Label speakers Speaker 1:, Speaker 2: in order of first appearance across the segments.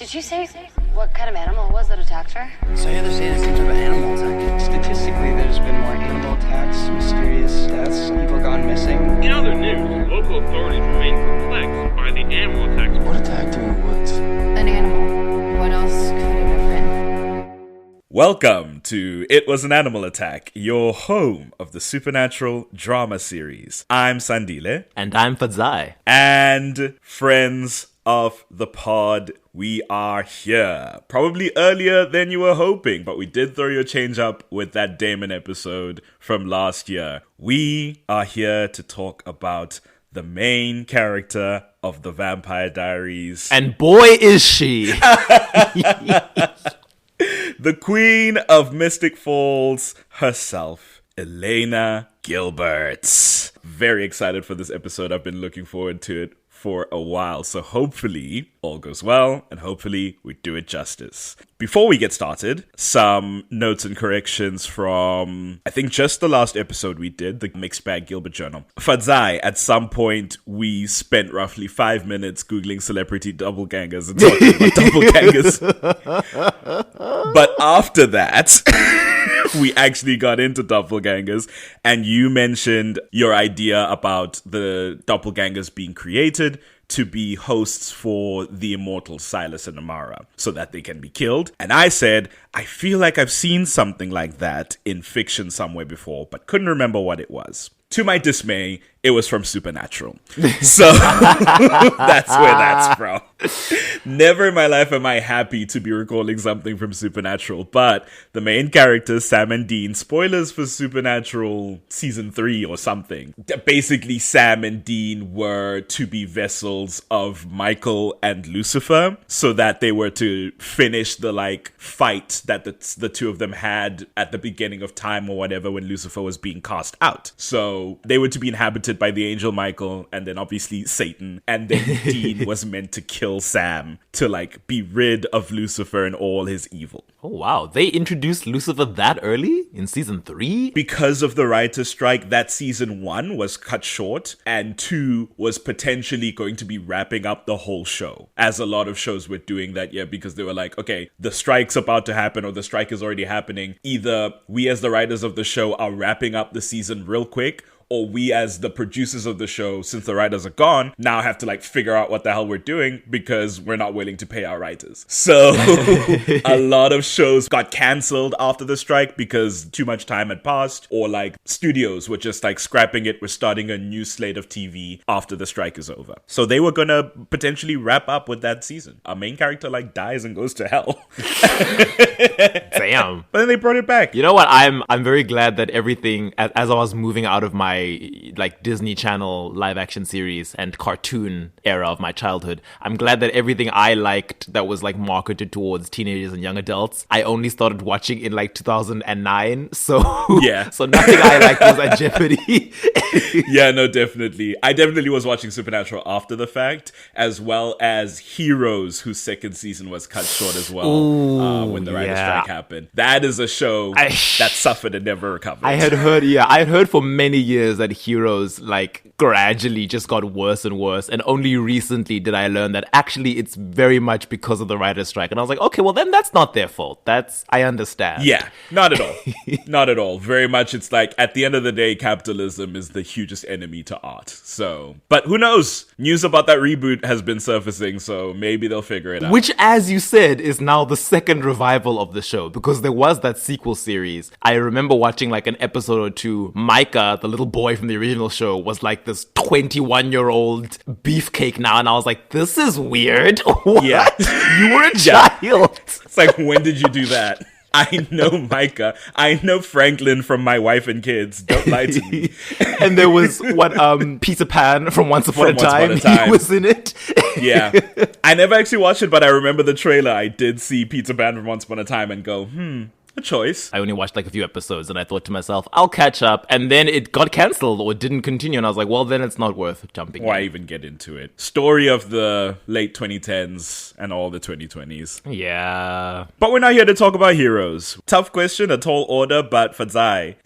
Speaker 1: Did you say what kind of animal it was that attacked her?
Speaker 2: So yeah, there's some type of animal attack. Statistically, there's been more animal attacks, mysterious deaths, people gone missing.
Speaker 3: In other news, local authorities remain perplexed by the animal attacks.
Speaker 4: What attacked you in the woods?
Speaker 1: An animal. What else could it have been?
Speaker 5: Welcome to It Was an Animal Attack, your home of the supernatural drama series. I'm Sandile.
Speaker 6: And I'm Fadzai.
Speaker 5: And friends of the pod, we are here. Probably earlier than you were hoping, but we did throw your change up with that Damon episode from last year. We are here to talk about the main character of the Vampire Diaries.
Speaker 6: And boy is she!
Speaker 5: The Queen of Mystic Falls herself, Elena Gilbert. Very excited for this episode. I've been looking forward to it for a while, so hopefully all goes well and hopefully we do it justice. Before we get started, some notes and corrections from I think just the last episode we did, the Mixed Bag Gilbert Journal. Fadzai, at some point we spent roughly 5 minutes googling celebrity doppelgangers and talking about doppelgangers. But after that we actually got into doppelgangers, and you mentioned your idea about the doppelgangers being created to be hosts for the immortal Silas and Amara so that they can be killed. And I said, I feel like I've seen something like that in fiction somewhere before, but couldn't remember what it was. To my dismay, it was from Supernatural. So that's where that's from. Never in my life am I happy to be recalling something from Supernatural, but the main characters, Sam and Dean, spoilers for Supernatural season 3 or something. Basically, Sam and Dean were to be vessels of Michael and Lucifer, so that they were to finish the fight that the two of them had at the beginning of time or whatever when Lucifer was being cast out. So they were to be inhabited by the angel Michael and then obviously Satan, and then Dean was meant to kill Sam to be rid of Lucifer and all his evil.
Speaker 6: Oh wow, they introduced Lucifer that early in season 3?
Speaker 5: Because of the writer's strike, that season 1 was cut short and 2 was potentially going to be wrapping up the whole show, as a lot of shows were doing that year, because they were like, okay, the strike's about to happen or the strike is already happening. Either we as the writers of the show are wrapping up the season real quick, or we as the producers of the show, since the writers are gone, now have to figure out what the hell we're doing because we're not willing to pay our writers. So a lot of shows got cancelled after the strike because too much time had passed, or studios were just scrapping it, we're starting a new slate of TV after the strike is over. So they were gonna potentially wrap up with that season. Our main character dies and goes to hell.
Speaker 6: Damn.
Speaker 5: But then they brought it back.
Speaker 6: You know what? I'm very glad that everything, as I was moving out of my Disney Channel live action series and cartoon era of my childhood, I'm glad that everything I liked that was marketed towards teenagers and young adults, I only started watching in 2009. So
Speaker 5: yeah.
Speaker 6: So nothing I liked was at jeopardy.
Speaker 5: Yeah, no, definitely. I definitely was watching Supernatural after the fact, as well as Heroes, whose second season was cut short as well. When the writer's strike happened. That is a show that suffered and never recovered.
Speaker 6: I had heard for many years that Heroes gradually just got worse and worse, and only recently did I learn that actually it's very much because of the writer's strike. And I was like, okay, well then that's not their fault. I understand.
Speaker 5: Yeah, not at all. Not at all. Very much it's at the end of the day, capitalism is the hugest enemy to art. So, but who knows? News about that reboot has been surfacing, so maybe they'll figure it out.
Speaker 6: Which, as you said, is now the second revival of the show, because there was that sequel series. I remember watching an episode or two. Micah, the little boy from the original show, was this 21-year-old beefcake now, and I was like, this is weird. What?
Speaker 5: Yeah.
Speaker 6: You were a child.
Speaker 5: It's when did you do that? I know Micah. I know Franklin from My Wife and Kids. Don't lie to me.
Speaker 6: And there was Peter Pan from Once Upon a Time. He was in it.
Speaker 5: Yeah. I never actually watched it, but I remember the trailer. I did see Peter Pan from Once Upon a Time and go, A choice.
Speaker 6: I only watched like a few episodes and I thought to myself, I'll catch up. And then it got cancelled or didn't continue. And I was like, well, then it's not worth jumping
Speaker 5: Why
Speaker 6: in.
Speaker 5: even get into it? Story of the late 2010s and all the 2020s.
Speaker 6: Yeah.
Speaker 5: But we're not here to talk about heroes. Tough question, a tall order, but Fadzai.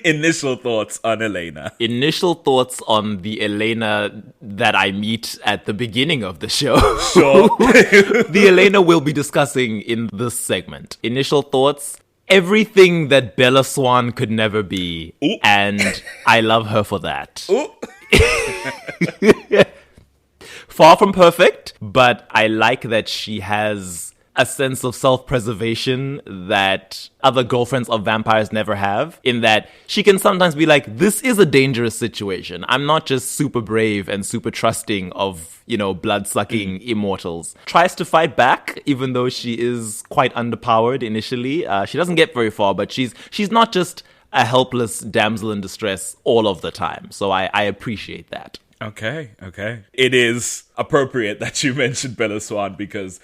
Speaker 5: Initial thoughts on Elena.
Speaker 6: Initial thoughts on the Elena that I meet at the beginning of the show.
Speaker 5: Sure.
Speaker 6: The Elena we'll be discussing in this segment. Initial thoughts. Everything that Bella Swan could never be.
Speaker 5: Ooh.
Speaker 6: And I love her for that.
Speaker 5: Ooh.
Speaker 6: Far from perfect, but I like that she has a sense of self-preservation that other girlfriends of vampires never have, in that she can sometimes be like, this is a dangerous situation. I'm not just super brave and super trusting of, blood-sucking immortals. Tries to fight back, even though she is quite underpowered initially. She doesn't get very far, but she's not just a helpless damsel in distress all of the time. So I appreciate that.
Speaker 5: Okay. It is appropriate that you mentioned Bella Swan because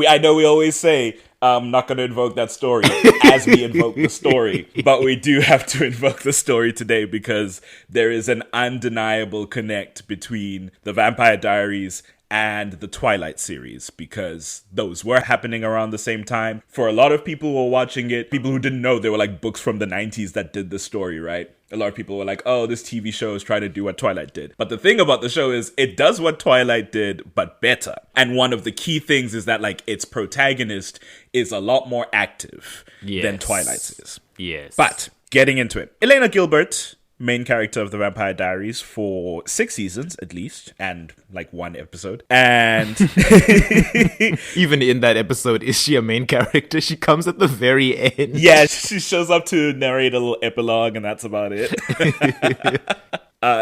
Speaker 5: I know we always say, I'm not going to invoke that story as we invoke the story, but we do have to invoke the story today because there is an undeniable connect between the Vampire Diaries and the Twilight series, because those were happening around the same time. For a lot of people who were watching it, people who didn't know, there were like books from the 90s that did the story, right? A lot of people were like, oh, this TV show is trying to do what Twilight did. But the thing about the show is it does what Twilight did, but better. And one of the key things is that like its protagonist is a lot more active than Twilight's is.
Speaker 6: Yes.
Speaker 5: But getting into it, Elena Gilbert, main character of the Vampire Diaries for 6 seasons at least, and like 1 episode. And
Speaker 6: even in that episode, is she a main character? She comes at the very end.
Speaker 5: Yeah, she shows up to narrate a little epilogue, and that's about it.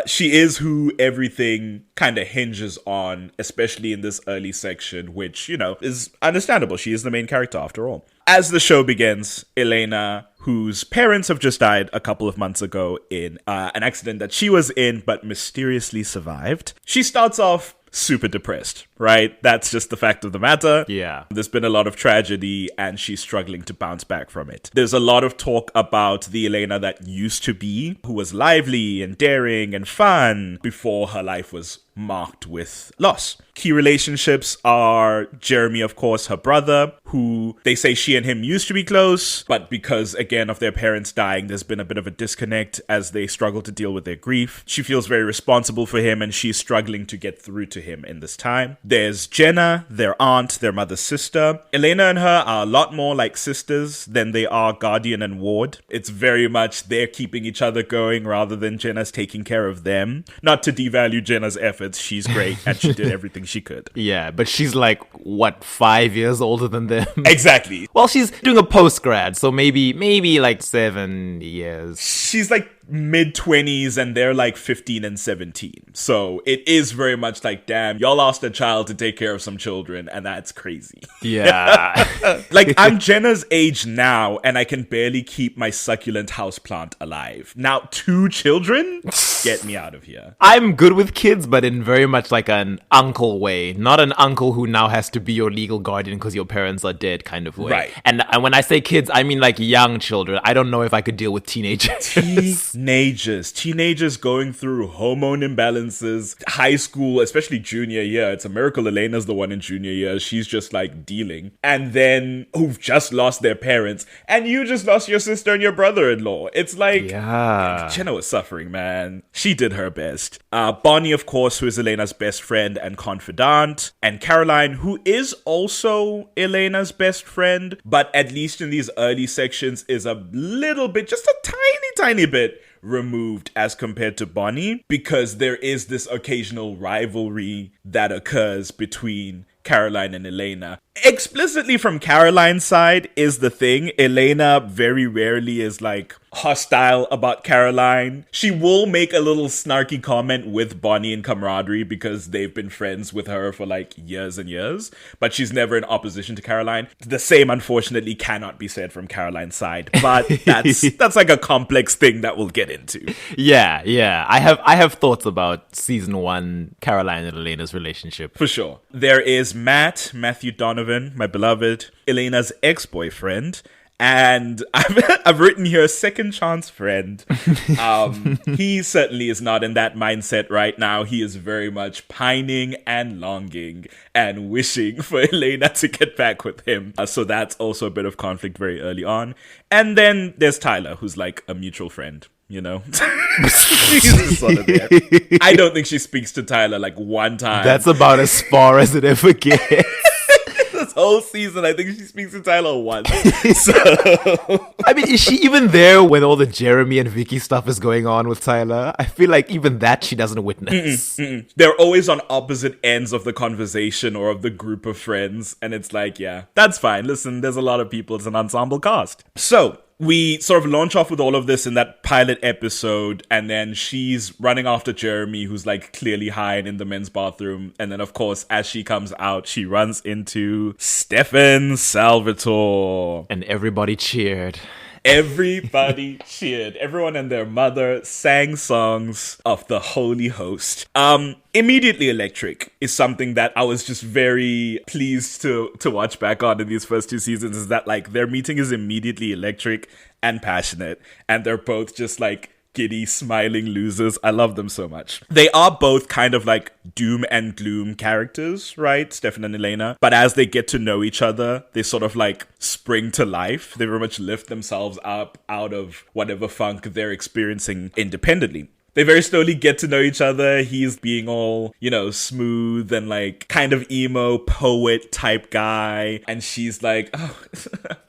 Speaker 5: She is who everything kind of hinges on, especially in this early section, which, is understandable. She is the main character after all. As the show begins, Elena, whose parents have just died a couple of months ago in an accident that she was in but mysteriously survived, she starts off super depressed, right? That's just the fact of the matter.
Speaker 6: Yeah.
Speaker 5: There's been a lot of tragedy and she's struggling to bounce back from it. There's a lot of talk about the Elena that used to be, who was lively and daring and fun before her life was marked with loss. Key relationships are Jeremy, of course, her brother, who they say she and him used to be close, but because, again, of their parents dying, there's been a bit of a disconnect as they struggle to deal with their grief. She feels very responsible for him and she's struggling to get through to him in this time. There's Jenna, their aunt, their mother's sister. Elena and her are a lot more like sisters than they are Guardian and Ward. It's very much they're keeping each other going rather than Jenna's taking care of them. Not to devalue Jenna's efforts. She's great and she did everything she could.
Speaker 6: Yeah, but she's like, 5 years older than them?
Speaker 5: Exactly.
Speaker 6: Well, she's doing a post-grad, so maybe like 7 years.
Speaker 5: She's like mid-20s and they're like 15 and 17. So it is very much like, damn, y'all lost a child to take care of some children, and that's crazy.
Speaker 6: Yeah.
Speaker 5: Like, I'm Jenna's age now, and I can barely keep my succulent houseplant alive. Now, 2 children? Get me out of here.
Speaker 6: I'm good with kids, but in very much like an uncle way. Not an uncle who now has to be your legal guardian because your parents are dead kind of way.
Speaker 5: Right.
Speaker 6: And when I say kids, I mean like young children. I don't know if I could deal with teenagers.
Speaker 5: Teenagers going through hormone imbalances, high school, especially junior year. It's a miracle Elena's the one in junior year. She's just like dealing. And then who've just lost their parents, and you just lost your sister and your brother-in-law. It's like,
Speaker 6: yeah.
Speaker 5: Jenna was suffering, man. She did her best. Bonnie, of course, who is Elena's best friend and confidant, and Caroline, who is also Elena's best friend, but at least in these early sections is a little bit, just a tiny bit removed as compared to Bonnie, because there is this occasional rivalry that occurs between Caroline and Elena. Explicitly from Caroline's side is the thing. Elena very rarely is like hostile about Caroline. She will make a little snarky comment with Bonnie and camaraderie because they've been friends with her for like years and years, but she's never in opposition to Caroline. The same, unfortunately, cannot be said from Caroline's side, but that's like a complex thing that we'll get into.
Speaker 6: Yeah. I have thoughts about season 1 Caroline and Elena's relationship.
Speaker 5: For sure. There is Matthew Donovan, my beloved, Elena's ex-boyfriend, And I've written here second chance friend. He certainly is not in that mindset right now. He is very much pining and longing and wishing for Elena to get back with him. So that's also a bit of conflict very early on. And then there's Tyler, who's like a mutual friend. You know, she's just sort of there. I don't think she speaks to Tyler like one time.
Speaker 6: That's about as far as it ever gets.
Speaker 5: This whole season, I think she speaks to Tyler once. So,
Speaker 6: I mean, is she even there when all the Jeremy and Vicky stuff is going on with Tyler? I feel like even that she doesn't witness.
Speaker 5: they're always on opposite ends of the conversation or of the group of friends. And it's like, yeah, that's fine. Listen, there's a lot of people. It's an ensemble cast. So we sort of launch off with all of this in that pilot episode, and then she's running after Jeremy, who's like clearly high in the men's bathroom. And then, of course, as she comes out, she runs into Stefan Salvatore.
Speaker 6: And everybody cheered.
Speaker 5: Everybody cheered. Everyone and their mother sang songs of the Holy Host. Immediately Electric is something that I was just very pleased to watch back on in these first two seasons, is that like their meeting is immediately electric and passionate, and they're both just like giddy, smiling losers. I love them so much. They are both kind of like doom and gloom characters, right? Stefan and Elena. But as they get to know each other, they sort of like spring to life. They very much lift themselves up out of whatever funk they're experiencing independently. They very slowly get to know each other. He's being all, you know, smooth and like kind of emo poet type guy. And she's like, oh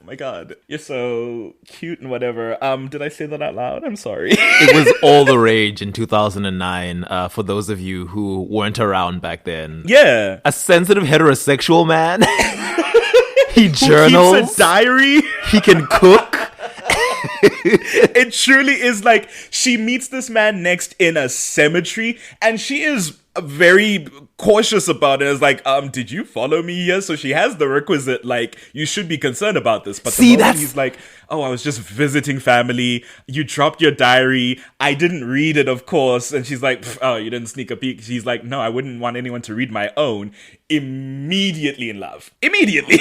Speaker 5: my God, you're so cute and whatever. Did I say that out loud? I'm sorry.
Speaker 6: It was all the rage in 2009, for those of you who weren't around back then.
Speaker 5: Yeah.
Speaker 6: A sensitive heterosexual man. He journals.
Speaker 5: Who keeps a diary.
Speaker 6: He can cook.
Speaker 5: It truly is like she meets this man next in a cemetery, and she is very cautious about it. It's like, did you follow me here? So she has the requisite, like, you should be concerned about this. But the moment he's like, oh, I was just visiting family. You dropped your diary. I didn't read it, of course. And she's like, oh, you didn't sneak a peek. She's like, no, I wouldn't want anyone to read my own. Immediately in love. Immediately.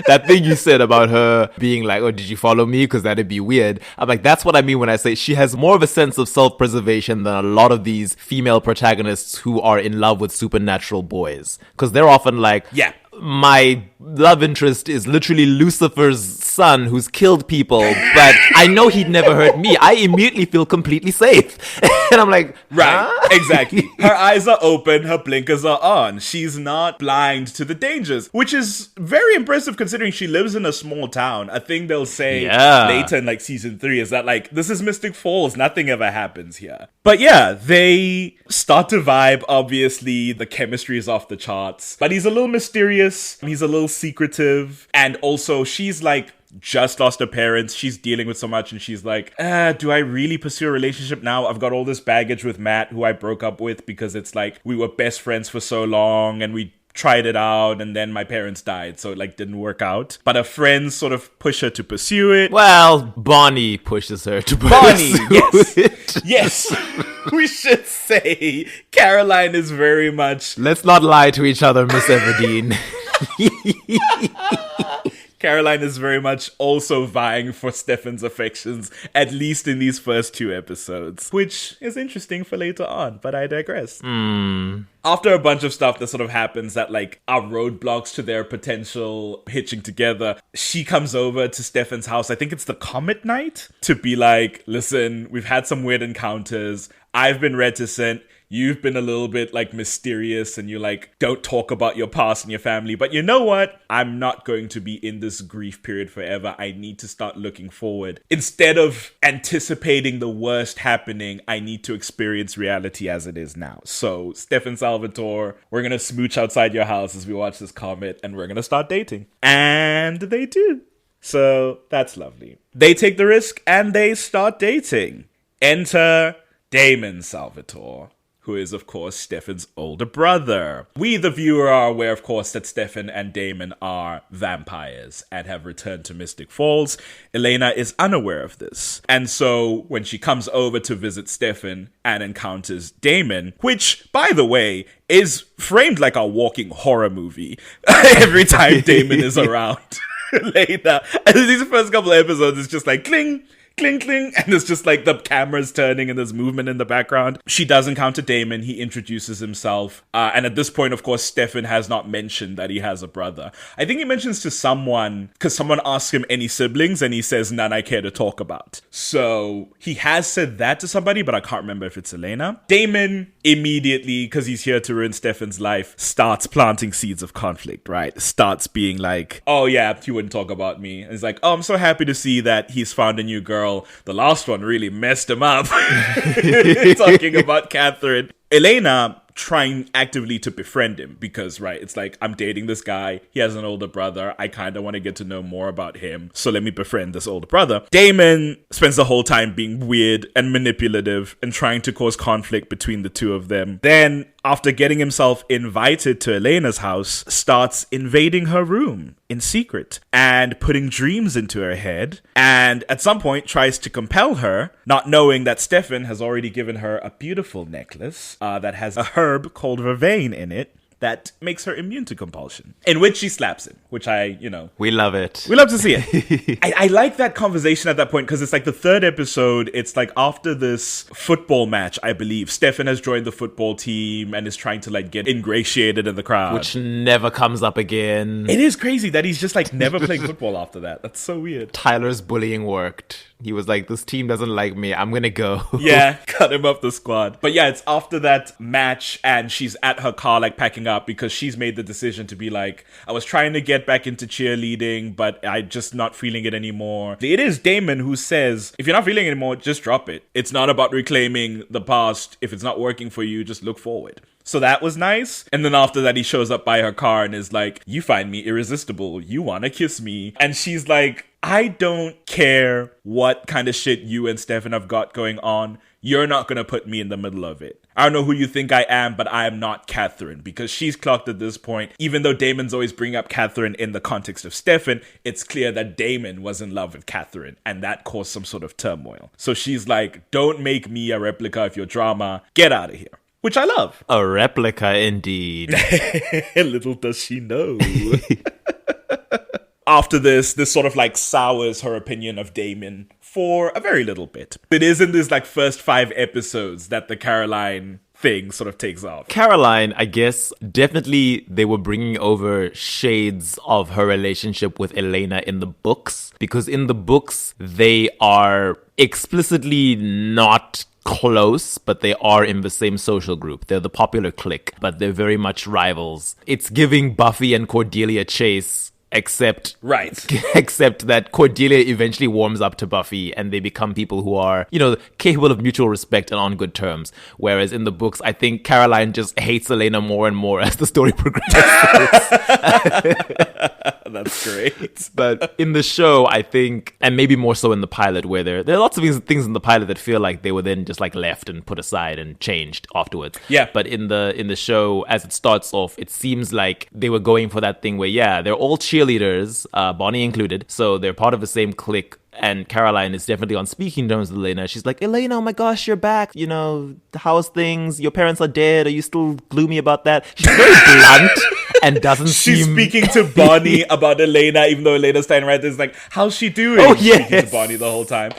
Speaker 6: That thing you said about her being like, oh, did you follow me? Because that'd be weird. I'm like, that's what I mean when I say she has more of a sense of self-preservation than a lot of these female protagonists who are in love with supernatural boys. Because they're often like,
Speaker 5: yeah,
Speaker 6: my love interest is literally Lucifer's son who's killed people, but I know he'd never hurt me. I immediately feel completely safe. And I'm like,
Speaker 5: right,
Speaker 6: huh?
Speaker 5: Exactly. Her eyes are open, her blinkers are on. She's not blind to the dangers, which is very impressive considering she lives in a small town. A thing they'll say later in like season 3 is that like, this is Mystic Falls, nothing ever happens here. But yeah, they start to vibe, obviously. The chemistry is off the charts. But he's a little mysterious, he's a little secretive, and also she's like just lost her parents. She's dealing with so much, and she's like, do I really pursue a relationship now? I've got all this baggage with Matt, who I broke up with because it's like we were best friends for so long and we tried it out, and then my parents died, so it like didn't work out. But her friends sort of push her to pursue it.
Speaker 6: Well, Bonnie pushes her to
Speaker 5: Bonnie,
Speaker 6: pursue it.
Speaker 5: Yes. We should say Caroline is very much...
Speaker 6: Let's not lie to each other, Miss Everdeen.
Speaker 5: Caroline is very much also vying for Stefan's affections, at least in these first 2 episodes, which is interesting for later on, but I digress. After a bunch of stuff that sort of happens that like are roadblocks to their potential hitching together, she comes over to Stefan's house, I think it's the Comet Night, to be like, listen, we've had some weird encounters, I've been reticent, you've been a little bit like mysterious, and you like don't talk about your past and your family, but you know what? I'm not going to be in this grief period forever. I need to start looking forward. Instead of anticipating the worst happening, I need to experience reality as it is now. So Stefan Salvatore, we're gonna smooch outside your house as we watch this comet, and we're gonna start dating. And they do. So that's lovely. They take the risk and they start dating. Enter Damon Salvatore, who is, of course, Stefan's older brother. We, the viewer, are aware, of course, that Stefan and Damon are vampires and have returned to Mystic Falls. Elena is unaware of this. And so, when she comes over to visit Stefan and encounters Damon, which, by the way, is framed like a walking horror movie every time Damon is around. Elena. And these first couple of episodes, it's just like cling, cling, cling, and it's just like the camera's turning and there's movement in the background. She does encounter Damon. He introduces himself. And at this point, of course, Stefan has not mentioned that he has a brother. I think he mentions to someone, because someone asks him any siblings, and he says, none I care to talk about. So he has said that to somebody, but I can't remember if it's Elena. Damon immediately, because he's here to ruin Stefan's life, starts planting seeds of conflict, right? Starts being like, oh yeah, he wouldn't talk about me. And he's like, oh, I'm so happy to see that he's found a new girl. The last one really messed him up. Talking about Catherine. Elena trying actively to befriend him because, right, it's like, I'm dating this guy. He has an older brother. I kind of want to get to know more about him. So let me befriend this older brother. Damon spends the whole time being weird and manipulative and trying to cause conflict between the two of them. Then, after getting himself invited to Elena's house, starts invading her room in secret and putting dreams into her head. And at some point tries to compel her, not knowing that Stefan has already given her a beautiful necklace that has a herb called vervain in it that makes her immune to compulsion. In which she slaps him, which
Speaker 6: we love it.
Speaker 5: We love to see it. I like that conversation at that point because it's like the third episode. It's like after this football match, I believe. Stefan has joined the football team and is trying to like get ingratiated in the crowd.
Speaker 6: Which never comes up again.
Speaker 5: It is crazy that he's just like never playing football after that. That's so weird.
Speaker 6: Tyler's bullying worked. He was like, this team doesn't like me. I'm going to go.
Speaker 5: Yeah, cut him off the squad. But yeah, it's after that match and she's at her car like packing up because she's made the decision to be like, I was trying to get back into cheerleading, but I'm just not feeling it anymore. It is Damon who says, if you're not feeling it anymore, just drop it. It's not about reclaiming the past. If it's not working for you, just look forward. So that was nice. And then after that, he shows up by her car and is like, you find me irresistible. You want to kiss me. And she's like, I don't care what kind of shit you and Stefan have got going on. You're not going to put me in the middle of it. I don't know who you think I am, but I am not Catherine. Because she's clocked at this point. Even though Damon's always bringing up Catherine in the context of Stefan, it's clear that Damon was in love with Catherine. And that caused some sort of turmoil. So she's like, don't make me a replica of your drama. Get out of here. Which I love.
Speaker 6: A replica indeed.
Speaker 5: Little does she know. After this sort of like sours her opinion of Damon for a very little bit. It is in these like first 5 episodes that the Caroline thing sort of takes off.
Speaker 6: Caroline, I guess, definitely they were bringing over shades of her relationship with Elena in the books. Because in the books, they are explicitly not close, but they are in the same social group. They're the popular clique, but they're very much rivals. It's giving Buffy and Cordelia Chase, except that Cordelia eventually warms up to Buffy and they become people who are, capable of mutual respect and on good terms. Whereas in the books, I think Caroline just hates Elena more and more as the story progresses.
Speaker 5: That's great.
Speaker 6: But in the show, I think, and maybe more so in the pilot, where there are lots of things in the pilot that feel like they were then just like left and put aside and changed afterwards.
Speaker 5: Yeah.
Speaker 6: But in the show, as it starts off, it seems like they were going for that thing where, yeah, they're all cheerleaders, Bonnie included, so they're part of the same clique. And Caroline is definitely on speaking terms with Elena. She's like, Elena, oh my gosh, you're back. How's things? Your parents are dead. Are you still gloomy about that? She's very blunt and doesn't
Speaker 5: She's speaking to Bonnie about Elena, even though Elena's standing right there. It's like, how's she doing?
Speaker 6: Oh, yes.
Speaker 5: Speaking to Bonnie the whole time.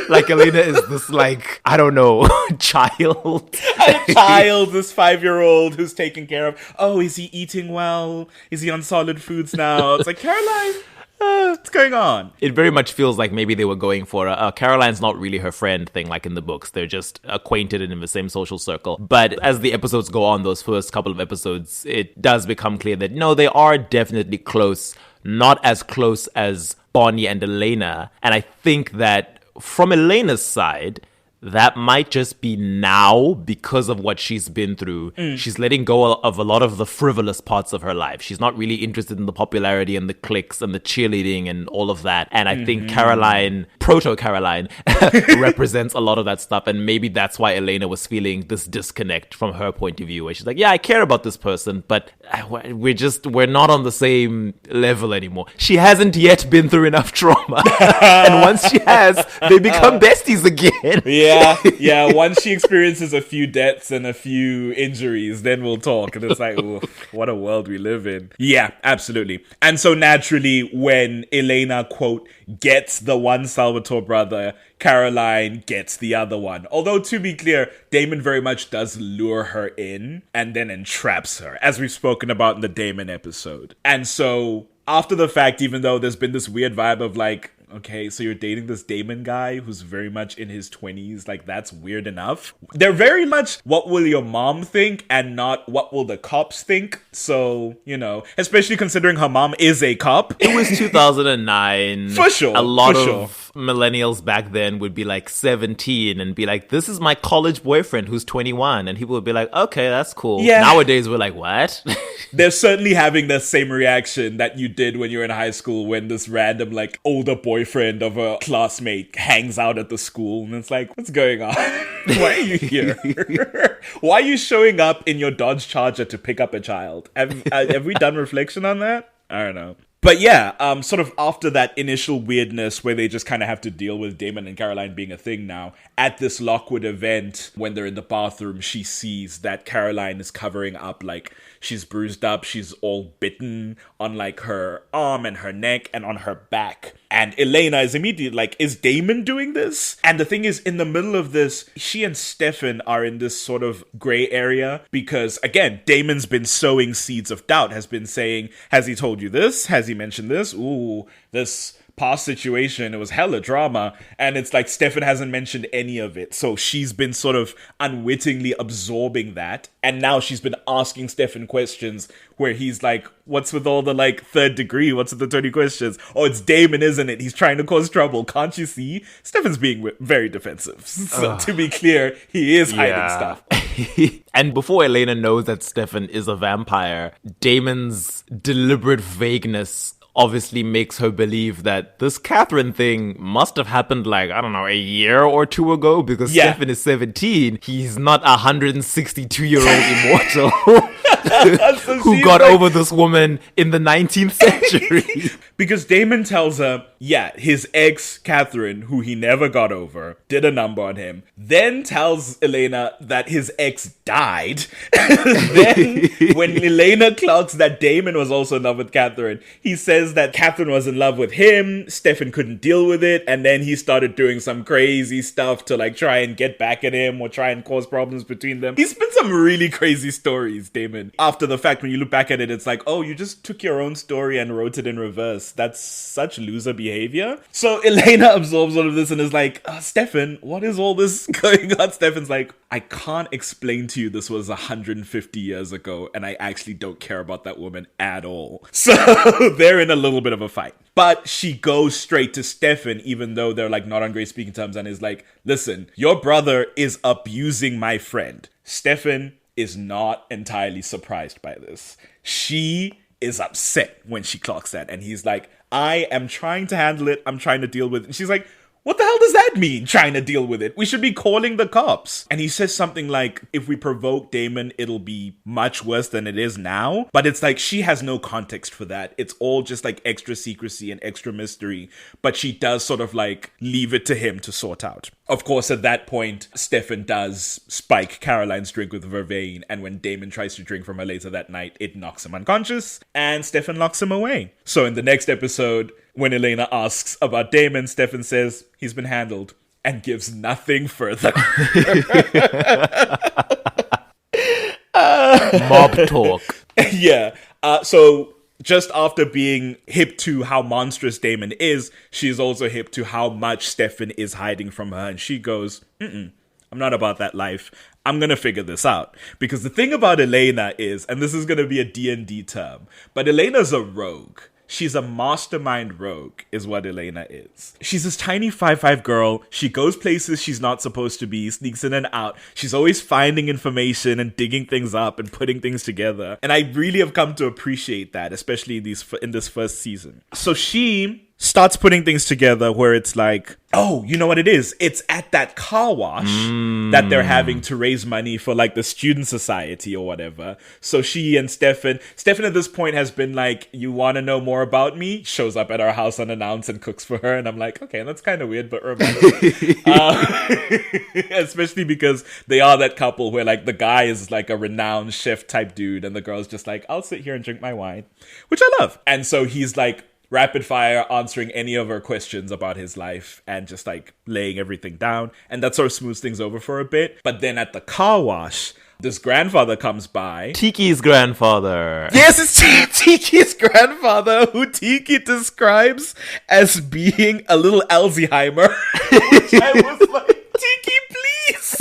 Speaker 6: Like, Elena is this, like, I don't know, child.
Speaker 5: A child, this 5-year-old who's taken care of. Oh, is he eating well? Is he on solid foods now? It's like, Caroline, what's going on?
Speaker 6: It very much feels like maybe they were going for a Caroline's not really her friend thing like in the books. They're just acquainted and in the same social circle. But as the episodes go on, those first couple of episodes, it does become clear that no, they are definitely close. Not as close as Bonnie and Elena. And I think that from Elena's side, that might just be now because of what she's been through. She's letting go of a lot of the frivolous parts of her life. She's not really interested in the popularity and the cliques and the cheerleading and all of that. And I think Caroline, Proto-Caroline, represents a lot of that stuff. And maybe that's why Elena was feeling this disconnect from her point of view, where she's like, yeah, I care about this person, but we're not on the same level anymore. She hasn't yet been through enough trauma. And once she has, they become besties again.
Speaker 5: Yeah. Yeah. Once she experiences a few deaths and a few injuries, then we'll talk. And it's like, oof, what a world we live in. Yeah, absolutely. And so naturally, when Elena, quote, gets the one Salvatore brother, Caroline gets the other one. Although, to be clear, Damon very much does lure her in and then entraps her, as we've spoken about in the Damon episode. And so, after the fact, even though there's been this weird vibe of like, okay, so you're dating this Damon guy who's very much in his 20s. Like, that's weird enough. They're very much, what will your mom think and not what will the cops think? So, you know, especially considering her mom is a cop.
Speaker 6: It was 2009.
Speaker 5: For sure.
Speaker 6: A lot of millennials back then would be like 17 and be like, this is my college boyfriend who's 21. And people would be like, okay, that's cool.
Speaker 5: Yeah.
Speaker 6: Nowadays, we're like, what?
Speaker 5: They're certainly having the same reaction that you did when you were in high school when this random, like, older boyfriend of a classmate hangs out at the school. And it's like, what's going on? Why are you here? Why are you showing up in your Dodge Charger to pick up a child? Have we done reflection on that? I don't know. But yeah, sort of after that initial weirdness where they just kind of have to deal with Damon and Caroline being a thing now, at this Lockwood event, when they're in the bathroom, she sees that Caroline is covering up, like, she's bruised up, she's all bitten on, like, her arm and her neck and on her back. And Elena is immediately like, is Damon doing this? And the thing is, in the middle of this, she and Stefan are in this sort of gray area because, again, Damon's been sowing seeds of doubt, has been saying, has he told you this? Has he mentioned this? Ooh, this past situation, it was hella drama, and it's like Stefan hasn't mentioned any of it, so she's been sort of unwittingly absorbing that, and now she's been asking Stefan questions where he's like, what's with all the, like, third degree, what's with the 20 questions? Oh, it's Damon, isn't it? He's trying to cause trouble, can't you see? Stefan's being very defensive, so to be clear, he is hiding stuff.
Speaker 6: And before Elena knows that Stefan is a vampire, Damon's deliberate vagueness obviously makes her believe that this Catherine thing must have happened like, I don't know, a year or two ago, because Stefan is 17. He's not a 162-year-old immortal who got over this woman in the 19th century.
Speaker 5: Because Damon tells her, yeah, his ex, Catherine, who he never got over, did a number on him, then tells Elena that his ex died. Then, when Elena clocks that Damon was also in love with Catherine, he says that Catherine was in love with him, Stefan couldn't deal with it, and then he started doing some crazy stuff to, like, try and get back at him or try and cause problems between them. He's been some really crazy stories, Damon. After the fact, when you look back at it, it's like, oh, you just took your own story and wrote it in reverse. That's such loser behavior. So Elena absorbs all of this and is like, Stefan, what is all this going on? Stefan's like, I can't explain to you this was 150 years ago, and I actually don't care about that woman at all. So they're in a little bit of a fight. But she goes straight to Stefan, even though they're, like, not on great speaking terms, and is like, listen, your brother is abusing my friend. Stefan is not entirely surprised by this. She is upset when she clocks that, and he's like, I am trying to handle it, I'm trying to deal with it. And she's like, what the hell does that mean, trying to deal with it? We should be calling the cops. And he says something like, if we provoke Damon, it'll be much worse than it is now. But it's like, she has no context for that. It's all just like extra secrecy and extra mystery. But she does sort of like leave it to him to sort out. Of course, at that point, Stefan does spike Caroline's drink with vervain. And when Damon tries to drink from her later that night, it knocks him unconscious. And Stefan locks him away. So in the next episode, when Elena asks about Damon, Stefan says he's been handled and gives nothing further.
Speaker 6: Mob talk.
Speaker 5: Yeah. So just after being hip to how monstrous Damon is, she's also hip to how much Stefan is hiding from her. And she goes, I'm not about that life. I'm going to figure this out. Because the thing about Elena is, and this is going to be a D&D term, but Elena's a rogue. She's a mastermind rogue, is what Elena is. She's this tiny 5'5" girl. She goes places she's not supposed to be, sneaks in and out. She's always finding information and digging things up and putting things together. And I really have come to appreciate that, especially in this first season. So she starts putting things together where it's like, oh, you know what it is? It's at that car wash that they're having to raise money for like the student society or whatever. So she and Stefan at this point has been like, you want to know more about me? Shows up at our house unannounced and cooks for her. And I'm like, okay, that's kind of weird, but romantic. Especially because they are that couple where like the guy is like a renowned chef type dude and the girl's just like, I'll sit here and drink my wine, which I love. And so he's like, rapid fire answering any of her questions about his life and just like laying everything down. And that sort of smooths things over for a bit. But then at the car wash, this grandfather comes by.
Speaker 6: Tiki's grandfather.
Speaker 5: Yes, it's Tiki's grandfather, who Tiki describes as being a little Alzheimer. Which I was like, Tiki, please.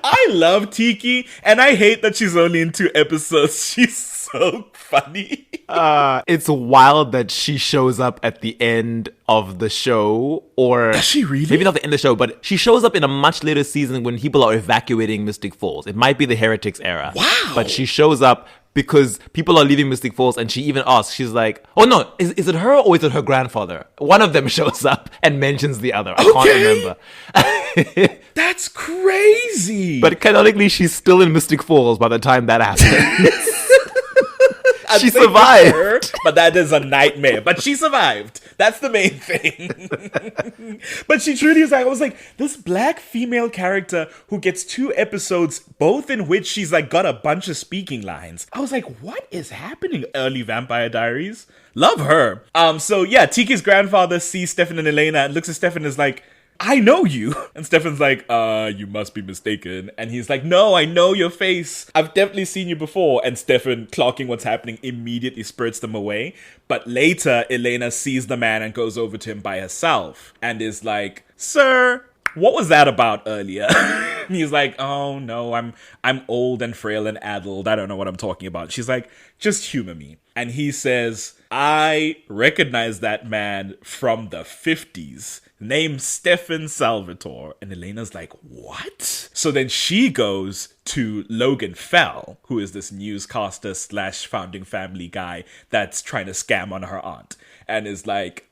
Speaker 5: I love Tiki, and I hate that she's only in 2 episodes. She's so funny.
Speaker 6: It's wild that she shows up at the end of the show, or
Speaker 5: does she really?
Speaker 6: Maybe not the end of the show, but she shows up in a much later season when people are evacuating Mystic Falls. It might be the Heretics era.
Speaker 5: Wow.
Speaker 6: But she shows up because people are leaving Mystic Falls, and she even asks, she's like, oh no, is it her or is it her grandfather? One of them shows up and mentions the other. I can't remember.
Speaker 5: That's crazy.
Speaker 6: But canonically, she's still in Mystic Falls by the time that happens. She survived.
Speaker 5: Her, but that is a nightmare. But she survived. That's the main thing. But she truly is like, I was like, this black female character who gets 2 episodes, both in which she's like got a bunch of speaking lines. I was like, what is happening, early Vampire Diaries? Love her. So yeah, Tiki's grandfather sees Stefan and Elena and looks at Stefan and is like, I know you. And Stefan's like, you must be mistaken. And he's like, no, I know your face. I've definitely seen you before. And Stefan, clocking what's happening, immediately spurts them away. But later, Elena sees the man and goes over to him by herself and is like, sir, what was that about earlier? And he's like, oh no, I'm old and frail and addled. I don't know what I'm talking about. She's like, just humor me. And he says, I recognize that man from the 50s. Named Stefan Salvatore. And Elena's like, what? So then she goes to Logan Fell, who is this newscaster / founding family guy that's trying to scam on her aunt. And is like,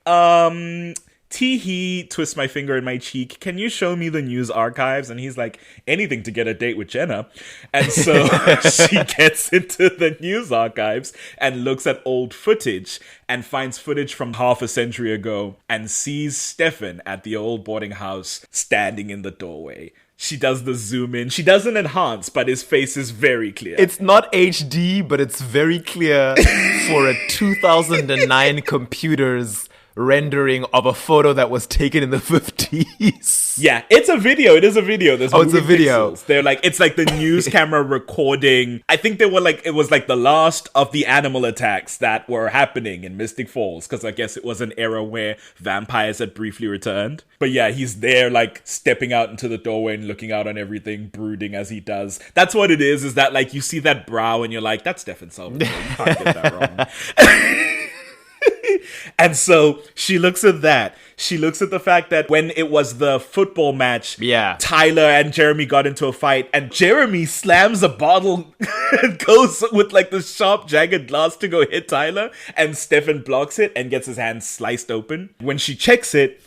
Speaker 5: Tee-hee, twist my finger in my cheek. Can you show me the news archives? And he's like, anything to get a date with Jenna. And so she gets into the news archives and looks at old footage and finds footage from half a century ago and sees Stefan at the old boarding house standing in the doorway. She does the zoom in. She doesn't enhance, but his face is very clear.
Speaker 6: It's not HD, but it's very clear for a 2009 computer's rendering of a photo that was taken in the 50s.
Speaker 5: Yeah, it's a video. It is a video. There's
Speaker 6: it's a video.
Speaker 5: Pixels. They're like, it's like the news camera recording. I think they were like, it was like the last of the animal attacks that were happening in Mystic Falls, because I guess it was an era where vampires had briefly returned. But yeah, he's there like stepping out into the doorway and looking out on everything, brooding as he does. That's what it is that like you see that brow and you're like, that's Stefan Salvatore. You can't get that wrong. And so she looks at that. She looks at the fact that when it was the football match, Tyler and Jeremy got into a fight, and Jeremy slams a bottle and goes with like the sharp, jagged glass to go hit Tyler, and Stefan blocks it and gets his hand sliced open. When she checks it,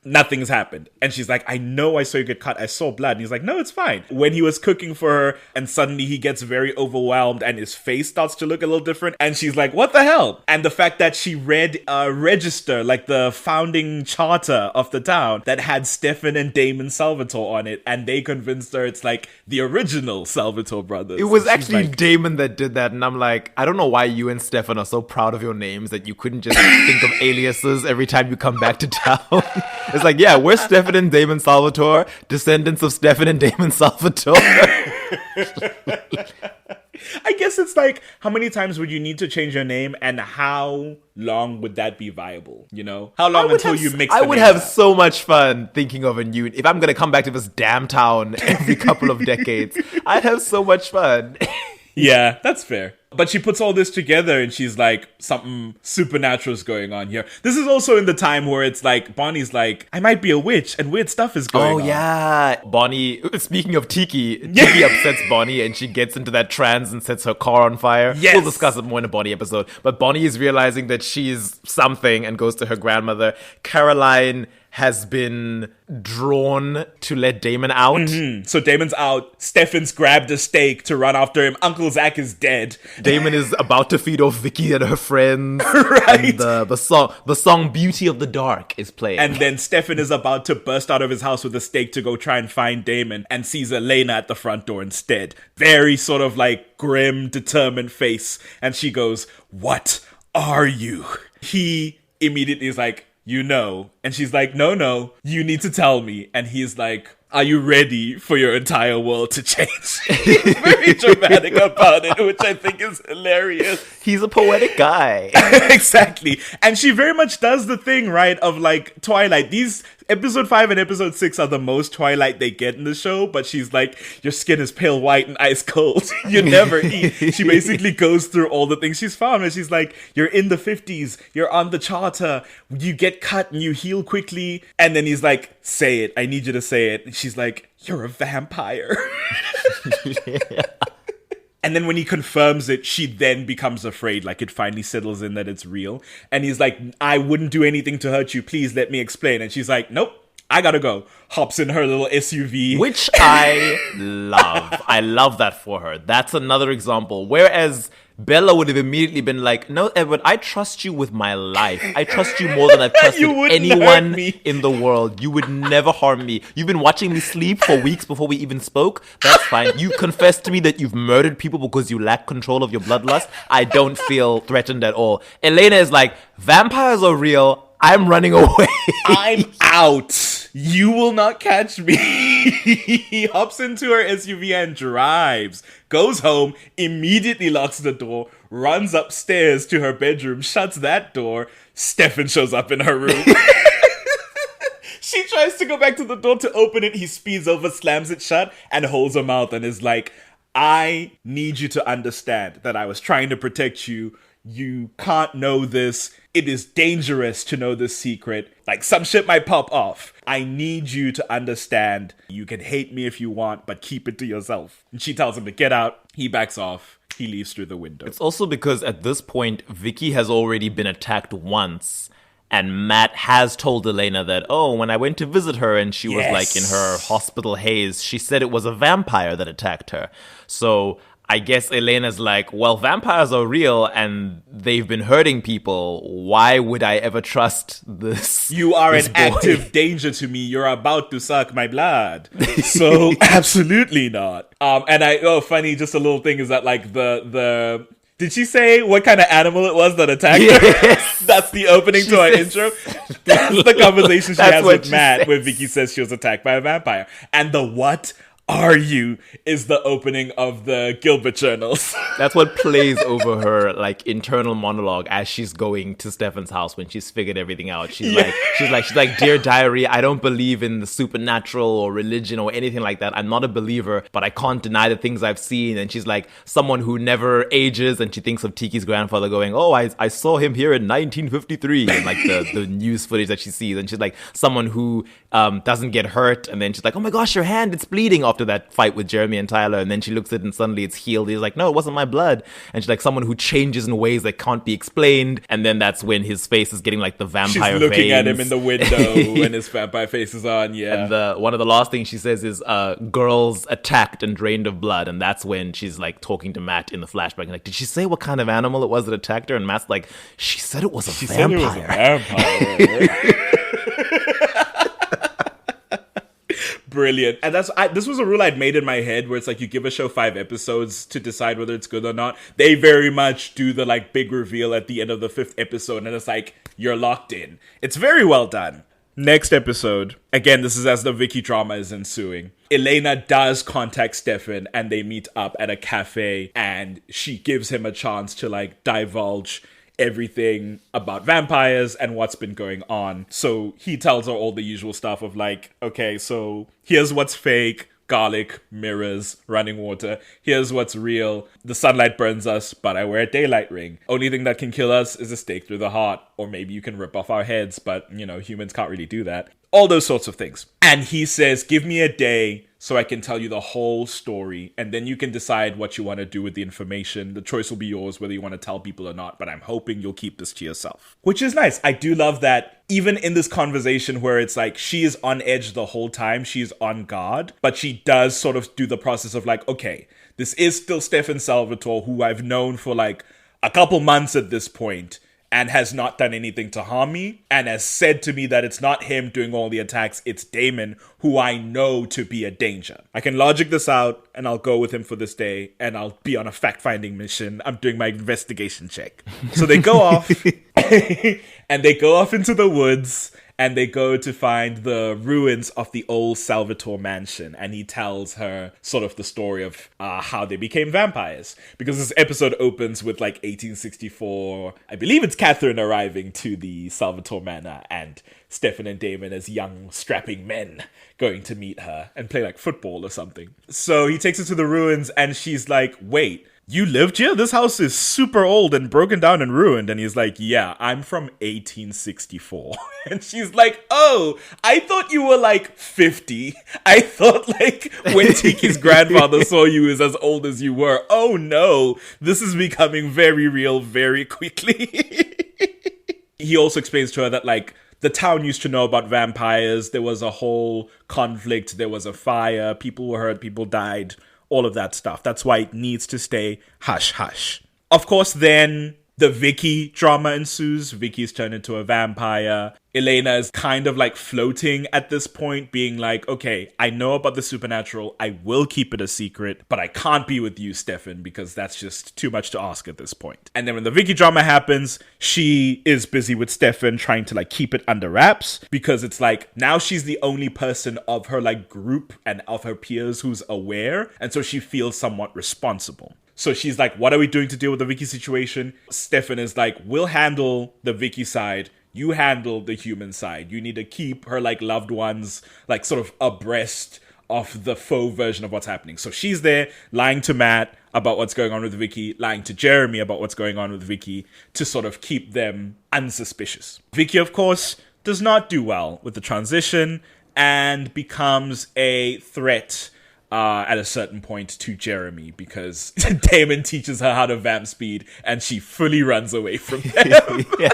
Speaker 5: nothing's happened. And she's like, I know I saw you get cut. I saw blood. And he's like, no, it's fine. When he was cooking for her and suddenly he gets very overwhelmed and his face starts to look a little different. And she's like, what the hell? And the fact that she read a register, like the founding charter of the town that had Stefan and Damon Salvatore on it. And they convinced her it's like the original Salvatore brothers.
Speaker 6: It was actually like, Damon that did that. And I'm like, I don't know why you and Stefan are so proud of your names that you couldn't just think of aliases every time you come back to town. It's like, yeah, we're Stefan and Damon Salvatore, descendants of Stefan and Damon Salvatore.
Speaker 5: I guess it's like, how many times would you need to change your name and how long would that be viable? You know? How long until you mix the
Speaker 6: I would have so much fun thinking of a new... If I'm going to come back to this damn town every couple of decades, I'd have so much fun.
Speaker 5: Yeah, that's fair. But she puts all this together and she's like, something supernatural's going on here. This is also in the time where it's like, Bonnie's like, I might be a witch and weird stuff is going on.
Speaker 6: Oh, yeah. Bonnie, speaking of Tiki upsets Bonnie and she gets into that trance and sets her car on fire.
Speaker 5: Yes.
Speaker 6: We'll discuss it more in a Bonnie episode. But Bonnie is realizing that she's something and goes to her grandmother. Caroline has been drawn to let Damon out.
Speaker 5: So Damon's out. Stefan's grabbed a stake to run after him. Uncle Zach is dead.
Speaker 6: Damon is about to feed off Vicky and her friends.
Speaker 5: Right.
Speaker 6: And the song Beauty of the Dark is playing.
Speaker 5: And then Stefan is about to burst out of his house with a stake to go try and find Damon and sees Elena at the front door instead. Very sort of like grim, determined face. And she goes, "What are you?" He immediately is like, "You know." And she's like, no, you need to tell me. And he's like, "Are you ready for your entire world to change?" He's very dramatic about it, which I think is hilarious.
Speaker 6: He's a poetic guy.
Speaker 5: Exactly. And she very much does the thing, right, of like Twilight. These episode 5 and episode 6 are the most Twilight they get in the show, but she's like, your skin is pale white and ice cold. You never eat. She basically goes through all the things she's found, and she's like, you're in the 50s, you're on the charter, you get cut and you heal quickly. And then he's like, say it, I need you to say it. And she's like, you're a vampire. And then when he confirms it, she then becomes afraid. Like, it finally settles in that it's real. And he's like, I wouldn't do anything to hurt you. Please let me explain. And she's like, nope, I gotta go. Hops in her little SUV.
Speaker 6: Which I love. I love that for her. That's another example. Whereas Bella would have immediately been like, no, Edward, I trust you with my life. I trust you more than I've trusted anyone in the world. You would never harm me. You've been watching me sleep for weeks before we even spoke. That's fine. You confessed to me that you've murdered people because you lack control of your bloodlust. I don't feel threatened at all. Elena is like, vampires are real. I'm running away.
Speaker 5: I'm out. You will not catch me. He hops into her SUV and drives. Goes home, immediately locks the door, runs upstairs to her bedroom, shuts that door. Stefan shows up in her room. She tries to go back to the door to open it. He speeds over, slams it shut, and holds her mouth and is like, I need you to understand that I was trying to protect you. You can't know this. It is dangerous to know this secret. Like, some shit might pop off. I need you to understand. You can hate me if you want, but keep it to yourself. And she tells him to get out. He backs off. He leaves through the window.
Speaker 6: It's also because at this point, Vicky has already been attacked once. And Matt has told Elena that, oh, when I went to visit her and she was like in her hospital haze, she said it was a vampire that attacked her. So I guess Elena's like, well, vampires are real and they've been hurting people. Why would I ever trust this?
Speaker 5: You are an active danger to me. You're about to suck my blood. So absolutely not. Funny, just a little thing is that like the did she say what kind of animal it was that attacked her? That's the opening to our intro. That's the conversation she has with Matt, where Vicky says she was attacked by a vampire. And the what are you is the opening of the Gilbert journals.
Speaker 6: That's what plays over her like internal monologue as she's going to Stefan's house when she's figured everything out. She's like, dear diary, I don't believe in the supernatural or religion or anything like that. I'm not a believer, but I can't deny the things I've seen. And she's like someone who never ages, and she thinks of Tiki's grandfather going, oh, I saw him here in 1953, and like the news footage that she sees. And she's like someone who doesn't get hurt, and then she's like, oh my gosh, your hand, it's bleeding, after that fight with Jeremy and Tyler. And then she looks at it and suddenly it's healed. He's like, no, it wasn't my blood. And she's like, someone who changes in ways that can't be explained. And then that's when his face is getting like the vampire
Speaker 5: She's looking
Speaker 6: veins.
Speaker 5: at him in the window when his vampire face is on. Yeah.
Speaker 6: And one of the last things she says is girls attacked and drained of blood. And that's when she's like talking to Matt in the flashback, like, did she say what kind of animal it was that attacked her? And Matt's like, she said it was a vampire.
Speaker 5: Brilliant. And this was a rule I'd made in my head, where it's like you give a show 5 episodes to decide whether it's good or not. They very much do the like big reveal at the end of the 5th episode, and it's like you're locked in. It's very well done. Next episode, again, this is as the Vicky drama is ensuing. Elena does contact Stefan and they meet up at a cafe, and she gives him a chance to like divulge everything about vampires and what's been going on. So he tells her all the usual stuff of like, okay, so here's what's fake, garlic, mirrors, running water. Here's what's real. The sunlight burns us, but I wear a daylight ring. Only thing that can kill us is a stake through the heart. Or maybe you can rip off our heads, but, humans can't really do that. All those sorts of things. And he says, give me a day so I can tell you the whole story, and then you can decide what you want to do with the information. The choice will be yours, whether you want to tell people or not, but I'm hoping you'll keep this to yourself. Which is nice. I do love that even in this conversation where it's like she is on edge the whole time, she's on guard, but she does sort of do the process of like, okay, this is still Stefan Salvatore, who I've known for like a couple months at this point, and has not done anything to harm me, and has said to me that it's not him doing all the attacks, it's Damon, who I know to be a danger. I can logic this out, and I'll go with him for this day, and I'll be on a fact-finding mission. I'm doing my investigation check. So they go off, and they go off into the woods, and they go to find the ruins of the old Salvatore mansion. And he tells her sort of the story of how they became vampires. Because this episode opens with like 1864. I believe it's Catherine arriving to the Salvatore manor, and Stefan and Damon as young, strapping men going to meet her and play like football or something. So he takes her to the ruins, and she's like, wait, you lived here? This house is super old and broken down and ruined. And he's like, yeah, I'm from 1864. And she's like, oh, I thought you were like 50. I thought like when Tiki's grandfather saw you is as old as you were. Oh no, this is becoming very real very quickly. He also explains to her that like the town used to know about vampires. There was a whole conflict. There was a fire. People were hurt. People died. All of that stuff. That's why it needs to stay hush hush. Of course, then the Vicky drama ensues. Vicky's turned into a vampire. Elena is kind of like floating at this point, being like, okay, I know about the supernatural. I will keep it a secret, but I can't be with you, Stefan, because that's just too much to ask at this point. And then when the Vicky drama happens, she is busy with Stefan trying to like keep it under wraps, because it's like now she's the only person of her like group and of her peers who's aware. And so she feels somewhat responsible. So she's like, what are we doing to deal with the Vicky situation? Stefan is like, we'll handle the Vicky side. You handle the human side. You need to keep her like loved ones like sort of abreast of the faux version of what's happening. So she's there lying to Matt about what's going on with Vicky, lying to Jeremy about what's going on with Vicky to sort of keep them unsuspicious. Vicky, of course, does not do well with the transition and becomes a threat at a certain point to Jeremy, because Damon teaches her how to vamp speed and she fully runs away from them.
Speaker 6: Yeah,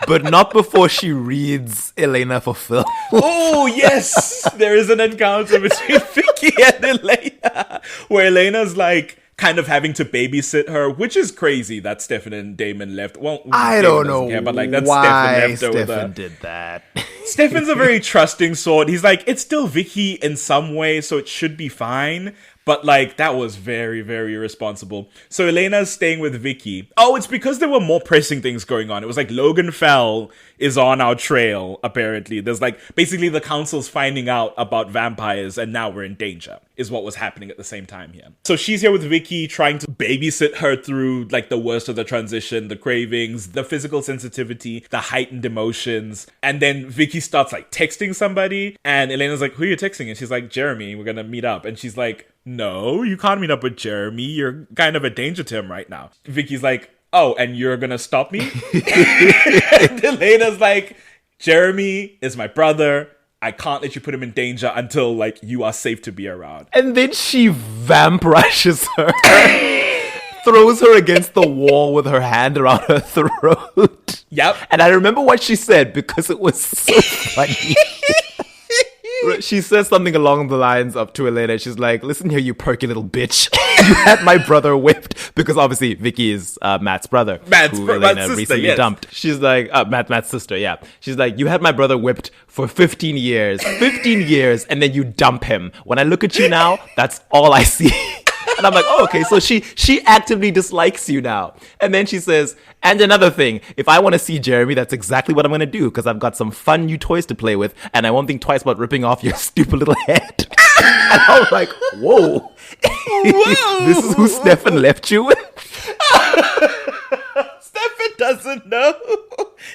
Speaker 6: but not before she reads Elena for Phil.
Speaker 5: Oh, yes! There is an encounter between Vicky and Elena, where Elena's like kind of having to babysit her, which is crazy that Stefan and Damon left. Well,
Speaker 6: I
Speaker 5: Damon
Speaker 6: don't know
Speaker 5: care, but like that's
Speaker 6: why
Speaker 5: Stefan left
Speaker 6: Stefan did that.
Speaker 5: Stefan's a very trusting sort. He's like, it's still Vicky in some way, so it should be fine. But like, that was very, very irresponsible. So Elena's staying with Vicky. Oh, it's because there were more pressing things going on. It was like Logan Fell is on our trail, apparently. There's like, basically the council's finding out about vampires and now we're in danger, is what was happening at the same time here. So she's here with Vicky, trying to babysit her through like the worst of the transition, the cravings, the physical sensitivity, the heightened emotions. And then Vicky starts like texting somebody and Elena's like, who are you texting? And she's like, Jeremy, we're gonna meet up. And she's like, no, you can't meet up with Jeremy. You're kind of a danger to him right now. Vicky's like, oh, and you're gonna stop me? And Elena's like, Jeremy is my brother. I can't let you put him in danger until like you are safe to be around.
Speaker 6: And then she vamp rushes her. Throws her against the wall with her hand around her throat.
Speaker 5: Yep.
Speaker 6: And I remember what she said because it was so funny. She says something along the lines of to Elena. She's like, listen here, you perky little bitch. You had my brother whipped. Because obviously Vicky is Matt's brother. Who Elena recently dumped. She's like, Matt's sister, yeah. She's like, you had my brother whipped for 15 years. 15 years, and then you dump him. When I look at you now, that's all I see. And I'm like, oh, okay, so she actively dislikes you now. And then she says, and another thing, if I want to see Jeremy, that's exactly what I'm going to do, because I've got some fun new toys to play with, and I won't think twice about ripping off your stupid little head. And I was like, whoa. This is who Stefan left you with?
Speaker 5: Stefan doesn't know.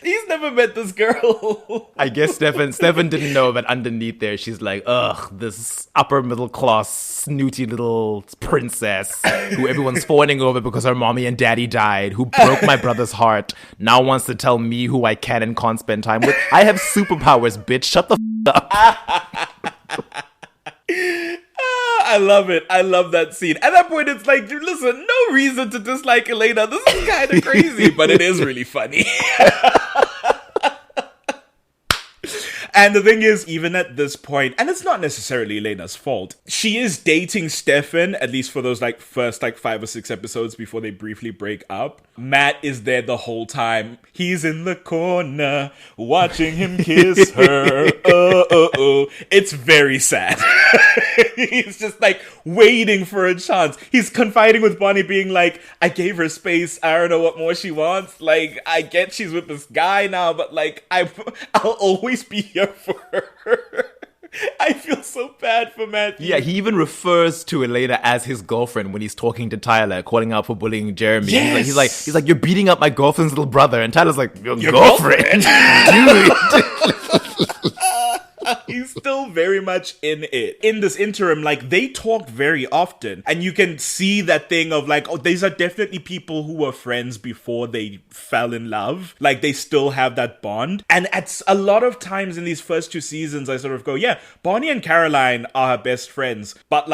Speaker 5: He's never met this girl.
Speaker 6: I guess Stefan didn't know, but underneath there, she's like, ugh, this upper middle class, snooty little princess who everyone's fawning over because her mommy and daddy died, who broke my brother's heart, now wants to tell me who I can and can't spend time with. I have superpowers, bitch. Shut the up.
Speaker 5: I love it. I love that scene. At that point, it's like, listen, no reason to dislike Elena. This is kind of crazy, but it is really funny. And the thing is, even at this point, and it's not necessarily Elena's fault, she is dating Stefan, at least for those first 5 or 6 episodes before they briefly break up. Matt is there the whole time. He's in the corner watching him kiss her. Oh. It's very sad. He's just waiting for a chance. He's confiding with Bonnie, being like, I gave her space. I don't know what more she wants. I get she's with this guy now, but I'll always be here for her. I feel so bad for Matthew.
Speaker 6: Yeah, he even refers to Elena as his girlfriend when he's talking to Tyler, calling out for bullying Jeremy.
Speaker 5: Yes.
Speaker 6: He's like, you're beating up my girlfriend's little brother, and Tyler's like, your girlfriend? Dude.
Speaker 5: He's still very much in it. In this interim, they talk very often. And you can see that thing of these are definitely people who were friends before they fell in love. They still have that bond. And at a lot of times in these first 2 seasons, I sort of go, yeah, Bonnie and Caroline are her best friends. But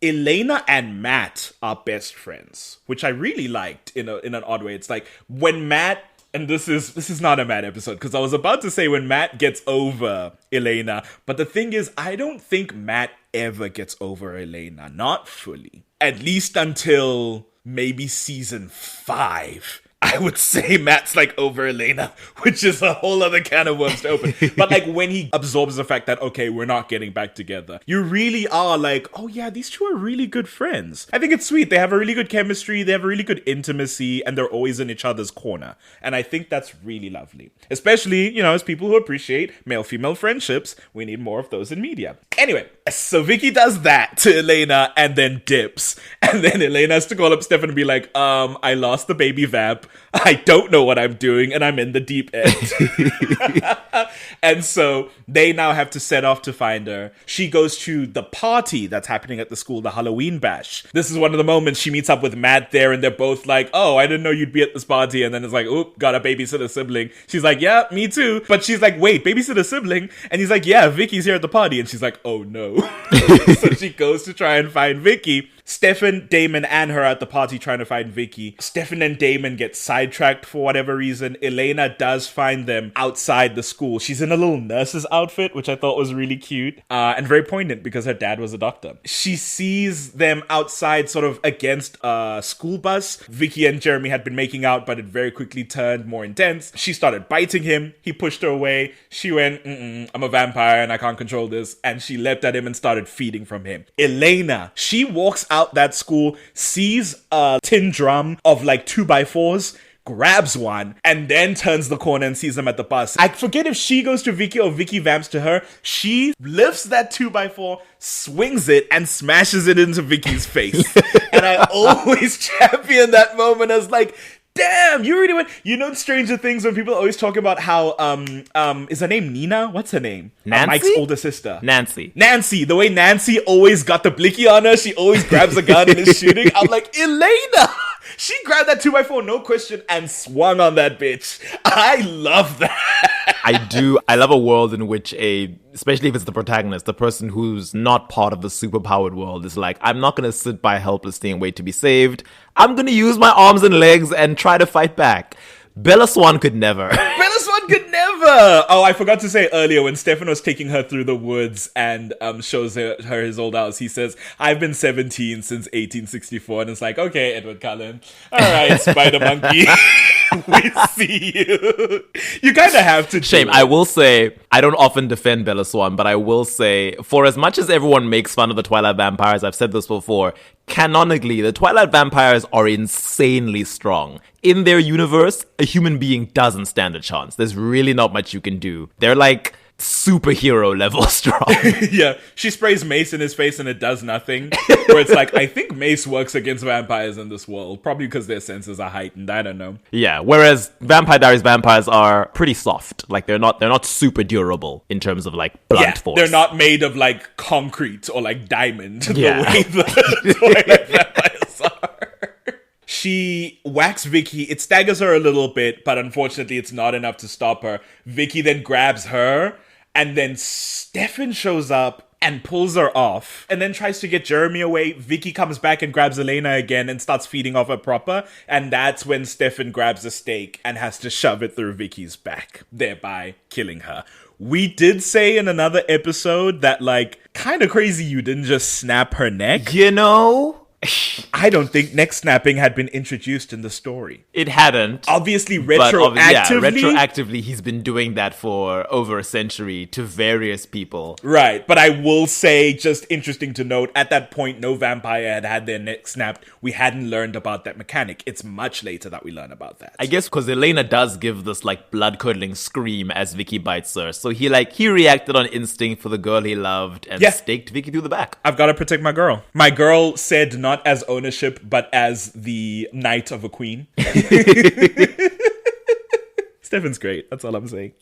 Speaker 5: Elena and Matt are best friends, which I really liked in an odd way. It's when Matt... And this is not a Matt episode, because I was about to say when Matt gets over Elena. But the thing is, I don't think Matt ever gets over Elena. Not fully. At least until maybe season 5. I would say Matt's over Elena, which is a whole other can of worms to open. But when he absorbs the fact that, okay, we're not getting back together, you really are oh yeah, these two are really good friends. I think it's sweet. They have a really good chemistry. They have a really good intimacy, and they're always in each other's corner. And I think that's really lovely. Especially, as people who appreciate male-female friendships, we need more of those in media. Anyway, so Vicky does that to Elena and then dips. And then Elena has to call up Stefan and be like, I lost the baby vamp. I don't know what I'm doing, and I'm in the deep end. And so they now have to set off to find her. She goes to the party that's happening at the school, the Halloween bash. This is one of the moments she meets up with Matt there, and they're both like, oh, I didn't know you'd be at this party. And then it's oop, got a babysitter sibling. She's like, yeah, me too. But she's like, wait, babysitter sibling? And he's like, yeah, Vicky's here at the party. And she's like, oh no. So she goes to try and find Vicky. Stefan, Damon, and her are at the party trying to find Vicky. Stefan and Damon get sidetracked for whatever reason. Elena does find them outside the school. She's in a little nurse's outfit, which I thought was really cute and very poignant because her dad was a doctor. She sees them outside sort of against a school bus. Vicky and Jeremy had been making out, but it very quickly turned more intense. She started biting him. He pushed her away. She went, I'm a vampire and I can't control this. And she leapt at him and started feeding from him. Elena, she walks out that school, sees a tin drum of 2x4s, grabs one, and then turns the corner and sees them at the bus. I forget if she goes to Vicky or Vicky vamps to her. She lifts that 2x4, swings it, and smashes it into Vicky's face. And I always champion that moment as damn, you really went. Stranger Things, when people always talk about how is her name Nina? What's her name?
Speaker 6: Nancy?
Speaker 5: Mike's older sister.
Speaker 6: Nancy.
Speaker 5: The way Nancy always got the blicky on her, she always grabs a gun and is shooting. I'm like, Elena! She grabbed that 2x4, no question, and swung on that bitch. I love that.
Speaker 6: I do. I love a world in which especially if it's the protagonist, the person who's not part of the superpowered world is like, I'm not going to sit by helplessly and wait to be saved. I'm going to use my arms and legs and try to fight back. Bella Swan could never.
Speaker 5: Bella Swan could never! Oh, I forgot to say earlier when Stefan was taking her through the woods and shows her his old house, he says, I've been 17 since 1864. And it's like, okay, Edward Cullen. All right, Spider Monkey. We see you. You kind of have to.
Speaker 6: Shame. I will say, I don't often defend Bella Swan, but I will say, for as much as everyone makes fun of the Twilight vampires, I've said this before, canonically, the Twilight vampires are insanely strong. In their universe, a human being doesn't stand a chance. There's really not much you can do. They're superhero level strong.
Speaker 5: Yeah, she sprays mace in his face and it does nothing. Where it's like, I think mace works against vampires in this world, probably because their senses are heightened. I don't know.
Speaker 6: Yeah, whereas Vampire Diaries vampires are pretty soft. Like they're not super durable in terms of like blunt force.
Speaker 5: They're not made of like concrete or like diamond
Speaker 6: Yeah.
Speaker 5: the way that vampires are. She whacks Vicky. It staggers her a little bit, but unfortunately it's not enough to stop her. Vicky then grabs her, and then Stefan shows up and pulls her off, and then tries to get Jeremy away. Vicky comes back and grabs Elena again and starts feeding off her proper, and that's when Stefan grabs a stake and has to shove it through Vicky's back, thereby killing her. We did say in another episode that, like, kind of crazy you didn't just snap her neck.
Speaker 6: You know?
Speaker 5: I don't think neck snapping had been introduced in the story.
Speaker 6: It hadn't.
Speaker 5: Obviously,
Speaker 6: But
Speaker 5: retroactively.
Speaker 6: retroactively, he's been doing that for over a century to various people.
Speaker 5: Right, but I will say, just interesting to note, at that point, no vampire had their neck snapped. We hadn't learned about that mechanic. It's much later that we learn about that.
Speaker 6: I guess because Elena does give this like blood-curdling scream as Vicky bites her. So he reacted on instinct for the girl he loved and staked Vicky through the back.
Speaker 5: I've got to protect my girl. My girl said not as ownership, but as the knight of a queen. Stefan's great. That's all I'm saying.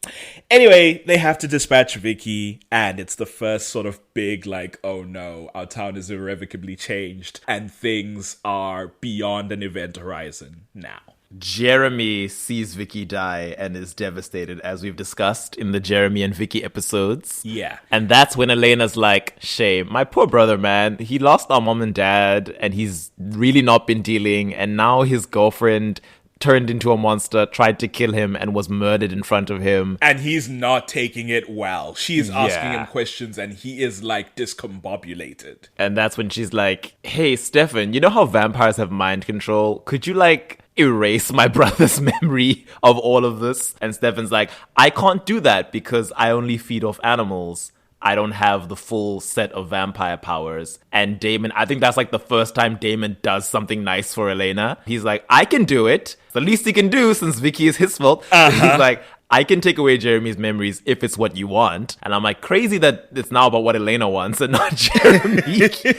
Speaker 5: Anyway, they have to dispatch Vicky, and it's the first sort of big, like, oh no, our town is irrevocably changed, and things are beyond an event horizon now.
Speaker 6: Jeremy sees Vicky die and is devastated, as we've discussed in the Jeremy and Vicky episodes.
Speaker 5: Yeah.
Speaker 6: And that's when Elena's like, shame, my poor brother, man. He lost our mom and dad, and he's really not been dealing, and now his girlfriend turned into a monster, tried to kill him, and was murdered in front of him.
Speaker 5: And he's not taking it well. She's asking him questions, and he is, like, discombobulated.
Speaker 6: And that's when she's like, hey, Stefan, you know how vampires have mind control? Could you, like, erase my brother's memory of all of this? And Stefan's like, I can't do that because I only feed off animals. I don't have the full set of vampire powers. And Damon, I think that's like the first time Damon does something nice for Elena. He's like, I can do it. It's the least he can do since Vicky is his fault. He's like, I can take away Jeremy's memories if it's what you want. And I'm like, crazy that it's now about what Elena wants and not Jeremy.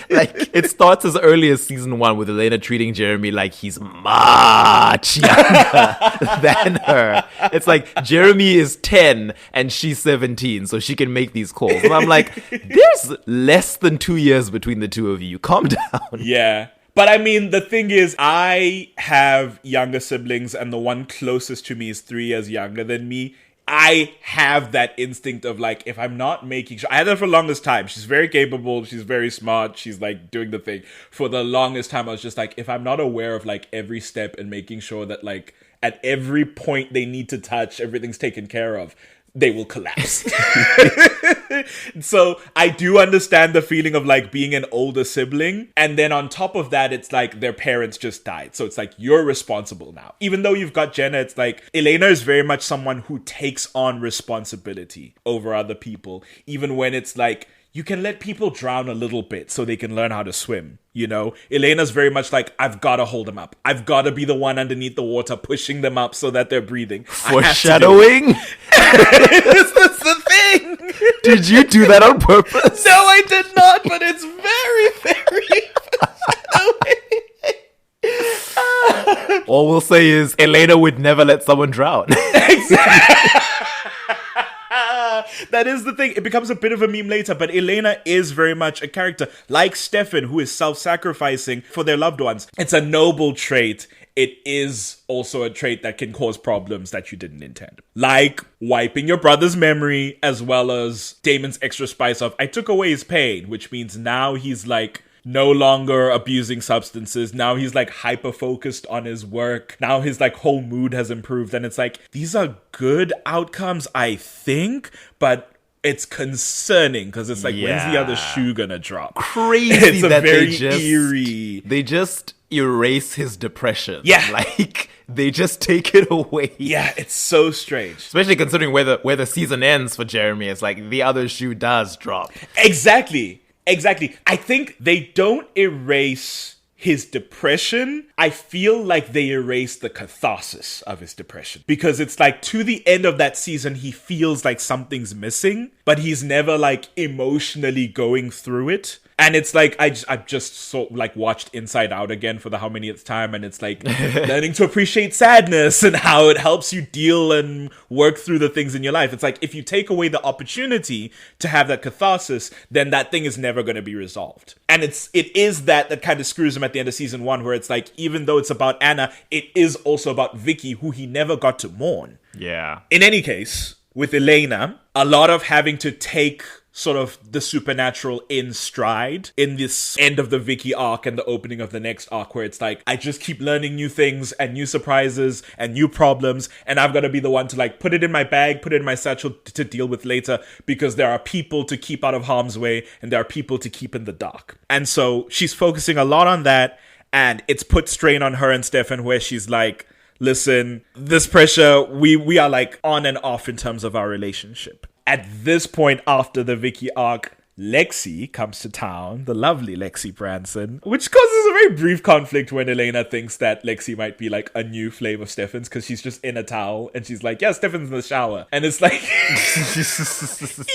Speaker 6: Like, it starts as early as season 1 with Elena treating Jeremy like he's much younger than her. It's like, Jeremy is 10 and she's 17, so she can make these calls. And I'm like, there's less than 2 years between the two of you. Calm down.
Speaker 5: Yeah. But I mean, the thing is, I have younger siblings, and the one closest to me is 3 years younger than me. I have that instinct of, like, if I'm not making sure... I had her for the longest time. She's very capable. She's very smart. She's, like, doing the thing. For the longest time, I was just like, if I'm not aware of, like, every step and making sure that, like, at every point they need to touch, everything's taken care of, they will collapse. So I do understand the feeling of, like, being an older sibling. And then on top of that, it's like their parents just died. So it's like, you're responsible now. Even though you've got Jenna, it's like Elena is very much someone who takes on responsibility over other people. Even when it's like, you can let people drown a little bit so they can learn how to swim, you know? Elena's very much like, I've got to hold them up. I've got to be the one underneath the water pushing them up so that they're breathing.
Speaker 6: Foreshadowing?
Speaker 5: That's the thing.
Speaker 6: Did you do that on purpose?
Speaker 5: No, I did not, but it's very, very foreshadowing.
Speaker 6: All we'll say is Elena would never let someone drown.
Speaker 5: Exactly. That is the thing. It becomes a bit of a meme later, but Elena is very much a character like Stefan, who is self-sacrificing for their loved ones. It's a noble trait. It is also a trait that can cause problems that you didn't intend. Like wiping your brother's memory, as well as Damon's extra spice of, I took away his pain, which means now he's like no longer abusing substances. Now he's like hyper focused on his work. Now his like whole mood has improved. And it's like, these are good outcomes, I think, but it's concerning because it's like, when's the other shoe gonna drop?
Speaker 6: Crazy
Speaker 5: it's
Speaker 6: that
Speaker 5: very
Speaker 6: eerie. They just erase his depression.
Speaker 5: Yeah.
Speaker 6: Like, they just take it away.
Speaker 5: Yeah, it's so strange.
Speaker 6: Especially considering where the season ends for Jeremy. It's like the other shoe does drop.
Speaker 5: Exactly. I think they don't erase his depression, I feel like they erased the catharsis of his depression. Because it's like to the end of that season, he feels like something's missing, but he's never like emotionally going through it. And it's like, I've just watched Inside Out again for the how manyth time. And it's like learning to appreciate sadness and how it helps you deal and work through the things in your life. It's like, if you take away the opportunity to have that catharsis, then that thing is never going to be resolved. And it is that kind of screws him at the end of season 1, where it's like, even though it's about Anna, it is also about Vicky, who he never got to mourn.
Speaker 6: Yeah.
Speaker 5: In any case, with Elena, a lot of having to take sort of the supernatural in stride in this end of the Vicky arc and the opening of the next arc, where it's like, I just keep learning new things and new surprises and new problems, and I've got to be the one to like put it in my bag, put it in my satchel to deal with later, because there are people to keep out of harm's way and there are people to keep in the dark. And so she's focusing a lot on that, and it's put strain on her and Stefan, where she's like, listen, this pressure, we are like on and off in terms of our relationship. At this point, after the Vicky arc, Lexi comes to town, the lovely Lexi Branson, which causes a very brief conflict when Elena thinks that Lexi might be like a new flame of Stefan's, because she's just in a towel and she's like, yeah, Stefan's in the shower. And it's like,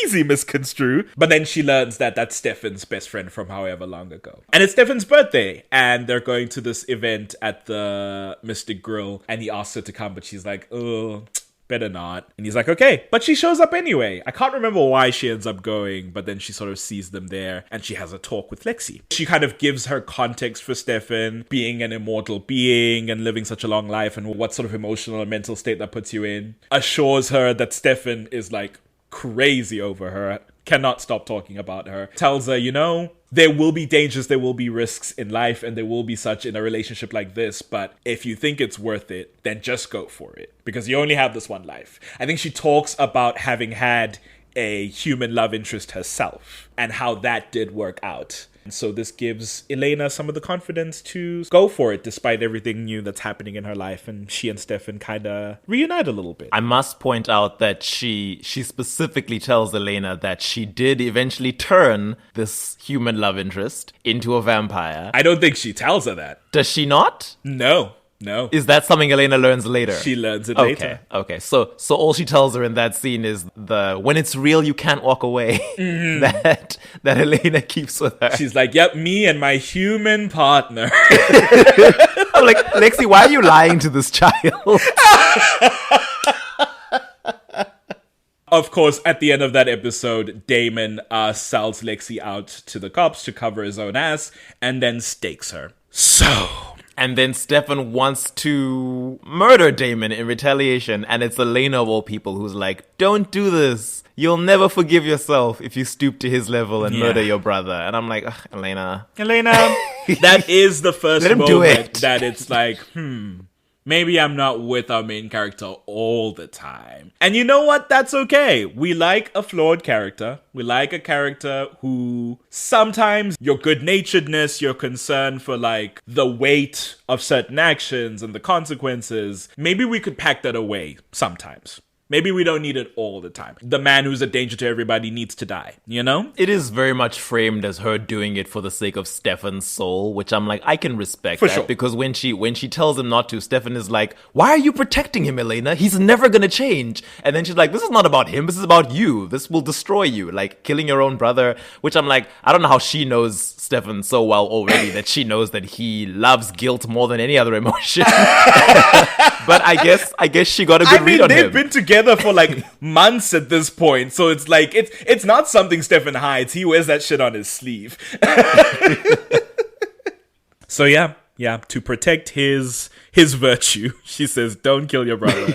Speaker 5: easy misconstrue. But then she learns that that's Stefan's best friend from however long ago. And it's Stefan's birthday, and they're going to this event at the Mystic Grill, and he asks her to come, but she's like, oh, better not. And he's like, okay. But she shows up anyway. I can't remember why she ends up going, but then she sort of sees them there and she has a talk with Lexi. She kind of gives her context for Stefan being an immortal being and living such a long life and what sort of emotional and mental state that puts you in. Assures her that Stefan is like crazy over her, cannot stop talking about her. Tells her, you know, there will be dangers, there will be risks in life, and there will be such in a relationship like this, but if you think it's worth it, then just go for it, because you only have this one life. I think she talks about having had a human love interest herself and how that did work out. And so this gives Elena some of the confidence to go for it despite everything new that's happening in her life, and she and Stefan kind of reunite a little bit.
Speaker 6: I must point out that she specifically tells Elena that she did eventually turn this human love interest into a vampire.
Speaker 5: I don't think she tells her that.
Speaker 6: Does she not?
Speaker 5: No.
Speaker 6: Is that something Elena learns later?
Speaker 5: She learns it later.
Speaker 6: Okay. So all she tells her in that scene is when it's real, you can't walk away. Mm-hmm. that Elena keeps with her.
Speaker 5: She's like, yep, me and my human partner.
Speaker 6: I'm like, Lexi, why are you lying to this child?
Speaker 5: Of course, at the end of that episode, Damon sells Lexi out to the cops to cover his own ass and then stakes her.
Speaker 6: And then Stefan wants to murder Damon in retaliation. And it's Elena of all people who's like, don't do this. You'll never forgive yourself if you stoop to his level and murder your brother. And I'm like, Elena.
Speaker 5: That is the first
Speaker 6: Let him
Speaker 5: moment
Speaker 6: do it.
Speaker 5: That it's like, maybe I'm not with our main character all the time. And you know what? That's okay. We like a flawed character. We like a character who sometimes your good-naturedness, your concern for like the weight of certain actions and the consequences, maybe we could pack that away sometimes. Maybe we don't need it all the time. The man who's a danger to everybody needs to die, you know?
Speaker 6: It is very much framed as her doing it for the sake of Stefan's soul, which I'm like, I can respect that.
Speaker 5: Sure.
Speaker 6: Because when she tells him not to, Stefan is like, why are you protecting him, Elena? He's never gonna change. And then she's like, this is not about him, this is about you. This will destroy you. Like, killing your own brother, which I'm like, I don't know how she knows Stefan so well already that she knows that he loves guilt more than any other emotion. But I guess she got a good read on him.
Speaker 5: They've been together for like months at this point, so it's like it's not something Stefan hides. He wears that shit on his sleeve. So yeah, to protect his virtue, she says, "Don't kill your brother."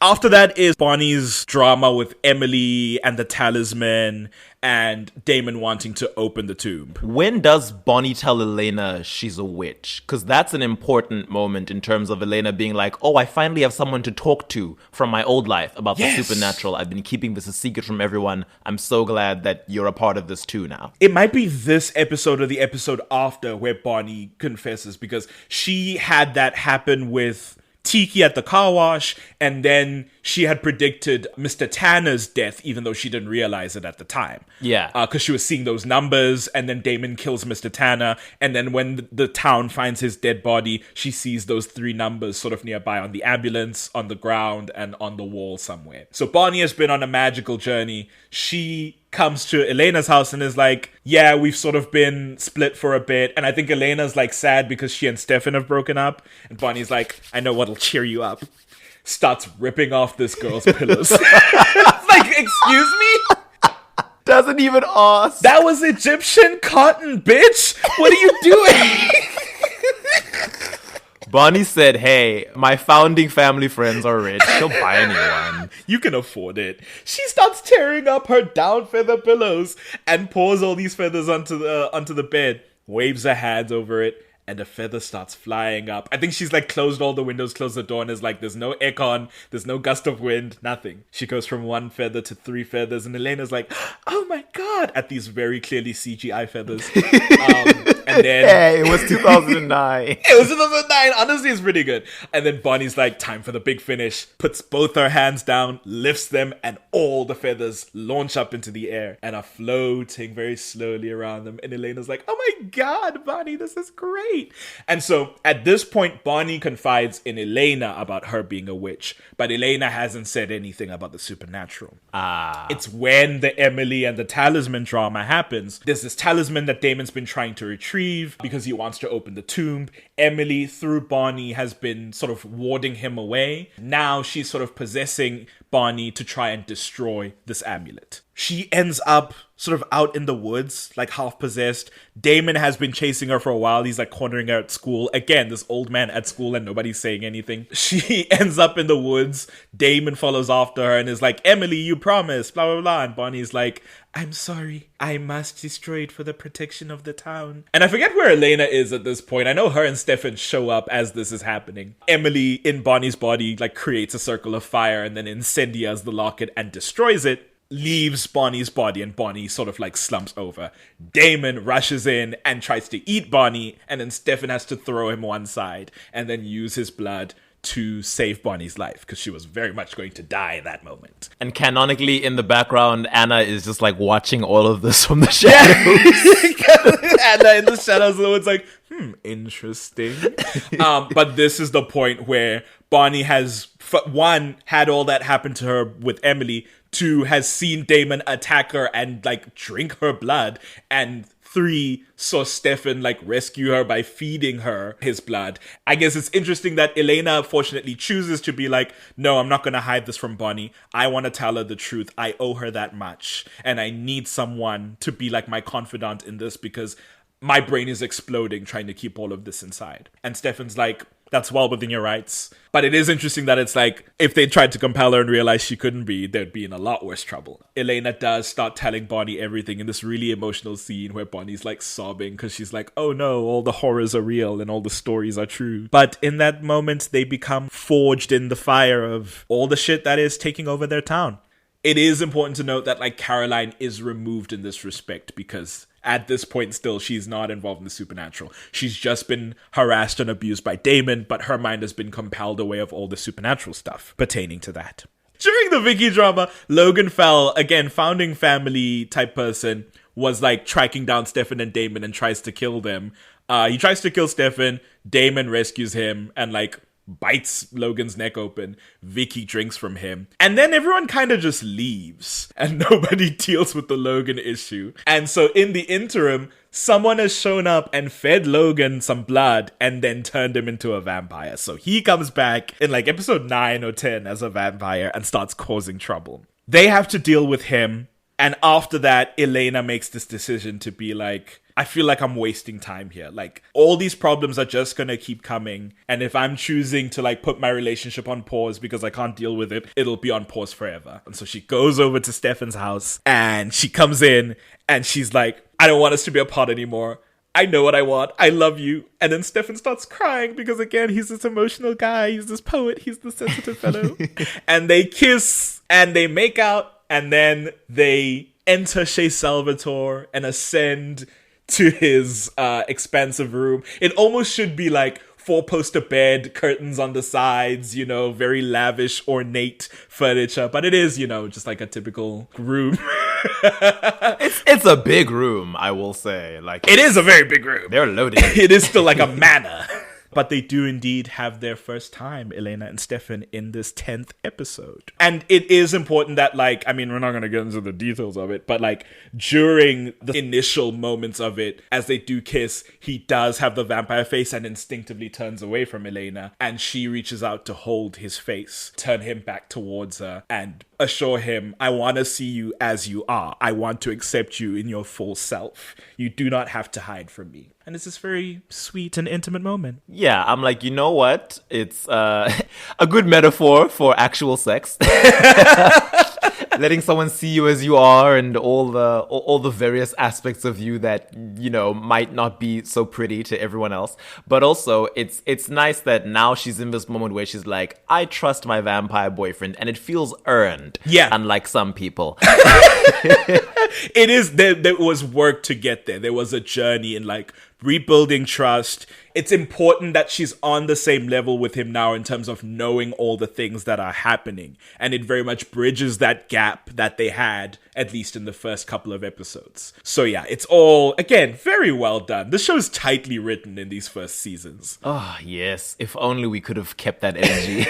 Speaker 5: After that is Bonnie's drama with Emily and the talisman and Damon wanting to open the tomb.
Speaker 6: When does Bonnie tell Elena she's a witch? Because that's an important moment in terms of Elena being like, oh, I finally have someone to talk to from my old life about the supernatural. I've been keeping this a secret from everyone. I'm so glad that you're a part of this too now.
Speaker 5: It might be this episode or the episode after where Bonnie confesses, because she had that happen with Tiki at the car wash, and then she had predicted Mr. Tanner's death, even though she didn't realize it at the time.
Speaker 6: Yeah.
Speaker 5: Because she was seeing those numbers, and then Damon kills Mr. Tanner, and then when the town finds his dead body, she sees those 3 numbers sort of nearby on the ambulance, on the ground, and on the wall somewhere. So Bonnie has been on a magical journey. She comes to Elena's house and is like, yeah, we've sort of been split for a bit. And I think Elena's like sad because she and Stefan have broken up. And Bonnie's like, I know what'll cheer you up. Starts ripping off this girl's pillows. Like, excuse me?
Speaker 6: Doesn't even ask.
Speaker 5: That was Egyptian cotton, bitch. What are you doing?
Speaker 6: Bonnie said, hey, my founding family friends are rich. She'll buy a new one.
Speaker 5: You can afford it. She starts tearing up her down feather pillows and pours all these feathers onto the bed, waves her hands over it, and a feather starts flying up. I think she's like closed all the windows, closed the door, and is like, there's no aircon, there's no gust of wind, nothing. She goes from 1 feather to 3 feathers, and Elena's like, oh my god, at these very clearly CGI feathers. And then
Speaker 6: Hey, it was 2009.
Speaker 5: it was 2009. Honestly, it's pretty good. And then Bonnie's like, time for the big finish. Puts both her hands down, lifts them, and all the feathers launch up into the air and are floating very slowly around them. And Elena's like, oh my god, Bonnie, this is great. And so at this point, Bonnie confides in Elena about her being a witch. But Elena hasn't said anything about the supernatural. It's when the Emily and the talisman drama happens. There's this talisman that Damon's been trying to retrieve because he wants to open the tomb. Emily, through Bonnie, has been sort of warding him away. Now she's sort of possessing Bonnie to try and destroy this amulet. She ends up sort of out in the woods, like half possessed. Damon has been chasing her for a while. He's like cornering her at school. Again, this old man at school and nobody's saying anything. She ends up in the woods. Damon follows after her and is like, Emily, you promised, blah, blah, blah. And Bonnie's like, I'm sorry. I must destroy it for the protection of the town. And I forget where Elena is at this point. I know her and Stefan show up as this is happening. Emily, in Bonnie's body, like creates a circle of fire and then incendiates the locket and destroys it. Leaves Bonnie's body and Bonnie sort of like slumps over. Damon rushes in and tries to eat Bonnie, and then Stefan has to throw him one side and then use his blood to save Bonnie's life because she was very much going to die in that moment.
Speaker 6: And canonically, in the background, Anna is just like watching all of this from the shadows.
Speaker 5: Anna in the shadows, the one's like, interesting. But this is the point where Bonnie has, one, had all that happen to her with Emily, 2, has seen Damon attack her and like drink her blood, and 3, saw Stefan like rescue her by feeding her his blood. I guess it's interesting that Elena fortunately chooses to be like, no, I'm not going to hide this from Bonnie. I want to tell her the truth. I owe her that much. And I need someone to be like my confidant in this because my brain is exploding trying to keep all of this inside. And Stefan's like, that's well within your rights. But it is interesting that it's like, if they tried to compel her and realized she couldn't be, they'd be in a lot worse trouble. Elena does start telling Bonnie everything in this really emotional scene where Bonnie's like sobbing because she's like, oh no, all the horrors are real and all the stories are true. But in that moment, they become forged in the fire of all the shit that is taking over their town. It is important to note that like Caroline is removed in this respect because at this point still she's not involved in the supernatural. She's just been harassed and abused by Damon, but her mind has been compelled away of all the supernatural stuff pertaining to that. During the Vicky drama, Logan Fell, again, founding family type person, was like tracking down Stefan and Damon and tries to kill them. He tries to kill Stefan, Damon rescues him and like bites Logan's neck open. Vicky drinks from him. And then everyone kind of just leaves. And nobody deals with the Logan issue. And so in the interim, someone has shown up and fed Logan some blood and then turned him into a vampire. So he comes back in like episode 9 or 10 as a vampire and starts causing trouble. They have to deal with him. And after that, Elena makes this decision to be like, I feel like I'm wasting time here. Like, all these problems are just gonna keep coming. And if I'm choosing to like put my relationship on pause because I can't deal with it, it'll be on pause forever. And so she goes over to Stefan's house and she comes in and she's like, I don't want us to be apart anymore. I know what I want. I love you. And then Stefan starts crying because, again, he's this emotional guy. He's this poet. He's this sensitive fellow. And they kiss and they make out. And then they enter Chez Salvatore and ascend to his expansive room. It almost should be like 4-poster bed, curtains on the sides, very lavish, ornate furniture. But it is, just like a typical room.
Speaker 6: It's a big room, I will say. Like,
Speaker 5: it is a very big room.
Speaker 6: They're loaded.
Speaker 5: It is still like a manor. But they do indeed have their first time, Elena and Stefan, in this 10th episode. And it is important that, we're not going to get into the details of it, but, during the initial moments of it, as they do kiss, he does have the vampire face and instinctively turns away from Elena. And she reaches out to hold his face, turn him back towards her, and assure him, I want to see you as you are. I want to accept you in your full self. You do not have to hide from me. And it's this very sweet and intimate moment.
Speaker 6: Yeah, I'm like, you know what? It's a good metaphor for actual sex. Letting someone see you as you are and all the various aspects of you that, might not be so pretty to everyone else. But also, it's nice that now she's in this moment where she's like, I trust my vampire boyfriend, and it feels earned.
Speaker 5: Yeah.
Speaker 6: Unlike some people.
Speaker 5: It is, there was work to get there. There was a journey in rebuilding trust. It's important that she's on the same level with him now in terms of knowing all the things that are happening. And it very much bridges that gap that they had, at least in the first couple of episodes. So yeah, it's all, again, very well done. The show's tightly written in these first seasons.
Speaker 6: Oh, yes. If only we could have kept that energy.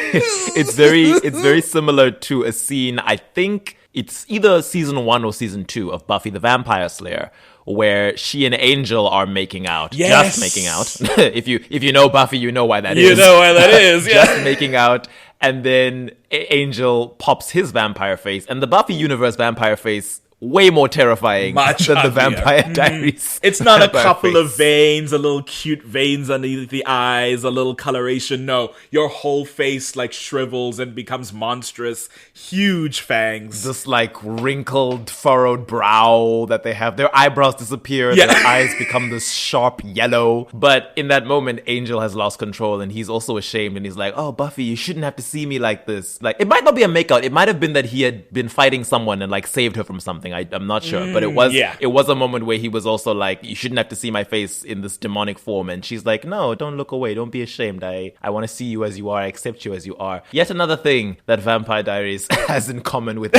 Speaker 6: It's very similar to a scene, I think it's either season 1 or season 2 of Buffy the Vampire Slayer, where she and Angel are making out.
Speaker 5: Yes.
Speaker 6: Just making out. If you know Buffy, you know why that is.
Speaker 5: You know why that is, yeah.
Speaker 6: Just making out. And then Angel pops his vampire face. And the Buffy universe vampire face, way more terrifying than the Vampire Diaries.
Speaker 5: It's not a couple of veins, a little cute veins underneath the eyes, a little coloration. No, your whole face shrivels and becomes monstrous. Huge fangs.
Speaker 6: This wrinkled, furrowed brow that they have. Their eyebrows disappear. Yeah. Their eyes become this sharp yellow. But in that moment, Angel has lost control and he's also ashamed. And he's like, oh, Buffy, you shouldn't have to see me like this. It might not be a makeout. It might have been that he had been fighting someone and saved her from something. I'm not sure, but it was a moment where he was also like, you shouldn't have to see my face in this demonic form. And she's like, no, don't look away. Don't be ashamed. I want to see you as you are. I accept you as you are. Yet another thing that Vampire Diaries has in common with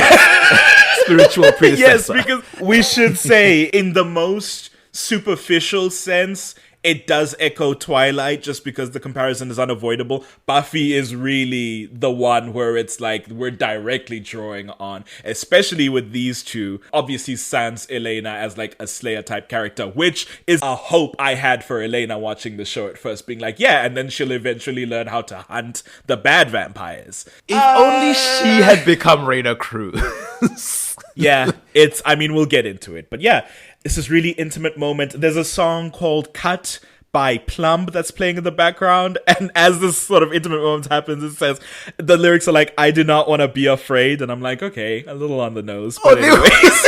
Speaker 6: spiritual predecessor.
Speaker 5: Yes, because we should say, in the most superficial sense, it does echo Twilight just because the comparison is unavoidable. Buffy is really the one where it's we're directly drawing on, especially with these two. Obviously, sans Elena as a Slayer type character, which is a hope I had for Elena watching the show at first, being and then she'll eventually learn how to hunt the bad vampires.
Speaker 6: If only she had become Raina Cruz.
Speaker 5: Yeah, we'll get into it. But yeah, it's this really intimate moment. There's a song called Cut by Plumb that's playing in the background. And as this sort of intimate moment happens, it says, the lyrics are I do not want to be afraid. And I'm like, okay, a little on the nose. But anyways.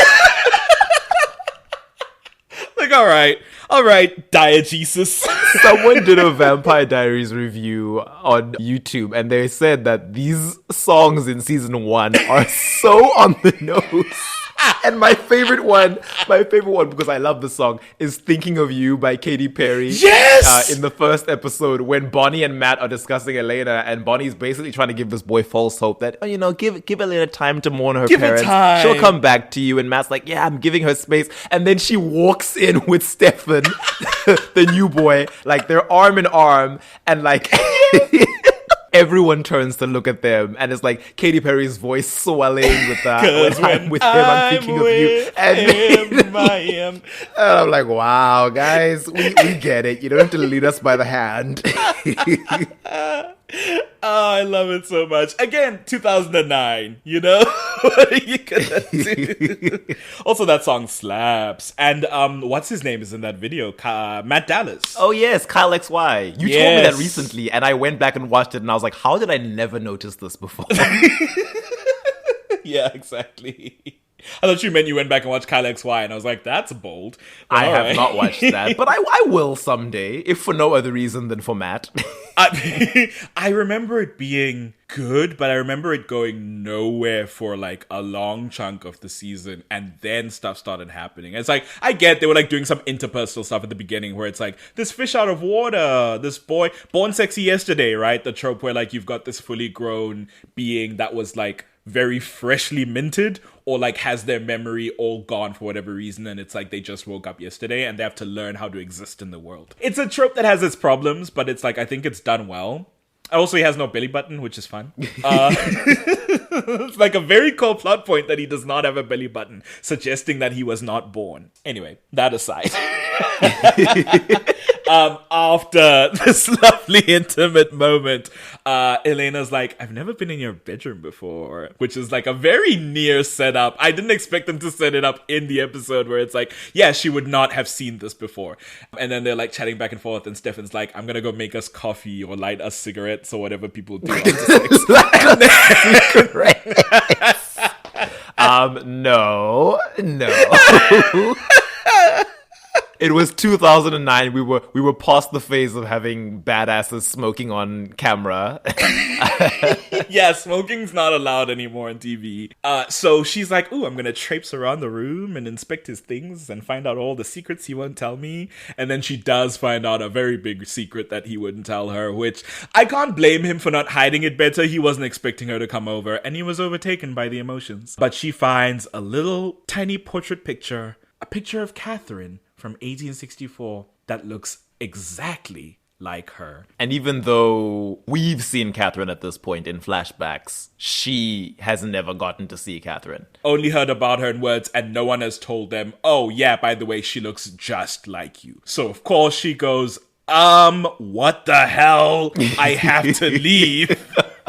Speaker 5: All right, diegesis.
Speaker 6: Someone did a Vampire Diaries review on YouTube, and they said that these songs in season 1 are so on the nose. And my favorite one, because I love the song, is Thinking of You by Katy Perry.
Speaker 5: Yes!
Speaker 6: In the first episode, when Bonnie and Matt are discussing Elena, and Bonnie's basically trying to give this boy false hope that, give Elena time to mourn her parents. She'll come back to you. And Matt's like, yeah, I'm giving her space. And then she walks in with Stefan, the new boy, they're arm in arm, and everyone turns to look at them, and it's Katy Perry's voice swelling with that. I'm with him, I'm thinking of you. And I'm like, wow, guys, we get it. You don't have to lead us by the hand.
Speaker 5: Oh, I love it so much. Again, 2009, What are you gonna do? Also, that song slaps. And what's his name is in that video? Matt Dallas.
Speaker 6: Oh, yes, Kyle XY. You told me that recently, and I went back and watched it, and I was like, how did I never notice this before?
Speaker 5: Yeah, exactly. I thought you meant you went back and watched Kyle XY, and I was like, that's bold. But
Speaker 6: I
Speaker 5: all
Speaker 6: have
Speaker 5: right.
Speaker 6: not watched that, but I will someday, if for no other reason than for Matt.
Speaker 5: I remember it being good, but I remember it going nowhere for like a long chunk of the season, and then stuff started happening. It's like, I get they were like doing some interpersonal stuff at the beginning where it's like, this fish out of water, this boy, born sexy yesterday, right? The trope where like you've got this fully grown being that was like very freshly minted or like has their memory all gone for whatever reason, and it's like they just woke up yesterday and they have to learn how to exist in the world. It's a trope that has its problems, but it's like, I think it's done well. Also, he has no belly button, which is fun. It's like a very cool plot point that he does not have a belly button, suggesting that he was not born. Anyway, that aside. After this lovely intimate moment, Elena's like, I've never been in your bedroom before, which is like a very near setup. I didn't expect them to set it up in the episode where it's like, yeah, she would not have seen this before. And then they're like chatting back and forth, and Stefan's like, I'm gonna go make us coffee or light us cigarettes or whatever people do after sex.
Speaker 6: No. It was 2009. We were past the phase of having badasses smoking on camera.
Speaker 5: Yeah, smoking's not allowed anymore on TV. So she's like, ooh, I'm gonna traipse around the room and inspect his things and find out all the secrets he won't tell me. And then she does find out a very big secret that he wouldn't tell her, which I can't blame him for not hiding it better. He wasn't expecting her to come over, and he was overtaken by the emotions. But she finds a little tiny portrait picture, a picture of Catherine from 1864 that looks exactly like her.
Speaker 6: And even though we've seen Catherine at this point in flashbacks, she has never gotten to see Catherine.
Speaker 5: Only heard about her in words, and no one has told them, oh yeah, by the way, she looks just like you. So of course she goes, what the hell? I have to leave.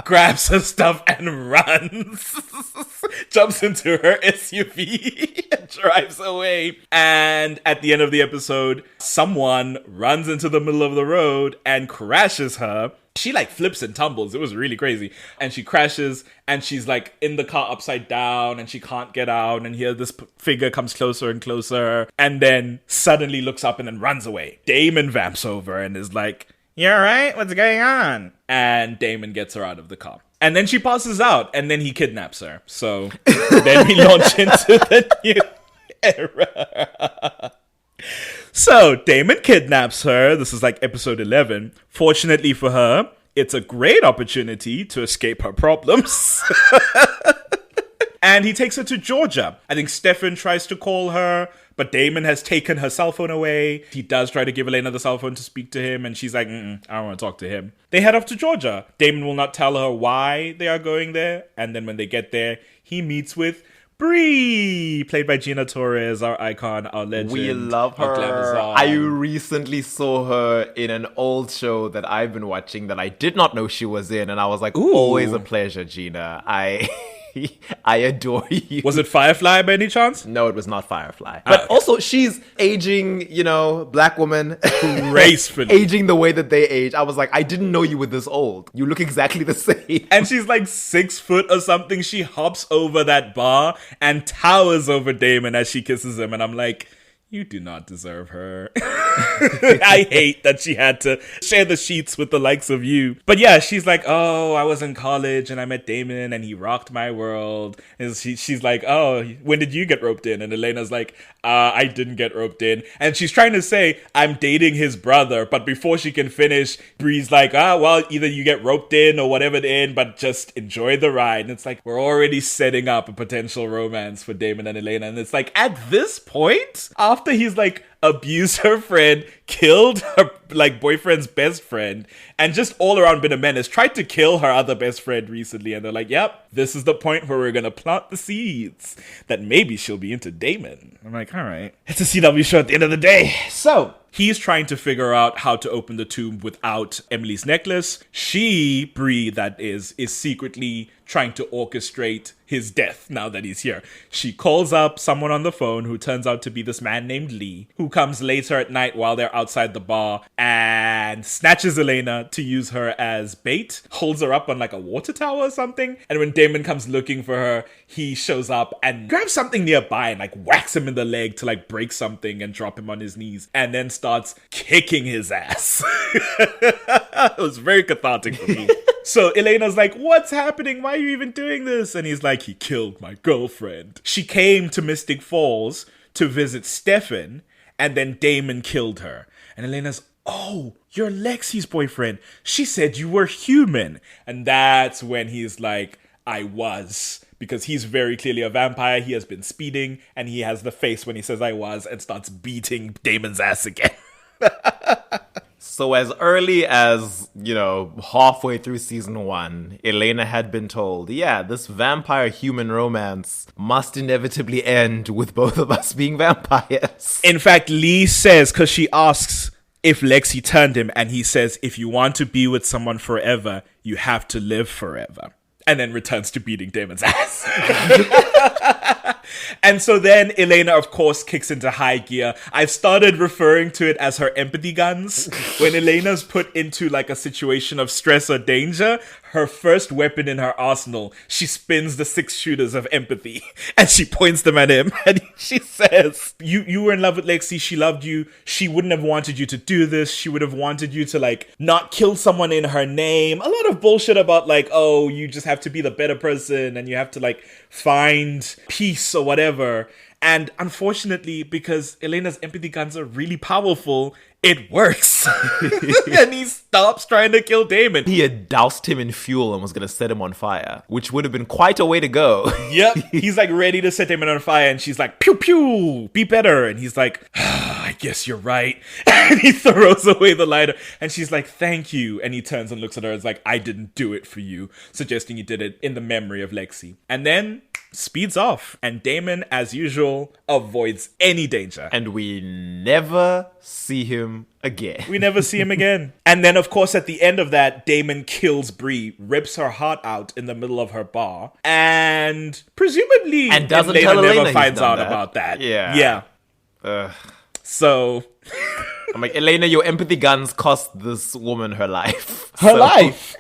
Speaker 5: Grabs her stuff and runs. Jumps into her SUV and drives away. And at the end of the episode, someone runs into the middle of the road and crashes her. She like flips and tumbles. It was really crazy. And she crashes and she's like in the car upside down and she can't get out. And here this figure comes closer and closer and then suddenly looks up and then runs away. Damon vamps over and is like, you alright? What's going on? And Damon gets her out of the car. And then she passes out and then he kidnaps her. So then we launch into the new era. So Damon kidnaps her. This is like episode 11. Fortunately for her, it's a great opportunity to escape her problems. And he takes her to Georgia. I think Stefan tries to call her, but Damon has taken her cell phone away. He does try to give Elena the cell phone to speak to him, and she's like, I don't want to talk to him. They head off to Georgia. Damon will not tell her why they are going there, and then when they get there, he meets with Bree, played by Gina Torres, our icon, our legend.
Speaker 6: We love her.
Speaker 5: Glamazon.
Speaker 6: I recently saw her in an old show that I've been watching that I did not know she was in, and I was like,
Speaker 5: Ooh.
Speaker 6: Always a pleasure, Gina. I adore you.
Speaker 5: Was it Firefly by any chance?
Speaker 6: No, it was not Firefly. But also, she's aging, black woman.
Speaker 5: Gracefully.
Speaker 6: Aging the way that they age. I was like, I didn't know you were this old. You look exactly the same.
Speaker 5: And she's like 6 foot or something. She hops over that bar and towers over Damon as she kisses him. And I'm like, you do not deserve her. I hate that she had to share the sheets with the likes of you. But yeah, she's like, oh, I was in college and I met Damon and he rocked my world. And she's like, oh, when did you get roped in? And Elena's like, I didn't get roped in. And she's trying to say, I'm dating his brother. But before she can finish, Bree's like, well, either you get roped in or whatever in, but just enjoy the ride. And it's like, we're already setting up a potential romance for Damon and Elena. And it's like, at this point, after he's like abused her friend, killed her like boyfriend's best friend, and just all around been a menace, tried to kill her other best friend recently, and they're like, yep, this is the point where we're gonna plant the seeds that maybe she'll be into Damon. I'm like, all right, it's a CW show at the end of the day. So he's trying to figure out how to open the tomb without Emily's necklace. She, Bree, that is secretly trying to orchestrate his death now that he's here. She calls up someone on the phone who turns out to be this man named Lee, who comes later at night while they're outside the bar and snatches Elena to use her as bait, holds her up on like a water tower or something. And when Damon comes looking for her, he shows up and grabs something nearby and like whacks him in the leg to like break something and drop him on his knees, and then starts kicking his ass. It was very cathartic for me. So Elena's like, what's happening? Why are you even doing this? And he's like, he killed my girlfriend. She came to Mystic Falls to visit Stefan, and then Damon killed her. And Elena's, oh, you're Lexi's boyfriend. She said you were human. And that's when he's like, I was. Because he's very clearly a vampire. He has been speeding, and he has the face when he says I was, and starts beating Damon's ass again.
Speaker 6: So as early as, halfway through season 1, Elena had been told, yeah, this vampire-human romance must inevitably end with both of us being vampires.
Speaker 5: In fact, Lee says, because she asks if Lexi turned him, and he says, if you want to be with someone forever, you have to live forever. And then returns to beating Damon's ass. And so then Elena, of course, kicks into high gear. I've started referring to it as her empathy guns. When Elena's put into like a situation of stress or danger, her first weapon in her arsenal, she spins the 6 shooters of empathy and she points them at him. And she says, you were in love with Lexi. She loved you. She wouldn't have wanted you to do this. She would have wanted you to like not kill someone in her name. A lot of bullshit about like, oh, you just have to be the better person and you have to like find peace or whatever. And unfortunately, because Elena's empathy guns are really powerful, it works. And he stops trying to kill Damon.
Speaker 6: He had doused him in fuel and was going to set him on fire, which would have been quite a way to go.
Speaker 5: Yep. He's like ready to set Damon on fire, and she's like, pew pew, be better. And he's like, I guess you're right. And he throws away the lighter, and she's like, thank you. And he turns and looks at her and is like, I didn't do it for you, suggesting he did it in the memory of Lexi. And then speeds off, and Damon, as usual, avoids any danger.
Speaker 6: And we never see him again.
Speaker 5: We never see him again. And then, of course, at the end of that, Damon kills Bree, rips her heart out in the middle of her bar, and presumably
Speaker 6: and doesn't tell Elena
Speaker 5: never finds out about that.
Speaker 6: Yeah.
Speaker 5: So
Speaker 6: I'm like, Elena, your empathy guns cost this woman her life.
Speaker 5: Her life.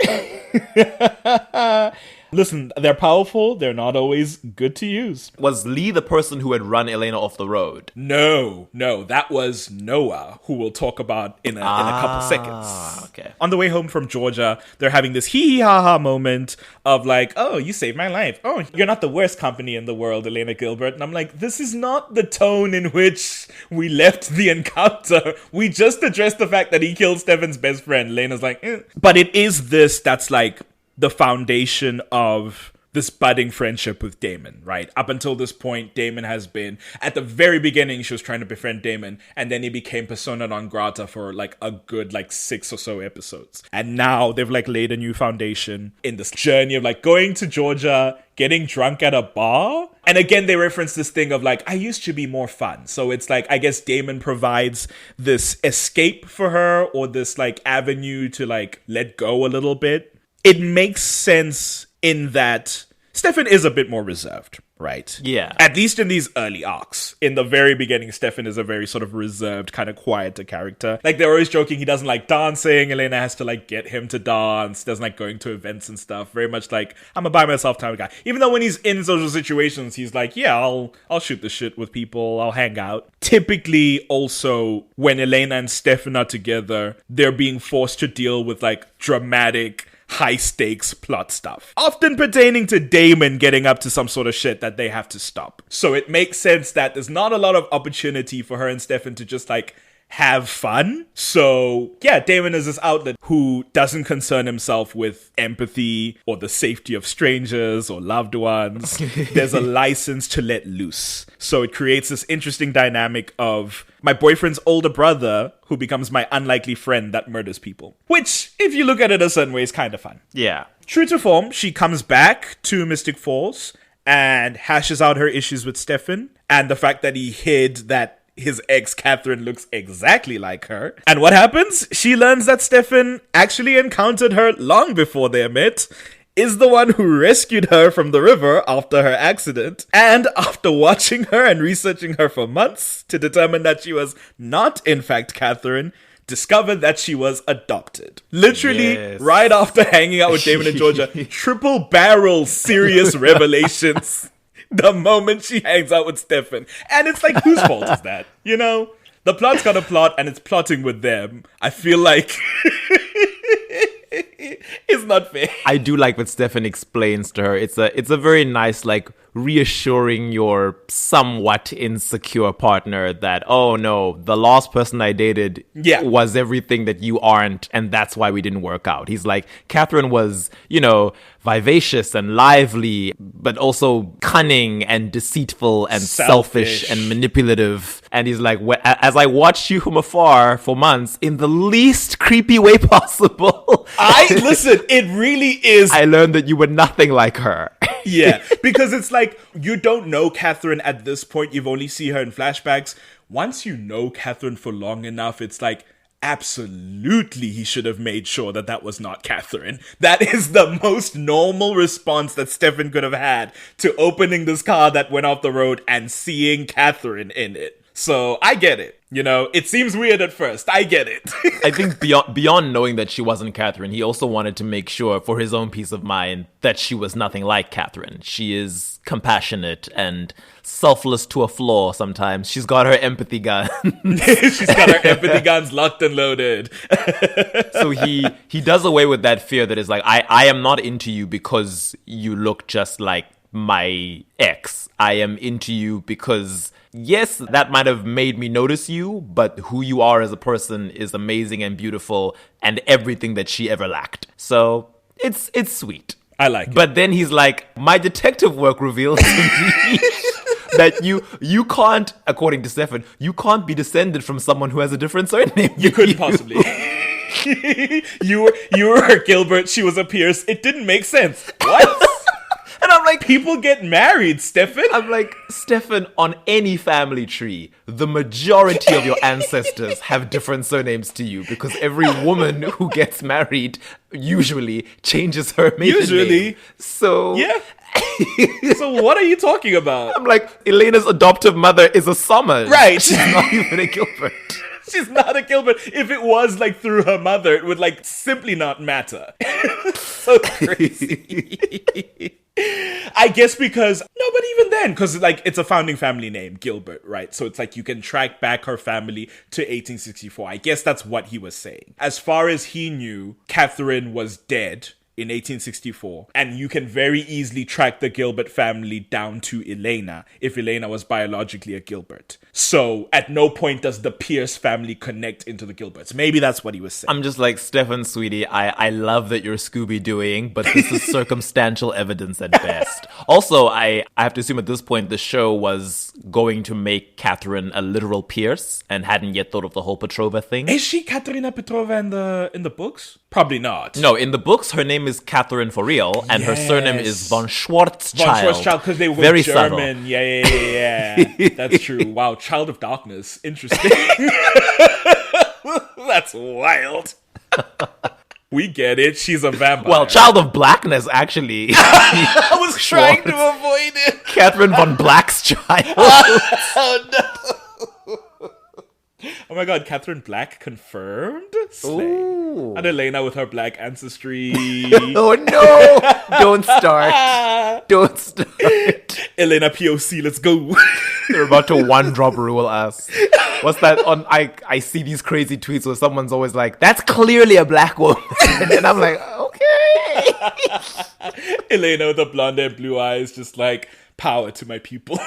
Speaker 5: Listen, they're powerful. They're not always good to use.
Speaker 6: Was Lee the person who had run Elena off the road?
Speaker 5: No. That was Noah, who we'll talk about in a couple seconds.
Speaker 6: Okay.
Speaker 5: On the way home from Georgia, they're having this hee-hee-ha-ha moment of like, oh, you saved my life. Oh, you're not the worst company in the world, Elena Gilbert. And I'm like, this is not the tone in which we left the encounter. We just addressed the fact that he killed Stefan's best friend. Elena's like, eh. But it is this that's like the foundation of this budding friendship with Damon, right? Up until this point, Damon has been, at the very beginning, she was trying to befriend Damon, and then he became persona non grata for like a good 6 or so episodes. And now they've like laid a new foundation in this journey of like going to Georgia, getting drunk at a bar. And again, they reference this thing of like, I used to be more fun. So it's like, I guess Damon provides this escape for her, or this like avenue to like let go a little bit. It makes sense in that Stefan is a bit more reserved, right?
Speaker 6: Yeah.
Speaker 5: At least in these early arcs. In the very beginning, Stefan is a very sort of reserved, kind of quieter character. Like, they're always joking he doesn't like dancing. Elena has to, like, get him to dance. Doesn't like going to events and stuff. Very much like, I'm a by-myself type of guy. Even though when he's in social situations, he's like, yeah, I'll shoot the shit with people. I'll hang out. Typically, also, when Elena and Stefan are together, they're being forced to deal with, like, dramatic, high-stakes plot stuff, often pertaining to Damon getting up to some sort of shit that they have to stop. So it makes sense that there's not a lot of opportunity for her and Stefan to just, like, have fun. So, yeah, Damon is this outlet who doesn't concern himself with empathy or the safety of strangers or loved ones. There's a license to let loose. So it creates this interesting dynamic of my boyfriend's older brother who becomes my unlikely friend that murders people. Which, if you look at it a certain way, is kind of fun.
Speaker 6: Yeah.
Speaker 5: True to form, she comes back to Mystic Falls and hashes out her issues with Stefan and the fact that he hid that his ex, Catherine, looks exactly like her. And what happens? She learns that Stefan actually encountered her long before they met is the one who rescued her from the river after her accident, and after watching her and researching her for months to determine that she was not in fact Catherine, discovered that she was adopted. Literally,
Speaker 6: Yes.
Speaker 5: right after hanging out with Damon and Georgia, triple barrel serious revelations the moment she hangs out with Stefan. And it's like, whose fault is that? You know? The plot's got a plot and it's plotting with them. I feel like it's not fair.
Speaker 6: I do like what Stefan explains to her. It's a very nice, like, reassuring your somewhat insecure partner that, oh no, the last person I dated was everything that you aren't, and that's why we didn't work out. He's like, Catherine was, you know, vivacious and lively, but also cunning and deceitful and selfish and manipulative. And he's like, as I watched you from afar for months in the least creepy way possible,
Speaker 5: Listen, it really is.
Speaker 6: I learned that you were nothing like her.
Speaker 5: Yeah, because it's like, you don't know Catherine at this point. You've only seen her in flashbacks. Once you know Catherine for long enough, it's like, absolutely he should have made sure that that was not Catherine. That is the most normal response that Stefan could have had to opening this car that went off the road and seeing Catherine in it. So I get it. You know, it seems weird at first. I get it.
Speaker 6: I think beyond knowing that she wasn't Catherine, he also wanted to make sure for his own peace of mind that she was nothing like Catherine. She is compassionate and selfless to a flaw sometimes. She's got her empathy gun.
Speaker 5: She's got her empathy guns locked and loaded.
Speaker 6: So he does away with that fear that is like, I am not into you because you look just like my ex. I am into you because, yes, that might have made me notice you, but who you are as a person is amazing and beautiful and everything that she ever lacked. So it's sweet.
Speaker 5: I like it.
Speaker 6: But then he's like, my detective work reveals to me that you can't, according to Stefan, you can't be descended from someone who has a different surname.
Speaker 5: You couldn't possibly. you were Gilbert, she was a Pierce. It didn't make sense. What?
Speaker 6: And I'm like,
Speaker 5: people get married, Stefan.
Speaker 6: I'm like, Stefan, on any family tree, the majority of your ancestors have different surnames to you because every woman who gets married usually changes her maiden name. So
Speaker 5: yeah. So what are you talking about?
Speaker 6: I'm like, Elena's adoptive mother is a Summers.
Speaker 5: Right.
Speaker 6: She's not even a Gilbert.
Speaker 5: She's not a Gilbert. If it was like through her mother, it would like simply not matter. So crazy. I guess because, no, but even then, because like it's a founding family name, Gilbert, right? So it's like you can track back her family to 1864. I guess that's what he was saying. As far as he knew, Catherine was dead in 1864, and you can very easily track the Gilbert family down to Elena if Elena was biologically a Gilbert. So at no point does the Pierce family connect into the Gilberts. Maybe that's what he was saying.
Speaker 6: I'm just like, Stefan, sweetie, I love that you're Scooby-Dooing, but this is circumstantial evidence at best. Also, I have to assume at this point the show was going to make Catherine a literal Pierce and hadn't yet thought of the whole Petrova thing.
Speaker 5: Is she Katerina Petrova in the books? Probably not.
Speaker 6: No, in the books, her name is Catherine for real, and her surname is von Schwarzschild.
Speaker 5: Von Schwarzschild, because they were
Speaker 6: very
Speaker 5: German.
Speaker 6: Subtle.
Speaker 5: Yeah. That's true. Wow, Child of Darkness. Interesting. That's wild. We get it. She's a vampire.
Speaker 6: Well, Child of Blackness, actually.
Speaker 5: I was trying to avoid it.
Speaker 6: Catherine von Black's child.
Speaker 5: Oh, no. Oh my god, Catherine Black confirmed? Slay.
Speaker 6: Ooh.
Speaker 5: And Elena with her black ancestry.
Speaker 6: Oh no! Don't start. Don't start.
Speaker 5: Elena POC, let's go.
Speaker 6: They're about to one-drop rule us. What's that on? I see these crazy tweets where someone's always like, that's clearly a black woman. And I'm like, okay.
Speaker 5: Elena with the blonde and blue eyes, just like, power to my people.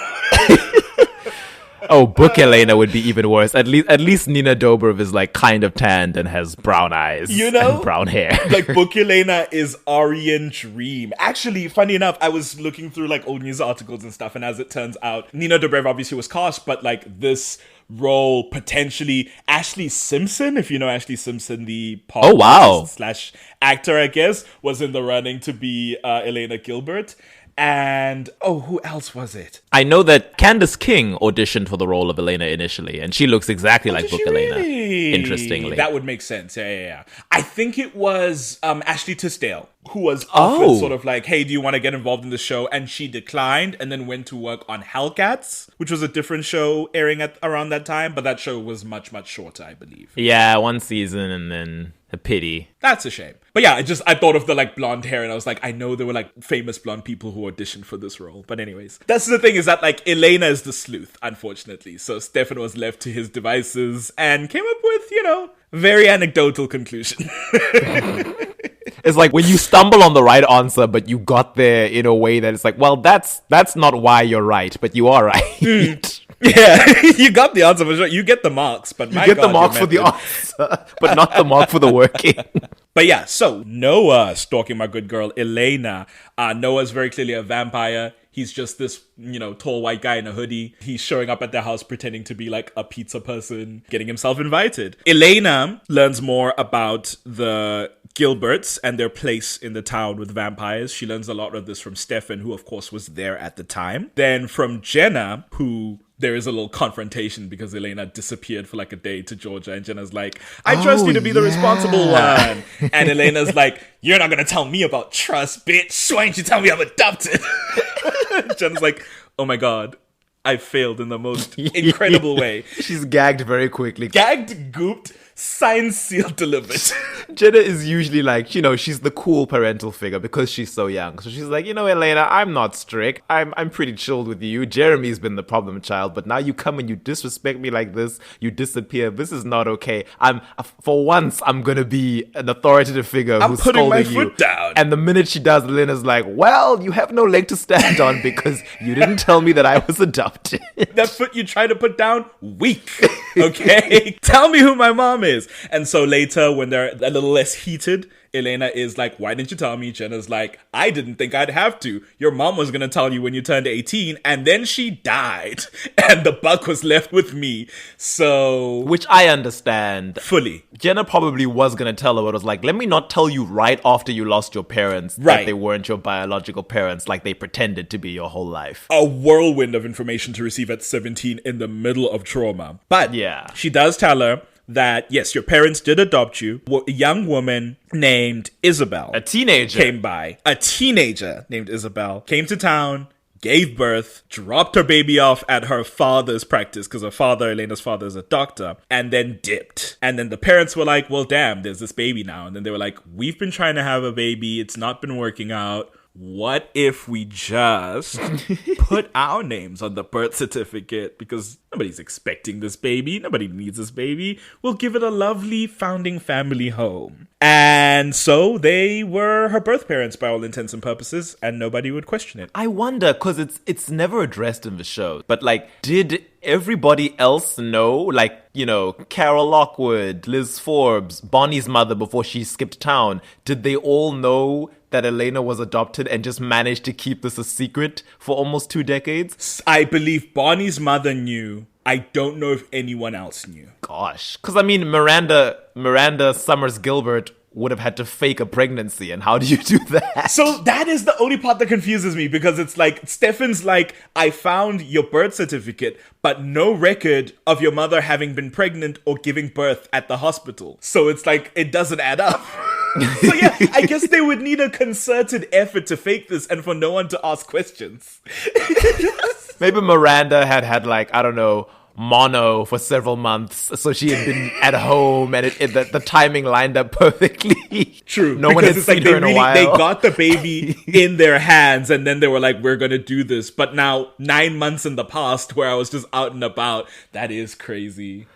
Speaker 6: Oh, book Elena would be even worse. At least Nina Dobrev is like kind of tanned and has brown eyes,
Speaker 5: you know,
Speaker 6: and brown hair.
Speaker 5: Like book Elena is Aryan Dream. Actually, funny enough, I was looking through like old news articles and stuff, and as it turns out, Nina Dobrev obviously was cast, but like this role potentially Ashley Simpson, if you know Ashley Simpson, the pop artist / actor, I guess, was in the running to be Elena Gilbert. And, who else was it?
Speaker 6: I know that Candace King auditioned for the role of Elena initially, and she looks exactly like Book Elena.
Speaker 5: Really?
Speaker 6: Interestingly.
Speaker 5: That would make sense. Yeah. I think it was Ashley Tisdale who was offered
Speaker 6: Oh.
Speaker 5: sort of like, hey, do you want to get involved in the show? And she declined and then went to work on Hellcats, which was a different show airing at around that time. But that show was much, much shorter, I believe.
Speaker 6: Yeah, one season and then a pity.
Speaker 5: That's a shame. But yeah, I thought of the like blonde hair and I was like, I know there were like famous blonde people who auditioned for this role. But anyways, that's the thing, is that like Elena is the sleuth, unfortunately. So Stefan was left to his devices and came up with, very anecdotal conclusion.
Speaker 6: It's like when you stumble on the right answer, but you got there in a way that it's like, well, that's not why you're right, but you are right.
Speaker 5: Yeah, you got the answer for sure. You get the marks, but
Speaker 6: You get the mark for the answer, but not the mark for the working.
Speaker 5: But yeah, so Noah stalking my good girl Elena. Noah's very clearly a vampire. He's just this, tall white guy in a hoodie. He's showing up at their house pretending to be like a pizza person, getting himself invited. Elena learns more about the Gilberts and their place in the town with vampires. She learns a lot of this from Stefan, who of course was there at the time. Then from Jenna, who there is a little confrontation because Elena disappeared for like a day to Georgia, and Jenna's like, I trust you to be the responsible one. And Elena's like, you're not going to tell me about trust, bitch. Why didn't you tell me I'm adopted? Jenna's like, oh my God, I failed in the most incredible way.
Speaker 6: She's gagged very quickly.
Speaker 5: Gagged, gooped, signed, sealed, delivered.
Speaker 6: Jenna is usually like, she's the cool parental figure because she's so young. So she's like, Elena, I'm not strict. I'm pretty chilled with you. Jeremy's been the problem child, but now you come and you disrespect me like this. You disappear. This is not okay. For once, I'm going to be an authoritative figure who's
Speaker 5: putting my
Speaker 6: scolding you.
Speaker 5: foot down.
Speaker 6: And the minute she does, Elena's like, well, you have no leg to stand on because you didn't tell me that I was adopted.
Speaker 5: That foot you try to put down, weak. Okay? Tell me who my mom is. And so later, when they're a little less heated, Elena is like, why didn't you tell me? Jenna's like, I didn't think I'd have to. Your mom was going to tell you when you turned 18, and then she died. And the buck was left with me. So...
Speaker 6: Which I understand.
Speaker 5: Fully.
Speaker 6: Jenna probably was going to tell her, but it was like, let me not tell you right after you lost your parents that
Speaker 5: Right.
Speaker 6: they weren't your biological parents, like they pretended to be your whole life.
Speaker 5: A whirlwind of information to receive at 17 in the middle of trauma. But
Speaker 6: Yeah.
Speaker 5: she does tell her that, yes, your parents did adopt you. A young woman named Isabel
Speaker 6: A teenager.
Speaker 5: came by. A teenager named Isabel came to town, gave birth, dropped her baby off at her father's practice because her father, Elena's father, is a doctor, and then dipped. And then the parents were like, well, damn, there's this baby now. And then they were like, we've been trying to have a baby. It's not been working out. What if we just put our names on the birth certificate? Because nobody's expecting this baby. Nobody needs this baby. We'll give it a lovely founding family home. And so they were her birth parents by all intents and purposes, and nobody would question it.
Speaker 6: I wonder, because it's never addressed in the show, but like, did everybody else know? Like, Carol Lockwood, Liz Forbes, Bonnie's mother before she skipped town, did they all know that Elena was adopted and just managed to keep this a secret for almost 2 decades?
Speaker 5: I believe Bonnie's mother knew. I don't know if anyone else knew.
Speaker 6: Gosh. Because, I mean, Miranda Summers Gilbert would have had to fake a pregnancy, and how do you do that?
Speaker 5: So that is the only part that confuses me, because it's like, Stefan's like, I found your birth certificate, but no record of your mother having been pregnant or giving birth at the hospital. So it's like, it doesn't add up. So yeah, I guess they would need a concerted effort to fake this and for no one to ask questions.
Speaker 6: Maybe Miranda had like, I don't know, mono for several months, so she had been at home, and the timing lined up perfectly.
Speaker 5: True.
Speaker 6: No one had seen her in a while.
Speaker 5: They got the baby in their hands, and then they were like, we're gonna do this. But now, 9 months in the past, where I was just out and about, that is crazy.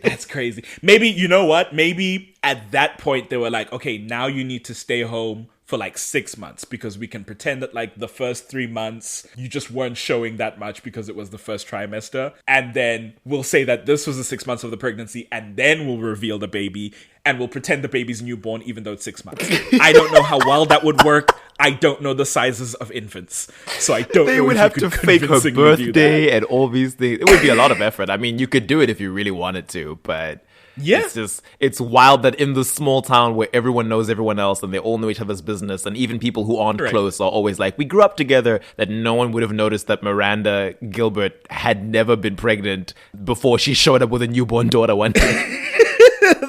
Speaker 5: That's crazy. Maybe, you know what? Maybe at that point, they were like, okay, now you need to stay home for like 6 months, because we can pretend that like the first 3 months you just weren't showing that much because it was the first trimester, and then we'll say that this was the 6 months of the pregnancy, and then we'll reveal the baby and we'll pretend the baby's newborn even though it's 6 months. I don't know how well that would work. I don't know the sizes of infants, so I don't know.
Speaker 6: They would
Speaker 5: if
Speaker 6: have
Speaker 5: you
Speaker 6: to
Speaker 5: could
Speaker 6: fake her
Speaker 5: convincingly do that.
Speaker 6: birthday and all these things. It would be a lot of effort. I mean, you could do it if you really wanted to, but
Speaker 5: Yeah.
Speaker 6: it's wild that in this small town where everyone knows everyone else and they all know each other's business, and even people who aren't
Speaker 5: Right.
Speaker 6: close are always like, we grew up together, that no one would have noticed that Miranda Gilbert had never been pregnant before she showed up with a newborn daughter one day.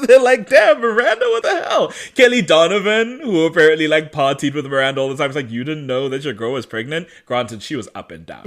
Speaker 5: They're like, damn, Miranda, what the hell? Kelly Donovan, who apparently like partied with Miranda all the time, is like, you didn't know that your girl was pregnant? Granted, she was up and down.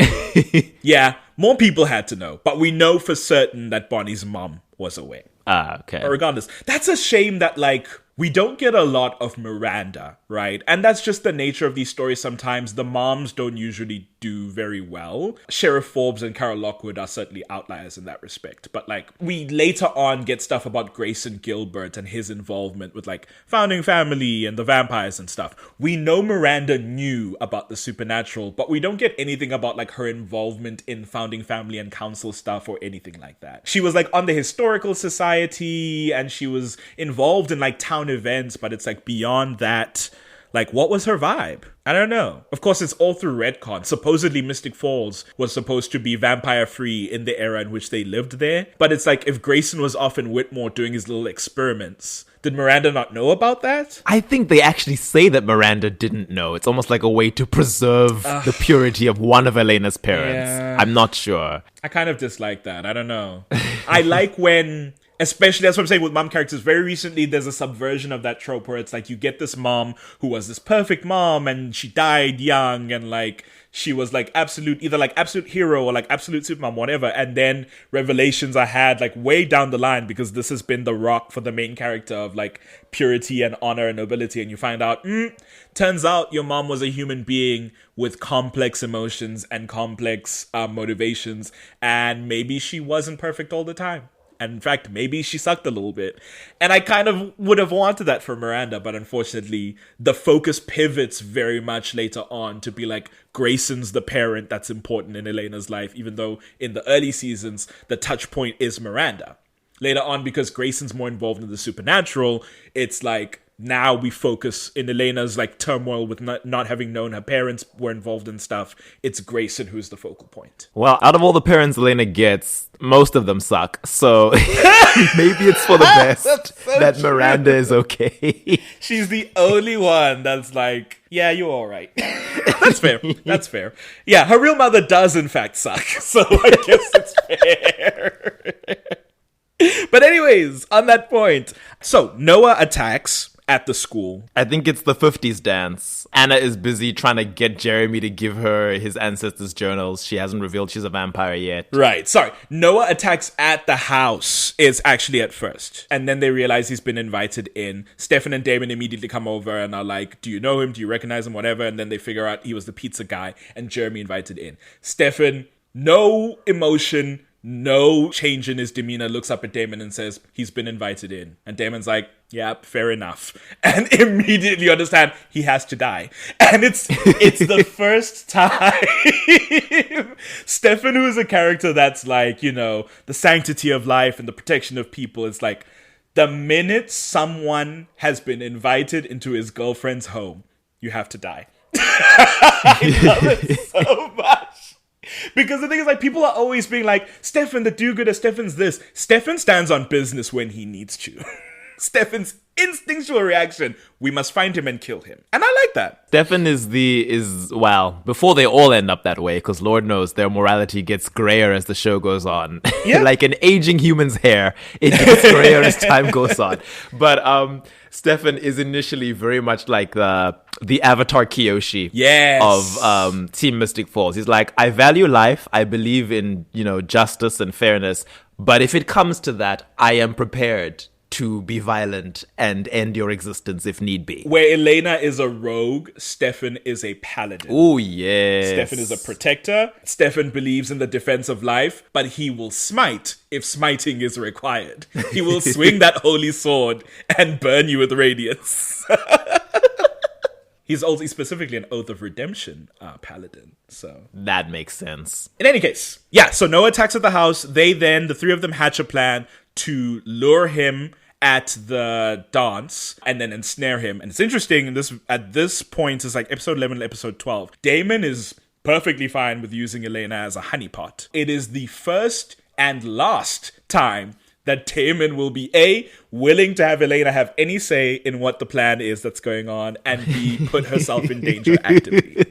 Speaker 5: Yeah, more people had to know, but we know for certain that Bonnie's mom was aware.
Speaker 6: Okay.
Speaker 5: But regardless, that's a shame that, like, we don't get a lot of Miranda, right? And that's just the nature of these stories sometimes. The moms don't usually do very well. Sheriff Forbes and Carol Lockwood are certainly outliers in that respect. But, like, we later on get stuff about Grayson Gilbert and his involvement with, like, founding family and the vampires and stuff. We know Miranda knew about the supernatural, but we don't get anything about, like, her involvement in founding family and council stuff or anything like that. She was, like, on the Historical Society, and she was involved in, like, town events, but it's like beyond that. Like, what was her vibe? I don't know. Of course, it's all through retcon. Supposedly Mystic Falls was supposed to be vampire free in the era in which they lived there, but it's like, if Grayson was off in Whitmore doing his little experiments, did Miranda not know about that?
Speaker 6: I think they actually say that Miranda didn't know. It's almost like a way to preserve the purity of one of Elena's parents.
Speaker 5: Yeah.
Speaker 6: I'm not sure.
Speaker 5: I kind of dislike that. I don't know. I like when... Especially, that's what I'm saying with mom characters. Very recently, there's a subversion of that trope where it's like you get this mom who was this perfect mom and she died young and like she was like either like absolute hero or like absolute supermom, whatever. And then revelations are had like way down the line because this has been the rock for the main character of like purity and honor and nobility. And you find out, turns out your mom was a human being with complex emotions and complex motivations. And maybe she wasn't perfect all the time. And in fact, maybe she sucked a little bit. And I kind of would have wanted that for Miranda, but unfortunately, the focus pivots very much later on to be like, Grayson's the parent that's important in Elena's life, even though in the early seasons, the touch point is Miranda. Later on, because Grayson's more involved in the supernatural, it's like, now we focus in Elena's like turmoil with not having known her parents were involved in stuff. It's Grayson who's the focal point.
Speaker 6: Well, out of all the parents Elena gets, most of them suck. So maybe it's for the best that Miranda is okay.
Speaker 5: She's the only one that's like, yeah, you're all right. That's fair. That's fair. Yeah, her real mother does in fact suck. So I guess it's fair. But anyways, on that point, so Noah attacks at the school.
Speaker 6: I think it's the 50s dance. Anna is busy trying to get Jeremy to give her his ancestors' journals. She hasn't revealed she's a vampire yet.
Speaker 5: Right, sorry. Noah attacks at the house is actually at first. And then they realize he's been invited in. Stefan and Damon immediately come over and are like, do you know him? Do you recognize him? Whatever. And then they figure out he was the pizza guy and Jeremy invited in. Stefan, no emotion, no change in his demeanor, looks up at Damon and says, he's been invited in. And Damon's like, yeah, fair enough. And immediately understand he has to die. And it's the first time Stefan, who is a character that's like, you know, the sanctity of life and the protection of people, is like, the minute someone has been invited into his girlfriend's home, you have to die. I love it so much. Because the thing is, like, people are always being like, Stefan the do-gooder, Stefan's this. Stefan stands on business when he needs to. Stefan's instinctual reaction, we must find him and kill him. And I like that.
Speaker 6: Stefan well, before they all end up that way, because Lord knows their morality gets grayer as the show goes on. Yeah. Like an aging human's hair, it gets grayer as time goes on. But Stefan is initially very much like the Avatar Kyoshi of Team Mystic Falls. He's like, I value life, I believe in, you know, justice and fairness, but if it comes to that, I am prepared to be violent and end your existence if need be.
Speaker 5: Where Elena is a rogue, Stefan is a paladin.
Speaker 6: Oh, yes.
Speaker 5: Stefan is a protector. Stefan believes in the defense of life, but he will smite if smiting is required. He will swing that holy sword and burn you with radiance. He's also specifically an Oath of Redemption paladin, so...
Speaker 6: That makes sense.
Speaker 5: In any case, yeah, so Noah attacks at the house. The three of them hatch a plan to lure him at the dance and then ensnare him. And it's interesting, at this point, it's like episode 11 and episode 12. Damon is perfectly fine with using Elena as a honeypot. It is the first and last time that Damon will be A, willing to have Elena have any say in what the plan is that's going on, and B, put herself in danger actively.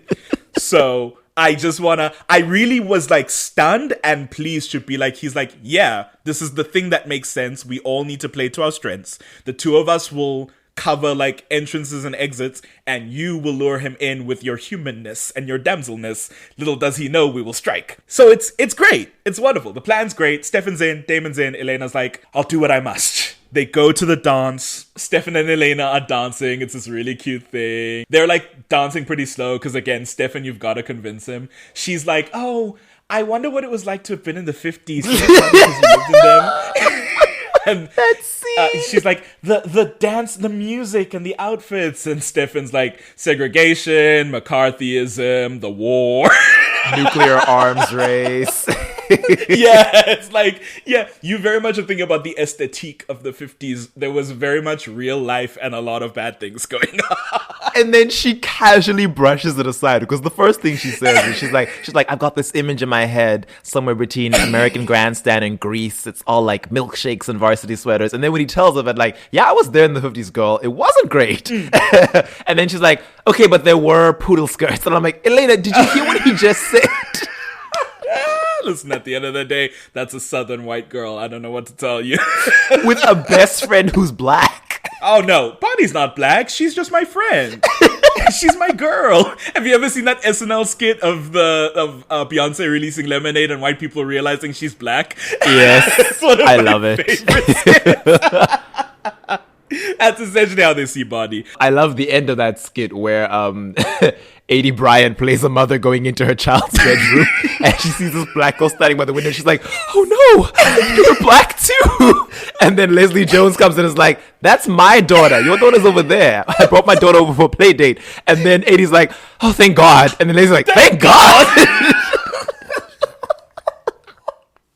Speaker 5: So I really was like stunned and pleased to be like, he's like, yeah, this is the thing that makes sense. We all need to play to our strengths. The two of us will cover like entrances and exits, and you will lure him in with your humanness and your damselness. Little does he know we will strike. So it's great. It's wonderful. The plan's great. Stefan's in, Damon's in, Elena's like, I'll do what I must. They go to the dance. Stefan and Elena are dancing. It's this really cute thing. They're like dancing pretty slow because, again, Stefan, you've got to convince him. She's like, oh, I wonder what it was like to have been in the 50s because you lived in them. And she's like, the dance, the music, and the outfits. And Stefan's like, segregation, McCarthyism, the war.
Speaker 6: Nuclear arms race.
Speaker 5: Yeah, it's like, yeah, you very much are thinking about the aesthetique of the 50s. There was very much real life and a lot of bad things going on.
Speaker 6: And then she casually brushes it aside because the first thing she says is she's like, I've got this image in my head somewhere between American Grandstand and Greece. It's all like milkshakes and varsity sweaters. And then when he tells her that, like, yeah, I was there in the 50s, girl, it wasn't great. And then she's like, okay, but there were poodle skirts. And I'm like, Elena, did you hear what he just said?
Speaker 5: Listen, at the end of the day, that's a southern white girl. I don't know what to tell you.
Speaker 6: With a best friend who's black.
Speaker 5: Oh no, Bonnie's not black. She's just my friend. She's my girl. Have you ever seen that SNL skit of Beyonce releasing Lemonade and white people realizing she's black?
Speaker 6: Yes,
Speaker 5: It's one of
Speaker 6: I
Speaker 5: my
Speaker 6: love it.
Speaker 5: favorite skits. That's essentially how they see Bonnie.
Speaker 6: I love the end of that skit where A.D. Bryant plays a mother going into her child's bedroom and she sees this black girl standing by the window. She's like, oh no, you're black too. And then Leslie Jones comes and is like, that's my daughter. Your daughter's over there. I brought my daughter over for a play date. And then A.D.'s like, oh, thank God. And then Leslie's like, thank God.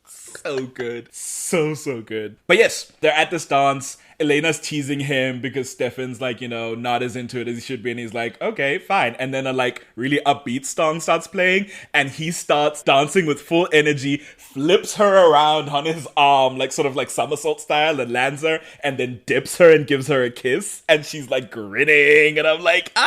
Speaker 5: So good. So good. But yes, they're at this dance. Elena's teasing him because Stefan's like, not as into it as he should be. And he's like, okay, fine. And then a like really upbeat song starts playing and he starts dancing with full energy, flips her around on his arm, like sort of like somersault style, and lands her and then dips her and gives her a kiss. And she's like grinning. And I'm like,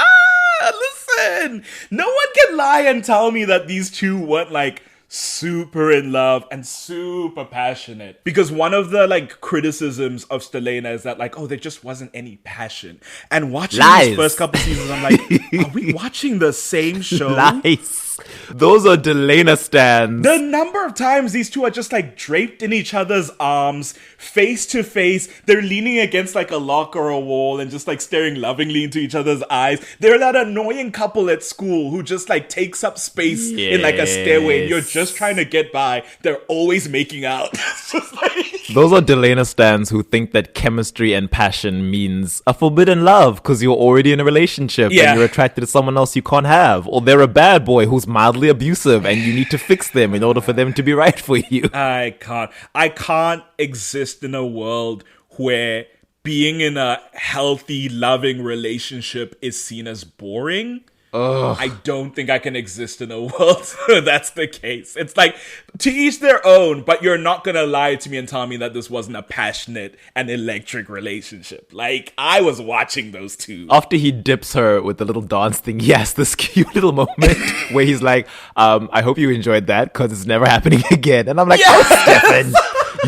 Speaker 5: listen, no one can lie and tell me that these two weren't like super in love and super passionate, because one of the like criticisms of Stelena is that like, oh, there just wasn't any passion. And watching these first couple seasons, I'm like, are we watching the same show?
Speaker 6: Lies. Those are Delena stands.
Speaker 5: The number of times these two are just like draped in each other's arms, face to face. They're leaning against like a lock or a wall and just like staring lovingly into each other's eyes. They're that annoying couple at school who just like takes up space in like a stairway and you're just trying to get by. They're always making out. It's just like...
Speaker 6: Those are Delena stands who think that chemistry and passion means a forbidden love because you're already in a relationship and you're attracted to someone else you can't have. Or they're a bad boy who's mildly abusive and you need to fix them in order for them to be right for you. I
Speaker 5: can't exist in a world where being in a healthy, loving relationship is seen as boring.
Speaker 6: Ugh.
Speaker 5: I don't think I can exist in a world where that's the case. It's like, to each their own, but you're not gonna lie to me and tell me that this wasn't a passionate and electric relationship. Like, I was watching those two.
Speaker 6: After he dips her with the little dance thing, he has this cute little moment where he's like, I hope you enjoyed that because it's never happening again. And I'm like, oh, Stefan,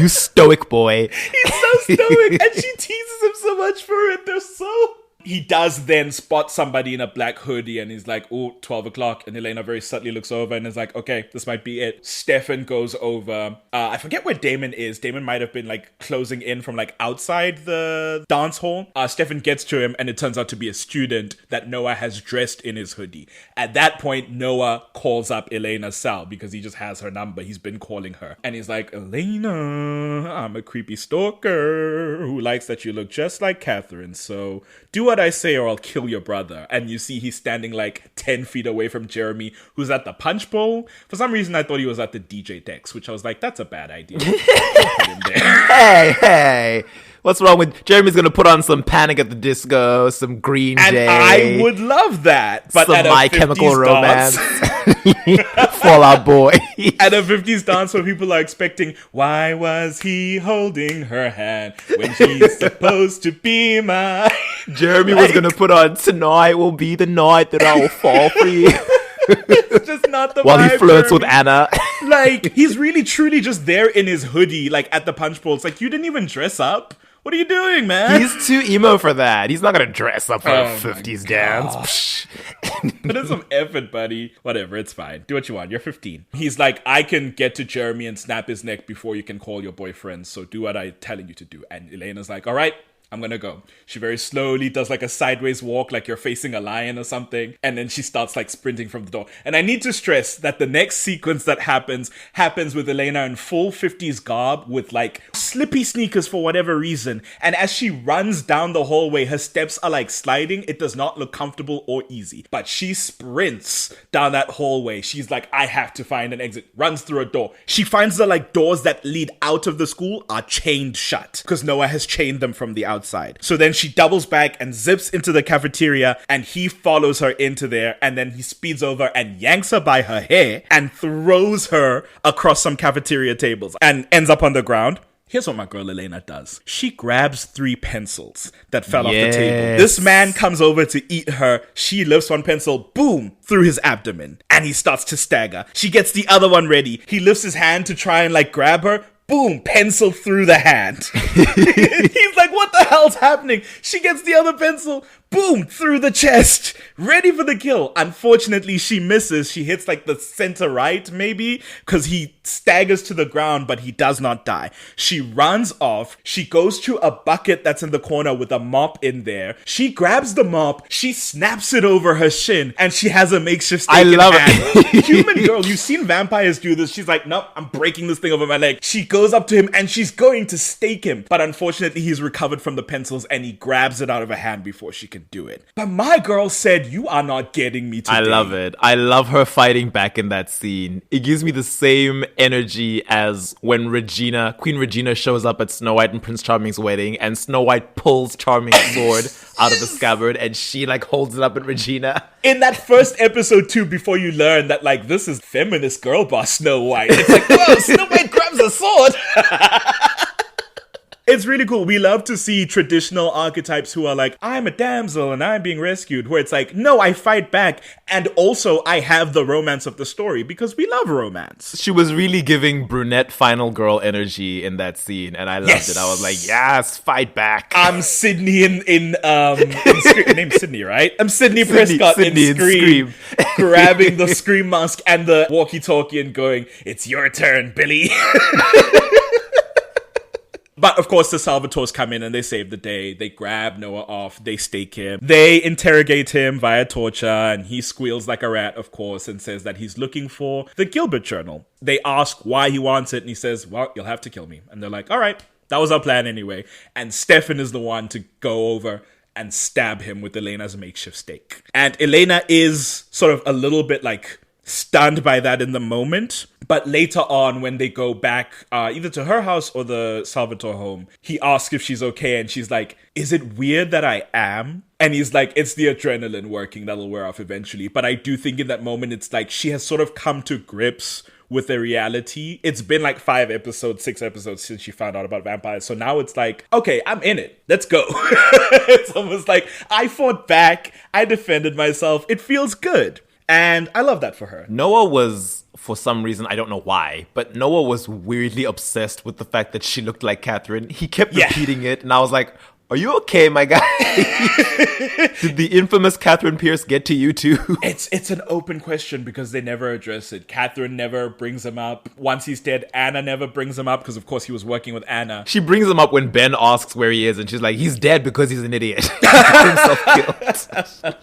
Speaker 6: you stoic boy.
Speaker 5: He's so stoic, and she teases him so much for it. They're so... He does then spot somebody in a black hoodie and he's like, oh, 12 o'clock. And Elena very subtly looks over and is like, okay, this might be it. Stefan goes over. I forget where Damon is. Damon might have been like closing in from like outside the dance hall. Stefan gets to him and it turns out to be a student that Noah has dressed in his hoodie. At that point, Noah calls up Elena's cell because he just has her number. He's been calling her. And he's like, Elena, I'm a creepy stalker who likes that you look just like Catherine. So do what I say or I'll kill your brother. And you see he's standing like 10 feet away from Jeremy, who's at the punch bowl. For some reason, I thought he was at the DJ decks, which I was like, that's a bad idea. Don't put him there.
Speaker 6: Hey. What's wrong with... Jeremy's going to put on some Panic at the Disco, some Green Day.
Speaker 5: And I would love that. But
Speaker 6: some
Speaker 5: at
Speaker 6: My Chemical Romance. Fall Out Boy.
Speaker 5: At a 50s dance where people are expecting, why was he holding her hand when she's supposed to be mine?
Speaker 6: Jeremy was going to put on, tonight will be the night that I will fall for you.
Speaker 5: It's just not the
Speaker 6: While he
Speaker 5: vibe,
Speaker 6: flirts with
Speaker 5: Jeremy.
Speaker 6: Anna.
Speaker 5: Like, he's really truly just there in his hoodie, like at the punch bowl. It's like, you didn't even dress up. What are you doing, man?
Speaker 6: He's too emo for that. He's not gonna dress up for
Speaker 5: Oh
Speaker 6: a 50s dance.
Speaker 5: Put in some effort, buddy. Whatever, it's fine. Do what you want. You're 15. He's like, I can get to Jeremy and snap his neck before you can call your boyfriend, so do what I'm telling you to do. And Elena's like, all right, I'm gonna go. She very slowly does like a sideways walk, like you're facing a lion or something. And then she starts like sprinting from the door. And I need to stress that the next sequence that happens with Elena in full 50s garb with like slippy sneakers for whatever reason. And as she runs down the hallway, her steps are like sliding. It does not look comfortable or easy. But she sprints down that hallway. She's like, I have to find an exit. Runs through a door. She finds the like doors that lead out of the school are chained shut because Noah has chained them from the outside. So then she doubles back and zips into the cafeteria, and he follows her into there, and then he speeds over and yanks her by her hair and throws her across some cafeteria tables and ends up on the ground. Here's what my girl Elena does. She grabs 3 pencils that fell off the table. This man comes over to eat her. She lifts one pencil, boom, through his abdomen. And he starts to stagger. She gets the other one ready. He lifts his hand to try and like grab her. Boom, pencil through the hand. He's like, what the hell's happening? She gets the other pencil, boom, through the chest. Ready for the kill. Unfortunately, she misses. She hits like the center right, maybe, because he staggers to the ground, but he does not die. She runs off. She goes to a bucket that's in the corner with a mop in there. She grabs the mop. She snaps it over her shin, and she has a makeshift stake in
Speaker 6: love
Speaker 5: hand.
Speaker 6: it.
Speaker 5: Human girl, you've seen vampires do this. She's like, nope, I'm breaking this thing over my leg. She goes up to him, and she's going to stake him. But unfortunately, he's recovered from the pencils, and he grabs it out of her hand before she can do it. But my girl said, you are not getting me today.
Speaker 6: I love it. I love her fighting back in that scene. It gives me the same energy as when Queen Regina shows up at Snow White and Prince Charming's wedding, and Snow White pulls Charming's sword out of the scabbard, and she like holds it up at Regina.
Speaker 5: In that first episode too, before you learn that like this is feminist girl boss Snow White, it's like, whoa, Snow White grabs a sword. It's really cool. We love to see traditional archetypes who are like, I'm a damsel and I'm being rescued, where it's like, no, I fight back, and also I have the romance of the story, because we love romance.
Speaker 6: She was really giving brunette final girl energy in that scene, and I loved it. I was like, yes, fight back.
Speaker 5: I'm Sydney in Scream. Name's Sydney, right? I'm Sydney Prescott
Speaker 6: Sydney
Speaker 5: in Scream. Grabbing the Scream mask and the walkie-talkie and going, it's your turn, Billy. But of course, the Salvatores come in and they save the day. They grab Noah off. They stake him. They interrogate him via torture, and he squeals like a rat, of course, and says that he's looking for the Gilbert journal. They ask why he wants it, and he says, well, you'll have to kill me. And they're like, all right, that was our plan anyway. And Stefan is the one to go over and stab him with Elena's makeshift stake. And Elena is sort of a little bit like stunned by that in the moment. But later on, when they go back either to her house or the Salvatore home, he asks if she's okay, and she's like, is it weird that I am? And he's like, it's the adrenaline working that'll wear off eventually. But I do think in that moment, it's like she has sort of come to grips with the reality. It's been like 6 episodes since she found out about vampires. So now it's like, okay, I'm in it. Let's go. It's almost like I fought back. I defended myself. It feels good. And I love that for her.
Speaker 6: Noah was, for some reason, I don't know why, but Noah was weirdly obsessed with the fact that she looked like Catherine. He kept repeating it, and I was like, are you okay, my guy? Did the infamous Catherine Pierce get to you too?
Speaker 5: It's an open question because they never address it. Catherine never brings him up. Once he's dead, Anna never brings him up because, of course, he was working with Anna.
Speaker 6: She brings him up when Ben asks where he is, and she's like, he's dead because he's an idiot. He got himself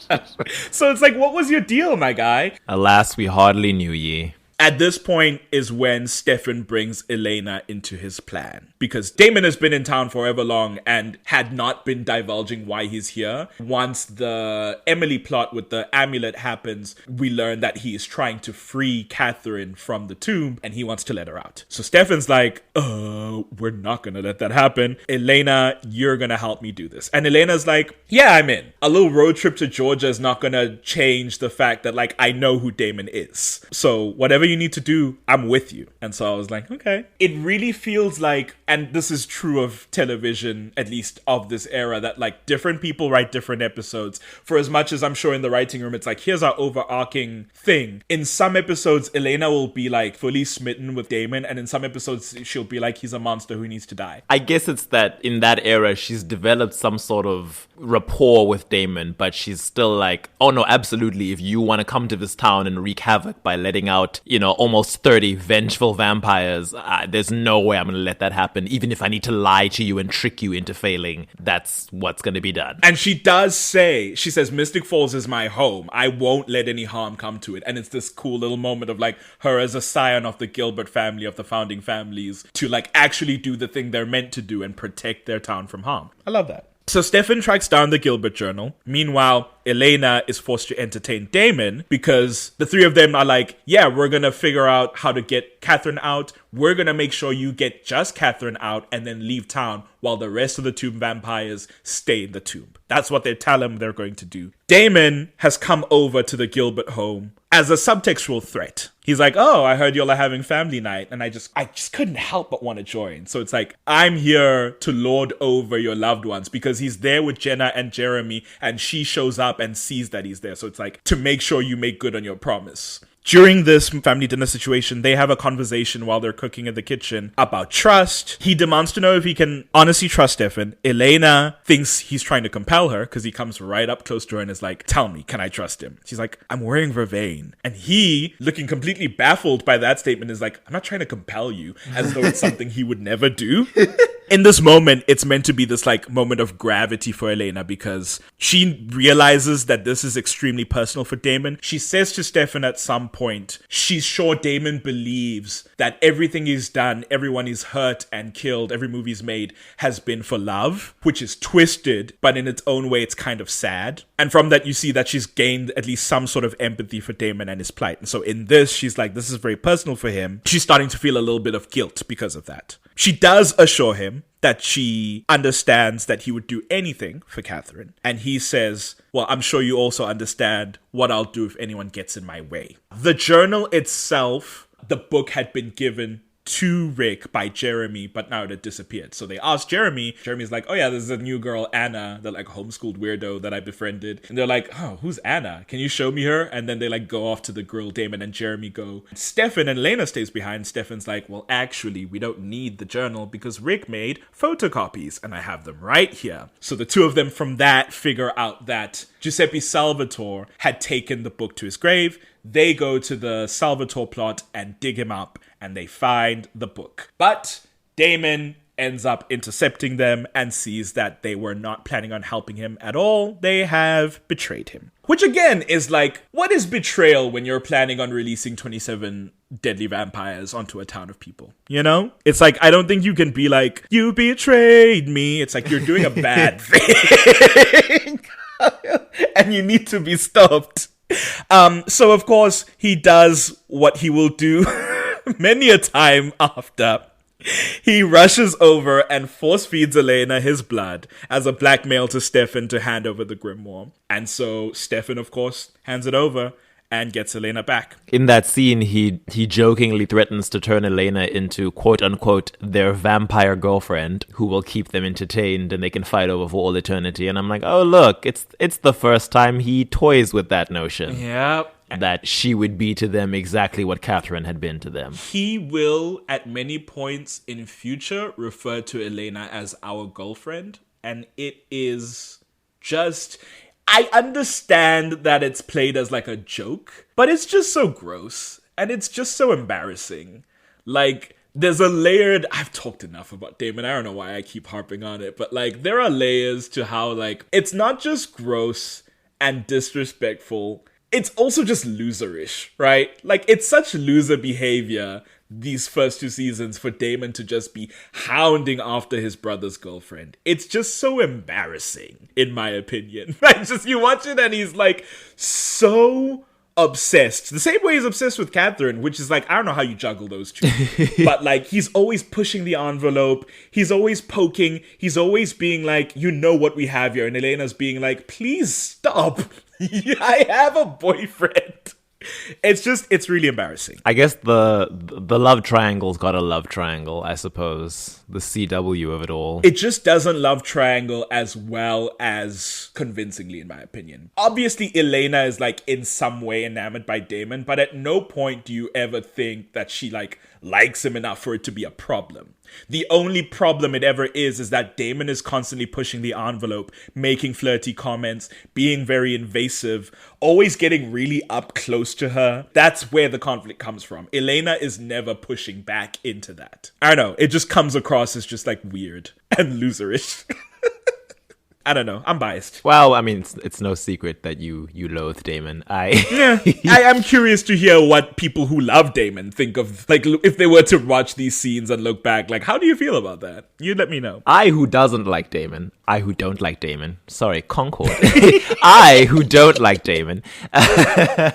Speaker 6: killed.
Speaker 5: So it's like, what was your deal, my guy?
Speaker 6: Alas, we hardly knew ye.
Speaker 5: At this point is when Stefan brings Elena into his plan. Because Damon has been in town forever long and had not been divulging why he's here. Once the Emily plot with the amulet happens, we learn that he is trying to free Catherine from the tomb and he wants to let her out. So Stefan's like, we're not gonna let that happen. Elena, you're gonna help me do this. And Elena's like, yeah, I'm in. A little road trip to Georgia is not gonna change the fact that, like, I know who Damon is. So whatever you need to do, I'm with you. And so I was like, okay. It really feels like, and this is true of television, at least of this era, that like different people write different episodes. For as much as I'm sure in the writing room, it's like, here's our overarching thing. In some episodes, Elena will be like fully smitten with Damon, and in some episodes, she'll be like, he's a monster who needs to die.
Speaker 6: I guess it's that in that era, she's developed some sort of rapport with Damon, but she's still like, oh no, absolutely. If you want to come to this town and wreak havoc by letting out, almost 30 vengeful vampires, there's no way I'm going to let that happen. Even if I need to lie to you and trick you into failing, that's what's going to be done.
Speaker 5: And she does say, she says, Mystic Falls is my home. I won't let any harm come to it. And it's this cool little moment of like her as a scion of the Gilbert family, of the founding families, to like actually do the thing they're meant to do and protect their town from harm. I love that. So Stefan tracks down the Gilbert journal. Meanwhile, Elena is forced to entertain Damon because the three of them are like, yeah, we're going to figure out how to get Catherine out. We're going to make sure you get just Catherine out and then leave town while the rest of the tomb vampires stay in the tomb. That's what they tell him they're going to do. Damon has come over to the Gilbert home as a subtextual threat. He's like, oh, I heard y'all are having family night. And I just couldn't help but want to join. So it's like, I'm here to lord over your loved ones, because he's there with Jenna and Jeremy and she shows up and sees that he's there. So it's like, to make sure you make good on your promise. During this family dinner situation, they have a conversation while they're cooking in the kitchen about trust. He demands to know if he can honestly trust Stefan. Elena thinks he's trying to compel her because he comes right up close to her and is like, tell me, can I trust him? She's like, I'm wearing vervain. And he, looking completely baffled by that statement, is like, I'm not trying to compel you, as though it's something he would never do. In this moment, it's meant to be this like moment of gravity for Elena because she realizes that this is extremely personal for Damon. She says to Stefan at some point, she's sure Damon believes that everything he's done, everyone he's hurt and killed, every move he's made has been for love, which is twisted, but in its own way, it's kind of sad. And from that, you see that she's gained at least some sort of empathy for Damon and his plight. And so in this, she's like, this is very personal for him. She's starting to feel a little bit of guilt because of that. She does assure him that she understands that he would do anything for Catherine. And he says, well, I'm sure you also understand what I'll do if anyone gets in my way. The journal itself, the book had been given to Rick by Jeremy, but now it had disappeared. So they asked Jeremy. Jeremy's like, oh yeah, there's a new girl, Anna, the like homeschooled weirdo that I befriended. And they're like, oh, who's Anna? Can you show me her? And then they like go off to the girl. Damon and Jeremy go. Stefan and Lena stays behind. Stefan's like, well, actually, we don't need the journal because Rick made photocopies and I have them right here. So the two of them from that figure out that Giuseppe Salvatore had taken the book to his grave. They go to the Salvatore plot and dig him up, and they find the book. But Damon ends up intercepting them and sees that they were not planning on helping him at all. They have betrayed him. Which again is like, what is betrayal when you're planning on releasing 27 deadly vampires onto a town of people? You know? It's like, I don't think you can be like, you betrayed me. It's like you're doing a bad thing. And you need to be stopped. So of course he does what he will do many a time after. He rushes over and force feeds Elena his blood as a blackmail to Stefan to hand over the grimoire. And so Stefan, of course, hands it over and gets Elena back.
Speaker 6: In that scene, he jokingly threatens to turn Elena into, quote-unquote, their vampire girlfriend, who will keep them entertained and they can fight over for all eternity. And I'm like, oh, look, it's the first time he toys with that notion.
Speaker 5: Yep.
Speaker 6: That she would be to them exactly what Catherine had been to them.
Speaker 5: He will, at many points in future, refer to Elena as our girlfriend. And it is just... I understand that it's played as like a joke, but it's just so gross and it's just so embarrassing. Like, there's a layered... I've talked enough about Damon. I don't know why I keep harping on it, but like, there are layers to how like, it's not just gross and disrespectful. It's also just loserish, right? Like, it's such loser behavior these first two seasons for Damon to just be hounding after his brother's girlfriend. It's just so embarrassing, in my opinion. Like, just you watch it and he's like so obsessed. The same way he's obsessed with Catherine, which is like, I don't know how you juggle those two. But like, he's always pushing the envelope. He's always poking. He's always being like, you know what we have here. And Elena's being like, please stop. I have a boyfriend. It's really embarrassing.
Speaker 6: I guess the love triangle's got a love triangle, I suppose. The CW of it all.
Speaker 5: It just doesn't love triangle as well as convincingly, in my opinion. Obviously, Elena is like in some way enamored by Damon, but at no point do you ever think that she like likes him enough for it to be a problem. The only problem it ever is that Damon is constantly pushing the envelope, making flirty comments, being very invasive, always getting really up close to her. That's where the conflict comes from. Elena is never pushing back into that. I don't know. It just comes across as just like weird and loserish. I don't know. I'm biased.
Speaker 6: Well, I mean, it's no secret that you loathe Damon.
Speaker 5: I am curious to hear what people who love Damon think of, like, if they were to watch these scenes and look back, like, how do you feel about that? You let me know.
Speaker 6: I who don't like Damon. Sorry, Concord. I who don't like Damon.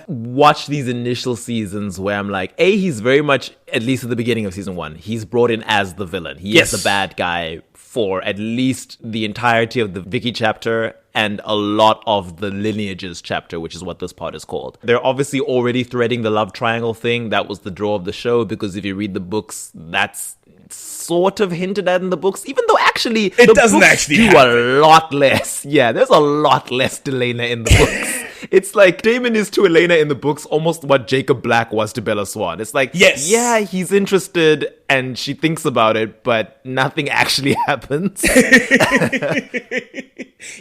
Speaker 6: Watch these initial seasons where I'm like, he's very much, at least at the beginning of season 1, he's brought in as the villain. He is the bad guy for at least the entirety of the Vicky chapter and a lot of the lineages chapter, which is what this part is called. They're obviously already threading the love triangle thing. That was the draw of the show, because if you read the books, that's sort of hinted at in the books, even though actually
Speaker 5: it doesn't actually
Speaker 6: do a lot less. Yeah, there's a lot less to Elena in the books. It's like Damon is to Elena in the books almost what Jacob Black was to Bella Swan. It's like,
Speaker 5: yes,
Speaker 6: yeah, he's interested and she thinks about it, but nothing actually happens.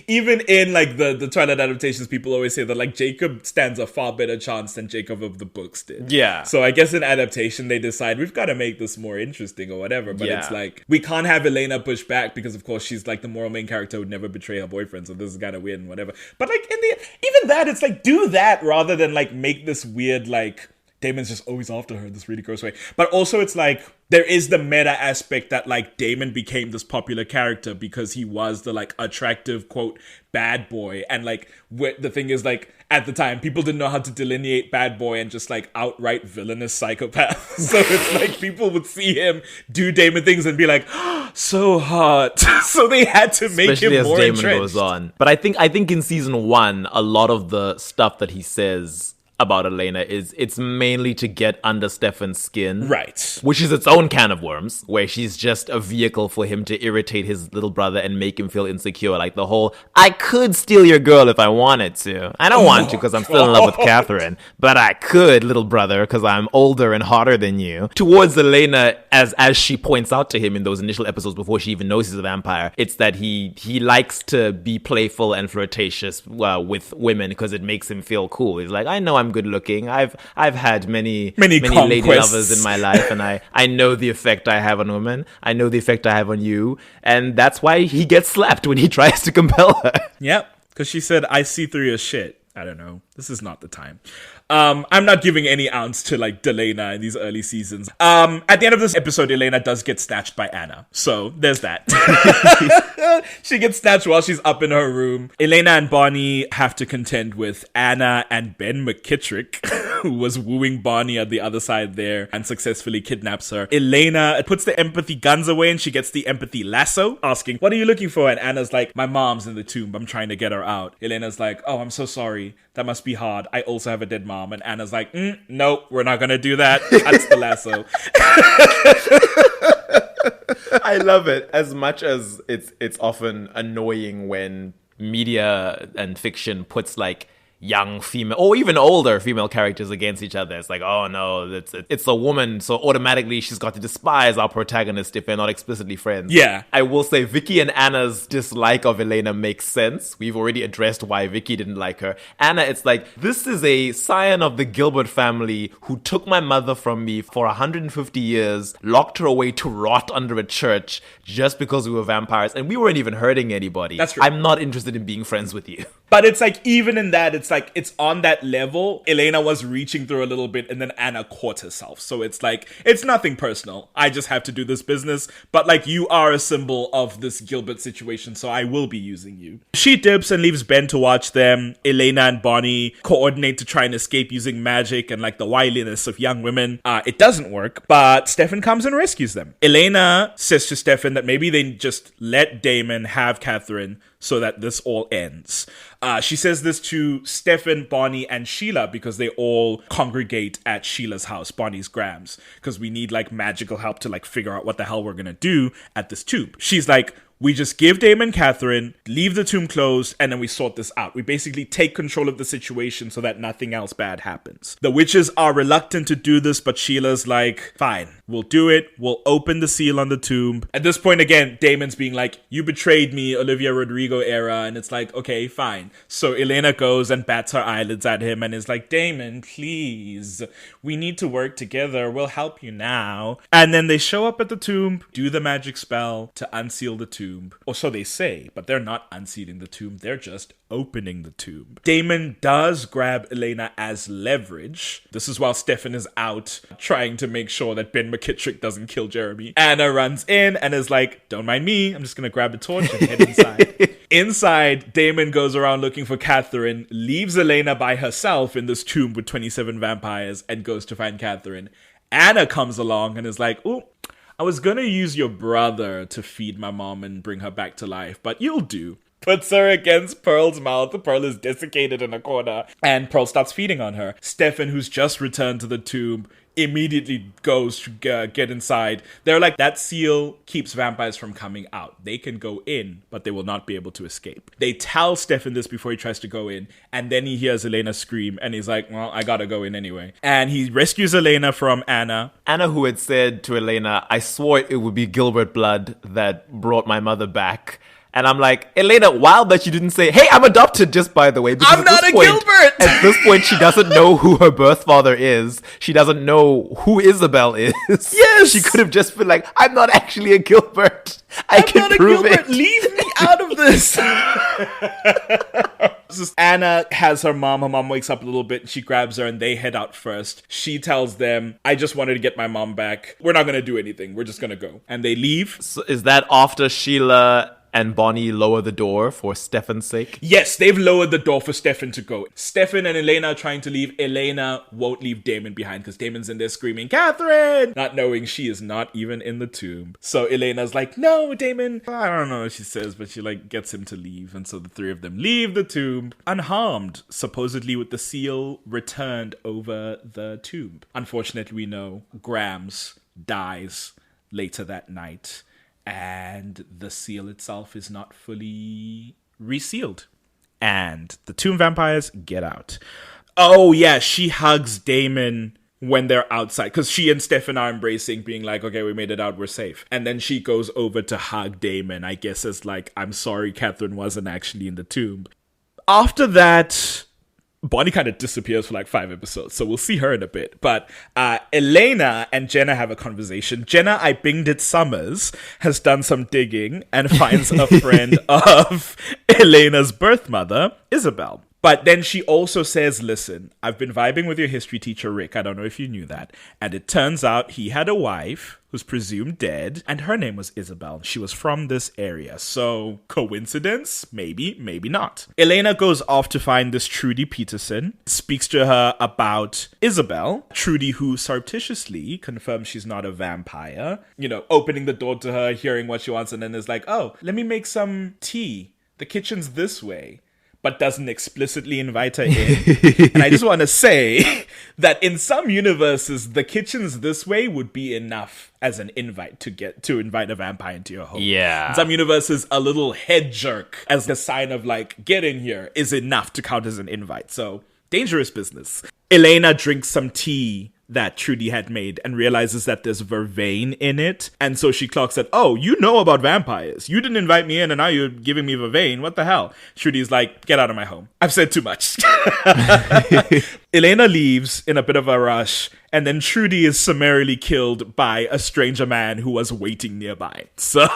Speaker 5: Even in like the Twilight adaptations, people always say that like Jacob stands a far better chance than Jacob of the books did.
Speaker 6: Yeah.
Speaker 5: So I guess in adaptation, they decide we've got to make this more interesting or whatever. But it's like, we can't have Elena push back because of course she's like the moral main character who would never betray her boyfriend. So this is kind of weird and whatever. But like even that, it's like, do that rather than like make this weird, like Damon's just always after her in this really gross way. But also it's like, there is the meta aspect that like Damon became this popular character because he was the like attractive, quote, bad boy. And like the thing is like, at the time, people didn't know how to delineate bad boy and just like outright villainous psychopath. So it's like people would see him do Damon things and be like, oh, so hot. So they had to make
Speaker 6: especially
Speaker 5: him more
Speaker 6: as Damon
Speaker 5: entrenched.
Speaker 6: goes on. But I think in season 1, a lot of the stuff that he says about Elena is it's mainly to get under Stefan's skin.
Speaker 5: Right.
Speaker 6: Which is its own can of worms, where she's just a vehicle for him to irritate his little brother and make him feel insecure. Like the whole, I could steal your girl if I wanted to. I don't want to because I'm still in love with Catherine, but I could, little brother, because I'm older and hotter than you. Towards Elena, as she points out to him in those initial episodes before she even knows he's a vampire, it's that he likes to be playful and flirtatious with women because it makes him feel cool. He's like, I know I'm good looking. I've had many lady lovers in my life, and I know the effect I have on women. I know the effect I have on you, and that's why he gets slapped when he tries to compel her.
Speaker 5: Yep, because she said, I see through your shit. I don't know. This is not the time. I'm not giving any ounce to like Delena in these early seasons. At the end of this episode, Elena does get snatched by Anna. So there's that. She gets snatched while she's up in her room. Elena and Bonnie have to contend with Anna and Ben McKittrick, who was wooing Bonnie at the other side there and successfully kidnaps her. Elena puts the empathy guns away and she gets the empathy lasso, asking, what are you looking for? And Anna's like, my mom's in the tomb. I'm trying to get her out. Elena's like, oh, I'm so sorry. That must be hard. I also have a dead mom. And Anna's like, nope, we're not going to do that. That's the lasso.
Speaker 6: I love it. As much as it's often annoying when media and fiction puts like young female or even older female characters against each other. It's like, oh no, it's a woman, so automatically she's got to despise our protagonist if they're not explicitly friends.
Speaker 5: Yeah.
Speaker 6: I will say Vicky and Anna's dislike of Elena makes sense. We've already addressed why Vicky didn't like her. Anna, it's like, this is a scion of the Gilbert family who took my mother from me for 150 years, locked her away to rot under a church just because we were vampires, and we weren't even hurting anybody.
Speaker 5: That's true.
Speaker 6: I'm not interested in being friends with you.
Speaker 5: But it's like, even in that, it's like, it's on that level. Elena was reaching through a little bit and then Anna caught herself. So it's like, it's nothing personal. I just have to do this business. But like, you are a symbol of this Gilbert situation, so I will be using you. She dips and leaves Ben to watch them. Elena and Bonnie coordinate to try and escape using magic and like the wiliness of young women. It doesn't work, but Stefan comes and rescues them. Elena says to Stefan that maybe they just let Damon have Catherine so that this all ends. She says this to Stefan, Bonnie, and Sheila because they all congregate at Sheila's house, Bonnie's Grams, because we need like magical help to like figure out what the hell we're gonna do at this tomb. She's like, we just give Damon Catherine, leave the tomb closed, and then we sort this out. We basically take control of the situation so that nothing else bad happens. The witches are reluctant to do this, but Sheila's like, fine, we'll do it. We'll open the seal on the tomb. At this point, again, Damon's being like, you betrayed me, Olivia Rodrigo era. And it's like, okay, fine. So Elena goes and bats her eyelids at him and is like, Damon, please, we need to work together. We'll help you now. And then they show up at the tomb, do the magic spell to unseal the tomb. Or so they say, but they're not unsealing the tomb. They're just opening the tomb. Damon does grab Elena as leverage. This is while Stefan is out trying to make sure that Ben McKittrick doesn't kill Jeremy. Anna runs in and is like, don't mind me. I'm just going to grab a torch and head inside. Inside, Damon goes around looking for Catherine, leaves Elena by herself in this tomb with 27 vampires and goes to find Catherine. Anna comes along and is like, oh, I was gonna use your brother to feed my mom and bring her back to life, but you'll do. Puts her against Pearl's mouth. Pearl is desiccated in a corner, and Pearl starts feeding on her. Stefan, who's just returned to the tomb, immediately goes to get inside. They're like, that seal keeps vampires from coming out. They can go in, but they will not be able to escape. They tell Stefan this before he tries to go in, and then he hears Elena scream, and he's like, well, I gotta go in anyway. And he rescues Elena from Anna.
Speaker 6: Anna, who had said to Elena, I swore it would be Gilbert blood that brought my mother back. And I'm like, Elena, wild that you didn't say, hey, I'm adopted, just by the way. Because
Speaker 5: I'm not a Gilbert!
Speaker 6: At this point, she doesn't know who her birth father is. She doesn't know who Isabel is.
Speaker 5: Yes!
Speaker 6: She could have just been like, I'm not actually a Gilbert. I can prove it.
Speaker 5: Leave me out of this. Anna has her mom. Her mom wakes up a little bit. She grabs her and they head out first. She tells them, I just wanted to get my mom back. We're not going to do anything. We're just going to go. And they leave.
Speaker 6: So is that after Sheila and Bonnie lower the door for Stefan's sake?
Speaker 5: Yes, they've lowered the door for Stefan to go. Stefan and Elena are trying to leave. Elena won't leave Damon behind because Damon's in there screaming, Catherine! Not knowing she is not even in the tomb. So Elena's like, no, Damon. I don't know what she says, but she like gets him to leave. And so the three of them leave the tomb unharmed, supposedly with the seal returned over the tomb. Unfortunately, we know Grams dies later that night. And the seal itself is not fully resealed. And the tomb vampires get out. Oh, yeah, she hugs Damon when they're outside. Because she and Stefan are embracing, being like, okay, we made it out, we're safe. And then she goes over to hug Damon, I guess as like, I'm sorry Catherine wasn't actually in the tomb. After that, Bonnie kind of disappears for like 5 episodes, so we'll see her in a bit. But Elena and Jenna have a conversation. Jenna, I binged it Summers, has done some digging and finds a friend of Elena's birth mother, Isabel. But then she also says, listen, I've been vibing with your history teacher, Rick. I don't know if you knew that. And it turns out he had a wife who's presumed dead, and her name was Isabel. She was from this area. So, coincidence? Maybe, maybe not. Elena goes off to find this Trudy Peterson, speaks to her about Isabel. Trudy, who surreptitiously confirms she's not a vampire, you know, opening the door to her, hearing what she wants, and then is like, oh, let me make some tea. The kitchen's this way. But doesn't explicitly invite her in. And I just want to say that in some universes, the kitchen's this way would be enough as an invite to invite a vampire into your home.
Speaker 6: Yeah.
Speaker 5: In some universes, a little head jerk as a sign of like, get in here is enough to count as an invite. So, dangerous business. Elena drinks some tea that Trudy had made and realizes that there's vervain in it. And so she clocks that, oh, you know about vampires. You didn't invite me in and now you're giving me vervain. What the hell? Trudy's like, get out of my home. I've said too much. Elena leaves in a bit of a rush, and then Trudy is summarily killed by a stranger man who was waiting nearby. So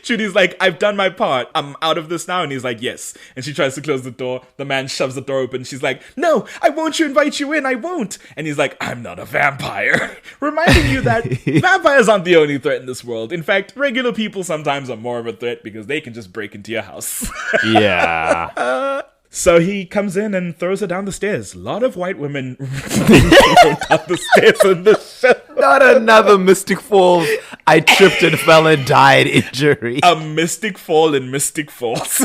Speaker 5: Trudy's like, I've done my part. I'm out of this now. And he's like, yes. And she tries to close the door. The man shoves the door open. She's like, no, I won't invite you in. I won't. And he's like, I'm not a vampire. Reminding you that vampires aren't the only threat in this world. In fact, regular people sometimes are more of a threat because they can just break into your house.
Speaker 6: Yeah.
Speaker 5: So he comes in and throws her down the stairs. A lot of white women thrown down the stairs in this show.
Speaker 6: Not another Mystic Falls I tripped and fell and died injury.
Speaker 5: A mystic fall in Mystic Falls.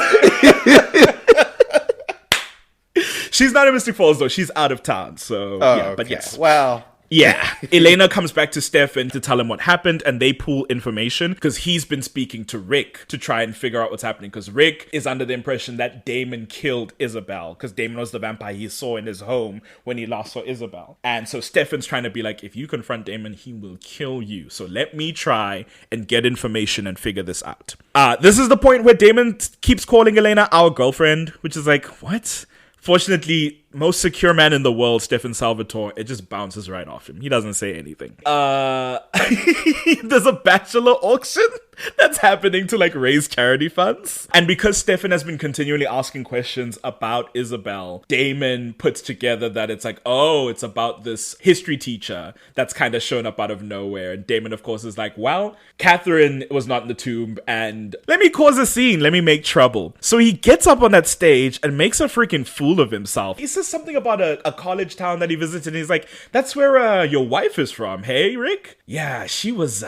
Speaker 5: She's not in Mystic Falls, though. She's out of town, so yeah, but yes.
Speaker 2: Well...
Speaker 5: Yeah. Elena comes back to Stefan to tell him what happened, and they pool information because he's been speaking to Rick to try and figure out what's happening, because Rick is under the impression that Damon killed Isabel because Damon was the vampire he saw in his home when he last saw Isabel. And so Stefan's trying to be like, if you confront Damon, he will kill you. So let me try and get information and figure this out. This is the point where Damon keeps calling Elena our girlfriend, which is like, what? Fortunately, most secure man in the world, Stefan Salvatore, it just bounces right off him. He doesn't say anything. There's a bachelor auction that's happening to like raise charity funds. And because Stefan has been continually asking questions about Isabel, Damon puts together that it's like, oh, it's about this history teacher that's kind of shown up out of nowhere. And Damon, of course, is like, well, Catherine was not in the tomb and let me cause a scene. Let me make trouble. So he gets up on that stage and makes a freaking fool of himself. He says something about a college town that he visited, and he's like, that's where your wife is from, hey, Rick? Yeah, she was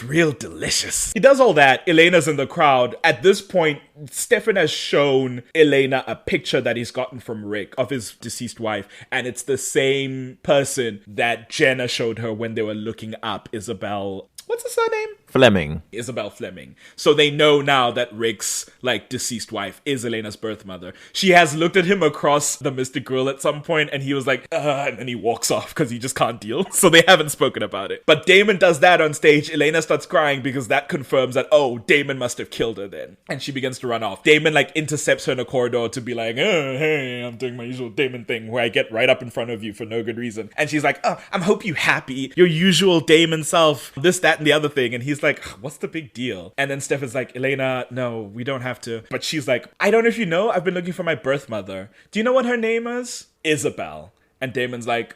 Speaker 5: real delicious. He does all that. Elena's in the crowd. At this point, Stefan has shown Elena a picture that he's gotten from Rick of his deceased wife, and it's the same person that Jenna showed her when they were looking up Isabel. What's her surname?
Speaker 6: Fleming.
Speaker 5: Isabel Fleming. So they know now that Rick's like deceased wife is Elena's birth mother. She has looked at him across the Mystic Grill at some point, and he was like, and then he walks off because he just can't deal. So they haven't spoken about it. But Damon does that on stage. Elena starts crying because that confirms that, oh, Damon must have killed her then. And she begins to run off. Damon like intercepts her in a corridor to be like, oh, hey, I'm doing my usual Damon thing where I get right up in front of you for no good reason. And she's like, oh, I hope you happy. Your usual Damon self. This, that, and the other thing. And he's like, what's the big deal? And then Stefan's like, Elena, no, we don't have to. But she's like, I don't know if you know, I've been looking for my birth mother. Do you know what her name is? Isabel. And Damon's like,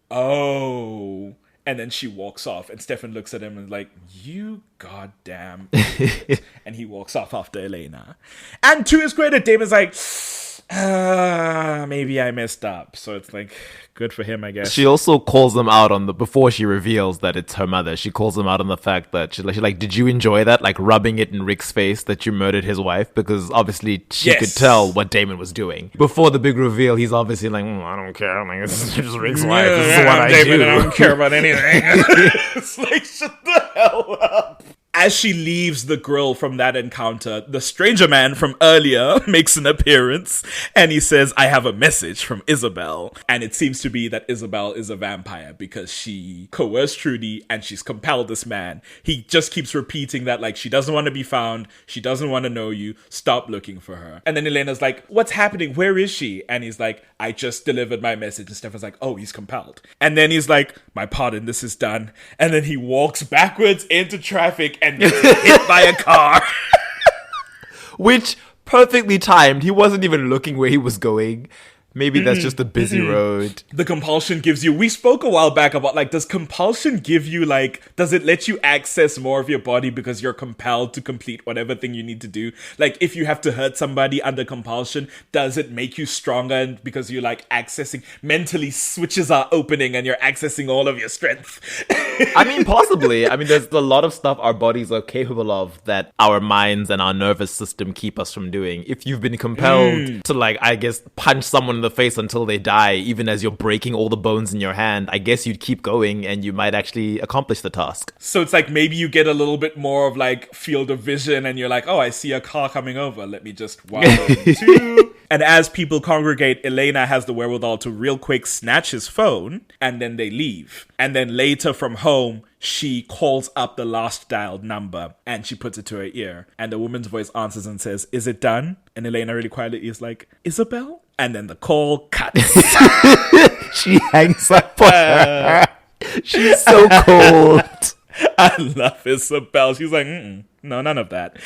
Speaker 5: oh. And then she walks off, and Stefan looks at him and is like, you goddamn idiot. And he walks off after Elena. And to his credit, Damon's like, maybe I messed up. So it's like, good for him, I guess.
Speaker 6: She also calls them out on before she reveals that it's her mother, she calls them out on the fact that she's like, did you enjoy that? Like rubbing it in Rick's face that you murdered his wife? Because obviously she could tell what Damon was doing. Before the big reveal, he's obviously like, I don't care. Like, it's just Rick's wife. This is what I
Speaker 5: Damon,
Speaker 6: do.
Speaker 5: I don't care about anything. It's like, shut the hell up. As she leaves the grill from that encounter, the stranger man from earlier makes an appearance, and he says, I have a message from Isabel. And it seems to be that Isabel is a vampire because she coerced Trudy and she's compelled this man. He just keeps repeating that, like, she doesn't want to be found, she doesn't want to know you, stop looking for her. And then Elena's like, what's happening? Where is she? And he's like, I just delivered my message. And Stefan's like, oh, he's compelled. And then he's like, my pardon, this is done. And then he walks backwards into traffic and gets hit by a car.
Speaker 6: Which, perfectly timed. He wasn't even looking where he was going. Maybe that's just a busy road.
Speaker 5: The compulsion gives you... We spoke a while back about, like, does compulsion give you, like... Does it let you access more of your body because you're compelled to complete whatever thing you need to do? Like, if you have to hurt somebody under compulsion, does it make you stronger because you're, like, accessing... Mentally, switches are opening and you're accessing all of your strength.
Speaker 6: I mean, possibly. I mean, there's a lot of stuff our bodies are capable of that our minds and our nervous system keep us from doing. If you've been compelled to, like, I guess, punch someone in the face until they die, even as you're breaking all the bones in your hand, I guess you'd keep going and you might actually accomplish the task.
Speaker 5: So it's like maybe you get a little bit more of like field of vision and you're like, oh, I see a car coming over. Let me just 1, 2. And as people congregate, Elena has the wherewithal to real quick snatch his phone and then they leave. And then later from home, she calls up the last dialed number and she puts it to her ear. And the woman's voice answers and says, is it done? And Elena really quietly is like, Isabel? And then the call cuts.
Speaker 6: She hangs up on her. She's so cold.
Speaker 5: I love Isabel. She's like, No, none of that.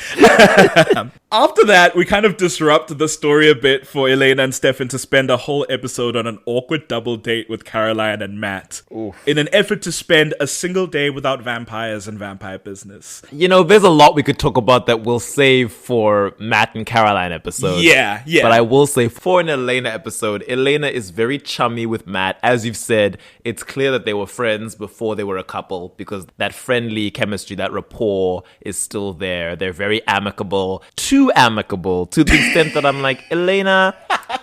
Speaker 5: After that, we kind of disrupt the story a bit for Elena and Stefan to spend a whole episode on an awkward double date with Caroline and Matt.
Speaker 6: Oof.
Speaker 5: In an effort to spend a single day without vampires and vampire business.
Speaker 6: You know, there's a lot we could talk about that we'll save for Matt and Caroline episodes.
Speaker 5: Yeah.
Speaker 6: But I will say, for an Elena episode, Elena is very chummy with Matt. As you've said, it's clear that they were friends before they were a couple, because that friendly chemistry, that rapport is still there. They're very amicable, too amicable, to the extent that I'm like, Elena,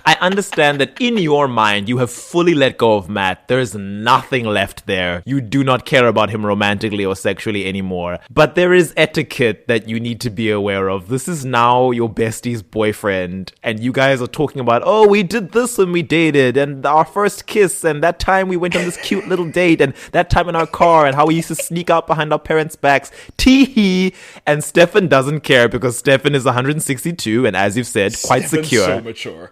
Speaker 6: I understand that in your mind, you have fully let go of Matt. There's nothing left there. You do not care about him romantically or sexually anymore. But there is etiquette that you need to be aware of. This is now your bestie's boyfriend, and you guys are talking about, oh, we did this when we dated, and our first kiss, and that time we went on this cute little date, and that time in our car, and how we used to sneak out behind our parents' backs. Tee-hee. And Stefan doesn't care because Stefan is 162, and as you've said, quite
Speaker 5: Stefan's
Speaker 6: secure.
Speaker 5: so mature.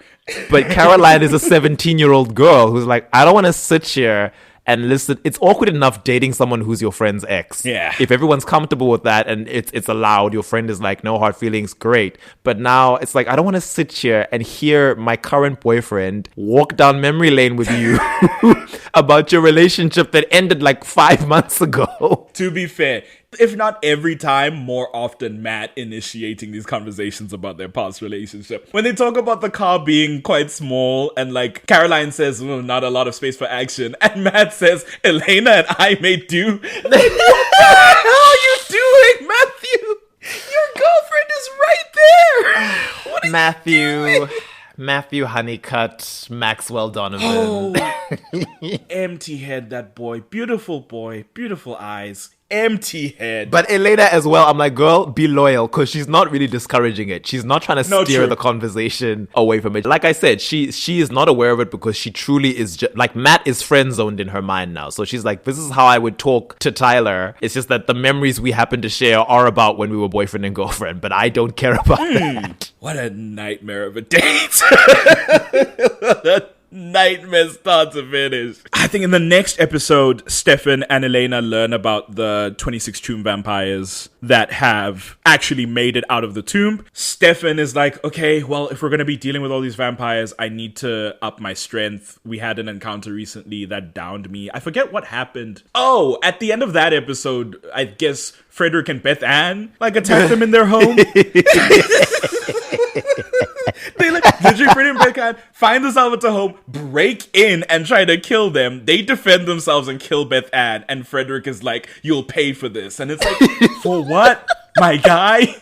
Speaker 6: But Caroline is a 17-year-old girl who's like, I don't want to sit here and listen. It's awkward enough dating someone who's your friend's ex.
Speaker 5: Yeah.
Speaker 6: If everyone's comfortable with that and it's allowed, your friend is like, no hard feelings, great. But now it's like, I don't want to sit here and hear my current boyfriend walk down memory lane with you about your relationship that ended like 5 months ago.
Speaker 5: To be fair, if not every time, more often Matt initiating these conversations about their past relationship. When they talk about the car being quite small and like Caroline says, oh, not a lot of space for action, and Matt says, Elena and I may do. What the hell are you doing, Matthew? Your girlfriend is right there. What are
Speaker 6: Matthew Honeycutt, Maxwell Donovan.
Speaker 5: Oh, empty head, that boy, beautiful eyes. Empty head.
Speaker 6: But Elena as well, I'm like, girl, be loyal, because she's not really discouraging it. She's not trying to steer the conversation away from it. Like I said, she is not aware of it because she truly is like, Matt is friend zoned in her mind now. So she's like, this is how I would talk to Tyler. It's just that the memories we happen to share are about when we were boyfriend and girlfriend, but I don't care about that.
Speaker 5: What a nightmare of a date. Nightmare start to finish. I think in the next episode, Stefan and Elena learn about the 26 tomb vampires that have actually made it out of the tomb. Stefan is like, okay, well, if we're going to be dealing with all these vampires, I need to up my strength. We had an encounter recently that downed me. I forget what happened. Oh, at the end of that episode, I guess Frederick and Beth Ann like attacked them in their home. They like literally Frederick and Beth Ann find the Salvatore home, break in and try to kill them. They defend themselves and kill Beth Ann, and Frederick is like, you'll pay for this. And it's like, for what? My guy?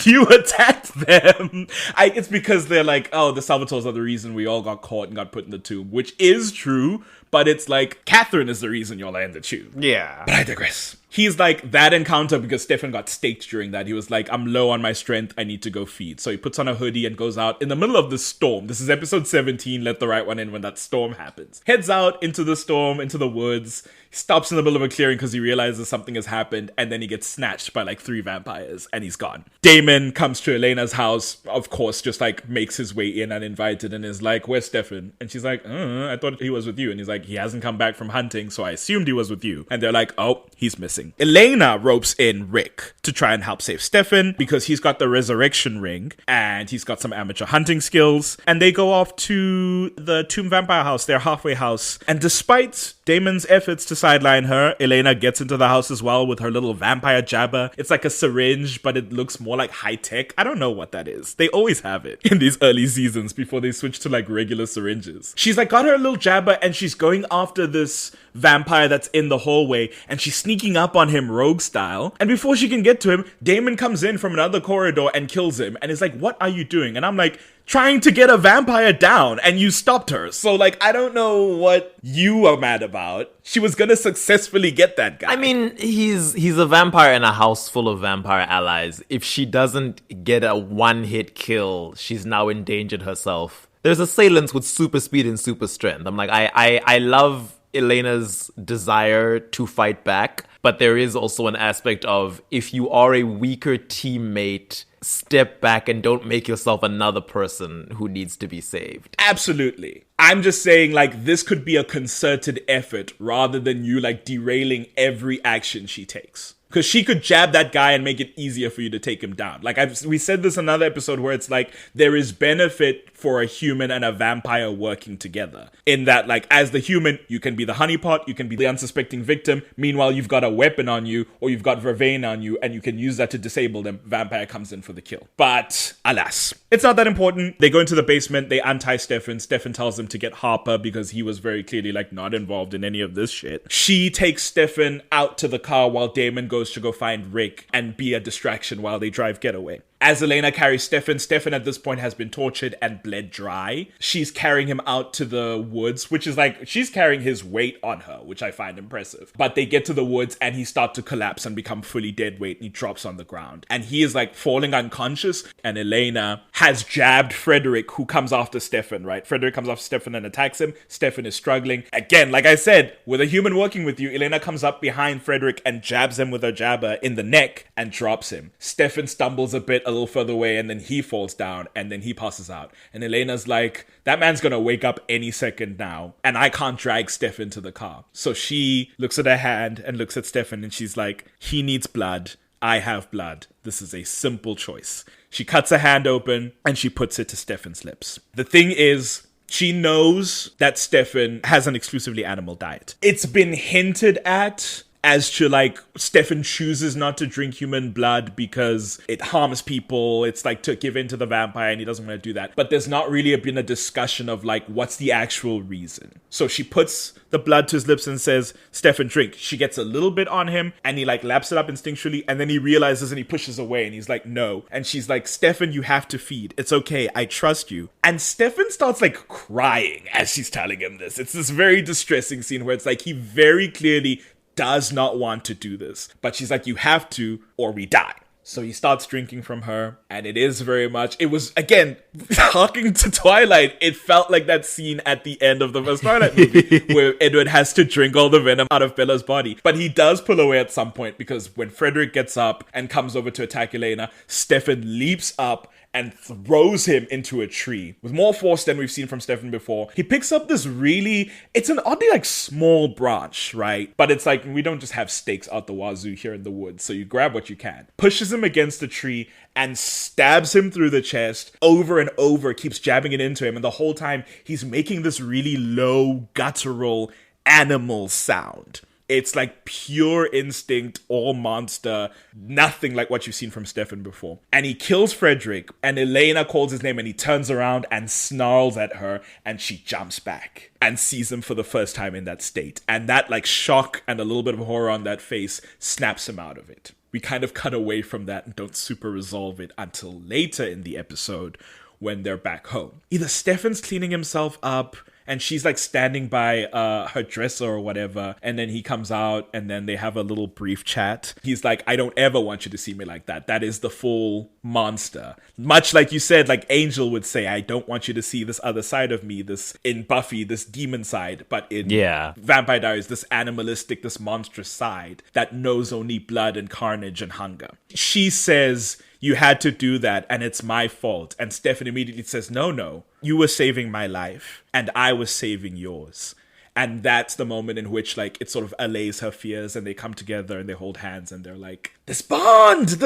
Speaker 5: You attacked them. It's because they're like, oh, the Salvatores are the reason we all got caught and got put in the tomb, which is true, but it's like, Catherine is the reason you're in the tomb.
Speaker 6: Yeah.
Speaker 5: But I digress. He's like, that encounter, because Stefan got staked during that, he was like, I'm low on my strength, I need to go feed. So he puts on a hoodie and goes out in the middle of the storm. This is episode 17, let the right one in when that storm happens. Heads out into the storm, into the woods. He stops in the middle of a clearing because he realizes something has happened, and then he gets snatched by like 3 vampires, and he's gone. Damon comes to Elena's house, of course, just like makes his way in uninvited and is like, where's Stefan? And she's like, I thought he was with you. And he's like, he hasn't come back from hunting, so I assumed he was with you. And they're like, oh, he's missing. Elena ropes in Rick to try and help save Stefan because he's got the resurrection ring and he's got some amateur hunting skills. And they go off to the tomb vampire house, their halfway house. And despite Damon's efforts to sideline her, Elena gets into the house as well with her little vampire jabber. It's like a syringe, but it looks more like high tech. I don't know what that is. They always have it in these early seasons before they switch to like regular syringes. She's like got her little jabber and she's going after this vampire that's in the hallway and she's sneaking up on him rogue style. And before she can get to him, Damon comes in from another corridor and kills him and is like, what are you doing? And I'm like, trying to get a vampire down and you stopped her. So like, I don't know what you are mad about. She was gonna successfully get that guy.
Speaker 6: I mean, he's a vampire in a house full of vampire allies. If she doesn't get a one-hit kill, she's now endangered herself. There's assailants with super speed and super strength. I'm like, I love Elena's desire to fight back, but there is also an aspect of, if you are a weaker teammate, step back and don't make yourself another person who needs to be saved.
Speaker 5: Absolutely. I'm just saying, like, this could be a concerted effort rather than you, like, derailing every action she takes. Because she could jab that guy and make it easier for you to take him down. Like we said this in another episode where it's like there is benefit for a human and a vampire working together. In that, like, as the human, you can be the honeypot, you can be the unsuspecting victim. Meanwhile, you've got a weapon on you or you've got vervain on you and you can use that to disable them. Vampire comes in for the kill. But alas, it's not that important. They go into the basement, they untie Stefan. Stefan tells them to get Harper because he was very clearly like not involved in any of this shit. She takes Stefan out to the car while Damon goes to go find Rick and be a distraction while they drive getaway. As Elena carries Stefan at this point has been tortured and bled dry. She's carrying him out to the woods, which is like, she's carrying his weight on her, which I find impressive. But they get to the woods and he starts to collapse and become fully dead weight and he drops on the ground. And he is like falling unconscious and Elena has jabbed Frederick, who comes after Stefan, right? Frederick comes after Stefan and attacks him. Stefan is struggling. Again, like I said, with a human working with you, Elena comes up behind Frederick and jabs him with her jabber in the neck and drops him. Stefan stumbles a bit a little further away and then he falls down and then he passes out. And Elena's like, that man's gonna wake up any second now and I can't drag Stefan to the car. So she looks at her hand and looks at Stefan and she's like, he needs blood. I have blood. This is a simple choice. She cuts her hand open and she puts it to Stefan's lips. The thing is, she knows that Stefan has an exclusively animal diet. It's been hinted at as to like Stefan chooses not to drink human blood because it harms people. It's like to give in to the vampire and he doesn't want to do that. But there's not really been a discussion of like what's the actual reason. So she puts the blood to his lips and says, Stefan, drink. She gets a little bit on him and he like laps it up instinctually and then he realizes and he pushes away and he's like, no. And she's like, Stefan, you have to feed. It's okay. I trust you. And Stefan starts like crying as she's telling him this. It's this very distressing scene where it's like he very clearly does not want to do this. But she's like, you have to or we die. So he starts drinking from her, and it is very much, it was, again, harking to Twilight, it felt like that scene at the end of the first Twilight movie, where Edward has to drink all the venom out of Bella's body. But he does pull away at some point, because when Frederick gets up and comes over to attack Elena, Stefan leaps up and throws him into a tree with more force than we've seen from Stefan before. He picks up this really, it's an oddly like small branch, right? But it's like, we don't just have stakes out the wazoo here in the woods, so you grab what you can. Pushes him against the tree and stabs him through the chest over and over, keeps jabbing it into him. And the whole time he's making this really low, guttural animal sound. It's like pure instinct, all monster, nothing like what you've seen from Stefan before. And he kills Frederick, and Elena calls his name, and he turns around and snarls at her, and she jumps back and sees him for the first time in that state. And that like shock and a little bit of horror on that face snaps him out of it. We kind of cut away from that and don't super resolve it until later in the episode when they're back home. Either Stefan's cleaning himself up, and she's like standing by her dresser or whatever. And then he comes out and then they have a little brief chat. He's like, I don't ever want you to see me like that. That is the full monster. Much like you said, like Angel would say, I don't want you to see this other side of me, this in Buffy, this demon side. But in Vampire Diaries, this animalistic, this monstrous side that knows only blood and carnage and hunger. She says, you had to do that and it's my fault. And Stefan immediately says, no, you were saving my life and I was saving yours. And that's the moment in which like it sort of allays her fears and they come together and they hold hands and they're like, this bond,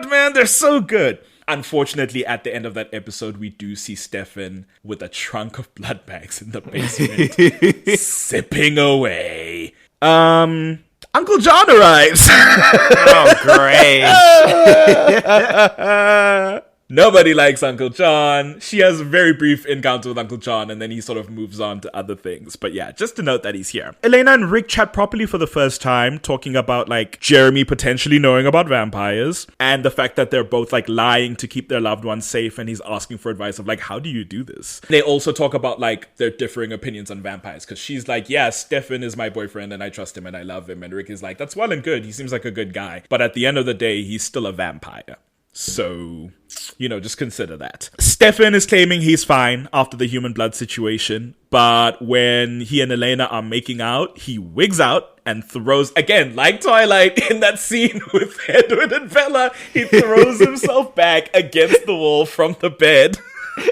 Speaker 5: man, they're so good. Unfortunately, at the end of that episode, we do see Stefan with a trunk of blood bags in the basement, sipping away. Uncle John arrives.
Speaker 6: Oh, great.
Speaker 5: Nobody likes Uncle John. She has a very brief encounter with Uncle John, and then he sort of moves on to other things. But yeah, just to note that he's here. Elena and Rick chat properly for the first time, talking about like Jeremy potentially knowing about vampires, and the fact that they're both like lying to keep their loved ones safe, and he's asking for advice of like, how do you do this? They also talk about like their differing opinions on vampires, because she's like, yeah, Stefan is my boyfriend, and I trust him, and I love him. And Rick is like, that's well and good. He seems like a good guy. But at the end of the day, he's still a vampire. So, you know, just consider that. Stefan is claiming he's fine after the human blood situation, but when he and Elena are making out, he wigs out and throws, again, like Twilight in that scene with Edward and Bella, he throws himself back against the wall from the bed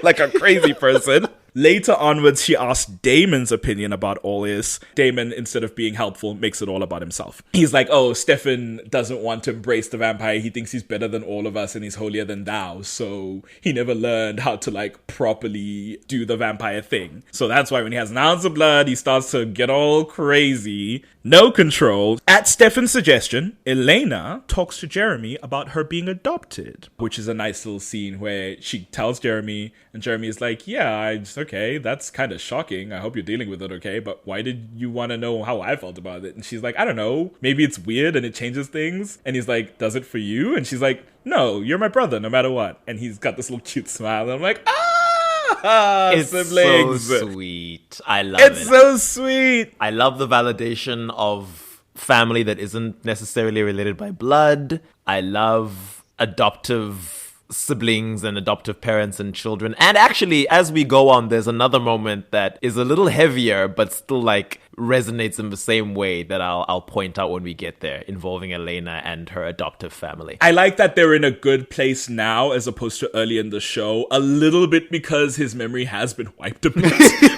Speaker 5: like a crazy person. Later onwards, she asks Damon's opinion about all this. Damon, instead of being helpful, makes it all about himself. He's like, oh, Stefan doesn't want to embrace the vampire. He thinks he's better than all of us and he's holier than thou. So he never learned how to like properly do the vampire thing. So that's why when he has an ounce of blood, he starts to get all crazy. No control. At Stefan's suggestion, Elena talks to Jeremy about her being adopted, which is a nice little scene where she tells Jeremy, and Jeremy is like, yeah, okay, that's kind of shocking. I hope you're dealing with it okay, but why did you want to know how I felt about it? And she's like, I don't know, maybe it's weird and it changes things. And he's like, does it for you? And she's like, no, you're my brother no matter what. And he's got this little cute smile, and I'm like,
Speaker 6: it's
Speaker 5: siblings.
Speaker 6: so sweet. I love it.
Speaker 5: It's so sweet.
Speaker 6: I love the validation of family that isn't necessarily related by blood. I love adoptive siblings and adoptive parents and children. And actually, as we go on, there's another moment that is a little heavier, but still like resonates in the same way that I'll point out when we get there, involving Elena and her adoptive family.
Speaker 5: I like that they're in a good place now as opposed to early in the show, a little bit because his memory has been wiped a bit,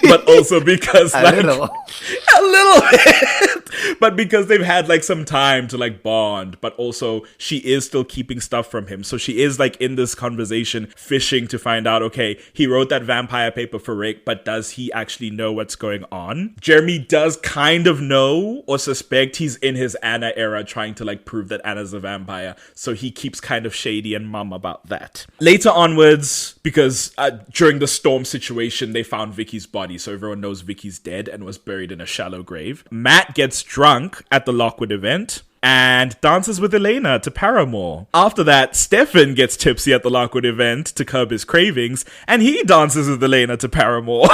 Speaker 5: but also because a little bit, but because they've had like some time to like bond, but also she is still keeping stuff from him. So she is like in this conversation fishing to find out, okay, he wrote that vampire paper for Rick, but does he actually know what's going on? Jeremy does kind of know or suspect he's in his Anna era trying to like prove that Anna's a vampire, so he keeps kind of shady and mum about that. Later onwards, because during the storm situation they found Vicky's body, so everyone knows Vicky's dead and was buried in a shallow grave. Matt gets drunk at the Lockwood event and dances with Elena to Paramore. After that, Stefan gets tipsy at the Lockwood event to curb his cravings, and he dances with Elena to Paramore.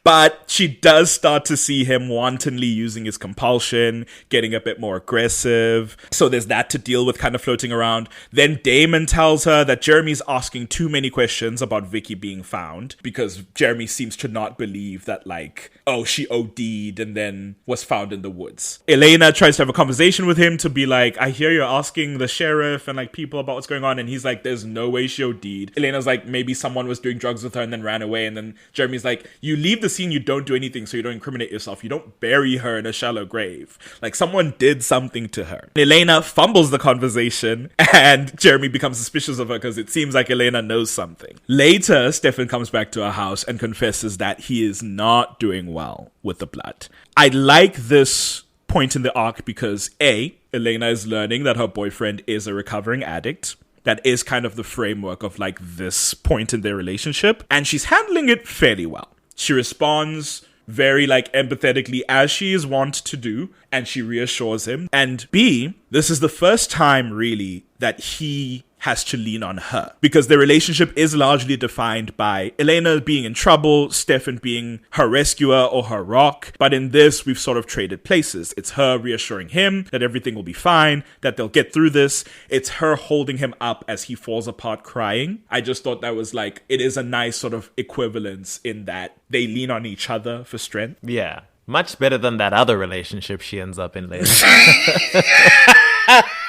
Speaker 5: But she does start to see him wantonly using his compulsion, getting a bit more aggressive. So there's that to deal with kind of floating around. Then Damon tells her that Jeremy's asking too many questions about Vicky being found, because Jeremy seems to not believe that like, oh, she OD'd and then was found in the woods. Elena tries to have a conversation with him to be like, I hear you're asking the sheriff and like people about what's going on, and he's like, there's no way she OD'd. Elena's like, maybe someone was doing drugs with her and then ran away, and then Jeremy's like, you leave the scene, you don't do anything so you don't incriminate yourself, you don't bury her in a shallow grave, like someone did something to her. Elena fumbles the conversation and Jeremy becomes suspicious of her because it seems like Elena knows something. Later, Stefan comes back to her house and confesses that he is not doing well with the blood. I like this point in the arc because A, Elena is learning that her boyfriend is a recovering addict. That is kind of the framework of like this point in their relationship, and she's handling it fairly well. She responds very like empathetically as she is wont to do, and she reassures him. And B, this is the first time really that he has to lean on her, because their relationship is largely defined by Elena being in trouble, Stefan being her rescuer or her rock. But in this, we've sort of traded places. It's her reassuring him that everything will be fine, that they'll get through this. It's her holding him up as he falls apart crying. I just thought that was like, it is a nice sort of equivalence in that they lean on each other for strength.
Speaker 6: Yeah. Much better than that other relationship she ends up in later.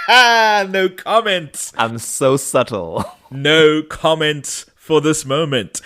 Speaker 5: No comment.
Speaker 6: I'm so subtle.
Speaker 5: No comment for this moment.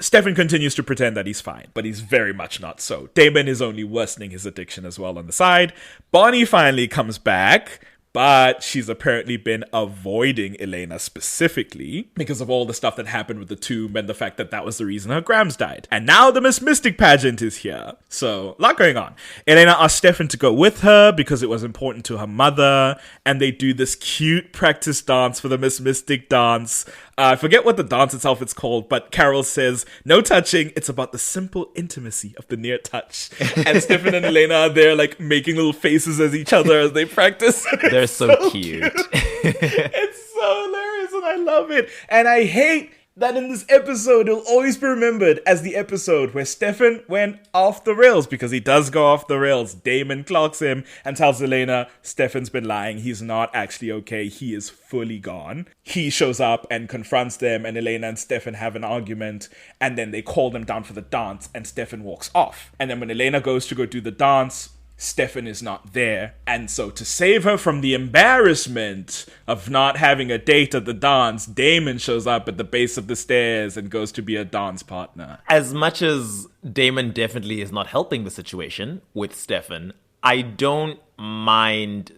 Speaker 5: Stefan continues to pretend that he's fine, but he's very much not so. Damon is only worsening his addiction as well on the side. Bonnie finally comes back, but she's apparently been avoiding Elena specifically because of all the stuff that happened with the tomb and the fact that that was the reason her Grams died. And now the Miss Mystic pageant is here. So, a lot going on. Elena asks Stefan to go with her because it was important to her mother, and they do this cute practice dance for the Miss Mystic dance. I forget what the dance itself is called, but Carol says, no touching, it's about the simple intimacy of the near touch. And Stefan and Elena are there like making little faces at each other as they practice.
Speaker 6: They're so cute.
Speaker 5: It's so hilarious and I love it. And I hate that in this episode, it'll always be remembered as the episode where Stefan went off the rails, because he does go off the rails. Damon clocks him and tells Elena, Stefan's been lying. He's not actually okay. He is fully gone. He shows up and confronts them, and Elena and Stefan have an argument, and then they call them down for the dance, and Stefan walks off. And then when Elena goes to go do the dance, Stefan is not there. And so to save her from the embarrassment of not having a date at the dance, Damon shows up at the base of the stairs and goes to be a dance partner.
Speaker 6: As much as Damon definitely is not helping the situation with Stefan, I don't mind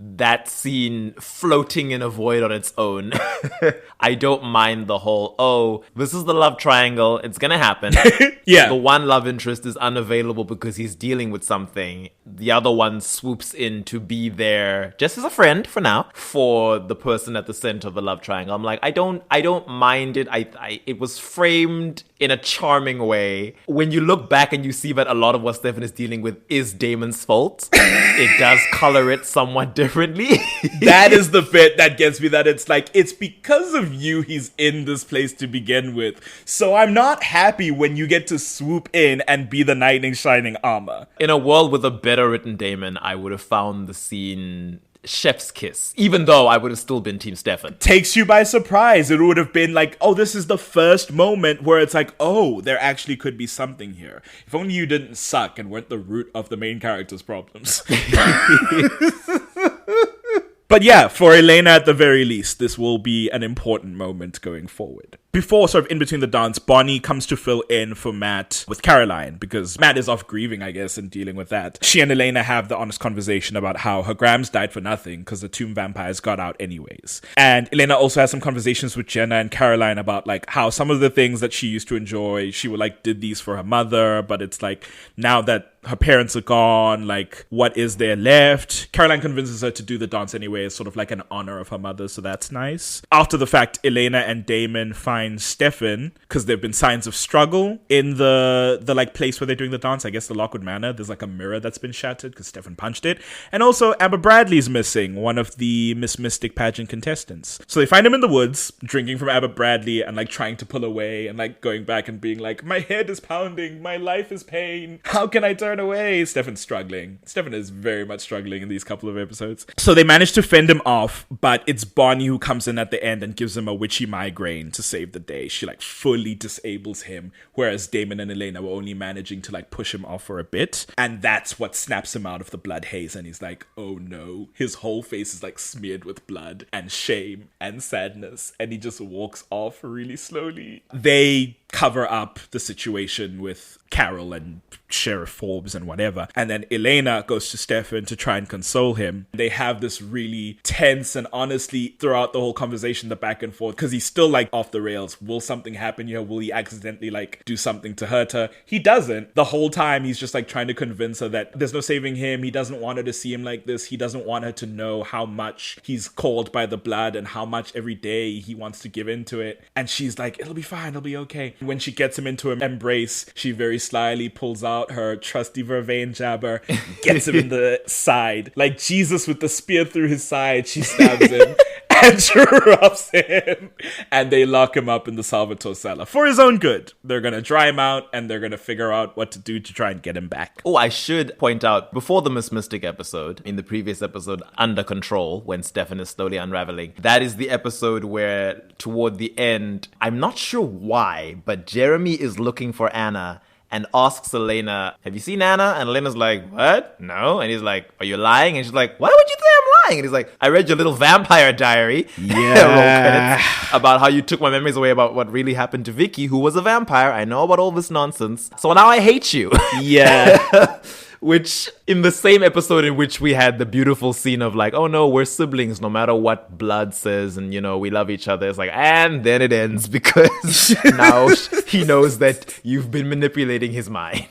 Speaker 6: that scene floating in a void on its own. I don't mind the whole, oh, this is the love triangle, it's gonna happen.
Speaker 5: Yeah.
Speaker 6: The one love interest is unavailable because he's dealing with something. The other one swoops in to be there, just as a friend for now, for the person at the center of the love triangle. I'm like, I don't mind it. It was framed in a charming way. When you look back and you see that a lot of what Stefan is dealing with is Damon's fault, it does color it somewhat differently.
Speaker 5: That is the bit that gets me, that it's like, it's because of you he's in this place to begin with. So I'm not happy when you get to swoop in and be the knight in shining armor.
Speaker 6: In a world with a better written Damon, I would have found the scene chef's kiss, even though I would have still been Team Stefan.
Speaker 5: Takes you by surprise. It would have been like, oh, this is the first moment where it's like, oh, there actually could be something here. If only you didn't suck and weren't the root of the main character's problems. But yeah, for Elena at the very least, this will be an important moment going forward. Before, sort of in between the dance, Bonnie comes to fill in for Matt with Caroline, because Matt is off grieving, I guess, and dealing with that. She and Elena have the honest conversation about how her Grams died for nothing because the tomb vampires got out anyways. And Elena also has some conversations with Jenna and Caroline about like how some of the things that she used to enjoy, she would like did these for her mother, but it's like now that her parents are gone, like what is there left? Caroline convinces her to do the dance anyway as sort of like an honor of her mother, so that's nice. After the fact, Elena and Damon find Stefan because there have been signs of struggle in the like place where they're doing the dance. I guess the Lockwood Manor. There's like a mirror that's been shattered because Stefan punched it. And also Amber Bradley's missing, one of the Miss Mystic pageant contestants. So they find him in the woods, drinking from Amber Bradley and like trying to pull away and like going back and being like, my head is pounding, my life is pain. How can I turn away? Stefan's struggling. Stefan is very much struggling in these couple of episodes. So they manage to fend him off, but it's Bonnie who comes in at the end and gives him a witchy migraine to save the day. She like fully disables him, whereas Damon and Elena were only managing to like push him off for a bit, and that's what snaps him out of the blood haze, and he's like, oh no. His whole face is like smeared with blood and shame and sadness, and he just walks off really slowly. They cover up the situation with Carol and Sheriff Forbes and whatever, and then Elena goes to Stefan to try and console him. They have this really tense, and honestly throughout the whole conversation, the back and forth, because he's still like off the rails. Will something happen here? Will he accidentally like do something to hurt her? He doesn't. The whole time he's just like trying to convince her that there's no saving him. He doesn't want her to see him like this. He doesn't want her to know how much he's called by the blood and how much every day he wants to give into it. And she's like, it'll be fine, it'll be okay. When she gets him into an embrace, she very slyly pulls out her trusty vervain jabber, gets him in the side. Like Jesus with the spear through his side, she stabs him and drops him. And they lock him up in the Salvatore cellar for his own good. They're going to dry him out and they're going to figure out what to do to try and get him back.
Speaker 6: Oh, I should point out, before the Miss Mystic episode, in the previous episode, Under Control, when Stefan is slowly unraveling, that is the episode where, toward the end, I'm not sure why, but Jeremy is looking for Anna and asks Elena, have you seen Anna? And Elena's like, what? No. And he's like, are you lying? And she's like, why would you say I'm lying? And he's like, I read your little Vampire Diary.
Speaker 5: Yeah.
Speaker 6: Roll credits, about how you took my memories away about what really happened to Vicky, who was a vampire. I know about all this nonsense. So now I hate you.
Speaker 5: Yeah.
Speaker 6: Which, in the same episode in which we had the beautiful scene of like, oh no, we're siblings no matter what blood says, and you know, we love each other. It's like, and then it ends because now he knows that you've been manipulating his mind.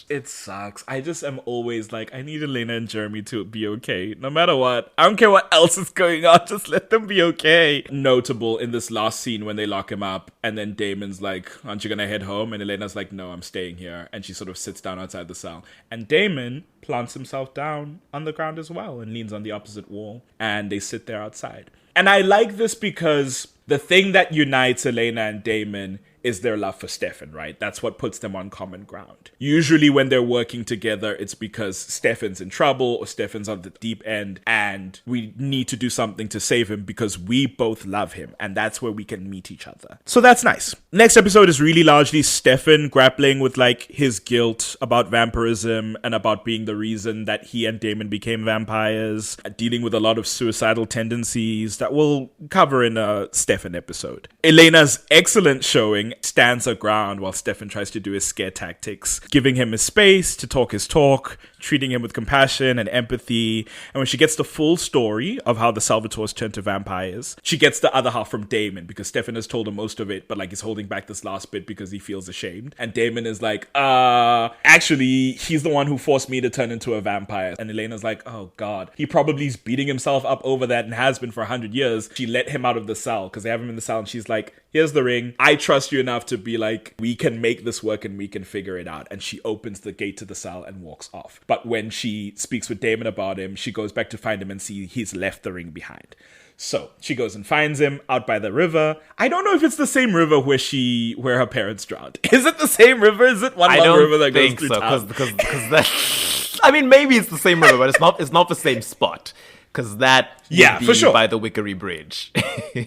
Speaker 5: It sucks. I just am always like, I need Elena and Jeremy to be okay. No matter what. I don't care what else is going on. Just let them be okay. Notable in this last scene when they lock him up and then Damon's like, aren't you gonna head home? And Elena's like, no, I'm staying here. And she sort of sits down outside the cell. And Damon plants himself down on the ground as well and leans on the opposite wall. And they sit there outside. And I like this because the thing that unites Elena and Damon is their love for Stefan, right? That's what puts them on common ground. Usually when they're working together, it's because Stefan's in trouble or Stefan's on the deep end and we need to do something to save him because we both love him, and that's where we can meet each other. So that's nice. Next episode is really largely Stefan grappling with like his guilt about vampirism and about being the reason that he and Damon became vampires, dealing with a lot of suicidal tendencies that we'll cover in a Stefan episode. Elena's excellent showing stands her ground while Stefan tries to do his scare tactics, giving him his space to talk his talk, treating him with compassion and empathy. And when she gets the full story of how the Salvatores turned to vampires, she gets the other half from Damon because Stefan has told her most of it, but like he's holding back this last bit because he feels ashamed. And Damon is like, actually, he's the one who forced me to turn into a vampire. And Elena's like, oh God, he probably is beating himself up over that and has been for 100 years. She let him out of the cell because they have him in the cell and she's like, here's the ring. I trust you enough to be like, we can make this work and we can figure it out. And she opens the gate to the cell and walks off. But when she speaks with Damon about him, she goes back to find him and see he's left the ring behind. So she goes and finds him out by the river. I don't know if it's the same river where her parents drowned. Is it the same river? Is it one long river that goes through town?
Speaker 6: Because that. I mean, maybe it's the same river, but it's not the same spot. Because that would be
Speaker 5: for sure.
Speaker 6: by the Wickery Bridge.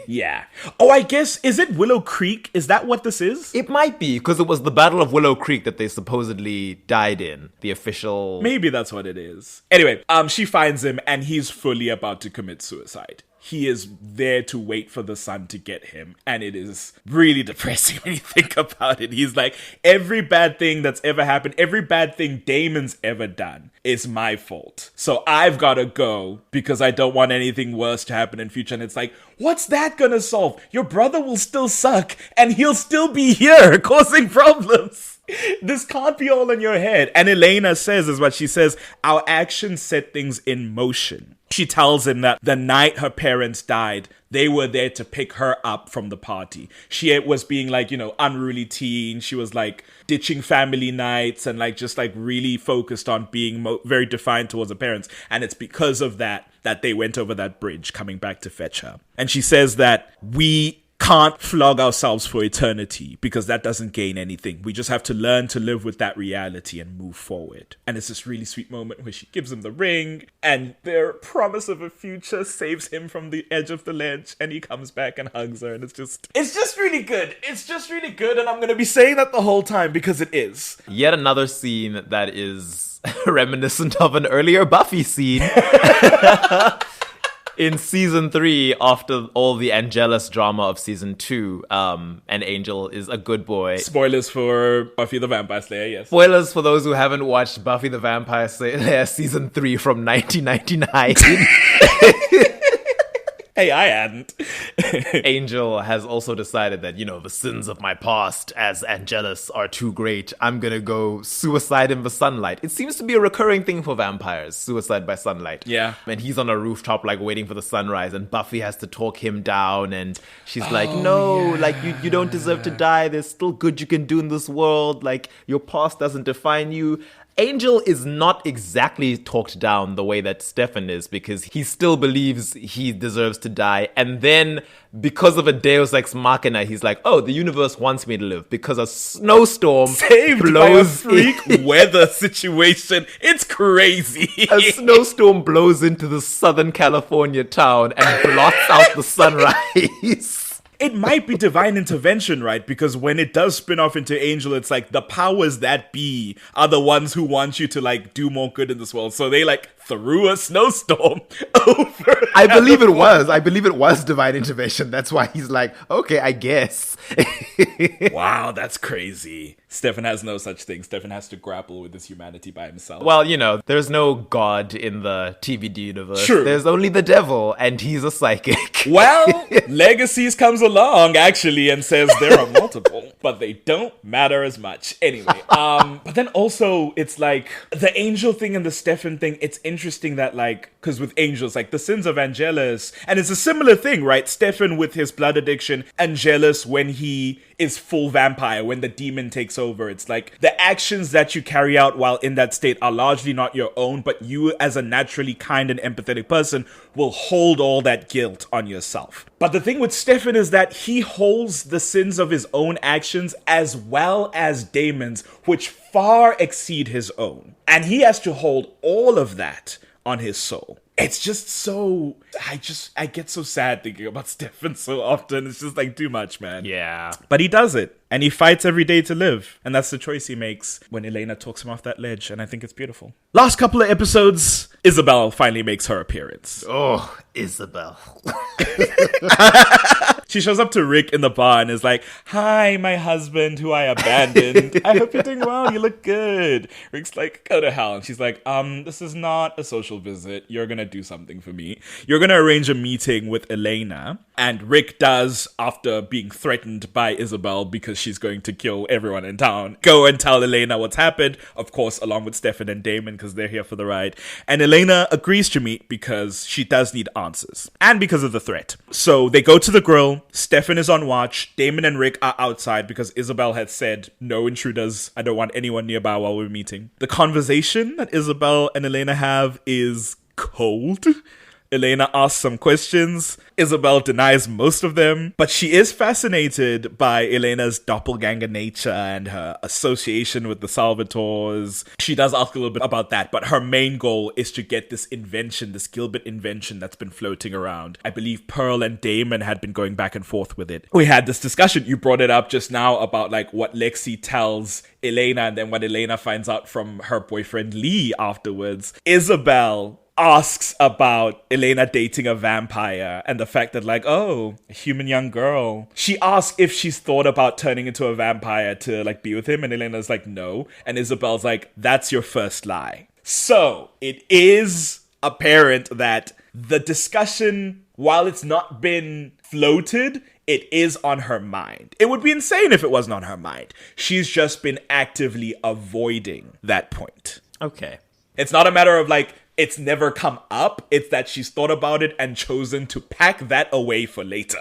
Speaker 5: Yeah. Oh, I guess, is it Willow Creek? Is that what this is?
Speaker 6: It might be, because it was the Battle of Willow Creek that they supposedly died in. The official...
Speaker 5: Maybe that's what it is. Anyway, she finds him and he's fully about to commit suicide. He is there to wait for the sun to get him. And it is really depressing when you think about it. He's like, every bad thing that's ever happened, every bad thing Damon's ever done is my fault. So I've got to go because I don't want anything worse to happen in future. And it's like, what's that gonna solve? Your brother will still suck and he'll still be here causing problems. This can't be all in your head. And Elena says, is what she says, our actions set things in motion. She tells him that the night her parents died, they were there to pick her up from the party. She was being like, unruly teen. She was like ditching family nights and like just like really focused on being very defiant towards her parents. And it's because of that they went over that bridge coming back to fetch her. And she says that we can't flog ourselves for eternity because that doesn't gain anything. We just have to learn to live with that reality and move forward. And it's this really sweet moment where she gives him the ring and their promise of a future saves him from the edge of the ledge and he comes back and hugs her and it's just really good. It's just really good and I'm going to be saying that the whole time because it is.
Speaker 6: Yet another scene that is reminiscent of an earlier Buffy scene. In season 3, after all the Angelus drama of season 2, and Angel is a good boy.
Speaker 5: Spoilers for Buffy the Vampire Slayer, yes.
Speaker 6: Spoilers for those who haven't watched Buffy the Vampire Slayer season 3 from 1999.
Speaker 5: Hey, I hadn't.
Speaker 6: Angel has also decided that, the sins of my past as Angelus are too great. I'm gonna go suicide in the sunlight. It seems to be a recurring thing for vampires, suicide by sunlight.
Speaker 5: Yeah.
Speaker 6: And he's on a rooftop, like, waiting for the sunrise, and Buffy has to talk him down, and she's like, no, like, you don't deserve to die. There's still good you can do in this world. Like, your past doesn't define you. Angel is not exactly talked down the way that Stefan is because he still believes he deserves to die. And then because of a Deus Ex Machina, he's like, oh, the universe wants me to live because a snowstorm blows
Speaker 5: by a freak weather situation. It's crazy.
Speaker 6: A snowstorm blows into the Southern California town and blots out the sunrise.
Speaker 5: It might be divine intervention, right? Because when it does spin off into Angel, it's like the powers that be are the ones who want you to like do more good in this world. So they like threw a snowstorm over.
Speaker 6: I believe it was divine intervention. That's why he's like, okay, I guess.
Speaker 5: Wow, that's crazy. Stefan has no such thing. Stefan has to grapple with his humanity by himself.
Speaker 6: Well, there's no god in the TVD universe.
Speaker 5: True.
Speaker 6: There's only the devil, and he's a psychic.
Speaker 5: Well, Legacies comes along, actually, and says there are multiple, but they don't matter as much. Anyway, but then also, it's like, the Angel thing and the Stefan thing, it's interesting that, like, because with Angels, like, the sins of Angelus, and it's a similar thing, right? Stefan with his blood addiction, Angelus when he is full vampire when the demon takes over. It's like the actions that you carry out while in that state are largely not your own, but you as a naturally kind and empathetic person will hold all that guilt on yourself. But the thing with Stefan is that he holds the sins of his own actions as well as Damon's, which far exceed his own. And he has to hold all of that on his soul. It's just so... I get so sad thinking about Stefan so often. It's just like too much, man.
Speaker 6: Yeah.
Speaker 5: But he does it. And he fights every day to live. And that's the choice he makes when Elena talks him off that ledge. And I think it's beautiful. Last couple of episodes, Isabel finally makes her appearance.
Speaker 6: Oh, Isabel.
Speaker 5: She shows up to Rick in the bar and is like, "Hi, my husband who I abandoned. I hope you're doing well. You look good." Rick's like, "Go to hell." And she's like, "This is not a social visit. You're going to do something for me. You're going to arrange a meeting with Elena." And Rick does, after being threatened by Isabel because she's going to kill everyone in town, go and tell Elena what's happened, of course, along with Stefan and Damon because they're here for the ride. And Elena agrees to meet because she does need answers and because of the threat. So they go to the grill. Stefan is on watch. Damon and Rick are outside because Isabel had said, "No intruders. I don't want anyone nearby while we're meeting." The conversation that Isabel and Elena have is cold. Elena asks some questions. Isabel denies most of them, but she is fascinated by Elena's doppelganger nature and her association with the Salvatores. She does ask a little bit about that, but her main goal is to get this invention, this Gilbert invention that's been floating around. I believe Pearl and Damon had been going back and forth with it. We had this discussion, you brought it up just now, about like what Lexi tells Elena and then what Elena finds out from her boyfriend Lee afterwards. Isabel asks about Elena dating a vampire and the fact that like, oh, a human young girl. She asks if she's thought about turning into a vampire to like be with him, and Elena's like, no. And Isabel's like, that's your first lie. So it is apparent that the discussion, while it's not been floated, it is on her mind. It would be insane if it wasn't on her mind. She's just been actively avoiding that point.
Speaker 6: Okay.
Speaker 5: It's not a matter of like, it's never come up. It's that she's thought about it and chosen to pack that away for later.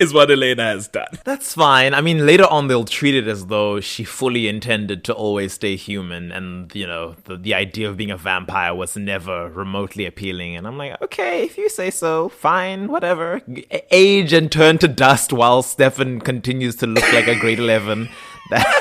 Speaker 5: Is what Elena has done.
Speaker 6: That's fine. I mean, later on they'll treat it as though she fully intended to always stay human, and, you know, the idea of being a vampire was never remotely appealing. And I'm like, okay, if you say so, fine, whatever. Age and turn to dust while Stefan continues to look like a grade 11.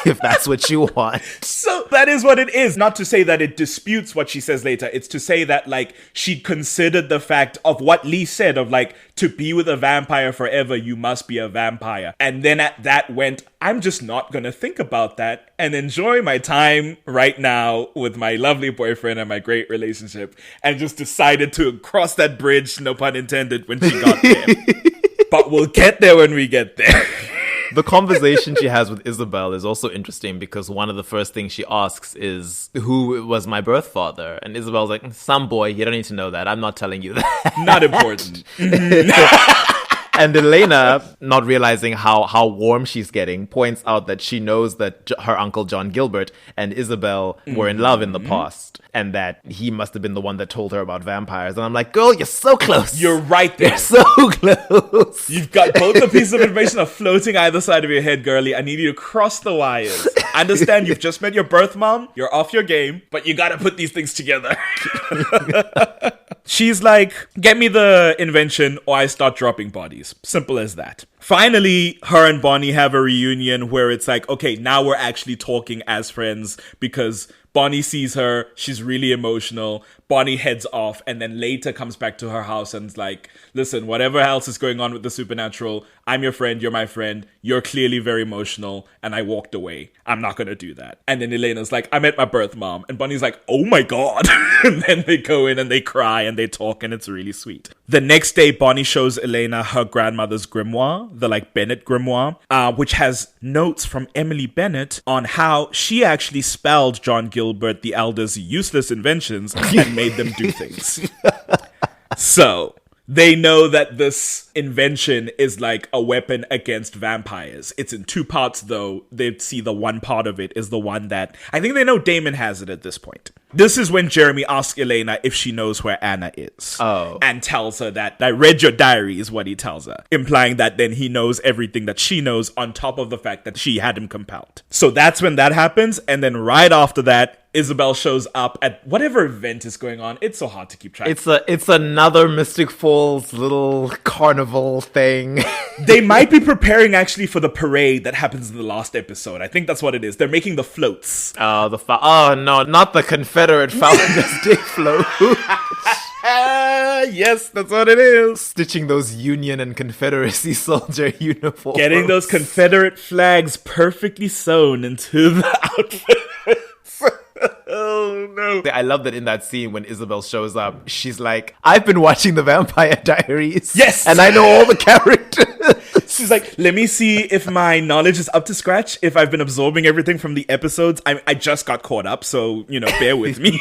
Speaker 6: If that's what you want.
Speaker 5: So that is what it is. Not to say that it disputes what she says later. It's to say that, like, she considered the fact of what Lee said of, like, to be with a vampire forever, you must be a vampire. And then at that went, I'm just not going to think about that and enjoy my time right now with my lovely boyfriend and my great relationship. And just decided to cross that bridge, no pun intended, when she got there. But we'll get there when we get there.
Speaker 6: The conversation she has with Isabel is also interesting because one of the first things she asks is, who was my birth father? And Isabel's like, some boy, you don't need to know that. I'm not telling you that.
Speaker 5: Not important.
Speaker 6: And Elena, not realizing how warm she's getting, points out that she knows that her uncle John Gilbert and Isabel were in love in the past, and that he must have been the one that told her about vampires. And I'm like, girl, you're so close.
Speaker 5: You're right there.
Speaker 6: You're so close.
Speaker 5: You've got both the pieces of information are floating either side of your head, girly. I need you to cross the wires. I understand you've just met your birth mom. You're off your game, but you gotta put these things together. She's like, get me the invention or I start dropping bodies. Simple as that. Finally, her and Bonnie have a reunion where it's like, okay, now we're actually talking as friends because Bonnie sees her. She's really emotional. Bonnie heads off and then later comes back to her house and's like, listen, whatever else is going on with the supernatural, I'm your friend, you're my friend, you're clearly very emotional, and I walked away. I'm not gonna do that. And then Elena's like, I met my birth mom. And Bonnie's like, oh my god. And then they go in and they cry and they talk and it's really sweet. The next day, Bonnie shows Elena her grandmother's grimoire, the like Bennett grimoire, which has notes from Emily Bennett on how she actually spelled John Gilbert the Elder's useless inventions and made them do things. So They know that this invention is like a weapon against vampires. It's in two parts, though. They see the one part of it is the one that I think they know Damon has it at this point. This is when Jeremy asks Elena if she knows where Anna is.
Speaker 6: Oh.
Speaker 5: And tells her that, I read your diary is what he tells her. Implying that then he knows everything that she knows on top of the fact that she had him compelled. So that's when that happens. And then right after that, Isabel shows up at whatever event is going on. It's so hard to keep track.
Speaker 6: It's another Mystic Falls little carnival thing.
Speaker 5: They might be preparing actually for the parade that happens in the last episode. I think that's what it is. They're making the floats.
Speaker 6: Oh, no, not the Confederate Founders Day float.
Speaker 5: Yes, that's what it is.
Speaker 6: Stitching those Union and Confederacy soldier uniforms.
Speaker 5: Getting those Confederate flags perfectly sewn into the outfit. Oh no.
Speaker 6: I love that in that scene when Isabel shows up, she's like, I've been watching the Vampire Diaries.
Speaker 5: Yes!
Speaker 6: And I know all the characters.
Speaker 5: She's like, let me see if my knowledge is up to scratch, if I've been absorbing everything from the episodes. I just got caught up, so, bear with me.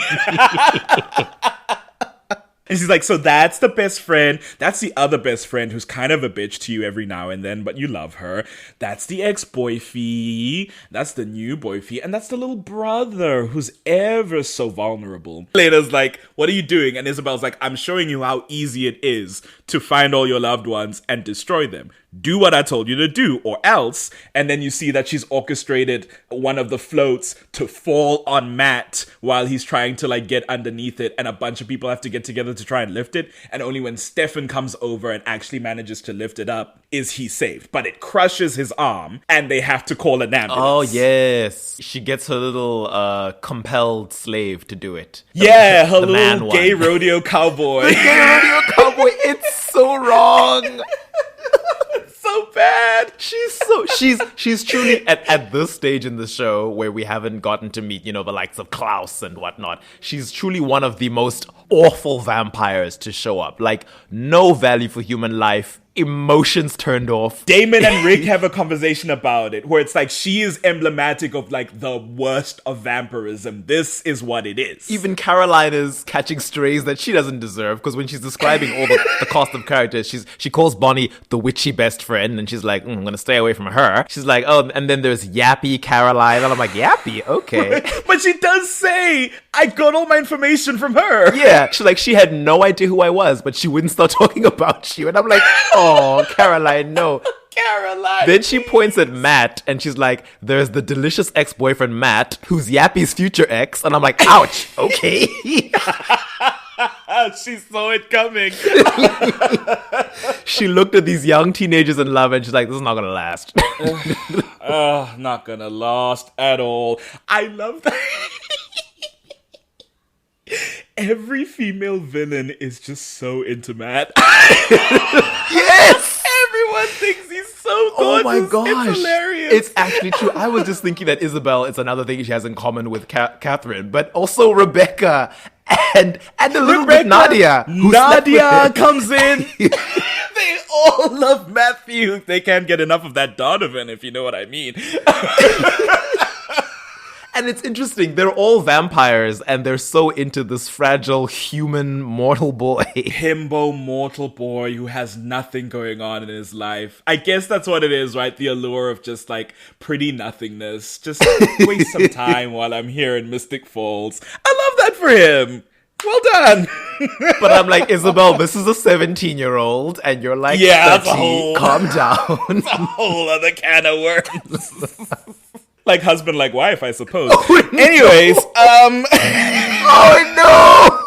Speaker 5: And she's like, so that's the best friend. That's the other best friend who's kind of a bitch to you every now and then, but you love her. That's the ex-boyfie. That's the new boyfie. And that's the little brother who's ever so vulnerable. Lena's like, what are you doing? And Isabel's like, I'm showing you how easy it is to find all your loved ones and destroy them. Do what I told you to do, or else. And then you see that she's orchestrated one of the floats to fall on Matt while he's trying to get underneath it, and a bunch of people have to get together to try and lift it. And only when Stefan comes over and actually manages to lift it up is he saved. But it crushes his arm, and they have to call an ambulance.
Speaker 6: Oh, yes. She gets her little compelled slave to do it.
Speaker 5: Her little gay rodeo cowboy.
Speaker 6: The gay rodeo cowboy. It's so wrong.
Speaker 5: So bad.
Speaker 6: She's truly at this stage in the show where we haven't gotten to meet, the likes of Klaus and whatnot. She's truly one of the most awful vampires to show up. No value for human life. Emotions turned off.
Speaker 5: Damon and Rick have a conversation about it where it's she is emblematic of the worst of vampirism. This is what it is.
Speaker 6: Even Caroline is catching strays that she doesn't deserve, because when she's describing all the cast of characters, she calls Bonnie the witchy best friend, and she's like, I'm gonna stay away from her. She's like, oh, and then there's Yappy Caroline, and I'm like, Yappy, okay.
Speaker 5: But she does say, I got all my information from her.
Speaker 6: Yeah, she had no idea who I was, but she wouldn't start talking about you, and I'm like, oh, Caroline, no.
Speaker 5: Caroline.
Speaker 6: Then she points at Matt, and she's like, there's the delicious ex-boyfriend Matt, who's Yappy's future ex, and I'm like, ouch, okay.
Speaker 5: She saw it coming.
Speaker 6: She looked at these young teenagers in love, and she's like, this is not gonna last.
Speaker 5: Not gonna last at all. I love that. Every female villain is just so into Matt.
Speaker 6: Yes!
Speaker 5: Everyone thinks he's so gorgeous.
Speaker 6: Oh my gosh.
Speaker 5: It's hilarious.
Speaker 6: It's actually true. I was just thinking that Isabel, it's another thing she has in common with Catherine, but also Rebecca and a little bit Nadia.
Speaker 5: Nadia comes in. They all love Matthew. They can't get enough of that Donovan, if you know what I mean.
Speaker 6: And it's interesting, they're all vampires, and they're so into this fragile human mortal boy.
Speaker 5: Himbo mortal boy who has nothing going on in his life. I guess that's what it is, right? The allure of just pretty nothingness. Just waste some time while I'm here in Mystic Falls. I love that for him. Well done.
Speaker 6: But I'm like, Isabel, this is a 17-year-old, and you're like,
Speaker 5: yeah,
Speaker 6: 30. Calm down.
Speaker 5: It's a whole other can of worms. Like husband, like wife, I suppose.
Speaker 6: Oh, no.
Speaker 5: Anyways,
Speaker 6: Oh no!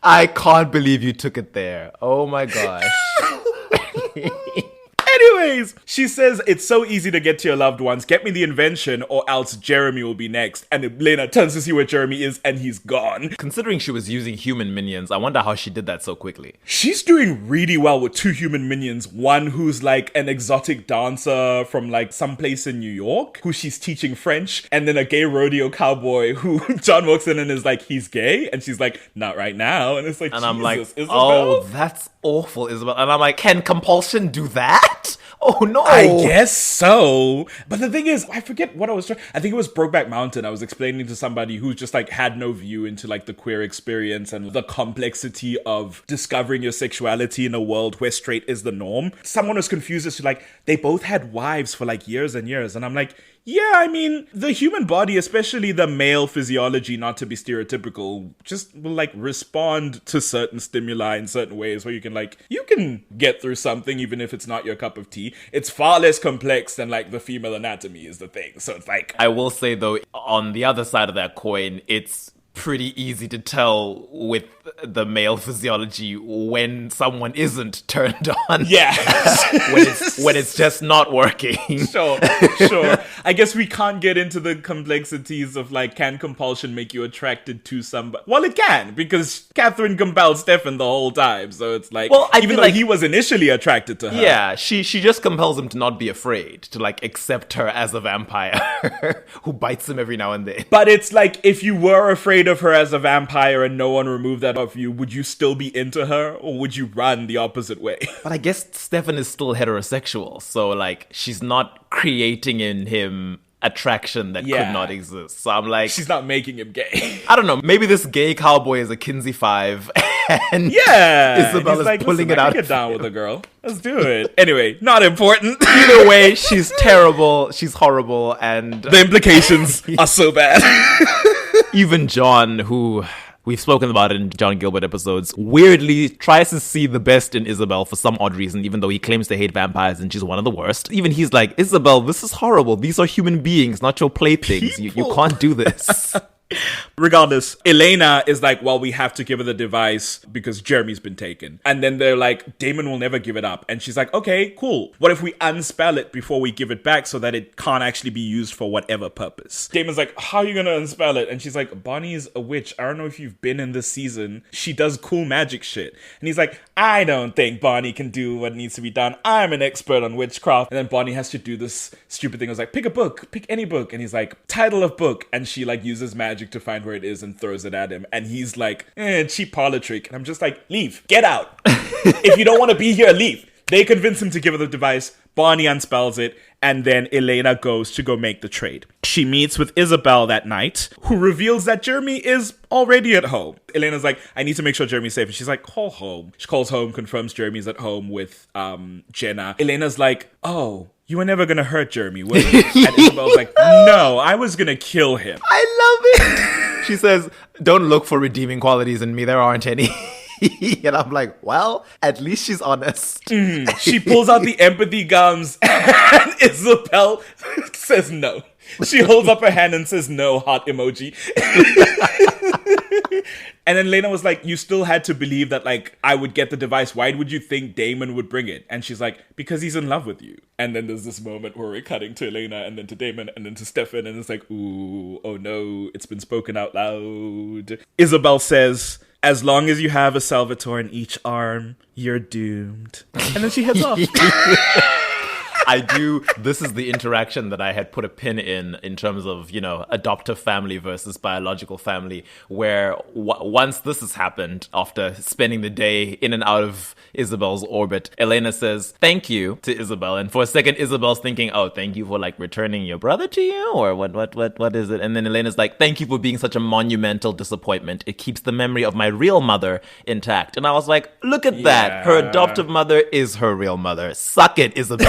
Speaker 6: I can't believe you took it there. Oh my gosh.
Speaker 5: Anyways, she says it's so easy to get to your loved ones. Get me the invention or else Jeremy will be next. And Elena turns to see where Jeremy is and he's gone.
Speaker 6: Considering she was using human minions, I wonder how she did that so quickly.
Speaker 5: She's doing really well with two human minions. One who's an exotic dancer from someplace in New York, who she's teaching French. And then a gay rodeo cowboy who John walks in and is like, he's gay. And she's like, not right now. And it's like,
Speaker 6: and I'm like,
Speaker 5: Isabel?
Speaker 6: oh, that's awful, Isabel. And I'm like, can compulsion do that? Oh no!
Speaker 5: I guess so. But the thing is, I forget what I was trying. I think it was Brokeback Mountain. I was explaining to somebody who just like had no view into like the queer experience and the complexity of discovering your sexuality in a world where straight is the norm. Someone was confused as to like, they both had wives for like years and years. And I'm like, yeah, I mean, the human body, especially the male physiology, not to be stereotypical, just will like respond to certain stimuli in certain ways where you can get through something even if it's not your cup of tea. It's far less complex than like the female anatomy is the thing. So it's like,
Speaker 6: I will say though, on the other side of that coin, it's pretty easy to tell with the male physiology when someone isn't turned on.
Speaker 5: yeah.
Speaker 6: when it's just not working.
Speaker 5: Sure. I guess we can't get into the complexities of like, can compulsion make you attracted to somebody? Well, it can, because Catherine compelled Stefan the whole time. So it's like,
Speaker 6: Well, I
Speaker 5: even
Speaker 6: feel
Speaker 5: though
Speaker 6: like-
Speaker 5: he was initially attracted to her.
Speaker 6: Yeah, she just compels him to not be afraid, to like accept her as a vampire who bites him every now and then.
Speaker 5: But it's like, if you were afraid of her as a vampire and no one removed that of you, would you still be into her, or would you run the opposite way?
Speaker 6: But I guess Stefan is still heterosexual, so like she's not creating in him attraction that
Speaker 5: Yeah.
Speaker 6: could not exist. So I'm like,
Speaker 5: She's not making him gay.
Speaker 6: I don't know, maybe this gay cowboy is a Kinsey 5 and
Speaker 5: Yeah.
Speaker 6: Isabel
Speaker 5: He's
Speaker 6: is
Speaker 5: like,
Speaker 6: pulling
Speaker 5: "Listen,
Speaker 6: it
Speaker 5: I
Speaker 6: out
Speaker 5: can
Speaker 6: of
Speaker 5: get down
Speaker 6: him."
Speaker 5: with a girl. Let's do it. Anyway, not important.
Speaker 6: Either way, she's terrible, she's horrible, and
Speaker 5: The implications are so bad.
Speaker 6: even John, who we've spoken about in John Gilbert episodes, weirdly tries to see the best in Isabel for some odd reason, even though he claims to hate vampires and she's one of the worst. Even he's like, Isabel, this is horrible. These are human beings, not your playthings. You
Speaker 5: People.
Speaker 6: can't do this.
Speaker 5: Regardless, Elena is like, well, we have to give her the device because Jeremy's been taken. And then they're like, Damon will never give it up. And she's like, okay, cool. What if we unspell it before we give it back so that it can't actually be used for whatever purpose? Damon's like, how are you going to unspell it? And she's like, Bonnie's a witch. I don't know if you've been in this season. She does cool magic shit. And he's like, I don't think Bonnie can do what needs to be done. I'm an expert on witchcraft. And then Bonnie has to do this stupid thing. I was like, pick a book, pick any book. And he's like, title of book. And she like uses magic to find where it is and throws it at him. And he's like, cheap parlor trick. And I'm just like, leave, get out. If you don't want to be here, leave. They convince him to give her the device. Bonnie unspells it. And then Elena goes to go make the trade. She meets with Isabel that night, who reveals that Jeremy is already at home. Elena's like, I need to make sure Jeremy's safe. And she's like, call home. She calls home, confirms Jeremy's at home with Jenna. Elena's like, oh, you were never gonna hurt Jeremy, were you? And Isabel's like, no, I was gonna kill him.
Speaker 6: I love it. She says, don't look for redeeming qualities in me. There aren't any. And I'm like, well, at least she's honest.
Speaker 5: She pulls out the empathy gums and Isabel says no. She holds up her hand and says no, heart emoji. And then Lena was like, you still had to believe that, like, I would get the device. Why would you think Damon would bring it? And she's like, because he's in love with you. And then there's this moment where we're cutting to Elena and then to Damon and then to Stefan. And it's like, ooh, oh no, it's been spoken out loud. Isabel says, as long as you have a Salvatore in each arm, you're doomed. And then she heads off.
Speaker 6: This is the interaction that I had put a pin in terms of, adoptive family versus biological family, where once this has happened, after spending the day in and out of Isabel's orbit, Elena says, thank you to Isabel. And for a second, Isabel's thinking, oh, thank you for like returning your brother to you? Or what is it? And then Elena's like, thank you for being such a monumental disappointment. It keeps the memory of my real mother intact. And I was like, look at that. Her adoptive mother is her real mother. Suck it, Isabel.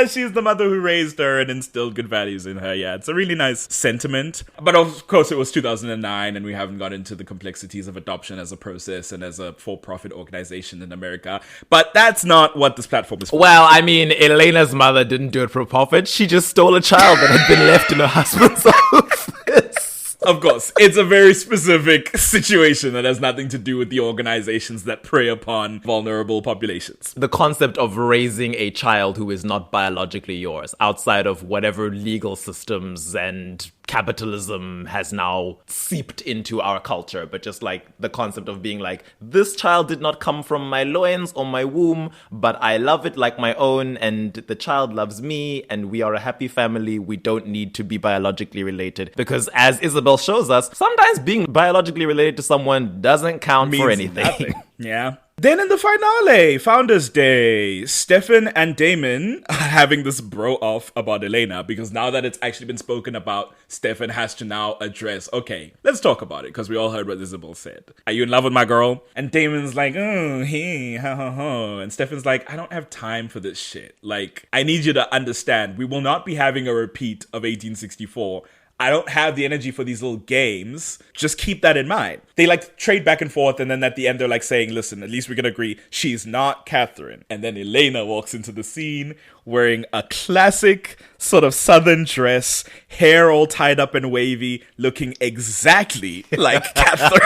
Speaker 5: She's the mother who raised her and instilled good values in her. Yeah, it's a really nice sentiment. But of course, it was 2009 and we haven't got into the complexities of adoption as a process and as a for-profit organization in America. But that's not what this platform is for.
Speaker 6: Well, I mean, Elena's mother didn't do it for profit. She just stole a child that had been left in her husband's office.
Speaker 5: Of course, it's a very specific situation that has nothing to do with the organizations that prey upon vulnerable populations.
Speaker 6: The concept of raising a child who is not biologically yours, outside of whatever legal systems and capitalism has now seeped into our culture, but just like the concept of being like, this child did not come from my loins or my womb, but I love it like my own, and the child loves me, and we are a happy family. We don't need to be biologically related, because as Isabel shows us, sometimes being biologically related to someone doesn't count for anything.
Speaker 5: Nothing. Yeah. Then in the finale, Founders Day, Stefan and Damon are having this bro off about Elena because now that it's actually been spoken about, Stefan has to now address, okay, let's talk about it because we all heard what Isabel said. Are you in love with my girl? And Damon's like, oh, hey, ha ha ha. And Stefan's like, I don't have time for this shit. Like, I need you to understand, we will not be having a repeat of 1864. I don't have the energy for these little games. Just keep that in mind. They like trade back and forth, and then at the end they're like saying, listen, at least we can agree she's not Catherine. And then Elena walks into the scene wearing a classic sort of southern dress, hair all tied up and wavy, looking exactly like Catherine.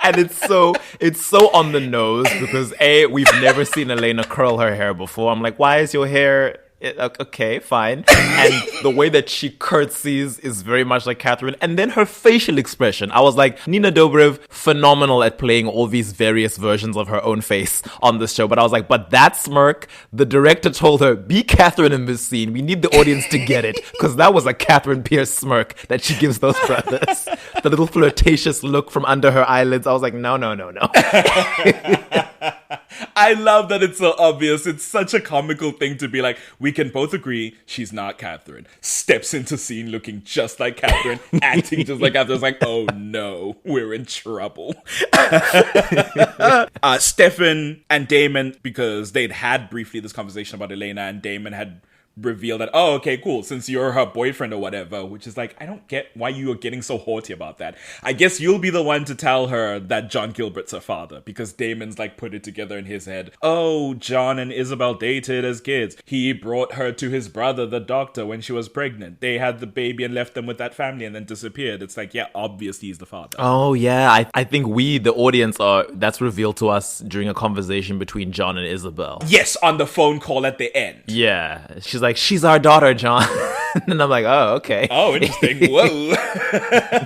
Speaker 6: And it's so on the nose because we've never seen Elena curl her hair before. I'm like, why is your hair... Okay, fine. And the way that she curtsies is very much like Catherine. And then her facial expression. I was like, Nina Dobrev, phenomenal at playing all these various versions of her own face on this show. But I was like, but that smirk, the director told her, be Catherine in this scene. We need the audience to get it. Because that was a Catherine Pierce smirk that she gives those brothers. The little flirtatious look from under her eyelids. I was like, no.
Speaker 5: I love that it's so obvious. It's such a comical thing to be like, we can both agree she's not Catherine. Steps into scene looking just like Catherine, acting just like Catherine. It's like, oh no, we're in trouble. Stefan and Damon, because they'd had briefly this conversation about Elena, and Damon had reveal that, oh, okay, cool, since you're her boyfriend or whatever, which is like, I don't get why you are getting so haughty about that. I guess you'll be the one to tell her that John Gilbert's her father, because Damon's like put it together in his head. Oh, John and Isabel dated as kids. He brought her to his brother, the doctor, when she was pregnant. They had the baby and left them with that family and then disappeared. It's like, yeah, obviously he's the father.
Speaker 6: Oh, yeah. I think we, the audience, that's revealed to us during a conversation between John and Isabel.
Speaker 5: Yes, on the phone call at the end.
Speaker 6: Yeah. She's like, she's our daughter, John. And I'm like, oh, okay.
Speaker 5: Oh, interesting. Whoa.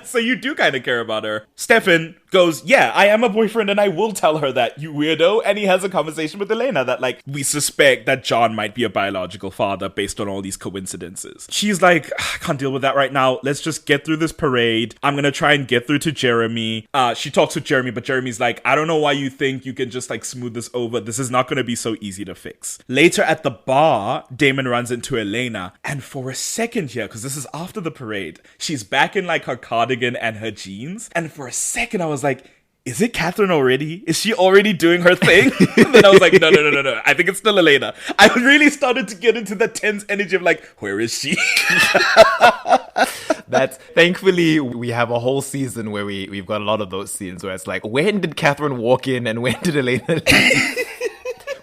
Speaker 5: So you do kind of care about her. Stefan goes, yeah, I am a boyfriend and I will tell her that, you weirdo. And he has a conversation with Elena that, like, we suspect that John might be a biological father based on all these coincidences. She's like, I can't deal with that right now. Let's just get through this parade. I'm going to try and get through to Jeremy. She talks with Jeremy, but Jeremy's like, I don't know why you think you can just, like, smooth this over. This is not going to be so easy to fix. Later at the bar, Damon runs into Elena. And for a second here, because this is after the parade, she's back in, like, her cardigan and her jeans. And for a second, I was like, is it Catherine already? Is she already doing her thing? And then I was like, no. I think it's still Elena. I really started to get into the tense energy of like, where is she?
Speaker 6: That's thankfully we have a whole season where we've got a lot of those scenes where it's like, when did Catherine walk in and when did Elena leave?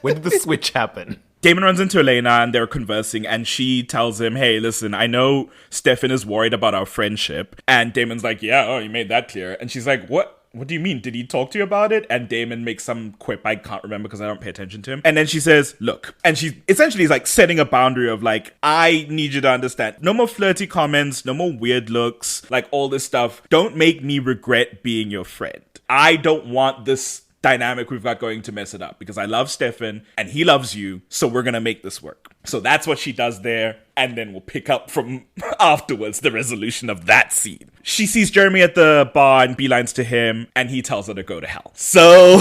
Speaker 6: When did the switch happen?
Speaker 5: Damon runs into Elena and they're conversing and she tells him, hey, listen, I know Stefan is worried about our friendship. And Damon's like, yeah, oh, you made that clear. And she's like, what do you mean? Did he talk to you about it? And Damon makes some quip I can't remember because I don't pay attention to him. And then she says, look. And she essentially is like setting a boundary of like, I need you to understand. No more flirty comments, no more weird looks, like all this stuff. Don't make me regret being your friend. I don't want this dynamic we've got going to mess it up because I love Stefan and he loves you, so we're gonna make this work. So that's what she does there, and then we'll pick up from afterwards the resolution of that scene. She sees Jeremy at the bar and beelines to him, and he tells her to go to hell. So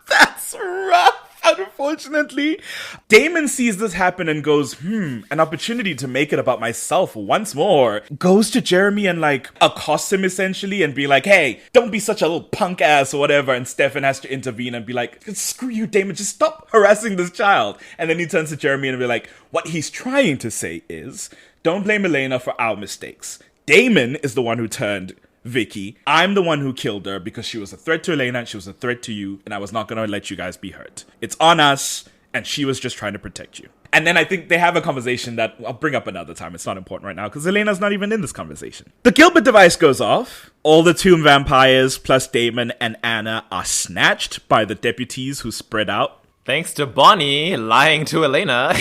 Speaker 5: that's rough. Unfortunately, Damon sees this happen and goes, an opportunity to make it about myself once more. Goes to Jeremy and like accosts him essentially and be like, hey, don't be such a little punk ass or whatever. And Stefan has to intervene and be like, screw you, Damon, just stop harassing this child. And then he turns to Jeremy and be like, what he's trying to say is, don't blame Elena for our mistakes. Damon is the one who turned Vicky. I'm the one who killed her because she was a threat to Elena and she was a threat to you, and I was not going to let you guys be hurt. It's on us, and she was just trying to protect you. And then I think they have a conversation that I'll bring up another time. It's not important right now because Elena's not even in this conversation. The Gilbert device goes off. All the tomb vampires plus Damon and Anna are snatched by the deputies who spread out.
Speaker 6: Thanks to Bonnie lying to Elena.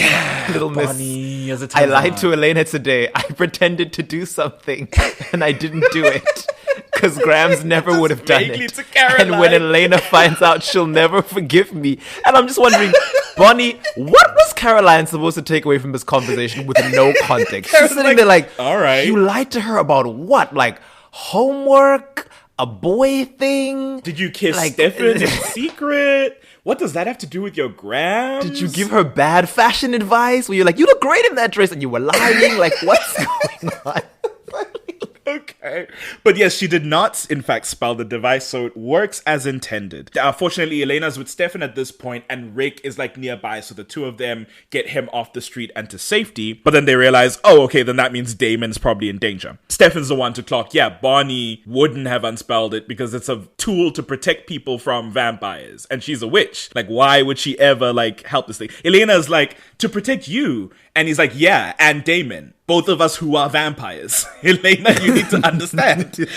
Speaker 6: Little
Speaker 5: Bonnie,
Speaker 6: miss. I lied to Elena today. I pretended to do something and I didn't do it. Because Grams never would have done it. And when Elena finds out, she'll never forgive me. And I'm just wondering, Bonnie, what was Caroline supposed to take away from this conversation with no context? She's sitting there like,
Speaker 5: all right.
Speaker 6: You lied to her about what? Like homework? a boy thing?
Speaker 5: Did you kiss
Speaker 6: Like,
Speaker 5: Stefan in secret? What does that have to do with your grams?
Speaker 6: Did you give her bad fashion advice? Where you're like, you look great in that dress, and you were lying? Like, what's going on?
Speaker 5: Okay. But yes, she did not, in fact, spell the device, so it works as intended. Fortunately, Elena's with Stefan at this point, and Rick is like nearby, so the two of them get him off the street and to safety. But then they realize, oh, okay, then that means Damon's probably in danger. Stefan's the one to clock, yeah, Bonnie wouldn't have unspelled it because it's a tool to protect people from vampires, and she's a witch. Like, why would she ever, like, help this thing? Elena's like, to protect you. And he's like, yeah, and Damon. Both of us who are vampires. Elena, you need to understand.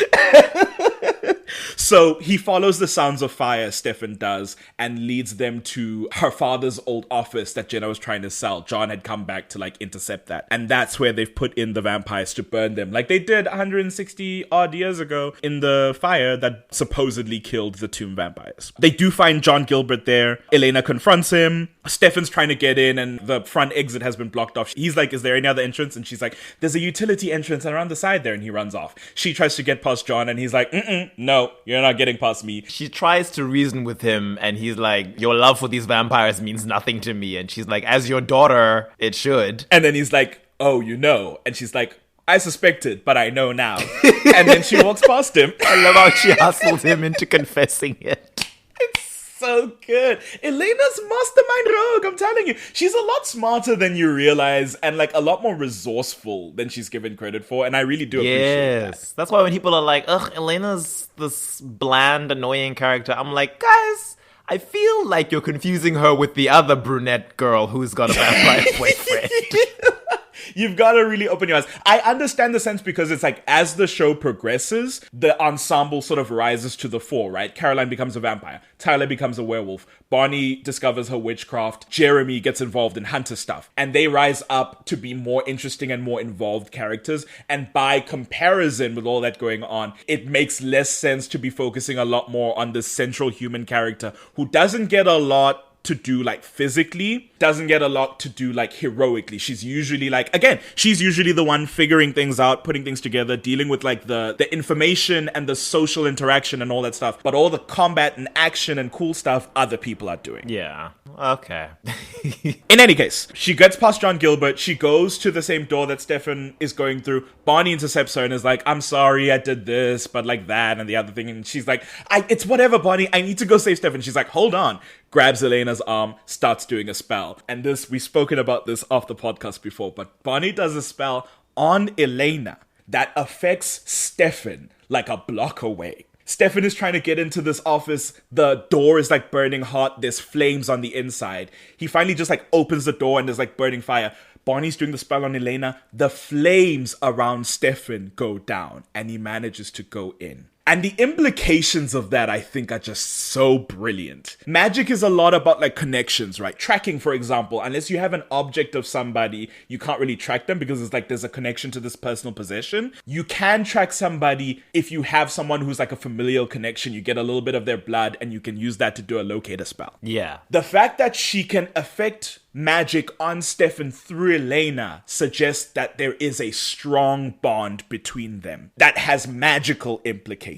Speaker 5: So he follows the sounds of fire, Stefan does, and leads them to her father's old office that Jenna was trying to sell. John had come back to like intercept that. And that's where they've put in the vampires to burn them, like they did 160 odd years ago in the fire that supposedly killed the tomb vampires. They do find John Gilbert there. Elena confronts him. Stefan's trying to get in and the front exit has been blocked off. He's like, is there any other entrance? And she's like, there's a utility entrance around the side there. And he runs off. She tries to get past John and he's like, no, you're not getting past me.
Speaker 6: She tries to reason with him and he's like, your love for these vampires means nothing to me. And she's like, as your daughter, it should.
Speaker 5: And then he's like, oh, you know. And she's like, I suspected, but I know now. And then she walks past him.
Speaker 6: I love how she hustled him into confessing it.
Speaker 5: So good. Elena's mastermind rogue, I'm telling you. She's a lot smarter than you realize and like a lot more resourceful than she's given credit for. And I really do appreciate that.
Speaker 6: That's why when people are like, ugh, Elena's this bland, annoying character, I'm like, guys, I feel like you're confusing her with the other brunette girl who's got a vampire boyfriend.
Speaker 5: You've got to really open your eyes. I understand the sense because it's like as the show progresses, the ensemble sort of rises to the fore, right? Caroline becomes a vampire. Tyler becomes a werewolf. Bonnie discovers her witchcraft. Jeremy gets involved in hunter stuff. And they rise up to be more interesting and more involved characters. And by comparison with all that going on, it makes less sense to be focusing a lot more on the central human character who doesn't get a lot to do like physically, doesn't get a lot to do like heroically. She's usually like, again, she's usually the one figuring things out, putting things together, dealing with like the information and the social interaction and all that stuff. But all the combat and action and cool stuff other people are doing.
Speaker 6: Yeah. Okay.
Speaker 5: In any case, she gets past John Gilbert. She goes to the same door that Stefan is going through. Bonnie intercepts her and is like, I'm sorry I did this, but like that and the other thing. And she's like, it's whatever, Bonnie. I need to go save Stefan. She's like, hold on. Grabs Elena's arm, starts doing a spell. And this, we've spoken about this off the podcast before, but Bonnie does a spell on Elena that affects Stefan like a block away. Stefan is trying to get into this office. The door is like burning hot. There's flames on the inside. He finally just like opens the door and there's like burning fire. Bonnie's doing the spell on Elena. The flames around Stefan go down and he manages to go in. And the implications of that, I think, are just so brilliant. Magic is a lot about, like, connections, right? Tracking, for example, unless you have an object of somebody, you can't really track them because it's like there's a connection to this personal possession. You can track somebody if you have someone who's like a familial connection. You get a little bit of their blood and you can use that to do a locator spell.
Speaker 6: Yeah.
Speaker 5: The fact that she can affect magic on Stefan through Elena suggests that there is a strong bond between them that has magical implication.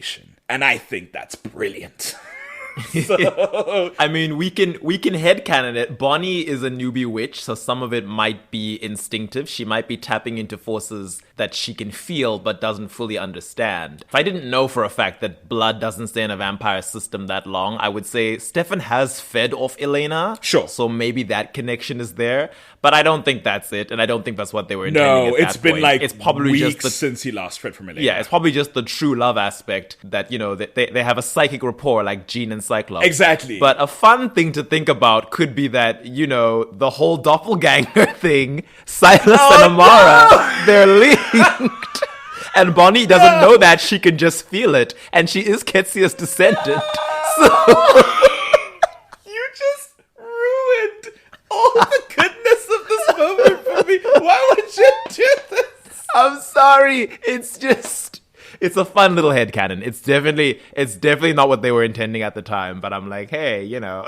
Speaker 5: And I think that's brilliant.
Speaker 6: I mean, we can headcanon it. Bonnie is a newbie witch, so some of it might be instinctive. She might be tapping into forces that she can feel but doesn't fully understand. If I didn't know for a fact that blood doesn't stay in a vampire system that long, I would say Stefan has fed off Elena.
Speaker 5: Sure.
Speaker 6: So maybe that connection is there. But I don't think that's it, and I don't think that's what they were intending at that
Speaker 5: it's been
Speaker 6: point.
Speaker 5: like
Speaker 6: it's probably
Speaker 5: weeks
Speaker 6: just
Speaker 5: since he last fed from Elena.
Speaker 6: Yeah, it's probably just the true love aspect that, you know, they have a psychic rapport like Jean and Cyclops.
Speaker 5: Exactly.
Speaker 6: But a fun thing to think about could be that, you know, the whole doppelganger thing, Silas and Amara, they're linked. And Bonnie doesn't know that, she can just feel it. And she is Ketsia's descendant. So
Speaker 5: You just ruined all the goodness of this moment for me. Why would you do this?
Speaker 6: I'm sorry. It's a fun little headcanon. It's definitely not what they were intending at the time, but I'm like, hey, you know.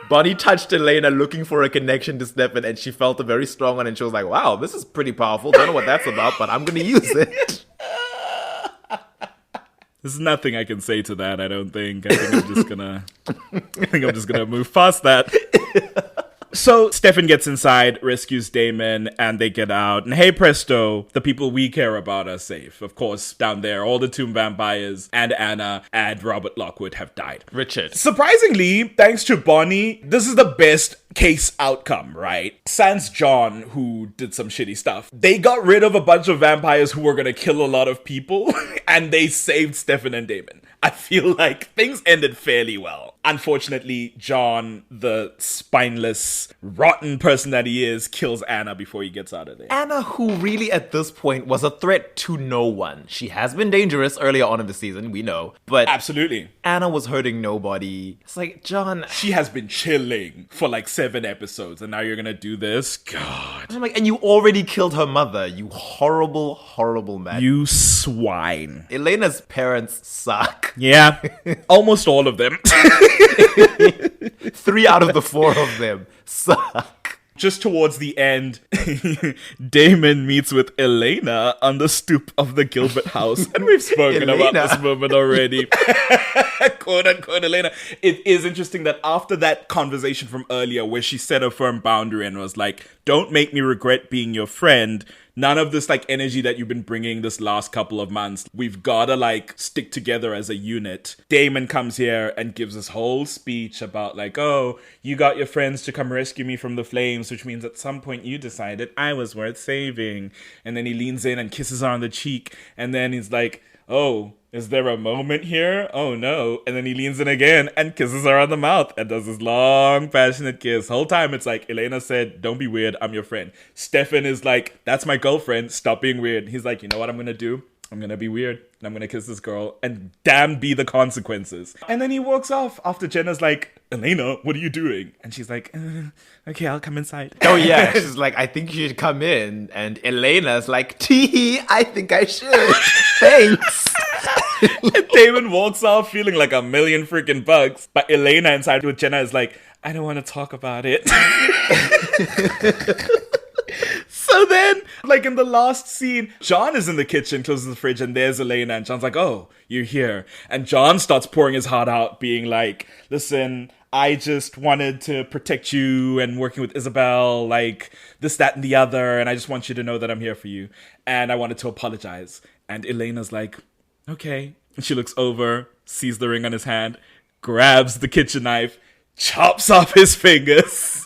Speaker 6: Bonnie touched Elena looking for a connection to Stefan, and she felt a very strong one, and she was like, wow, this is pretty powerful. Don't know what that's about, but I'm going to use it.
Speaker 5: There's nothing I can say to that, I don't think. I think I'm just gonna move past that. So Stefan gets inside, rescues Damon, and they get out. And hey presto, the people we care about are safe. Of course, down there, all the tomb vampires and Anna and Robert Lockwood have died.
Speaker 6: Richard.
Speaker 5: Surprisingly, thanks to Bonnie, this is the best case outcome, right? Sans John, who did some shitty stuff, they got rid of a bunch of vampires who were gonna kill a lot of people, and they saved Stefan and Damon. I feel like things ended fairly well. Unfortunately, John, the spineless, rotten person that he is, kills Anna before he gets out of there.
Speaker 6: Anna, who really at this point was a threat to no one. She has been dangerous earlier on in the season, we know. But
Speaker 5: absolutely,
Speaker 6: Anna was hurting nobody. It's like, John...
Speaker 5: She has been chilling for like 7 episodes, and now you're gonna do this? God.
Speaker 6: I'm like, and you already killed her mother, you horrible, horrible man.
Speaker 5: You swine.
Speaker 6: Elena's parents suck.
Speaker 5: Yeah, almost all of them.
Speaker 6: 3 out of the 4 of them suck.
Speaker 5: Just towards the end, Damon meets with Elena on the stoop of the Gilbert house. And we've spoken about this moment already. Quote unquote Elena. It is interesting that after that conversation from earlier where she set a firm boundary and was like, don't make me regret being your friend, none of this like energy that you've been bringing this last couple of months, we've gotta like stick together as a unit. Damon comes here and gives this whole speech about like, oh, you got your friends to come rescue me from the flames, which means at some point you decided I was worth saving. And then he leans in and kisses her on the cheek, and then he's like, oh, is there a moment here? Oh no. And then he leans in again and kisses her on the mouth and does this long, passionate kiss. Whole time it's like, Elena said, don't be weird, I'm your friend. Stefan is like, that's my girlfriend, stop being weird. He's like, you know what I'm gonna do? I'm gonna be weird and I'm gonna kiss this girl and damn be the consequences. And then he walks off after Jenna's like, Elena, what are you doing? And she's like, okay, I'll come inside.
Speaker 6: Oh yeah, she's like, I think you should come in. And Elena's like, tee, I think I should. Thanks.
Speaker 5: And Damon walks off feeling like a million freaking bucks. But Elena inside with Jenna is like, I don't want to talk about it. So then, like in the last scene, John is in the kitchen, closes the fridge, and there's Elena. And John's like, oh, you're here. And John starts pouring his heart out, being like, listen, I just wanted to protect you and working with Isabel, like this, that, and the other. And I just want you to know that I'm here for you. And I wanted to apologize. And Elena's like, okay. And she looks over, sees the ring on his hand, grabs the kitchen knife, chops off his fingers.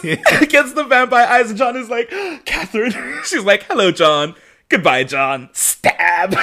Speaker 5: Gets the vampire eyes, and John is like, Catherine. She's like, hello, John. Goodbye, John. Stab.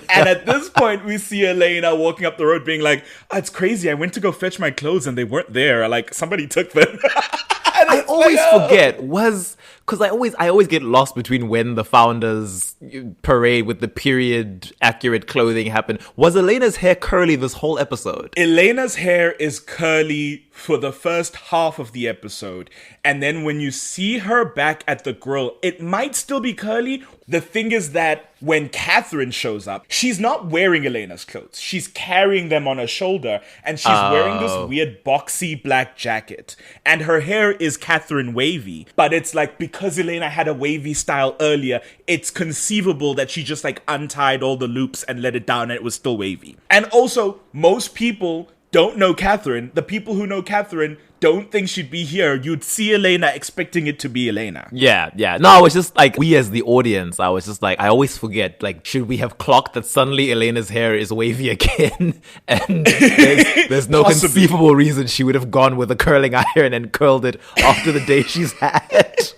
Speaker 5: And at this point, we see Elena walking up the road being like, oh, it's crazy. I went to go fetch my clothes and they weren't there. Like, somebody took them.
Speaker 6: I always forget, because I always get lost between when the Founders parade with the period accurate clothing happened. Was Elena's hair curly this whole episode?
Speaker 5: Elena's hair is curly for the first half of the episode. And then when you see her back at the grill, it might still be curly. The thing is that when Catherine shows up, she's not wearing Elena's clothes. She's carrying them on her shoulder. And she's wearing this weird boxy black jacket. And her hair is Catherine wavy. But it's like, because Elena had a wavy style earlier, it's conceivable that she just like untied all the loops and let it down and it was still wavy. And also, most people don't know Catherine. The people who know Catherine don't think she'd be here. You'd see Elena expecting it to be Elena.
Speaker 6: Yeah. No, I was just like, we as the audience, I was just like, I always forget, like, should we have clocked that suddenly Elena's hair is wavy again? And there's no conceivable reason she would have gone with a curling iron and curled it after the day she's had.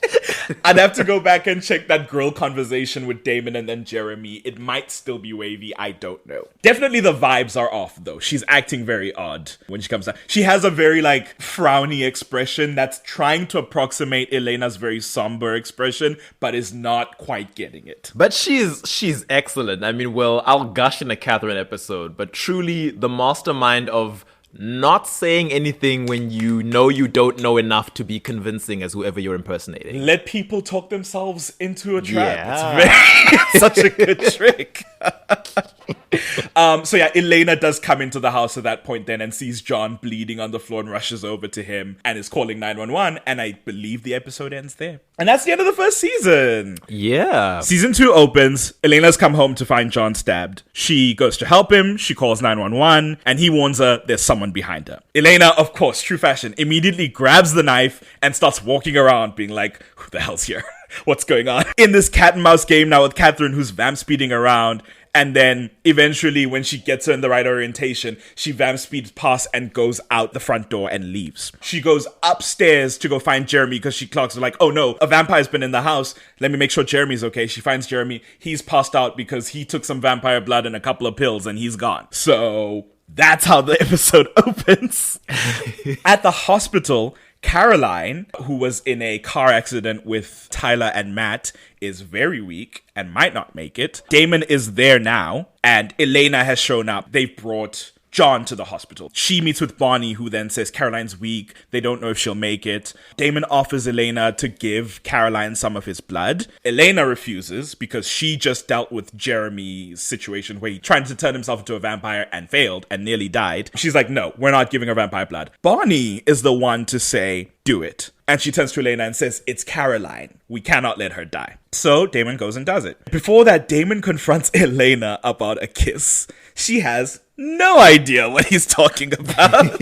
Speaker 5: I'd have to go back and check that grill conversation with Damon and then Jeremy. It might still be wavy. I don't know. Definitely the vibes are off, though. She's acting very odd when she comes out. She has a very, like, frowny expression that's trying to approximate Elena's very somber expression, but is not quite getting it.
Speaker 6: But she's excellent. I mean, well, I'll gush in a Catherine episode, but truly the mastermind of not saying anything when you know you don't know enough to be convincing as whoever you're impersonating.
Speaker 5: Let people talk themselves into a trap. Yeah. It's such a good trick. So yeah, Elena does come into the house at that point then and sees John bleeding on the floor and rushes over to him and is calling 911. And I believe the episode ends there. And that's the end of the first season.
Speaker 6: Yeah.
Speaker 5: Season 2 opens. Elena's come home to find John stabbed. She goes to help him. She calls 911 and he warns her there's someone behind her. Elena, of course, true fashion, immediately grabs the knife and starts walking around being like, who the hell's here? What's going on? In this cat and mouse game now with Catherine, who's vamp speeding around. And then eventually when she gets her in the right orientation, she vamp speeds past and goes out the front door and leaves. She goes upstairs to go find Jeremy because she clocks like, oh no, a vampire's been in the house. Let me make sure Jeremy's okay. She finds Jeremy. He's passed out because he took some vampire blood and a couple of pills and he's gone. So that's how the episode opens. At the hospital, Caroline, who was in a car accident with Tyler and Matt, is very weak and might not make it. Damon is there now, and Elena has shown up. They've brought John to the hospital. She meets with Bonnie, who then says Caroline's weak. They don't know if she'll make it. Damon offers Elena to give Caroline some of his blood. Elena refuses because she just dealt with Jeremy's situation where he tried to turn himself into a vampire and failed and nearly died. She's like, no, we're not giving her vampire blood. Bonnie is the one to say, do it. And she turns to Elena and says, it's Caroline. We cannot let her die. So Damon goes and does it. Before that, Damon confronts Elena about a kiss. She has no idea what he's talking about.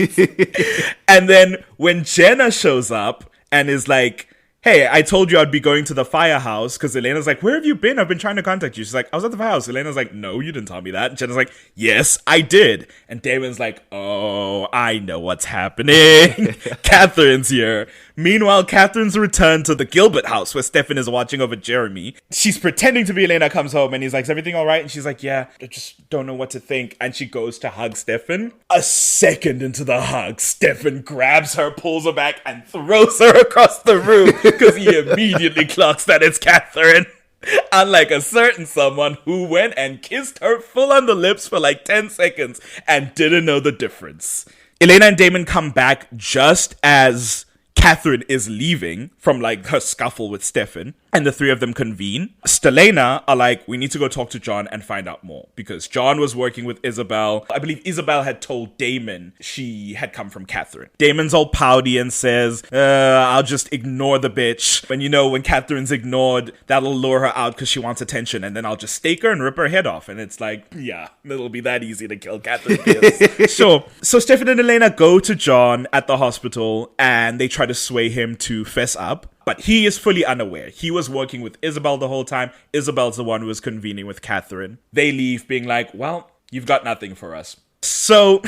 Speaker 5: And then when Jenna shows up and is like, hey, I told you I'd be going to the firehouse, because Elena's like, where have you been? I've been trying to contact you. She's like, I was at the firehouse. Elena's like, no, you didn't tell me that. And Jenna's like, yes, I did. And Damon's like, oh, I know what's happening. Catherine's here. Meanwhile, Catherine's returned to the Gilbert house where Stefan is watching over Jeremy. She's pretending to be Elena, comes home, and he's like, is everything all right? And she's like, yeah, I just don't know what to think. And she goes to hug Stefan. A second into the hug, Stefan grabs her, pulls her back, and throws her across the room because he immediately clocks that it's Catherine. Unlike a certain someone who went and kissed her full on the lips for like 10 seconds and didn't know the difference. Elena and Damon come back just as Catherine is leaving from like her scuffle with Stefan, and the three of them convene. Stelena are like, we need to go talk to John and find out more, because John was working with Isabel. I believe Isabel had told Damon she had come from Catherine. Damon's all pouty and says, I'll just ignore the bitch. And you know, when Catherine's ignored, that'll lure her out because she wants attention, and then I'll just stake her and rip her head off. And it's like, yeah, it'll be that easy to kill Catherine Pierce. Sure. So Stefan and Elena go to John at the hospital and they try to sway him to fess up. But he is fully unaware. He was working with Isabel the whole time. Isabel's the one who was convening with Catherine. They leave being like, well, you've got nothing for us. So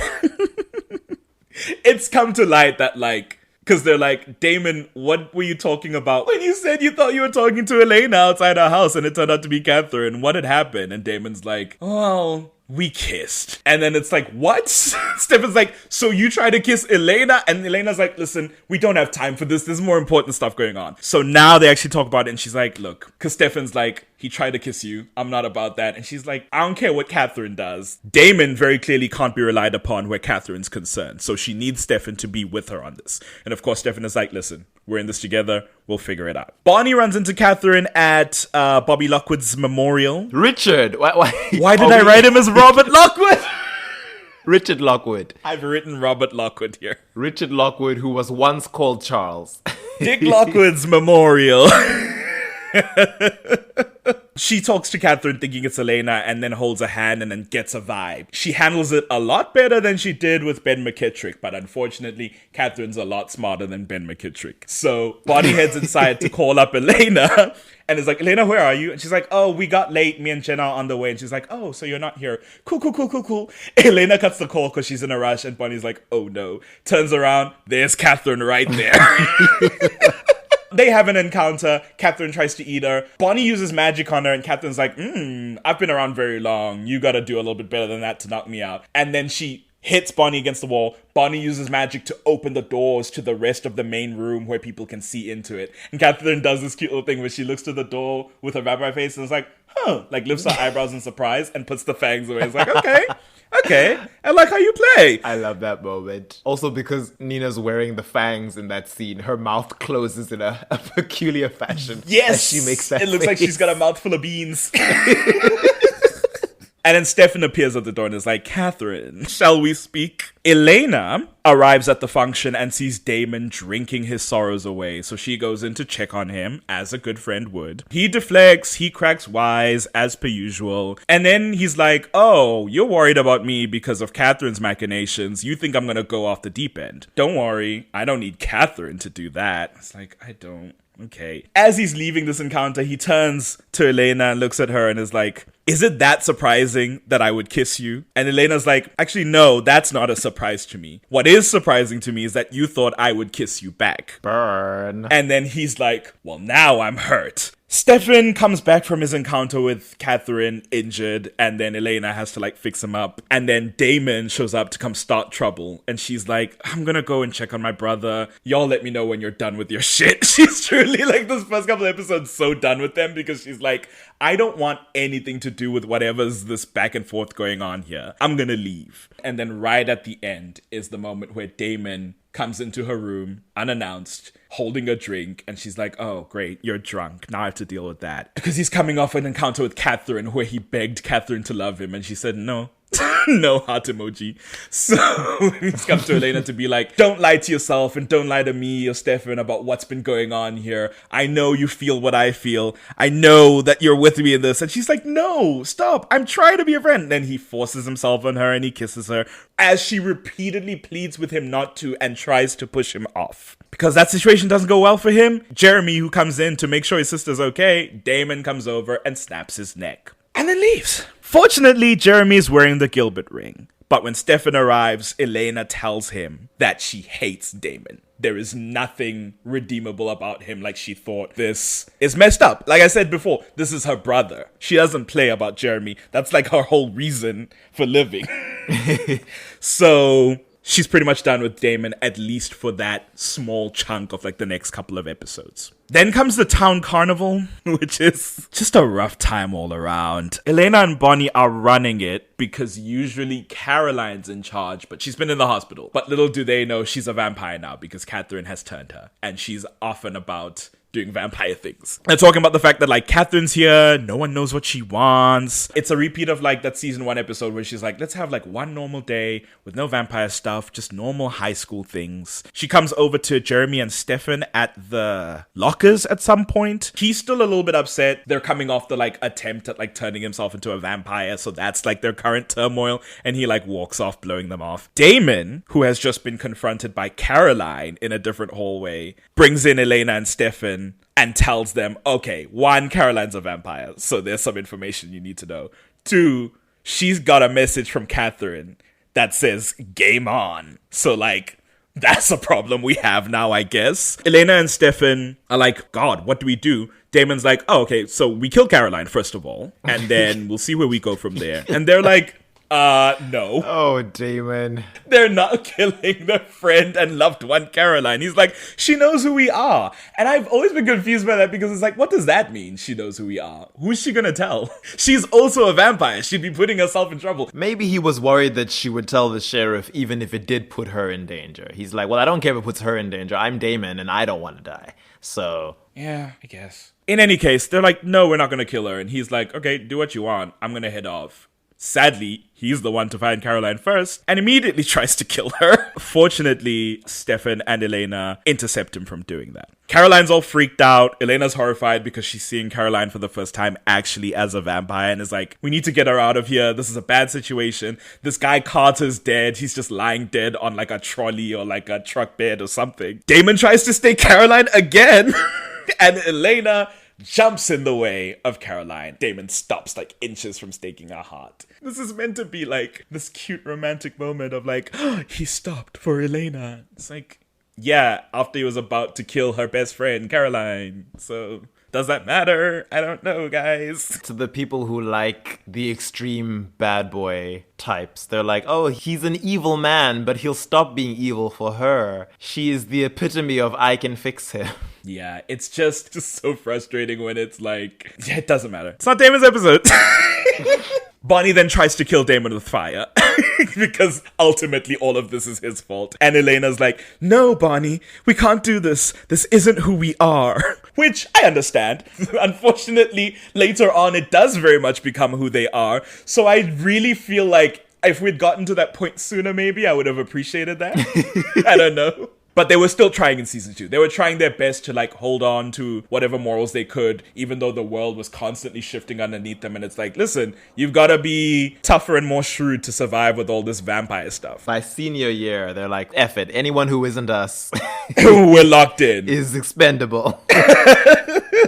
Speaker 5: it's come to light that like, because they're like, Damon, what were you talking about when you said you thought you were talking to Elena outside our house and it turned out to be Catherine? What had happened? And Damon's like, well, we kissed. And then it's like, what? Stefan's like, so you tried to kiss Elena? And Elena's like, listen, we don't have time for this. There's more important stuff going on. So now they actually talk about it and she's like, look, because Stefan's like, he tried to kiss you. I'm not about that. And she's like, I don't care what Catherine does. Damon very clearly can't be relied upon where Catherine's concerned. So she needs Stefan to be with her on this. And of course, Stefan is like, listen, we're in this together. We'll figure it out. Bonnie runs into Catherine at Bobby Lockwood's memorial.
Speaker 6: Richard. Why
Speaker 5: did I write him as Robert Lockwood?
Speaker 6: Richard Lockwood.
Speaker 5: I've written Robert Lockwood here.
Speaker 6: Richard Lockwood, who was once called Charles.
Speaker 5: Dick Lockwood's memorial. She talks to Catherine thinking it's Elena and then holds a hand and then gets a vibe. She handles it a lot better than she did with Ben McKittrick, but unfortunately, Catherine's a lot smarter than Ben McKittrick. So Bonnie heads inside to call up Elena and is like, Elena, where are you? And she's like, oh, we got late. Me and Jenna are on the way. And she's like, oh, so you're not here. Cool. Elena cuts the call because she's in a rush and Bonnie's like, oh no. Turns around, there's Catherine right there. They have an encounter. Catherine tries to eat her. Bonnie uses magic on her and Catherine's like, I've been around very long. You gotta do a little bit better than that to knock me out. And then she hits Bonnie against the wall. Bonnie uses magic to open the doors to the rest of the main room where people can see into it. And Catherine does this cute little thing where she looks to the door with her vampire face and is like, like lifts her eyebrows in surprise and puts the fangs away. It's like, okay, I like how you play.
Speaker 6: I love that moment. Also because Nina's wearing the fangs in that scene, her mouth closes in a peculiar fashion.
Speaker 5: Yes!
Speaker 6: As she makes that
Speaker 5: It looks like she's got a mouthful of beans. And then Stefan appears at the door and is like, Catherine, shall we speak? Elena arrives at the function and sees Damon drinking his sorrows away, so she goes in to check on him, as a good friend would. He deflects, he cracks wise, as per usual, and then he's like, oh, you're worried about me because of Catherine's machinations. You think I'm gonna go off the deep end. Don't worry, I don't need Catherine to do that. It's like, I don't. Okay. As he's leaving this encounter, he turns to Elena and looks at her and is like, is it that surprising that I would kiss you? And Elena's like, actually, no, that's not a surprise to me. What is surprising to me is that you thought I would kiss you back.
Speaker 6: Burn.
Speaker 5: And then he's like, well, now I'm hurt. Stefan comes back from his encounter with Catherine injured, and then Elena has to fix him up. And then Damon shows up to come start trouble, and she's like, I'm gonna go and check on my brother. Y'all let me know when you're done with your shit. She's truly this first couple of episodes so done with them, because she's like, I don't want anything to do with whatever's this back and forth going on here. I'm gonna leave. And then right at the end is the moment where Damon comes into her room unannounced, holding a drink, and she's like, oh, great, you're drunk. Now I have to deal with that. Because he's coming off an encounter with Catherine where he begged Catherine to love him, and she said no. No heart emoji. So he's come to Elena to be like, don't lie to yourself and don't lie to me or Stefan about what's been going on here. I know you feel what I feel. I know that you're with me in this. And she's like, no, stop. I'm trying to be a friend. And then he forces himself on her and he kisses her as she repeatedly pleads with him not to and tries to push him off. Because that situation doesn't go well for him, Jeremy, who comes in to make sure his sister's okay, Damon comes over and snaps his neck. And then leaves. Fortunately, Jeremy's wearing the Gilbert ring. But when Stefan arrives, Elena tells him that she hates Damon. There is nothing redeemable about him like she thought. This is messed up. Like I said before, this is her brother. She doesn't play about Jeremy. That's her whole reason for living. So she's pretty much done with Damon, at least for that small chunk of the next couple of episodes. Then comes the town carnival, which is just a rough time all around. Elena and Bonnie are running it because usually Caroline's in charge, but she's been in the hospital. But little do they know she's a vampire now because Catherine has turned her, and she's off and about doing vampire things. They're talking about the fact that Catherine's here, no one knows what she wants. It's a repeat of that season 1 episode where she's like, let's have one normal day with no vampire stuff, just normal high school things. She comes over to Jeremy and Stefan at the lockers at some point. He's still a little bit upset. They're coming off the attempt at turning himself into a vampire, so that's their current turmoil, and he walks off, blowing them off. Damon, who has just been confronted by Caroline in a different hallway, brings in Elena and Stefan and tells them, okay, 1, Caroline's a vampire, so there's some information you need to know. 2, she's got a message from Catherine that says, game on. So that's a problem we have now, I guess. Elena and Stefan are like, God, what do we do? Damon's like, oh, okay, so we kill Caroline, first of all, and then we'll see where we go from there. And they're like, no.
Speaker 6: Oh, Damon.
Speaker 5: They're not killing their friend and loved one Caroline. He's like, she knows who we are. And I've always been confused by that because it's what does that mean, she knows who we are? Who's she gonna tell? She's also a vampire. She'd be putting herself in trouble.
Speaker 6: Maybe he was worried that she would tell the sheriff even if it did put her in danger. He's like, well, I don't care if it puts her in danger. I'm Damon and I don't want to die. So...
Speaker 5: yeah, I guess. In any case, they're like, no, we're not gonna kill her. And he's like, okay, do what you want. I'm gonna head off. Sadly, he's the one to find Caroline first and immediately tries to kill her. Fortunately, Stefan and Elena intercept him from doing that. Caroline's all freaked out. Elena's horrified because she's seeing Caroline for the first time actually as a vampire and is like, we need to get her out of here. This is a bad situation. This guy Carter's dead. He's just lying dead on a trolley or a truck bed or something. Damon tries to stake Caroline again. And Elena jumps in the way of Caroline. Damon stops inches from staking her heart. This is meant to be this cute romantic moment of he stopped for Elena. It's yeah, after he was about to kill her best friend, Caroline. So does that matter? I don't know, guys.
Speaker 6: To the people who like the extreme bad boy types, they're like, oh, he's an evil man, but he'll stop being evil for her. She is the epitome of I can fix him.
Speaker 5: Yeah, it's just so frustrating when it's yeah, it doesn't matter. It's not Damon's episode. Bonnie then tries to kill Damon with fire because ultimately all of this is his fault. And Elena's like, no, Bonnie, we can't do this. This isn't who we are. Which I understand. Unfortunately, later on, it does very much become who they are. So I really feel like if we'd gotten to that point sooner, maybe I would have appreciated that. I don't know. But they were still trying in season 2. They were trying their best to like hold on to whatever morals they could, even though the world was constantly shifting underneath them. And it's like, listen, you've got to be tougher and more shrewd to survive with all this vampire stuff.
Speaker 6: By senior year, they're like, F it. Anyone who isn't us
Speaker 5: We're locked in.
Speaker 6: is expendable.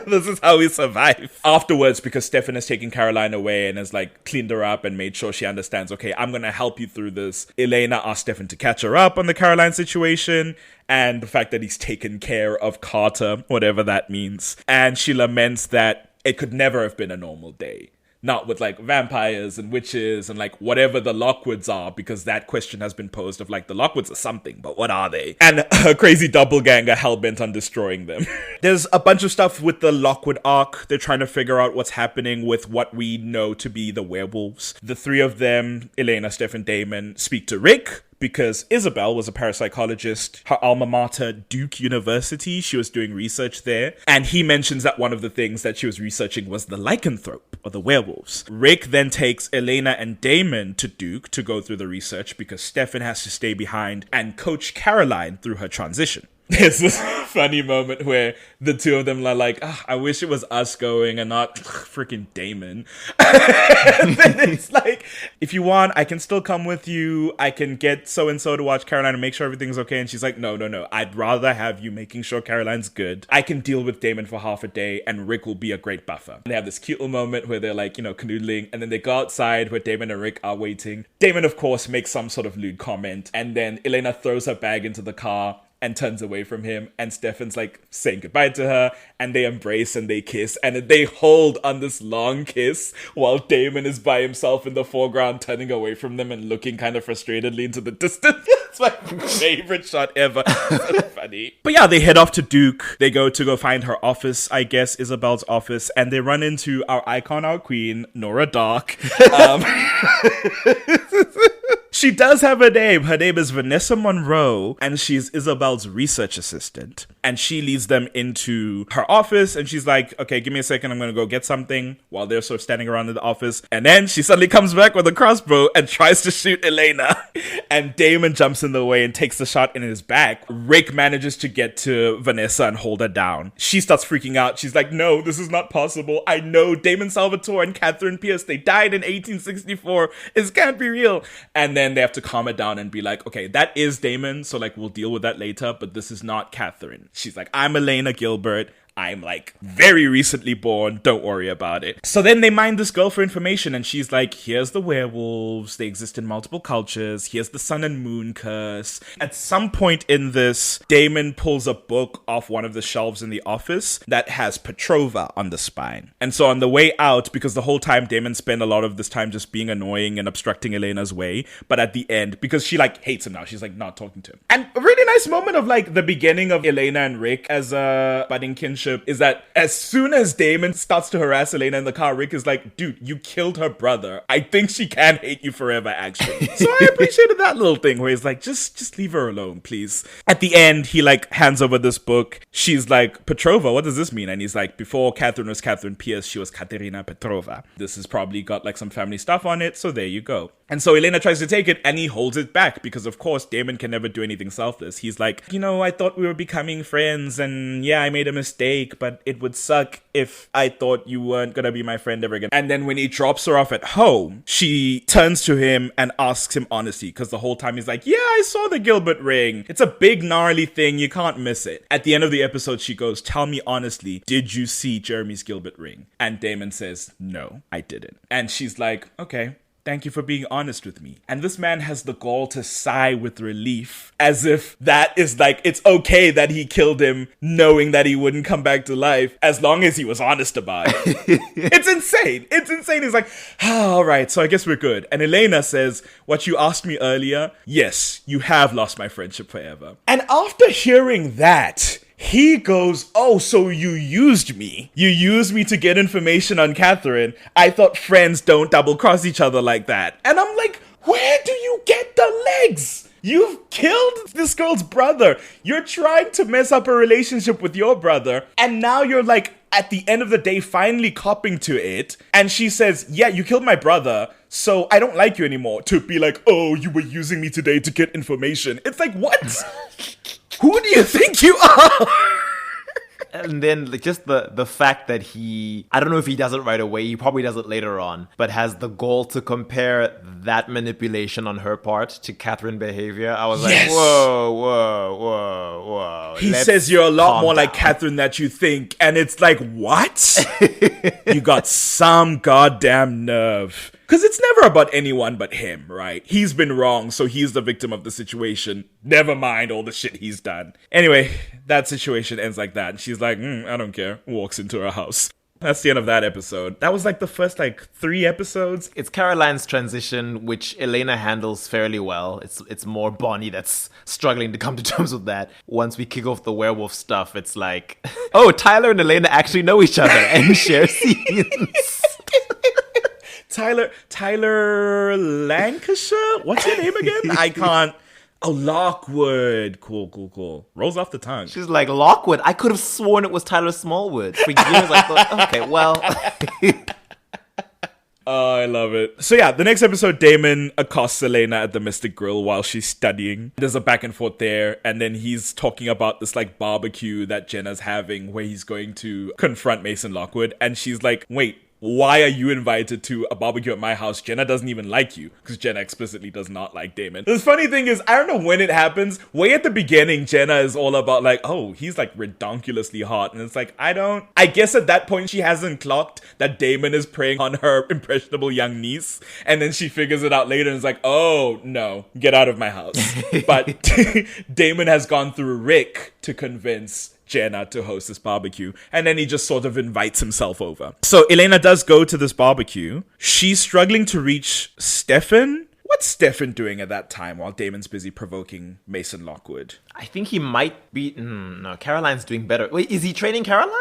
Speaker 5: This is how we survive. Afterwards, because Stefan has taken Caroline away and has like cleaned her up and made sure she understands, okay, I'm going to help you through this. Elena asks Stefan to catch her up on the Caroline situation and the fact that he's taken care of Carter, whatever that means. And she laments that it could never have been a normal day. Not with like vampires and witches and like whatever the Lockwoods are, because that question has been posed of like the Lockwoods are something, but what are they? And a crazy doppelganger hellbent on destroying them. There's a bunch of stuff with the Lockwood arc. They're trying to figure out what's happening with what we know to be the werewolves. The three of them, Elena, Stefan, Damon, speak to Rick, because Isabel was a parapsychologist, her alma mater, Duke University. She was doing research there. And he mentions that one of the things that she was researching was the lycanthrope, or the werewolves. Rick then takes Elena and Damon to Duke to go through the research because Stefan has to stay behind and coach Caroline through her transition. There's this funny moment where the two of them are like, I wish it was us going and not freaking Damon. And then it's like, if you want, I can still come with you. I can get so-and-so to watch Caroline and make sure everything's okay. And she's like, no. I'd rather have you making sure Caroline's good. I can deal with Damon for half a day and Rick will be a great buffer. And they have this cute little moment where they're like, canoodling. And then they go outside where Damon and Rick are waiting. Damon, of course, makes some sort of lewd comment. And then Elena throws her bag into the car and turns away from him, and Stefan's like saying goodbye to her, and they embrace and they kiss, and they hold on this long kiss while Damon is by himself in the foreground, turning away from them and looking kind of frustratedly into the distance. It's my favorite shot ever. So funny. But yeah, they head off to Duke. They go find her office, I guess, Isabel's office, and they run into our icon, our queen, Nora Dark. She does have a name. Her name is Vanessa Monroe, and she's Isabel's research assistant. And she leads them into her office, and she's like, okay, give me a second, I'm gonna go get something, while they're sort of standing around in the office. And then she suddenly comes back with a crossbow and tries to shoot Elena. And Damon jumps in the way and takes the shot in his back. Rick manages to get to Vanessa and hold her down. She starts freaking out. She's like, no, this is not possible. I know Damon Salvatore and Catherine Pierce, they died in 1864. This can't be real. And then they have to calm it down and be like, okay, that is Damon, so like we'll deal with that later, but this is not Catherine. She's like, I'm Elena Gilbert. I'm like very recently born. Don't worry about it. So then they mine this girl for information, and she's like, here's the werewolves. They exist in multiple cultures. Here's the sun and moon curse. At some point in this, Damon pulls a book off one of the shelves in the office that has Petrova on the spine. And so on the way out, because the whole time Damon spent a lot of this time just being annoying and obstructing Elena's way, but at the end, because she like hates him now, she's like not talking to him. And a really nice moment of like the beginning of Elena and Rick as a budding kinship is that as soon as Damon starts to harass Elena in the car, Rick is like, dude, you killed her brother. I think she can hate you forever, actually. So I appreciated that little thing where he's like, just leave her alone, please. At the end, he like hands over this book. She's like, Petrova, what does this mean? And he's like, before Catherine was Catherine Pierce, she was Katerina Petrova. This has probably got like some family stuff on it, so there you go. And so Elena tries to take it and he holds it back because, of course, Damon can never do anything selfless. He's like, I thought we were becoming friends and yeah, I made a mistake, but it would suck if I thought you weren't gonna be my friend ever again. And then when he drops her off at home, she turns to him and asks him honestly, because the whole time he's like, yeah, I saw the Gilbert ring. It's a big gnarly thing. You can't miss it. At the end of the episode, she goes, tell me honestly, did you see Jeremy's Gilbert ring? And Damon says, no, I didn't. And she's like, okay. Thank you for being honest with me. And this man has the gall to sigh with relief, as if that is like, it's okay that he killed him knowing that he wouldn't come back to life as long as he was honest about it. It's insane. It's insane. He's like, all right, so I guess we're good. And Elena says, what you asked me earlier, yes, you have lost my friendship forever. And after hearing that, He goes, oh, so you used me. You used me to get information on Catherine. I thought friends don't double cross each other like that. And I'm like, where do you get the legs? You've killed this girl's brother. You're trying to mess up a relationship with your brother. And now you're like, at the end of the day, finally copping to it. And she says, yeah, you killed my brother, so I don't like you anymore. To be like, oh, you were using me today to get information. It's like, what? Who do you think you are?
Speaker 6: And then like, just the fact that I don't know if he does it right away, he probably does it later on, but has the goal to compare that manipulation on her part to Catherine behavior. I was like, whoa.
Speaker 5: He says you're a lot more like Catherine than you think. And it's like, what? You got some goddamn nerve. Because it's never about anyone but him, right? He's been wrong, so he's the victim of the situation. Never mind all the shit he's done. Anyway, that situation ends like that. And she's like, I don't care. Walks into her house. That's the end of that episode. That was like the first 3 episodes.
Speaker 6: It's Caroline's transition, which Elena handles fairly well. It's more Bonnie that's struggling to come to terms with that. Once we kick off the werewolf stuff, it's like, oh, Tyler and Elena actually know each other and share scenes.
Speaker 5: Tyler Lancashire? What's your name again? I can't. Oh, Lockwood. Cool. Rolls off the tongue.
Speaker 6: She's like, Lockwood? I could have sworn it was Tyler Smallwood. For years I thought, okay, well.
Speaker 5: Oh, I love it. So yeah, the next episode, Damon accosts Elena at the Mystic Grill while she's studying. There's a back and forth there, and then he's talking about this barbecue that Jenna's having where he's going to confront Mason Lockwood, and she's like, wait, why are you invited to a barbecue at my house? Jenna doesn't even like you, because Jenna explicitly does not like Damon. The funny thing is, I don't know when it happens. Way at the beginning, Jenna is all about oh, he's redonkulously hot. And it's like, I guess at that point she hasn't clocked that Damon is preying on her impressionable young niece. And then she figures it out later and is like, oh, no, get out of my house. But Damon has gone through Rick to convince Jenna to host this barbecue, and then he just sort of invites himself over. So Elena does go to this barbecue. She's struggling to reach Stefan. What's Stefan doing at that time while Damon's busy provoking Mason Lockwood?
Speaker 6: I think he might be... no, Caroline's doing better. Wait, is he training Caroline?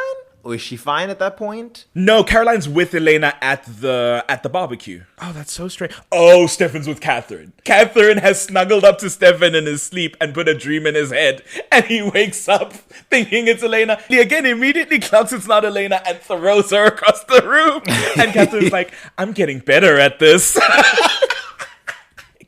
Speaker 6: Or is she fine at that point?
Speaker 5: No, Caroline's with Elena at the barbecue. Oh, that's so strange. Oh, Stefan's with Catherine. Catherine has snuggled up to Stefan in his sleep and put a dream in his head. And he wakes up thinking it's Elena. He again immediately clocks it's not Elena and throws her across the room. And Catherine's like, I'm getting better at this.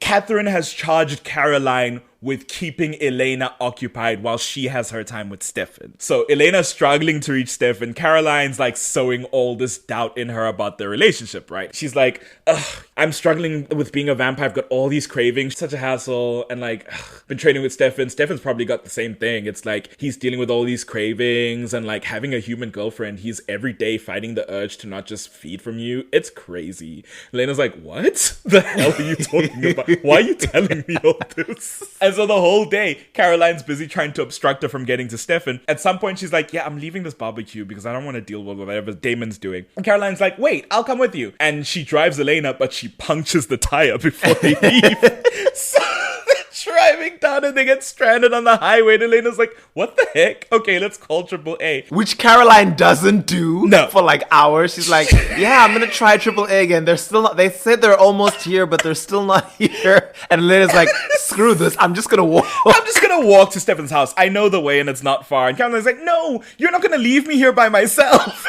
Speaker 5: Catherine has charged Caroline with keeping Elena occupied while she has her time with Stefan. So Elena's struggling to reach Stefan. Caroline's sowing all this doubt in her about their relationship, right? She's like, ugh, I'm struggling with being a vampire. I've got all these cravings. Such a hassle. And been training with Stefan. Stefan's probably got the same thing. It's he's dealing with all these cravings and having a human girlfriend. He's every day fighting the urge to not just feed from you. It's crazy. Elena's like, what the hell are you talking about? Why are you telling me all this? And so the whole day, Caroline's busy trying to obstruct her from getting to Stefan. At some point, she's like, yeah, I'm leaving this barbecue because I don't want to deal with whatever Damon's doing. And Caroline's like, wait, I'll come with you. And she drives Elena, but she punctures the tire before they leave. So they're driving down and they get stranded on the highway. And Elena's like, what the heck? Okay, let's call AAA.
Speaker 6: Which Caroline doesn't do
Speaker 5: no.
Speaker 6: For hours. She's like, yeah, I'm going to try AAA again. They're still not, they said they're almost here, but they're still not here. And Elena's like, screw this. I'm just going to walk.
Speaker 5: I'm just going to walk to Stefan's house. I know the way and it's not far. And Caroline's like, no, you're not going to leave me here by myself.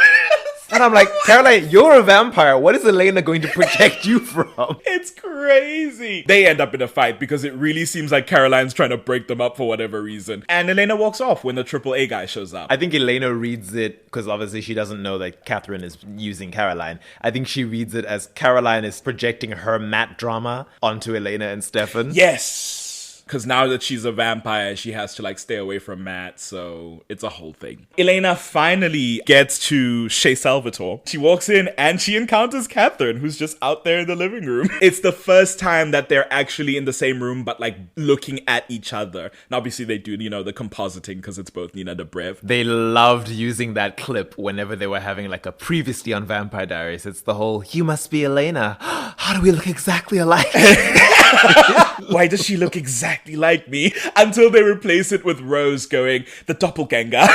Speaker 6: And I'm like, Caroline, you're a vampire. What is Elena going to protect you from?
Speaker 5: It's crazy. They end up in a fight because it really seems like Caroline's trying to break them up for whatever reason. And Elena walks off when the AAA guy shows up.
Speaker 6: I think Elena reads it, because obviously she doesn't know that Catherine is using Caroline. I think she reads it as Caroline is projecting her Matt drama onto Elena and Stefan.
Speaker 5: Yes. Because now that she's a vampire, she has to stay away from Matt, so it's a whole thing. Elena finally gets to Chez Salvatore. She walks in and she encounters Catherine, who's just out there in the living room. It's the first time that they're actually in the same room, but looking at each other. And obviously they do, the compositing because it's both Nina Dobrev.
Speaker 6: They loved using that clip whenever they were having a previously on Vampire Diaries. It's the whole, you must be Elena. How do we look exactly alike?
Speaker 5: Why does she look exactly like me? Until they replace it with Rose going, the doppelganger.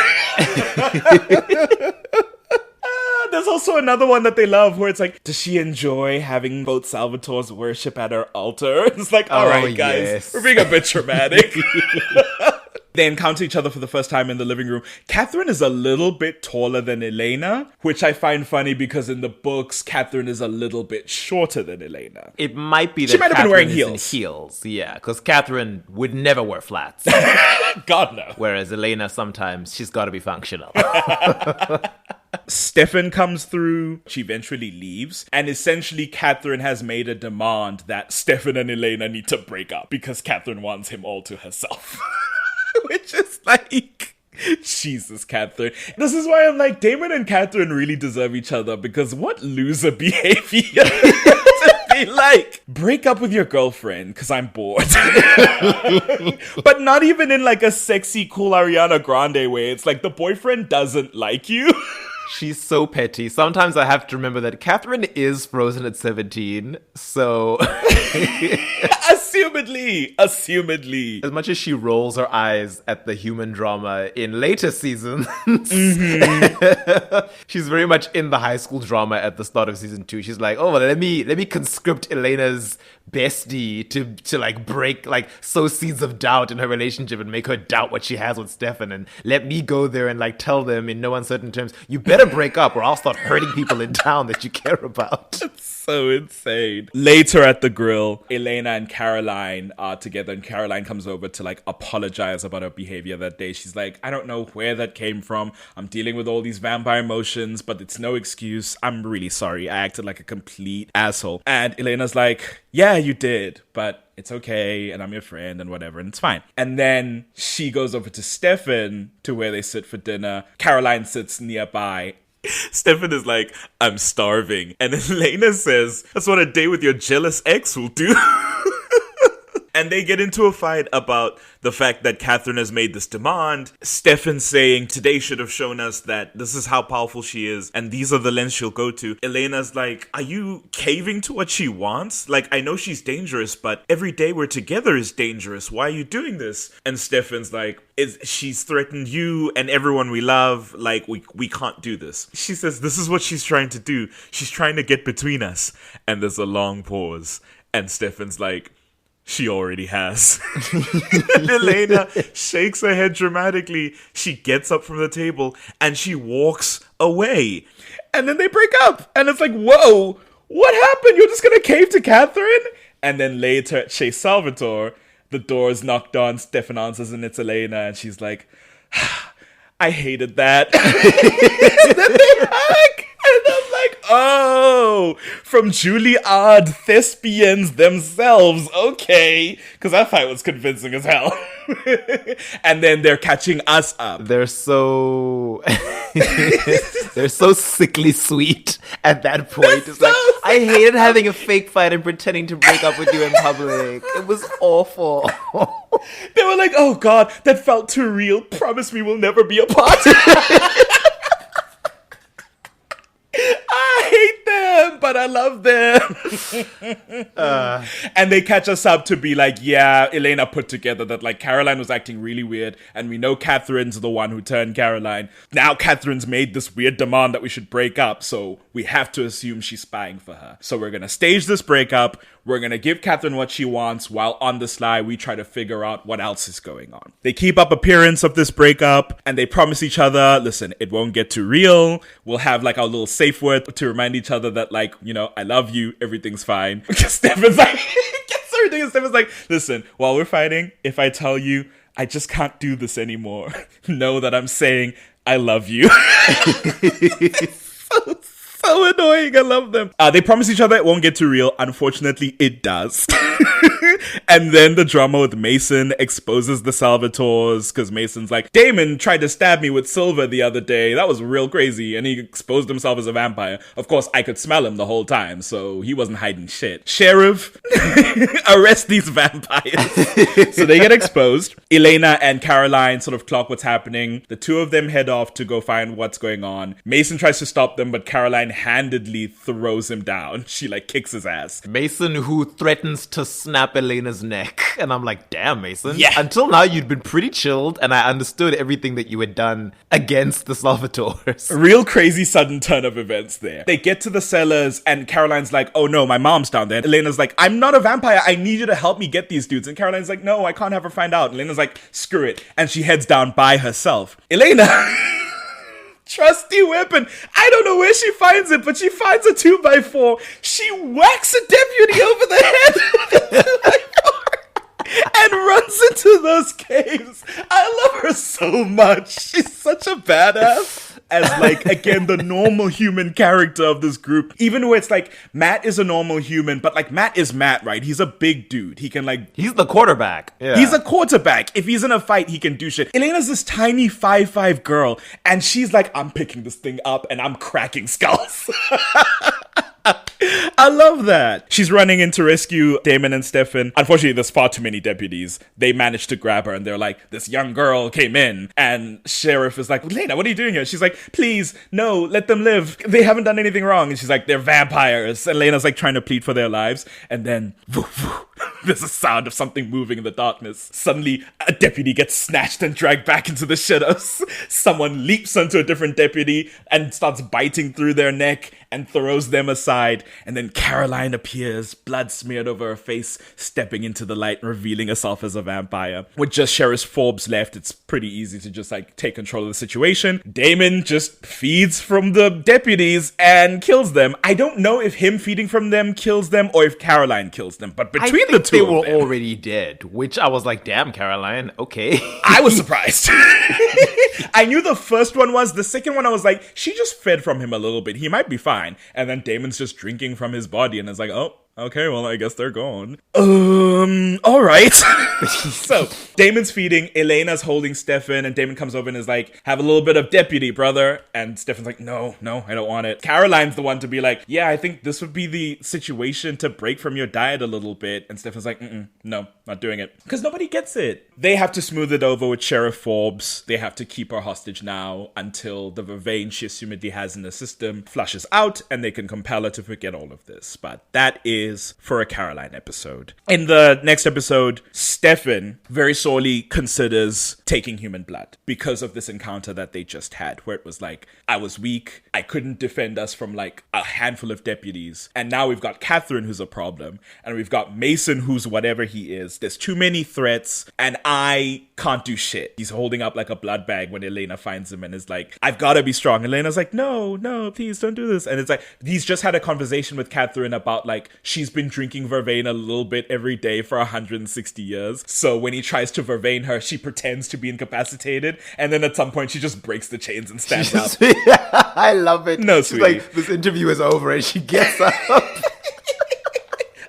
Speaker 5: There's also another one that they love where it's like, does she enjoy having both Salvatore's worship at her altar? It's like, all right, guys,
Speaker 6: yes.
Speaker 5: we're being a bit dramatic. They encounter each other for the first time in the living room. Catherine is a little bit taller than Elena, which I find funny because in the books, Catherine is a little bit shorter than Elena.
Speaker 6: It might be that
Speaker 5: She might have been wearing
Speaker 6: Catherine is in heels. Yeah, because Catherine would never wear flats.
Speaker 5: God, no.
Speaker 6: Whereas Elena, sometimes she's got to be functional.
Speaker 5: Stefan comes through, she eventually leaves, and essentially Catherine has made a demand that Stefan and Elena need to break up because Catherine wants him all to herself. Which is like, Jesus, Catherine. This is why I'm like, Damon and Catherine really deserve each other, because what loser behavior to be like, break up with your girlfriend because I'm bored. But not even in like a sexy, cool Ariana Grande way. It's like the boyfriend doesn't like you.
Speaker 6: She's so petty. Sometimes I have to remember that Catherine is frozen at 17, so...
Speaker 5: Assumedly.
Speaker 6: As much as she rolls her eyes at the human drama in later seasons, she's very much in the high school drama at the start of season 2. She's like, oh, well, let me conscript Elena's bestie to like break, like sow seeds of doubt in her relationship and make her doubt what she has with Stefan, and let me go there and like tell them in no uncertain terms, you better break up or I'll start hurting people in town that you care about.
Speaker 5: So insane. Later at the grill, Elena and Caroline are together, and Caroline comes over to like apologize about her behavior that day. She's like, I don't know where that came from. I'm dealing with all these vampire emotions, but it's no excuse. I'm really sorry. I acted like a complete asshole. And Elena's like, yeah, you did, but it's okay, and I'm your friend and whatever, and it's fine. And then she goes over to Stefan to where they sit for dinner. Caroline sits nearby. Stefan is like, I'm starving. And Elena says, that's what a day with your jealous ex will do. And they get into a fight about the fact that Catherine has made this demand. Stefan saying, today should have shown us that this is how powerful she is, and these are the lengths she'll go to. Elena's like, are you caving to what she wants? Like, I know she's dangerous, but every day we're together is dangerous. Why are you doing this? And Stefan's like, she's threatened you and everyone we love. Like, we can't do this. She says, this is what she's trying to do. She's trying to get between us. And there's a long pause. And Stefan's like, she already has. And Elena shakes her head dramatically. She gets up from the table and she walks away. And then they break up. And it's like, whoa, what happened? You're just going to cave to Catherine? And then later at Chez Salvatore, the door is knocked on. Stefan answers and it's Elena. And she's like, I hated that. And then they hug. And I'm like, oh, from Juilliard thespians themselves. Okay. Because that fight was convincing as hell. And then they're catching us up.
Speaker 6: They're so... they're so sickly sweet at that point. It's like, I hated having a fake fight and pretending to break up with you in public. It was awful.
Speaker 5: They were like, oh God, that felt too real. Promise me we'll never be apart. I hate them, but I love them. And they catch us up to be like, yeah, Elena put together that like Caroline was acting really weird, and we know Catherine's the one who turned Caroline. Now Catherine's made this weird demand that we should break up, so we have to assume she's spying for her. So we're gonna stage this breakup. We're gonna give Catherine what she wants, while on the sly we try to figure out what else is going on. They keep up appearance of this breakup, and they promise each other, listen, it won't get too real. We'll have like our little safe word to remind each other that like, you know, I love you, everything's fine. Because Stefan's like, gets everything, and Stefan's like, listen, while we're fighting, if I tell you I just can't do this anymore, know that I'm saying I love you. So annoying. I love them. They promise each other it won't get too real. Unfortunately, it does. And then the drama with Mason exposes the Salvatores, because Mason's like, Damon tried to stab me with silver the other day. That was real crazy. And he exposed himself as a vampire. Of course, I could smell him the whole time, so he wasn't hiding shit. Sheriff, arrest these vampires. So they get exposed. Elena and Caroline sort of clock what's happening. The two of them head off to go find what's going on. Mason tries to stop them, but Caroline handedly throws him down. She like kicks his ass.
Speaker 6: Mason, who threatens to snap snap Elena's neck. And I'm like, damn, Mason.
Speaker 5: Yeah.
Speaker 6: Until now, you'd been pretty chilled, and I understood everything that you had done against the Salvatores.
Speaker 5: Real crazy sudden turn of events there. They get to the cellars, and Caroline's like, oh no, my mom's down there. Elena's like, I'm not a vampire. I need you to help me get these dudes. And Caroline's like, no, I can't have her find out. Elena's like, screw it. And she heads down by herself. Elena... trusty weapon. I don't know where she finds it, but she finds a 2x4. She whacks a deputy over the head with a 2x4 and runs into those caves. I love her so much. She's such a badass. As, like, again, the normal human character of this group. Even where it's like, Matt is a normal human, but, like, Matt is Matt, right? He's a big dude. He can, like...
Speaker 6: He's the quarterback. Yeah.
Speaker 5: He's a quarterback. If he's in a fight, he can do shit. Elena's this tiny 5'5" girl, and she's like, I'm picking this thing up, and I'm cracking skulls. I love that. She's running in to rescue Damon and Stefan. Unfortunately, there's far too many deputies. They managed to grab her, and they're like, this young girl came in, and Sheriff is like, Elena, what are you doing here? She's like, please, no, let them live. They haven't done anything wrong. And she's like, they're vampires. And Elena's like trying to plead for their lives. And then, there's a sound of something moving in the darkness. Suddenly, a deputy gets snatched and dragged back into the shadows. Someone leaps onto a different deputy and starts biting through their neck and throws them aside. And then Caroline appears, blood smeared over her face, stepping into the light and revealing herself as a vampire. With just Sheriff Forbes left, it's pretty easy to just like take control of the situation. Damon just feeds from the deputies and kills them. I don't know if him feeding from them kills them or if Caroline kills them, but between the two
Speaker 6: they
Speaker 5: of
Speaker 6: were
Speaker 5: them,
Speaker 6: already dead, which I was like, damn, Caroline, okay.
Speaker 5: I was surprised. I knew the first one was. The second one, I was like, she just fed from him a little bit. He might be fine. And then Damon's just drinking from his body, and it's like, oh, okay, well, I guess they're gone. All right. So, Damon's feeding, Elena's holding Stefan, and Damon comes over and is like, have a little bit of deputy, brother. And Stefan's like, no, I don't want it. Caroline's the one to be like, yeah, I think this would be the situation to break from your diet a little bit. And Stefan's like, no, not doing it. Because nobody gets it. They have to smooth it over with Sheriff Forbes. They have to keep her hostage now until the vervain she assumedly has in the system flushes out, and they can compel her to forget all of this. But that is for a Caroline episode. In the next episode, Stefan very sorely considers taking human blood because of this encounter that they just had, where it was like, I was weak, I couldn't defend us from like a handful of deputies, and now we've got Catherine who's a problem, and we've got Mason who's whatever he is. There's too many threats, and I can't do shit. He's holding up like a blood bag when Elena finds him and is like, I've got to be strong. Elena's like, no, please don't do this. And it's like, he's just had a conversation with Catherine about like, she's been drinking vervain a little bit every day for 160 years. So when he tries to vervain her, she pretends to be incapacitated. And then at some point, she just breaks the chains and stands up.
Speaker 6: I love it.
Speaker 5: No,
Speaker 6: she's
Speaker 5: sweetie.
Speaker 6: like, this interview is over, and she gets up.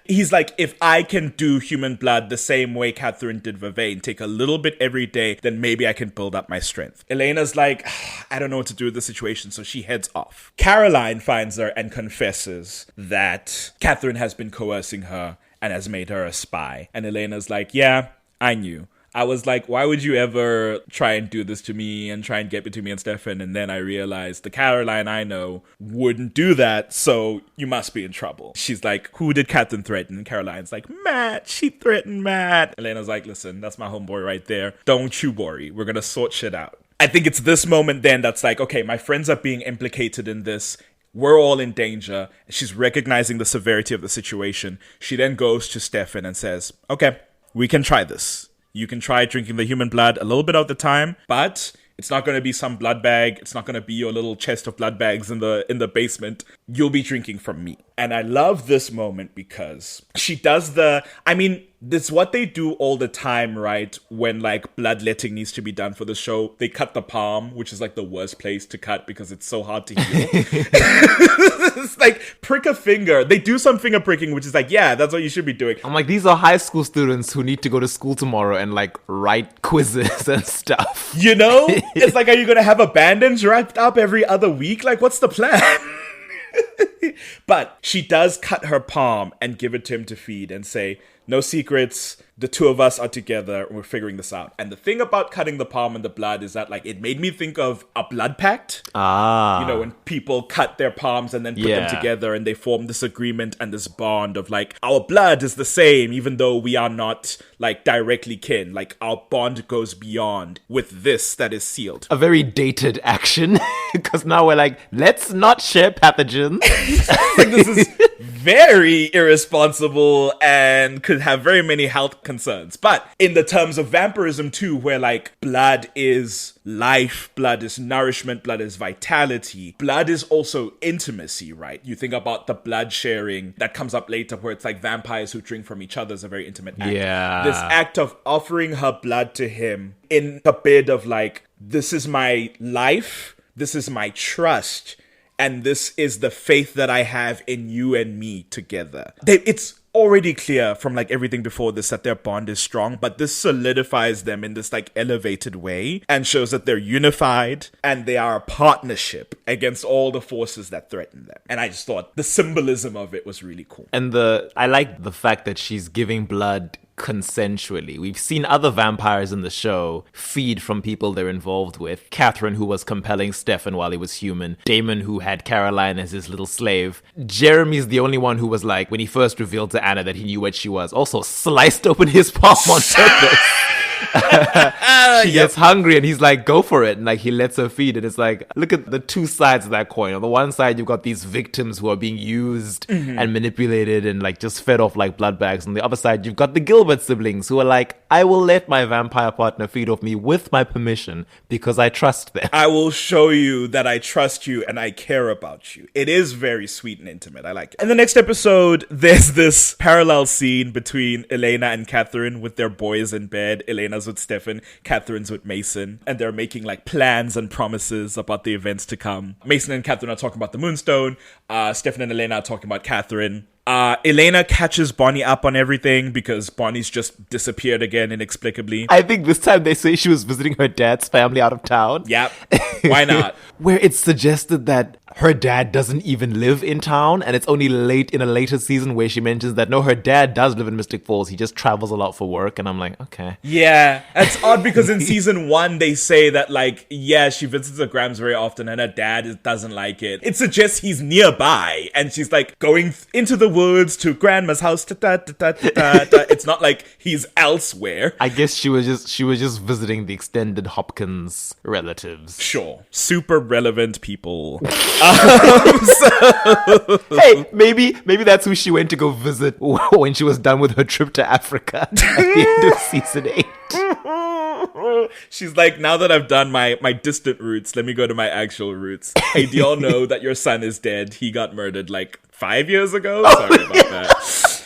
Speaker 5: He's like, if I can do human blood the same way Catherine did vervain, take a little bit every day, then maybe I can build up my strength. Elena's like, I don't know what to do with the situation, so she heads off. Caroline finds her and confesses that Catherine has been coercing her and has made her a spy. And Elena's like, yeah, I knew. I was like, why would you ever try and do this to me and try and get between me and Stefan? And then I realized the Caroline I know wouldn't do that, so you must be in trouble. She's like, who did Catherine threaten? And Caroline's like, Matt, she threatened Matt. Elena's like, listen, that's my homeboy right there. Don't you worry. We're gonna sort shit out. I think it's this moment then that's like, okay, my friends are being implicated in this. We're all in danger. She's recognizing the severity of the situation. She then goes to Stefan and says, okay, we can try this. You can try drinking the human blood a little bit of the time, but it's not going to be some blood bag. It's not going to be your little chest of blood bags in the basement. You'll be drinking from me. And I love this moment because she does it's what they do all the time, right? When like bloodletting needs to be done for the show, they cut the palm, which is like the worst place to cut because it's so hard to heal. It's like prick a finger. They do some finger pricking, which is like, yeah, that's what you should be doing.
Speaker 6: I'm like, these are high school students who need to go to school tomorrow and like write quizzes and stuff.
Speaker 5: You know? It's like, are you going to have a bandage wrapped up every other week? Like, what's the plan? But she does cut her palm and give it to him to feed and say, no secrets. The two of us are together. We're figuring this out. And the thing about cutting the palm and the blood is that, like, it made me think of a blood pact. You know, when people cut their palms and then put them together and they form this agreement and this bond of, like, our blood is the same, even though we are not, like, directly kin. Like, our bond goes beyond with this that is sealed.
Speaker 6: A very dated action, because now we're like, let's not share pathogens.
Speaker 5: Like, this is very irresponsible and could have very many health concerns. But in the terms of vampirism too, where like blood is life, blood is nourishment, blood is vitality, blood is also intimacy, right? You think about the blood sharing that comes up later where it's like vampires who drink from each other is a very intimate act.
Speaker 6: Yeah.
Speaker 5: This act of offering her blood to him in a bid of like, this is my life, this is my trust, and this is the faith that I have in you and me together. It's already clear from like everything before this that their bond is strong, but this solidifies them in this like elevated way and shows that they're unified and they are a partnership against all the forces that threaten them. And I just thought the symbolism of it was really cool.
Speaker 6: And I like the fact that she's giving blood consensually. We've seen other vampires in the show feed from people they're involved with. Catherine, who was compelling Stefan while he was human. Damon, who had Caroline as his little slave. Jeremy's the only one who was like, when he first revealed to Anna that he knew what she was, also sliced open his palm on purpose. She gets hungry and he's like, go for it. And like, he lets her feed. And it's like, look at the two sides of that coin. On the one side, you've got these victims who are being used and manipulated and like just fed off like blood bags. On the other side, you've got the Gilbert siblings who are like, I will let my vampire partner feed off me with my permission because I trust them.
Speaker 5: I will show you that I trust you and I care about you. It is very sweet and intimate. I like it. In the next episode, there's this parallel scene between Elena and Catherine with their boys in bed. Elena's with Stefan, Catherine's with Mason, and they're making like plans and promises about the events to come. Mason and Catherine are talking about the Moonstone. Stefan and Elena are talking about Catherine. Elena catches Bonnie up on everything because Bonnie's just disappeared again inexplicably.
Speaker 6: I think this time they say she was visiting her dad's family out of town.
Speaker 5: Yep. Why not?
Speaker 6: Where it's suggested that her dad doesn't even live in town, and it's only late in a later season where she mentions that no, her dad does live in Mystic Falls. He just travels a lot for work, and I'm like, okay.
Speaker 5: Yeah, it's odd because in season 1 they say that like, yeah, she visits her grams very often and her dad doesn't like it. It suggests he's nearby and she's like going into the woods to grandma's house. It's not like he's elsewhere.
Speaker 6: I guess she was just visiting the extended Hopkins relatives.
Speaker 5: Sure, super relevant people.
Speaker 6: Hey, maybe that's who she went to go visit when she was done with her trip to Africa at the end of season 8.
Speaker 5: She's like, now that I've done my distant roots, let me go to my actual roots. Hey, do y'all know that your son is dead? He got murdered like 5 years ago? Sorry about that.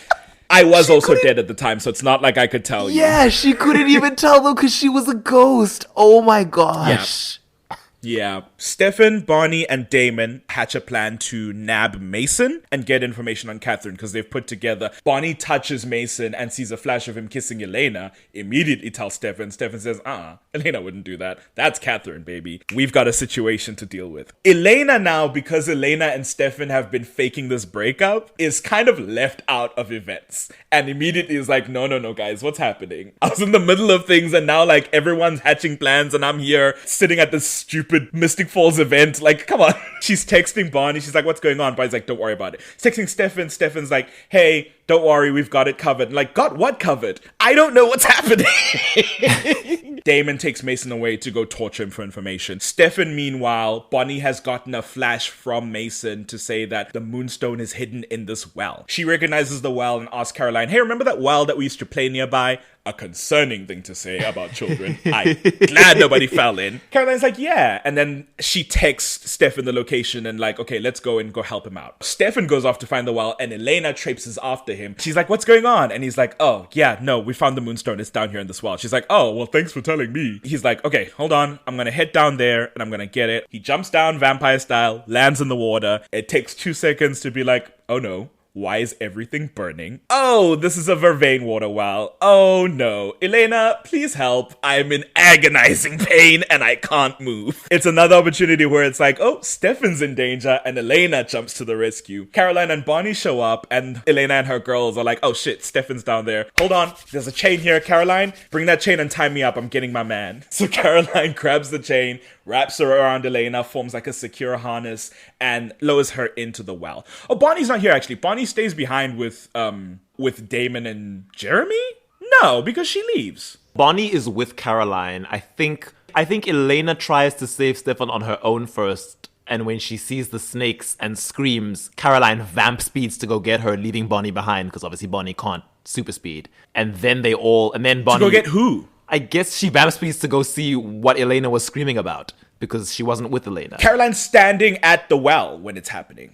Speaker 5: I was also dead at the time, so it's not like I could tell you.
Speaker 6: Yeah, she couldn't even tell though because she was a ghost. Oh my gosh.
Speaker 5: Yeah. Stefan, Bonnie, and Damon hatch a plan to nab Mason and get information on Catherine because they've put together. Bonnie touches Mason and sees a flash of him kissing Elena. Immediately tells Stefan. Stefan says, Elena wouldn't do that. That's Catherine, baby. We've got a situation to deal with. Elena now, because Elena and Stefan have been faking this breakup, is kind of left out of events. And immediately is like, no, guys, what's happening? I was in the middle of things and now like everyone's hatching plans and I'm here sitting at this stupid Mystic Falls event. Like, come on. She's texting Bonnie. She's like, what's going on? Bonnie's like, don't worry about it. She's texting Stefan. Stefan's like, hey, don't worry, we've got it covered. Like, got what covered? I don't know what's happening. Damon takes Mason away to go torture him for information. Stefan, meanwhile, Bonnie has gotten a flash from Mason to say that the Moonstone is hidden in this well. She recognizes the well and asks Caroline, hey, remember that well that we used to play nearby? A concerning thing to say about children. I'm glad nobody fell in. Caroline's like, yeah. And then she texts Stefan the location and like, okay, let's go and go help him out. Stefan goes off to find the well and Elena traipses after him. She's like, what's going on? And he's like, oh, yeah, no, we found the Moonstone. It's down here in this well. She's like, oh, well, thanks for telling me. He's like, okay, hold on. I'm going to head down there and I'm going to get it. He jumps down vampire style, lands in the water. It takes 2 seconds to be like, oh no. Why is everything burning? Oh, this is a vervain water well. Oh no. Elena, please help. I'm in agonizing pain and I can't move. It's another opportunity where it's like, oh, Stefan's in danger and Elena jumps to the rescue. Caroline and Bonnie show up and Elena and her girls are like, oh shit, Stefan's down there. Hold on, there's a chain here, Caroline. Bring that chain and tie me up. I'm getting my man. So Caroline grabs the chain, wraps her around Elena, forms like a secure harness, and lowers her into the well. Oh, Bonnie's not here actually. Bonnie stays behind with Damon and Jeremy? No, because she leaves.
Speaker 6: Bonnie is with Caroline. I think Elena tries to save Stefan on her own first, and when she sees the snakes and screams, Caroline vamp speeds to go get her, leaving Bonnie behind, because obviously Bonnie can't super speed. And then Bonnie...
Speaker 5: To go get who?
Speaker 6: I guess she vamp speeds to go see what Elena was screaming about, because she wasn't with Elena.
Speaker 5: Caroline's standing at the well when it's happening.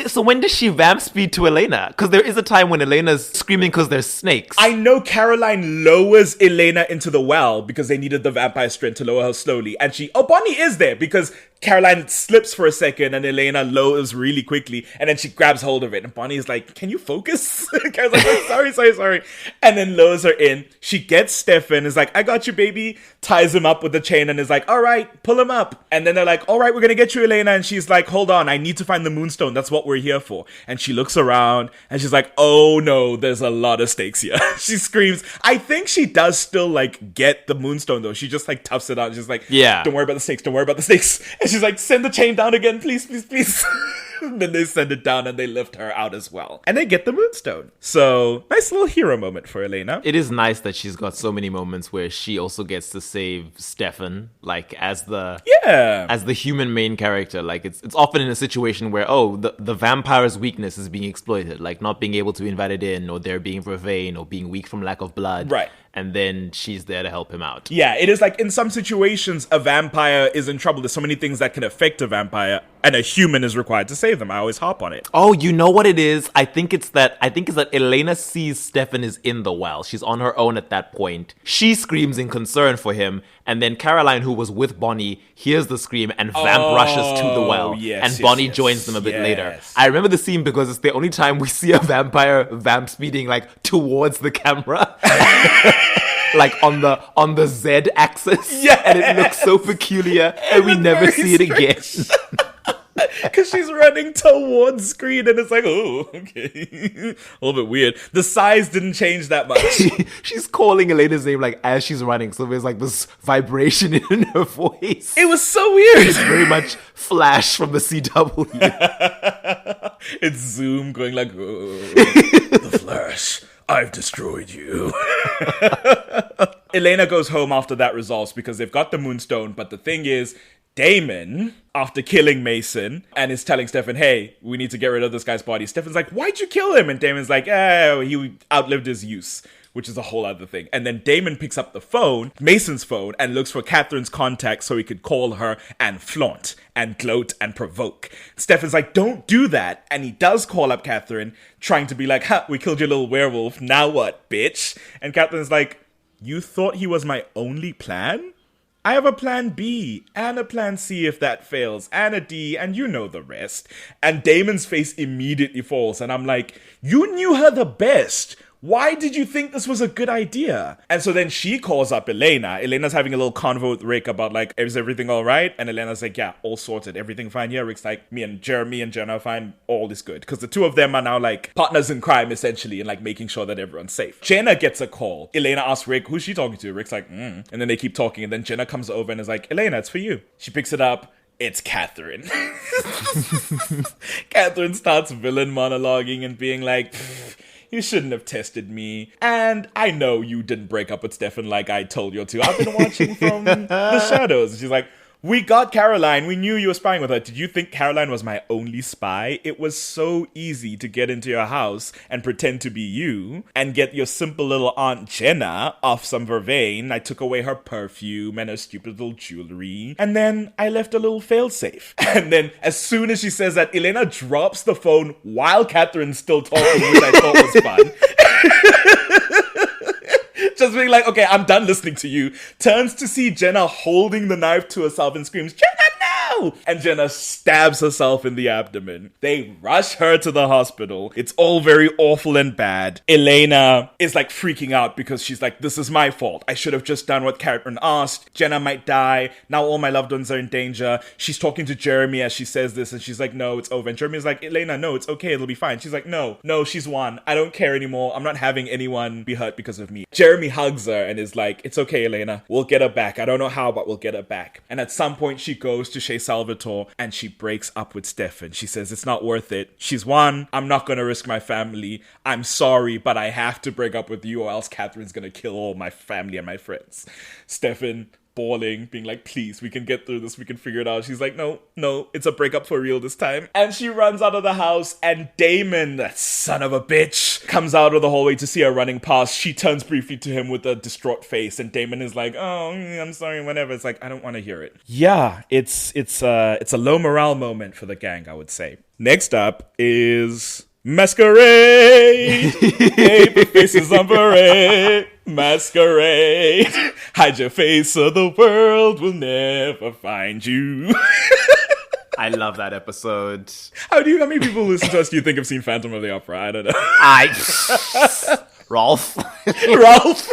Speaker 6: So when does she vamp speed to Elena? Because there is a time when Elena's screaming because there's snakes.
Speaker 5: I know Caroline lowers Elena into the well because they needed the vampire strength to lower her slowly. And Bonnie is there because Caroline slips for a second and Elena lowers really quickly and then she grabs hold of it. And Bonnie's like, can you focus? Caroline's like, oh, sorry. And then lowers her in. She gets Stefan, is like, I got you, baby. Ties him up with the chain and is like, all right, pull him up. And then they're like, all right, we're going to get you, Elena. And she's like, hold on, I need to find the moonstone. That's what we're here for. And she looks around and she's like, oh no, there's a lot of stakes here. She screams. I think she does still like get the moonstone though. She just like toughs it out. She's like,
Speaker 6: yeah,
Speaker 5: don't worry about the snakes. Don't worry about the snakes. And she's like, send the chain down again, please. Then they send it down and they lift her out as well. And they get the moonstone. So, nice little hero moment for Elena.
Speaker 6: It is nice that she's got so many moments where she also gets to save Stefan, like as the human main character. Like it's often in a situation where, the vampire's weakness is being exploited, like not being able to be invited in, or there being vervain, or being weak from lack of blood.
Speaker 5: Right.
Speaker 6: And then she's there to help him out.
Speaker 5: Yeah, it is like in some situations, a vampire is in trouble. There's so many things that can affect a vampire, and a human is required to save them. I always harp on it.
Speaker 6: Oh, you know what it is? I think it's that Elena sees Stefan is in the well. She's on her own at that point. She screams in concern for him, and then Caroline, who was with Bonnie, hears the scream and vamp rushes to the well. And Bonnie joins them a bit later. I remember the scene because it's the only time we see a vampire vamp speeding like towards the camera. Like on the Z axis. Yeah. And it looks so peculiar and we never see it again.
Speaker 5: Because she's running towards screen and it's like, oh, okay. A little bit weird. The size didn't change that much.
Speaker 6: She's calling Elena's name like as she's running. So there's like this vibration in her voice.
Speaker 5: It was so weird.
Speaker 6: It's very much Flash from the CW.
Speaker 5: It's Zoom going like, oh, the Flash. I've destroyed you. Elena goes home after that resolves because they've got the moonstone. But the thing is, Damon, after killing Mason, and is telling Stefan, hey, we need to get rid of this guy's body. Stefan's like, why'd you kill him? And Damon's like, he outlived his use, which is a whole other thing. And then Damon picks up the phone, Mason's phone, and looks for Catherine's contact so he could call her and flaunt and gloat and provoke. Stefan's like, don't do that. And he does call up Catherine, trying to be like, ha, we killed your little werewolf. Now what, bitch? And Catherine's like, you thought he was my only plan? I have a plan B and a plan C if that fails, and a D, and you know the rest. And Damon's face immediately falls, and I'm like, you knew her the best. Why did you think this was a good idea? And so then she calls up Elena. Elena's having a little convo with Rick about like, is everything all right? And Elena's like, yeah, all sorted. Everything fine here. Rick's like, me and Jeremy and Jenna are fine. All is good. Because the two of them are now like partners in crime essentially and like making sure that everyone's safe. Jenna gets a call. Elena asks Rick, who's she talking to? Rick's like, And then they keep talking. And then Jenna comes over and is like, Elena, it's for you. She picks it up. It's Catherine. Catherine starts villain monologuing and being like, you shouldn't have tested me. And I know you didn't break up with Stefan like I told you to. I've been watching from the shadows. She's like, we got Caroline. We knew you were spying with her. Did you think Caroline was my only spy? It was so easy to get into your house and pretend to be you and get your simple little Aunt Jenna off some vervain. I took away her perfume and her stupid little jewelry. And then I left a little failsafe. And then as soon as she says that, Elena drops the phone while Catherine's still talking, which I thought was fun. Just being like, okay, I'm done listening to you. Turns to see Jenna holding the knife to herself and screams, Jenna, no! And Jenna stabs herself in the abdomen. They rush her to the hospital. It's all very awful and bad. Elena is like freaking out because she's like, this is my fault. I should have just done what Catherine asked. Jenna might die. Now all my loved ones are in danger. She's talking to Jeremy as she says this, and she's like, no, it's over. And Jeremy's like, Elena, no, it's okay. It'll be fine. She's like, no, she's won. I don't care anymore. I'm not having anyone be hurt because of me. Jeremy hugs her and is like, it's okay, Elena. We'll get her back. I don't know how, but we'll get her back. And at some point, she goes to Chez Salvatore and she breaks up with Stefan. She says, it's not worth it. She's won. I'm not going to risk my family. I'm sorry, but I have to break up with you or else Catherine's going to kill all my family and my friends. Stefan bawling, being like, please, we can get through this, we can figure it out. She's like, no, it's a breakup for real this time. And she runs out of the house, and Damon, that son of a bitch, comes out of the hallway to see her running past. She turns briefly to him with a distraught face, and Damon is like, oh, I'm sorry, whatever. It's like, I don't want to hear it. Yeah, it's a low morale moment for the gang, I would say. Next up is Masquerade. Paper faces on parade. Masquerade. Hide your face so the world will never find you.
Speaker 6: I love that episode.
Speaker 5: How many people who listen to us do you think have seen Phantom of the Opera? I don't know.
Speaker 6: Rolf.
Speaker 5: Rolf.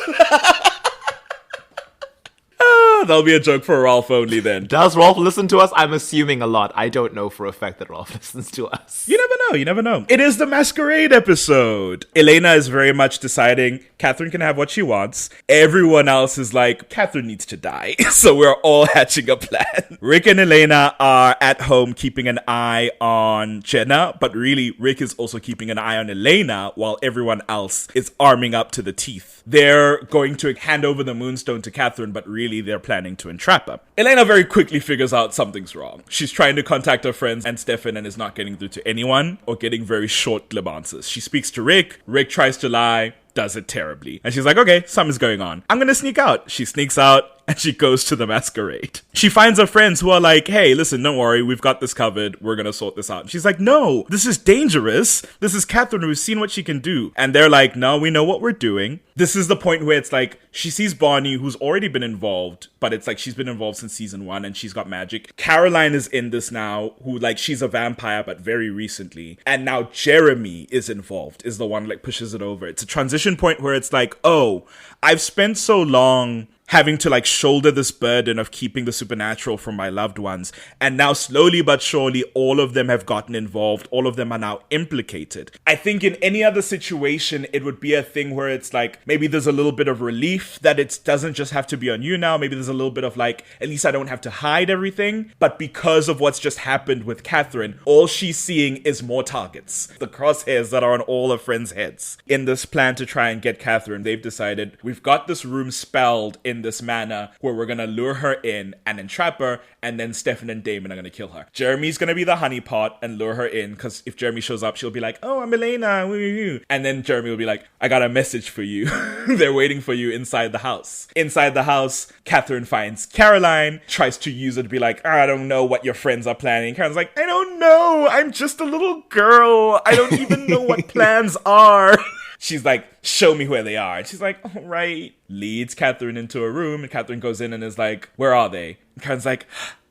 Speaker 5: That'll be a joke for Rolf only then.
Speaker 6: Does Rolf listen to us? I'm assuming a lot. I don't know for a fact that Rolf listens to us.
Speaker 5: You never know. It is the Masquerade episode. Elena is very much deciding Catherine can have what she wants. Everyone else is like, Catherine needs to die. So we're all hatching a plan. Rick and Elena are at home keeping an eye on Jenna, but really Rick is also keeping an eye on Elena while everyone else is arming up to the teeth. They're going to hand over the Moonstone to Catherine, but really they're planning to entrap her. Elena very quickly figures out something's wrong. She's trying to contact her friends and Stefan and is not getting through to anyone or getting very short, glib answers. She speaks to Rick. Rick tries to lie, does it terribly. And she's like, okay, something's going on. I'm gonna sneak out. She sneaks out and she goes to the Masquerade. She finds her friends who are like, hey, listen, don't worry, we've got this covered. We're gonna sort this out. And she's like, no, this is dangerous. This is Catherine. We've seen what she can do. And they're like, no, we know what we're doing. This is the point where it's like, she sees Bonnie, who's already been involved, but it's like she's been involved since season 1 and she's got magic. Caroline is in this now, who like, she's a vampire, but very recently. And now Jeremy is involved, is the one like pushes it over. It's a transition point where it's like, oh, I've spent so long having to like shoulder this burden of keeping the supernatural from my loved ones. And now slowly but surely, all of them have gotten involved. All of them are now implicated. I think in any other situation, it would be a thing where it's like, maybe there's a little bit of relief that it doesn't just have to be on you now. Maybe there's a little bit of like, at least I don't have to hide everything. But because of what's just happened with Catherine, all she's seeing is more targets. The crosshairs that are on all her friends' heads. In this plan to try and get Catherine, they've decided, we've got this room spelled in this manner where we're gonna lure her in and entrap her, and then Stefan and Damon are gonna kill her. Jeremy's gonna be the honeypot and lure her in, because if Jeremy shows up, she'll be like, oh, I'm Elena, woo-hoo. And then Jeremy will be like, I got a message for you. They're waiting for you inside the house. Inside the house, Catherine finds Caroline, tries to use it to be like, I don't know what your friends are planning. Caroline's like, I don't know, I'm just a little girl. I don't even know what plans are. She's like, show me where they are. And she's like, all right. Leads Catherine into a room, and Catherine goes in and is like, where are they? And Caroline's like,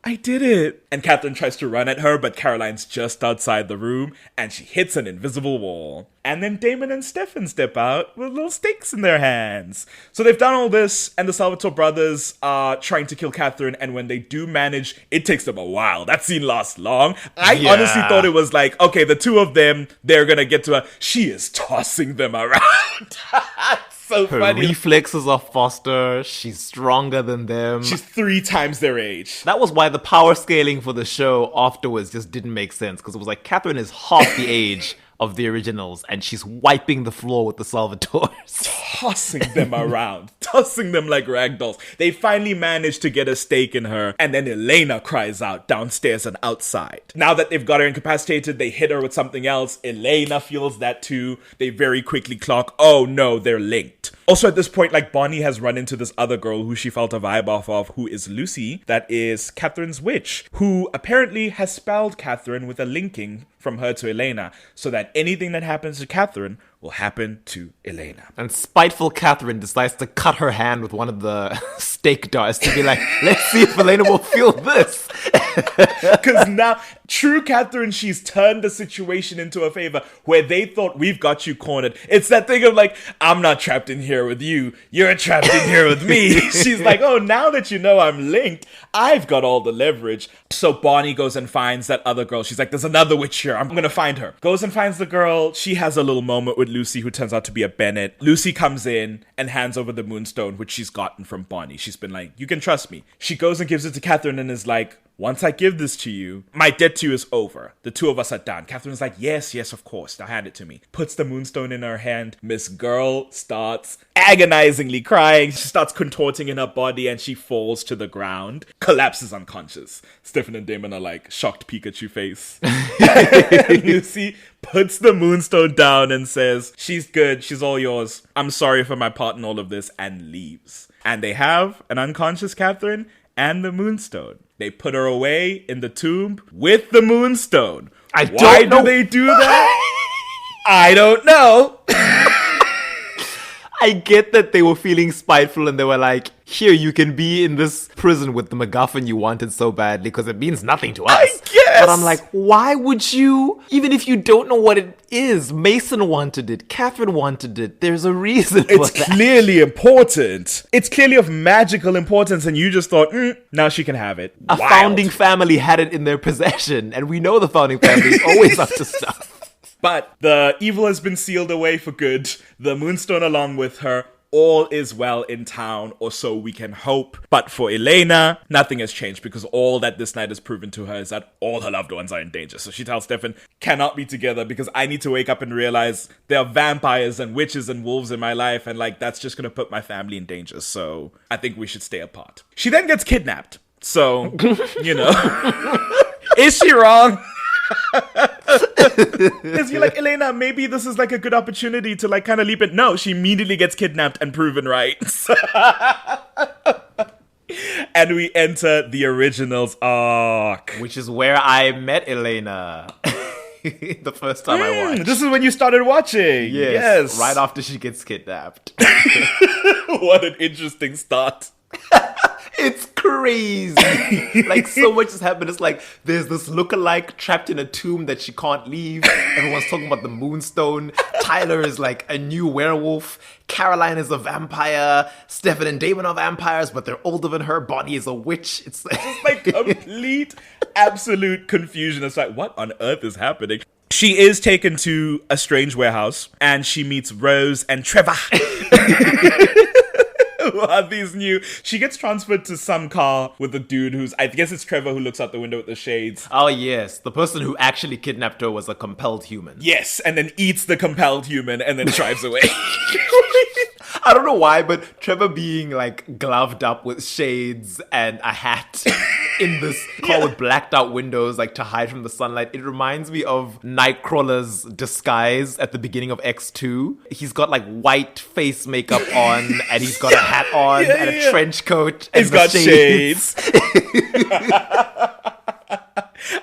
Speaker 5: I did it. And Catherine tries to run at her, but Caroline's just outside the room, and she hits an invisible wall. And then Damon and Stefan step out with little stakes in their hands. So they've done all this, and the Salvatore brothers are trying to kill Catherine, and when they do manage, it takes them a while. That scene lasts long. I honestly thought it was like, okay, the two of them, they're gonna get to her. She is tossing them around. So
Speaker 6: her
Speaker 5: funny.
Speaker 6: reflexes are faster. She's stronger than them.
Speaker 5: She's 3 times their age.
Speaker 6: That was why the power scaling for the show afterwards just didn't make sense, because it was like Catherine is half the age of the originals, and she's wiping the floor with the Salvatores.
Speaker 5: Tossing them around. Tossing them like ragdolls. They finally managed to get a stake in her, and then Elena cries out downstairs and outside. Now that they've got her incapacitated, they hit her with something else. Elena feels that too. They very quickly clock, oh no, they're linked. Also at this point, like, Bonnie has run into this other girl who she felt a vibe off of, who is Lucy, that is Catherine's witch, who apparently has spelled Catherine with a linking from her to Elena, so that anything that happens to Catherine will happen to Elena.
Speaker 6: And spiteful Catherine decides to cut her hand with one of the stake darts to be like, let's see if Elena will feel this.
Speaker 5: Because now, true Catherine, she's turned the situation into a favor where they thought we've got you cornered. It's that thing of like, I'm not trapped in here with you. You're trapped in here with me. She's like, oh, now that you know I'm linked, I've got all the leverage. So Bonnie goes and finds that other girl. She's like, there's another witch here. I'm going to find her. Goes and finds the girl. She has a little moment with Lucy, who turns out to be a Bennett. Lucy comes in and hands over the moonstone, which she's gotten from Bonnie. She's been like, you can trust me. She goes and gives it to Catherine and is like, once I give this to you, my debt to you is over. The two of us are done. Catherine's like, yes, of course. Now hand it to me. Puts the moonstone in her hand. Miss Girl starts agonizingly crying. She starts contorting in her body and she falls to the ground. Collapses unconscious. Stefan and Damon are like, shocked Pikachu face. Lucy puts the moonstone down and says, she's good. She's all yours. I'm sorry for my part in all of this, and leaves. And they have an unconscious Catherine and the moonstone. They put her away in the tomb with the moonstone. Why do they do that? I don't know.
Speaker 6: I get that they were feeling spiteful and they were like, here, you can be in this prison with the MacGuffin you wanted so badly because it means nothing to us.
Speaker 5: I guess.
Speaker 6: But I'm like, why would you, even if you don't know what it is? Mason wanted it. Catherine wanted it. There's a reason for
Speaker 5: It's
Speaker 6: that.
Speaker 5: clearly important. It's clearly of magical importance, and you just thought, now she can have it.
Speaker 6: A founding family had it in their possession, and we know the founding family is always up to stuff.
Speaker 5: But the evil has been sealed away for good. The moonstone along with her. All is well in town, or so we can hope. But for Elena, nothing has changed because all that this night has proven to her is that all her loved ones are in danger. So she tells Stefan, cannot be together because I need to wake up and realize there are vampires and witches and wolves in my life, and like that's just going to put my family in danger. So I think we should stay apart. She then gets kidnapped. So, you know, is she wrong? Because you're like, Elena, maybe this is like a good opportunity to like kind of leap it. No, she immediately gets kidnapped and proven right. And we enter the originals arc,
Speaker 6: Which is where I met Elena. The first time I watched.
Speaker 5: This is when you started watching. Yes.
Speaker 6: Right after she gets kidnapped.
Speaker 5: What an interesting start.
Speaker 6: It's crazy. Like, so much has happened. It's like, there's this lookalike trapped in a tomb that she can't leave. Everyone's talking about the moonstone. Tyler is like a new werewolf. Caroline is a vampire. Stefan and Damon are vampires, but they're older than her. Bonnie is a witch. It's
Speaker 5: like complete, absolute confusion. It's like, what on earth is happening? She is taken to a strange warehouse, and she meets Rose and Trevor. Who are these new... She gets transferred to some car with a dude who's... I guess it's Trevor who looks out the window with the shades.
Speaker 6: Oh, yes. The person who actually kidnapped her was a compelled human.
Speaker 5: Yes, and then eats the compelled human and then drives away.
Speaker 6: I don't know why, but Trevor being like gloved up with shades and a hat in this car with blacked out windows, like to hide from the sunlight. It reminds me of Nightcrawler's disguise at the beginning of X2. He's got like white face makeup on and he's got a hat on and a trench coat. And
Speaker 5: He's got shades.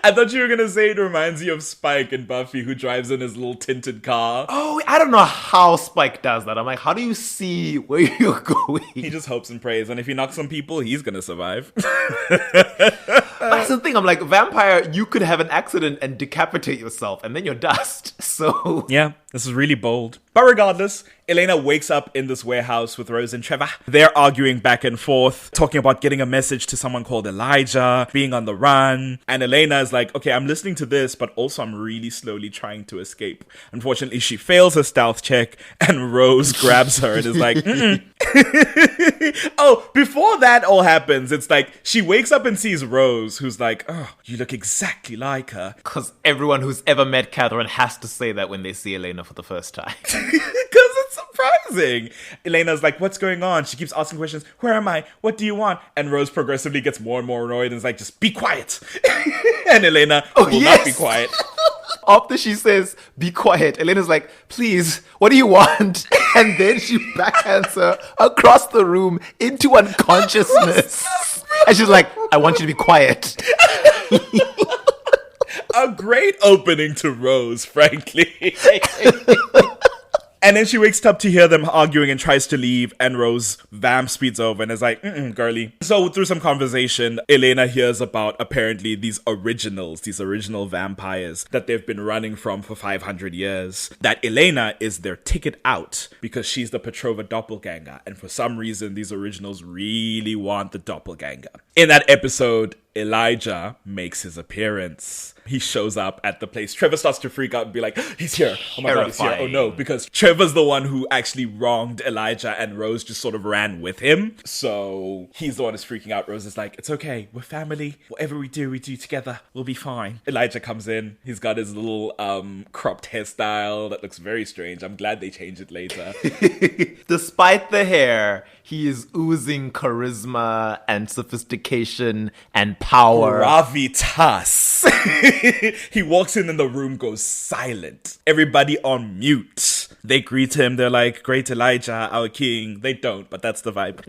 Speaker 5: I thought you were going to say it reminds you of Spike in Buffy, who drives in his little tinted car.
Speaker 6: Oh, I don't know how Spike does that. I'm like, how do you see where you're going?
Speaker 5: He just hopes and prays, and if he knocks on people, he's going to survive.
Speaker 6: That's the thing. I'm like, vampire, you could have an accident and decapitate yourself, and then you're dust. So
Speaker 5: yeah, this is really bold. But regardless, Elena wakes up in this warehouse with Rose and Trevor. They're arguing back and forth, talking about getting a message to someone called Elijah, being on the run. And Elena is like, okay, I'm listening to this, but also I'm really slowly trying to escape. Unfortunately, she fails her stealth check, and Rose grabs her and is like, Oh, before that all happens, it's like she wakes up and sees Rose, who's like, oh, you look exactly like her.
Speaker 6: because everyone who's ever met Catherine has to say that when they see Elena for the first time.
Speaker 5: Because it's surprising. Elena's like, what's going on? She keeps asking questions. Where am I? What do you want? And Rose progressively gets more and more annoyed and is like, just be quiet. And Elena will not be quiet.
Speaker 6: After she says, be quiet, Elena's like, please, what do you want? And then she backhands her across the room into unconsciousness. And she's like, I want you to be quiet.
Speaker 5: A great opening to Rose, frankly. And then she wakes up to hear them arguing and tries to leave, and Rose vamp speeds over and is like, girly. So through some conversation, Elena hears about apparently these original vampires that they've been running from for 500 years. That Elena is their ticket out because she's the Petrova doppelganger, and for some reason these originals really want the doppelganger. In that episode, Elijah makes his appearance. He shows up at the place. Trevor starts to freak out and be like, he's here. Oh my God, he's here. Oh no, because Trevor's the one who actually wronged Elijah and Rose just sort of ran with him. So he's the one who's freaking out. Rose is like, it's okay. We're family. Whatever we do together. We'll be fine. Elijah comes in. He's got his little cropped hairstyle that looks very strange. I'm glad they changed it later.
Speaker 6: Despite the hair, he is oozing charisma and sophistication and power.
Speaker 5: Gravitas. He walks in and the room goes silent. Everybody on mute. They greet him. They're like, great Elijah, our king. They don't, but that's the vibe.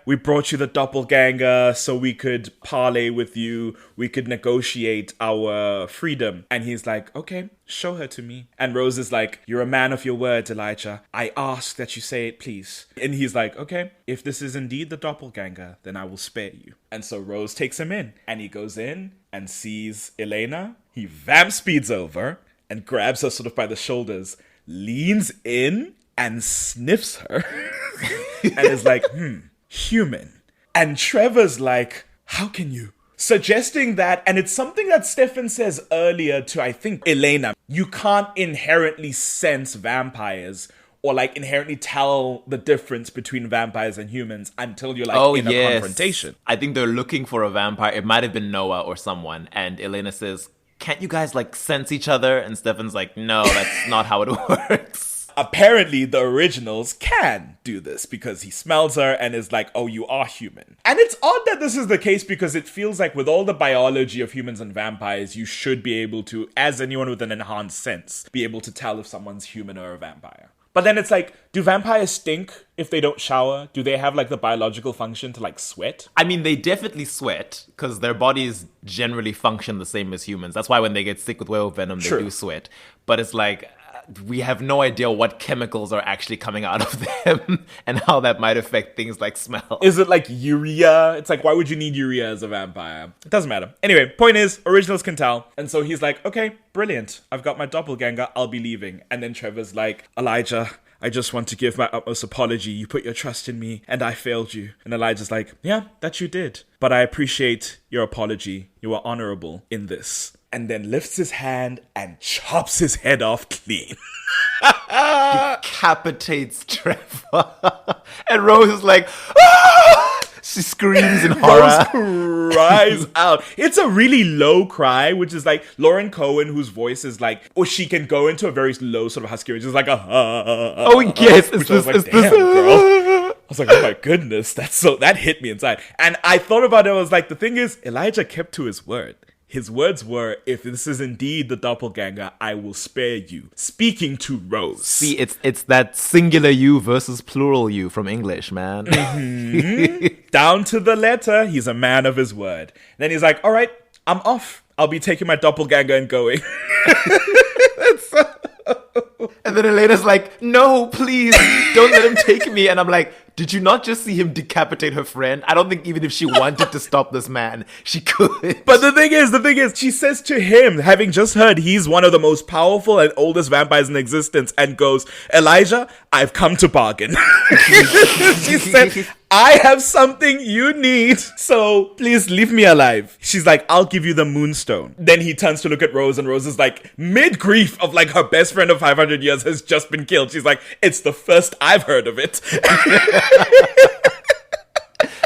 Speaker 5: We brought you the doppelganger so we could parlay with you. We could negotiate our freedom. And he's like, okay, show her to me. And Rose is like, you're a man of your word, Elijah. I ask that you say it, please. And he's like, okay, if this is indeed the doppelganger, then I will spare you. And so Rose takes him in. And he goes in and sees Elena. He vamp speeds over and grabs her sort of by the shoulders, leans in and sniffs her. And is like, human. And Trevor's like, how can you? Suggesting that, and it's something that Stefan says earlier to, I think, Elena, you can't inherently sense vampires or like inherently tell the difference between vampires and humans until you're like a confrontation.
Speaker 6: I think they're looking for a vampire. It might have been Noah or someone. And Elena says, can't you guys like sense each other? And Stefan's like, no, that's not how it works.
Speaker 5: Apparently, the originals can do this because he smells her and is like, oh, you are human. And it's odd that this is the case because it feels like with all the biology of humans and vampires, you should be able to, as anyone with an enhanced sense, be able to tell if someone's human or a vampire. But then it's like, do vampires stink if they don't shower? Do they have like the biological function to like sweat?
Speaker 6: I mean, they definitely sweat because their bodies generally function the same as humans. That's why when they get sick with werewolf venom, they do sweat. But it's like, we have no idea what chemicals are actually coming out of them and how that might affect things like smell.
Speaker 5: Is it like urea? It's like, why would you need urea as a vampire? It doesn't matter. Anyway, point is, originals can tell. And so he's like, okay, brilliant. I've got my doppelganger. I'll be leaving. And then Trevor's like, Elijah, I just want to give my utmost apology. You put your trust in me and I failed you. And Elijah's like, yeah, that you did. But I appreciate your apology. You are honorable in this. And then lifts his hand and chops his head off clean.
Speaker 6: Decapitates Trevor. And Rose is like, ah! She screams in horror.
Speaker 5: Rose cries out. It's a really low cry, which is like Lauren Cohen, whose voice is like, or she can go into a very low sort of husky, which is like a
Speaker 6: oh yes, it's this,
Speaker 5: like, damn, girl. I was like, oh my goodness, that hit me inside. And I thought about it, I was like, the thing is, Elijah kept to his word. His words were, if this is indeed the doppelganger, I will spare you. Speaking to Rose.
Speaker 6: See, it's that singular you versus plural you from English, man.
Speaker 5: Mm-hmm. Down to the letter, he's a man of his word. Then he's like, all right, I'm off. I'll be taking my doppelganger and going.
Speaker 6: And then Elena's like, no, please, don't let him take me. And I'm like, did you not just see him decapitate her friend? I don't think even if she wanted to stop this man, she could.
Speaker 5: But the thing is, she says to him, having just heard he's one of the most powerful and oldest vampires in existence, and goes, Elijah, I've come to bargain. She said, I have something you need, so please leave me alive. She's like, I'll give you the moonstone. Then he turns to look at Rose, and Rose is like, mid-grief of like her best friend of 500 years has just been killed. She's like, it's the first I've heard of it.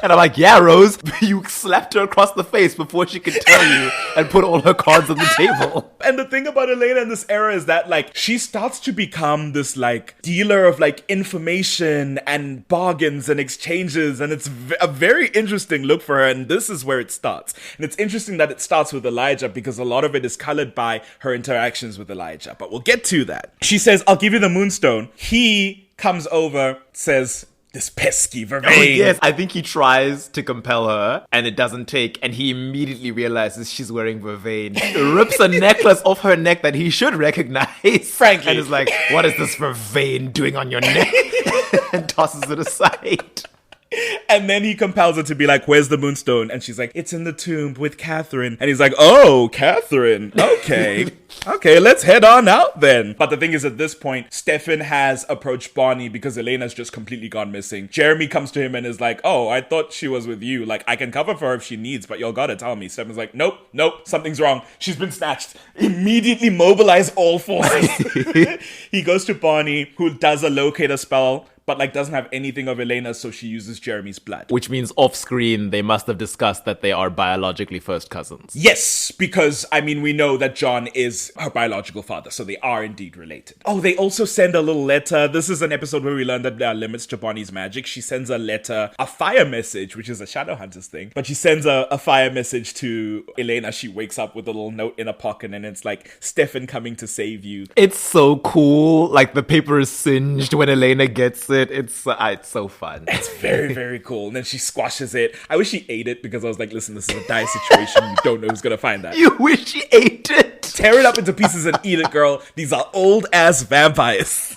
Speaker 6: And I'm like, yeah, Rose, you slapped her across the face before she could tell you and put all her cards on the table.
Speaker 5: And the thing about Elena in this era is that, like, she starts to become this, like, dealer of, like, information and bargains and exchanges. And it's a very interesting look for her. And this is where it starts. And it's interesting that it starts with Elijah because a lot of it is colored by her interactions with Elijah. But we'll get to that. She says, I'll give you the moonstone. He comes over, says, This pesky Vervain.
Speaker 6: Oh, yes, I think he tries to compel her and it doesn't take, and he immediately realizes she's wearing vervain, rips a necklace off her neck that he should recognize,
Speaker 5: frankly,
Speaker 6: and is like, what is this vervain doing on your neck? And tosses it aside.
Speaker 5: And then he compels her to be like, where's the moonstone? And she's like, it's in the tomb with Catherine. And he's like, oh, Catherine. Okay. Okay, let's head on out then. But the thing is, at this point, Stefan has approached Bonnie because Elena's just completely gone missing. Jeremy comes to him and is like, oh, I thought she was with you. Like, I can cover for her if she needs, but y'all gotta tell me. Stefan's like, nope, something's wrong. She's been snatched. Immediately mobilize all forces. He goes to Bonnie, who does a locator spell, but like doesn't have anything of Elena, so she uses Jeremy's blood.
Speaker 6: Which means off screen, they must have discussed that they are biologically first cousins.
Speaker 5: Yes, because, I mean, we know that John is her biological father, so they are indeed related. Oh, they also send a little letter. This is an episode where we learn that there are limits to Bonnie's magic. She sends a letter, a fire message, which is a Shadowhunters thing, but she sends a fire message to Elena. She wakes up with a little note in a pocket, and it's like, Stefan coming to save you.
Speaker 6: It's so cool. Like, the paper is singed when Elena gets it. It's so fun.
Speaker 5: It's very, very cool. And then she squashes it. I wish she ate it because I was like, listen, this is a dire situation. You don't know who's going to find that.
Speaker 6: You wish she ate it.
Speaker 5: Tear it up into pieces and eat it, girl. These are old-ass vampires.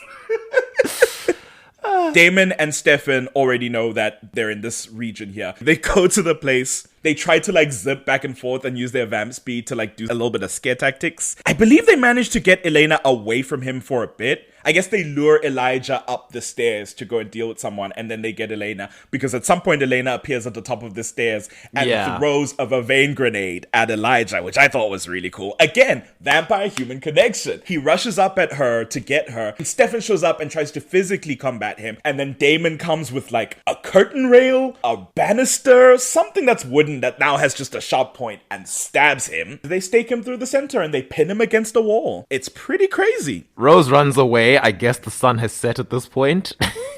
Speaker 5: Damon and Stefan already know that they're in this region here. They go to the place. They try to like zip back and forth and use their vamp speed to like do a little bit of scare tactics. I believe they managed to get Elena away from him for a bit. I guess they lure Elijah up the stairs to go and deal with someone, and then they get Elena, because at some point Elena appears at the top of the stairs and throws a vervain grenade at Elijah, which I thought was really cool. Again, vampire-human connection. He rushes up at her to get her, and Stefan shows up and tries to physically combat him, and then Damon comes with like a curtain rail, a banister, something that's wooden that now has just a sharp point, and stabs him. They stake him through the center and they pin him against a wall. It's pretty crazy.
Speaker 6: Rose runs away. I guess the sun has set at this point.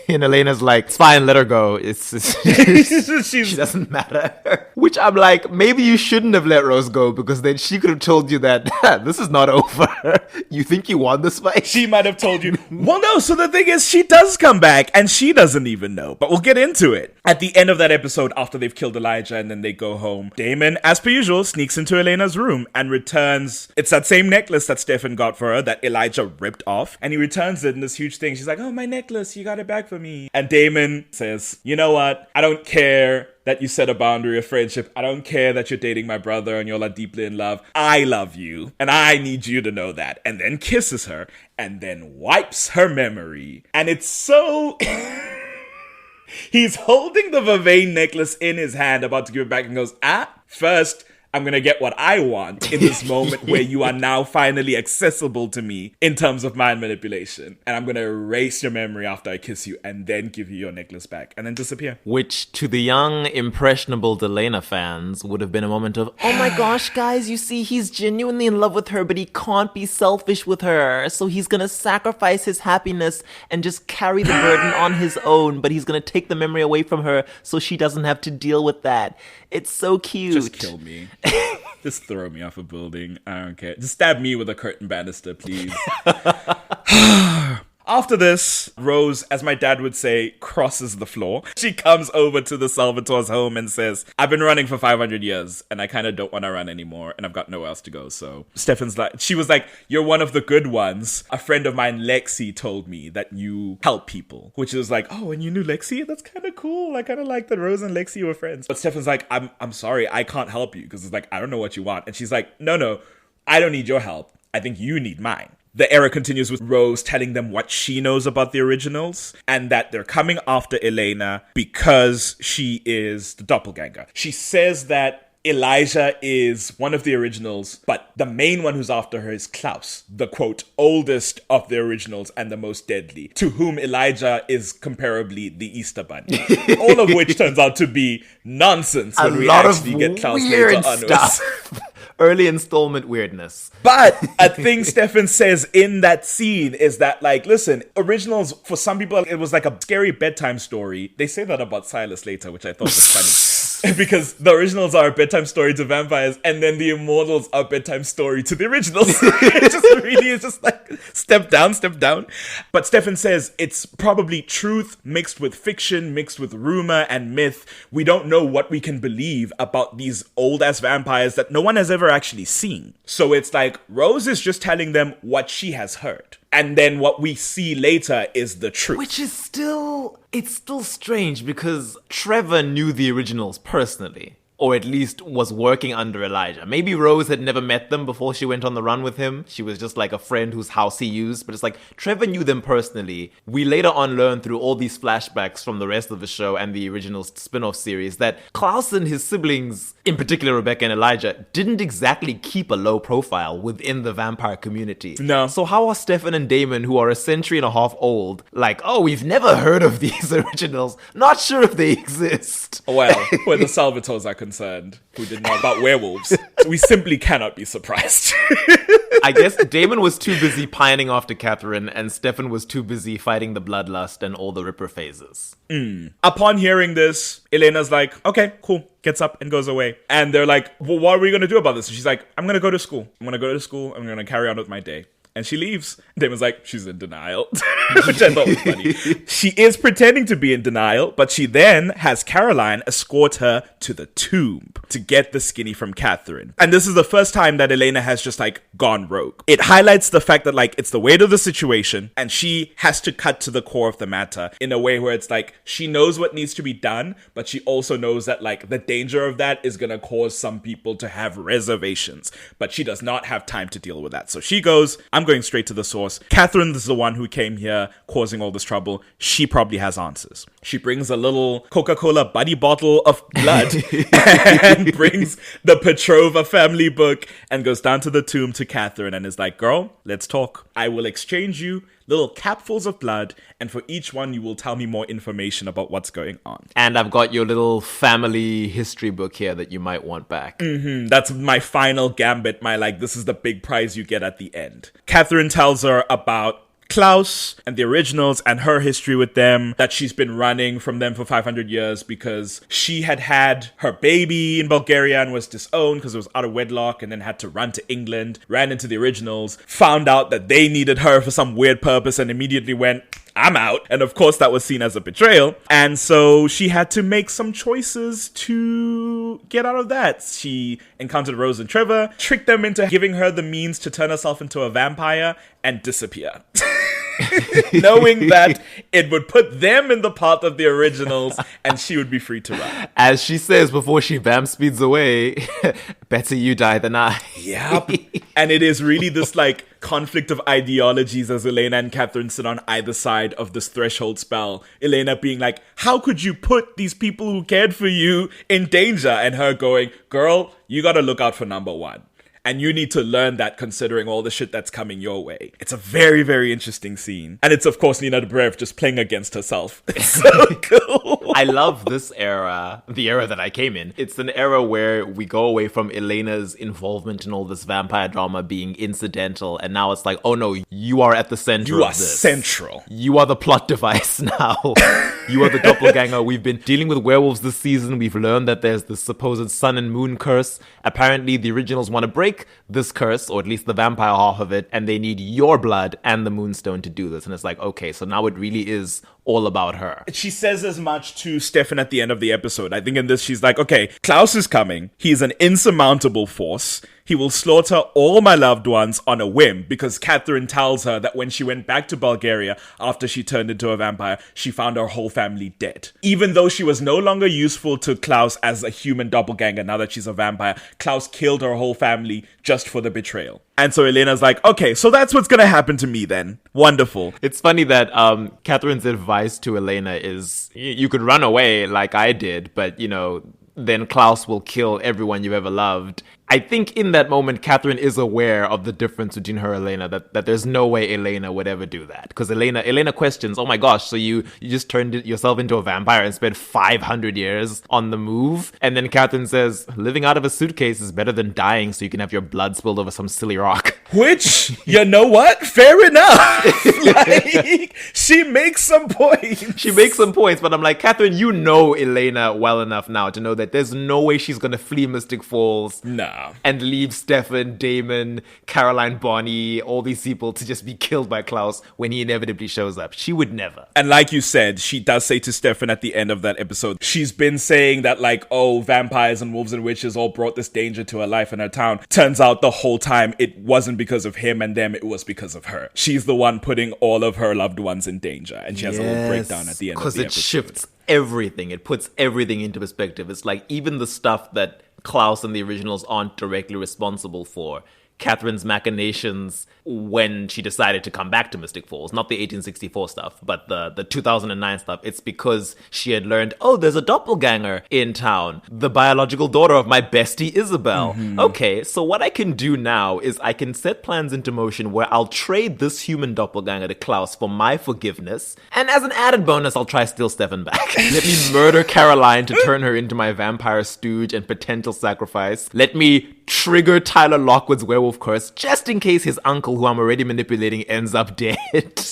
Speaker 6: And Elena's like, it's fine, let her go. She doesn't matter. Which I'm like, maybe you shouldn't have let Rose go, because then she could have told you that this is not over. You think you won this fight?
Speaker 5: She might have told you. Well, no, so the thing is, she does come back and she doesn't even know. But we'll get into it. At the end of that episode, after they've killed Elijah and then they go home, Damon, as per usual, sneaks into Elena's room and returns. It's that same necklace that Stefan got for her that Elijah ripped off. And he returns it in this huge thing. She's like, oh, my necklace, you got it back for me. And Damon says, you know what? I don't care that you set a boundary of friendship. I don't care that you're dating my brother and y'all are deeply in love. I love you, and I need you to know that. And then kisses her, and then wipes her memory. And it's so... He's holding the vervain necklace in his hand, about to give it back, and goes, first... I'm going to get what I want in this moment where you are now finally accessible to me in terms of mind manipulation. And I'm going to erase your memory after I kiss you and then give you your necklace back and then disappear.
Speaker 6: Which, to the young, impressionable Delena fans, would have been a moment of, oh my gosh, guys, you see, he's genuinely in love with her, but he can't be selfish with her. So he's going to sacrifice his happiness and just carry the burden on his own, but he's going to take the memory away from her so she doesn't have to deal with that. It's so cute.
Speaker 5: Just kill me. Just throw me off a building. I don't care. Just stab me with a curtain banister, please. After this, Rose, as my dad would say, crosses the floor. She comes over to the Salvatore's home and says, I've been running for 500 years and I kind of don't want to run anymore and I've got nowhere else to go. So Stefan's like, she was like, you're one of the good ones. A friend of mine, Lexi, told me that you help people, which is like, oh, and you knew Lexi? That's kind of cool. I kind of like that Rose and Lexi were friends. But Stefan's like, I'm sorry, I can't help you, because it's like, I don't know what you want. And she's like, no, I don't need your help. I think you need mine. The era continues with Rose telling them what she knows about the originals and that they're coming after Elena because she is the doppelganger. She says that Elijah is one of the originals, but the main one who's after her is Klaus, the quote, oldest of the originals and the most deadly, to whom Elijah is comparably the Easter Bunny. All of which turns out to be nonsense when we actually get Klaus later onwards.
Speaker 6: Early installment weirdness.
Speaker 5: But a thing Stefan says in that scene is that, like, listen, originals, for some people, it was like a scary bedtime story. They say that about Silas later, which I thought was funny. Because the originals are a bedtime story to vampires, and then the immortals are a bedtime story to the originals. It just really is just like step down, step down. But Stefan says it's probably truth mixed with fiction, mixed with rumor and myth. We don't know what we can believe about these old-ass vampires that no one has ever actually seen. So it's like Rose is just telling them what she has heard. And then what we see later is the truth.
Speaker 6: Which is it's still strange because Trevor knew the originals personally. Or at least was working under Elijah. Maybe Rose had never met them before she went on the run with him. She was just like a friend whose house he used. But it's like, Trevor knew them personally. We later on learned through all these flashbacks from the rest of the show and the original spin-off series that Klaus and his siblings, in particular Rebecca and Elijah, didn't exactly keep a low profile within the vampire community.
Speaker 5: No.
Speaker 6: So how are Stefan and Damon, who are a century and a half old, like, oh, we've never heard of these originals. Not sure if they exist.
Speaker 5: Well, when the Salvatores are concerned, who didn't know about werewolves, we simply cannot be surprised.
Speaker 6: I guess Damon was too busy pining after Catherine, and Stefan was too busy fighting the bloodlust and all the Ripper phases.
Speaker 5: Upon hearing this, Elena's like, okay, cool. Gets up and goes away. And they're like, well, what are we going to do about this? And she's like, I'm going to go to school. I'm going to carry on with my day. And she leaves. Damon's like, she's in denial, which I thought was funny. She is pretending to be in denial, but she then has Caroline escort her to the tomb to get the skinny from Catherine. And this is the first time that Elena has just like gone rogue. It highlights the fact that like it's the weight of the situation and she has to cut to the core of the matter in a way where it's like she knows what needs to be done, but she also knows that like the danger of that is going to cause some people to have reservations, but she does not have time to deal with that. So she goes, I'm going straight to the source. Catherine is the one who came here causing all this trouble. She probably has answers. She brings a little Coca-Cola buddy bottle of blood and brings the Petrova family book and goes down to the tomb to Catherine and is like, girl, let's talk. I will exchange you little capfuls of blood, and for each one you will tell me more information about what's going on.
Speaker 6: And I've got your little family history book here that you might want back.
Speaker 5: That's my final gambit, my like, this is the big prize you get at the end. Catherine tells her about Klaus and the originals and her history with them, that she's been running from them for 500 years because she had her baby in Bulgaria and was disowned because it was out of wedlock, and then had to run to England, ran into the originals, found out that they needed her for some weird purpose and immediately went, I'm out. And of course that was seen as a betrayal. And so she had to make some choices to get out of that. She encountered Rose and Trevor, tricked them into giving her the means to turn herself into a vampire and disappear. Knowing that it would put them in the path of the originals and she would be free to run.
Speaker 6: As she says before she vamp speeds away, better you die than I.
Speaker 5: Yep. And it is really this like conflict of ideologies as Elena and Catherine sit on either side of this threshold spell. Elena being like, how could you put these people who cared for you in danger? And her going, girl, you gotta look out for number one. And you need to learn that considering all the shit that's coming your way. It's a very, very interesting scene. And it's, of course, Nina Dobrev just playing against herself. It's so cool.
Speaker 6: I love this era, the era that I came in. It's an era where we go away from Elena's involvement in all this vampire drama being incidental. And now it's like, oh no, you are at the center of this.
Speaker 5: You are central.
Speaker 6: You are the plot device now. You are the doppelganger. We've been dealing with werewolves this season. We've learned that there's this supposed sun and moon curse. Apparently, the originals want to break this curse, or at least the vampire half of it, and they need your blood and the moonstone to do this. And it's like, okay, so now it really is all about her.
Speaker 5: She says as much to Stefan at the end of the episode. I think in this she's like, okay, Klaus is coming. He's an insurmountable force. He will slaughter all my loved ones on a whim, because Catherine tells her that when she went back to Bulgaria after she turned into a vampire, she found her whole family dead. Even though she was no longer useful to Klaus as a human doppelganger, now that she's a vampire, Klaus killed her whole family just for the betrayal. And so Elena's like, okay, so that's what's gonna happen to me then. Wonderful.
Speaker 6: It's funny that Catherine's advice to Elena is, you could run away like I did, but, you know, then Klaus will kill everyone you ever loved. I think in that moment, Catherine is aware of the difference between her and Elena, that there's no way Elena would ever do that. Because Elena questions, oh my gosh, so you just turned yourself into a vampire and spent 500 years on the move? And then Catherine says, living out of a suitcase is better than dying so you can have your blood spilled over some silly rock.
Speaker 5: Which, you know what? Fair enough. Like, she makes some points.
Speaker 6: She makes some points, but I'm like, Catherine, you know Elena well enough now to know that there's no way she's going to flee Mystic Falls.
Speaker 5: Nah.
Speaker 6: And leave Stefan, Damon, Caroline, Bonnie, all these people to just be killed by Klaus when he inevitably shows up. She would never.
Speaker 5: And like you said, she does say to Stefan at the end of that episode, she's been saying that like, oh, vampires and wolves and witches all brought this danger to her life and her town. Turns out the whole time it wasn't because of him and them, it was because of her. She's the one putting all of her loved ones in danger. And she has a little breakdown at the end of the episode.
Speaker 6: Because it shifts everything. It puts everything into perspective. It's like even the stuff that Klaus and the originals aren't directly responsible for. Catherine's machinations when she decided to come back to Mystic Falls. Not the 1864 stuff, but the 2009 stuff. It's because she had learned, oh, there's a doppelganger in town. The biological daughter of my bestie Isabel. Mm-hmm. Okay, so what I can do now is I can set plans into motion where I'll trade this human doppelganger to Klaus for my forgiveness. And as an added bonus, I'll try steal Stefan back. Let me murder Caroline to turn her into my vampire stooge and potential sacrifice. Let me trigger Tyler Lockwood's werewolf curse just in case his uncle, who I'm already manipulating, ends up dead.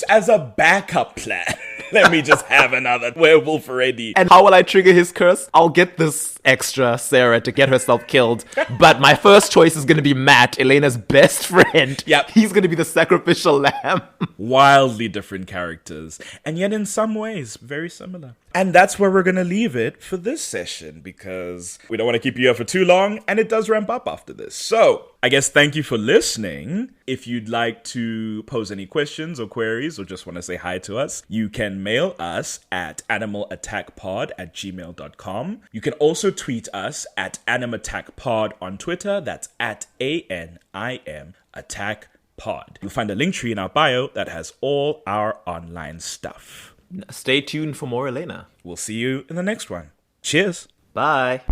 Speaker 5: As a backup plan. Let me just have another werewolf ready.
Speaker 6: And how will I trigger his curse? I'll get this extra Sarah to get herself killed. But my first choice is going to be Matt, Elena's best friend.
Speaker 5: Yep.
Speaker 6: He's going to be the sacrificial lamb.
Speaker 5: Wildly different characters. And yet in some ways, very similar. And that's where we're going to leave it for this session because we don't want to keep you here for too long and it does ramp up after this. So I guess thank you for listening. If you'd like to pose any questions or queries or just want to say hi to us, you can mail us at animalattackpod@gmail.com. You can also tweet us at animattackpod on Twitter. That's at ANIM Attack Pod. You'll find a link tree in our bio that has all our online stuff.
Speaker 6: Stay tuned for more Elena.
Speaker 5: We'll see you in the next one. Cheers.
Speaker 6: Bye.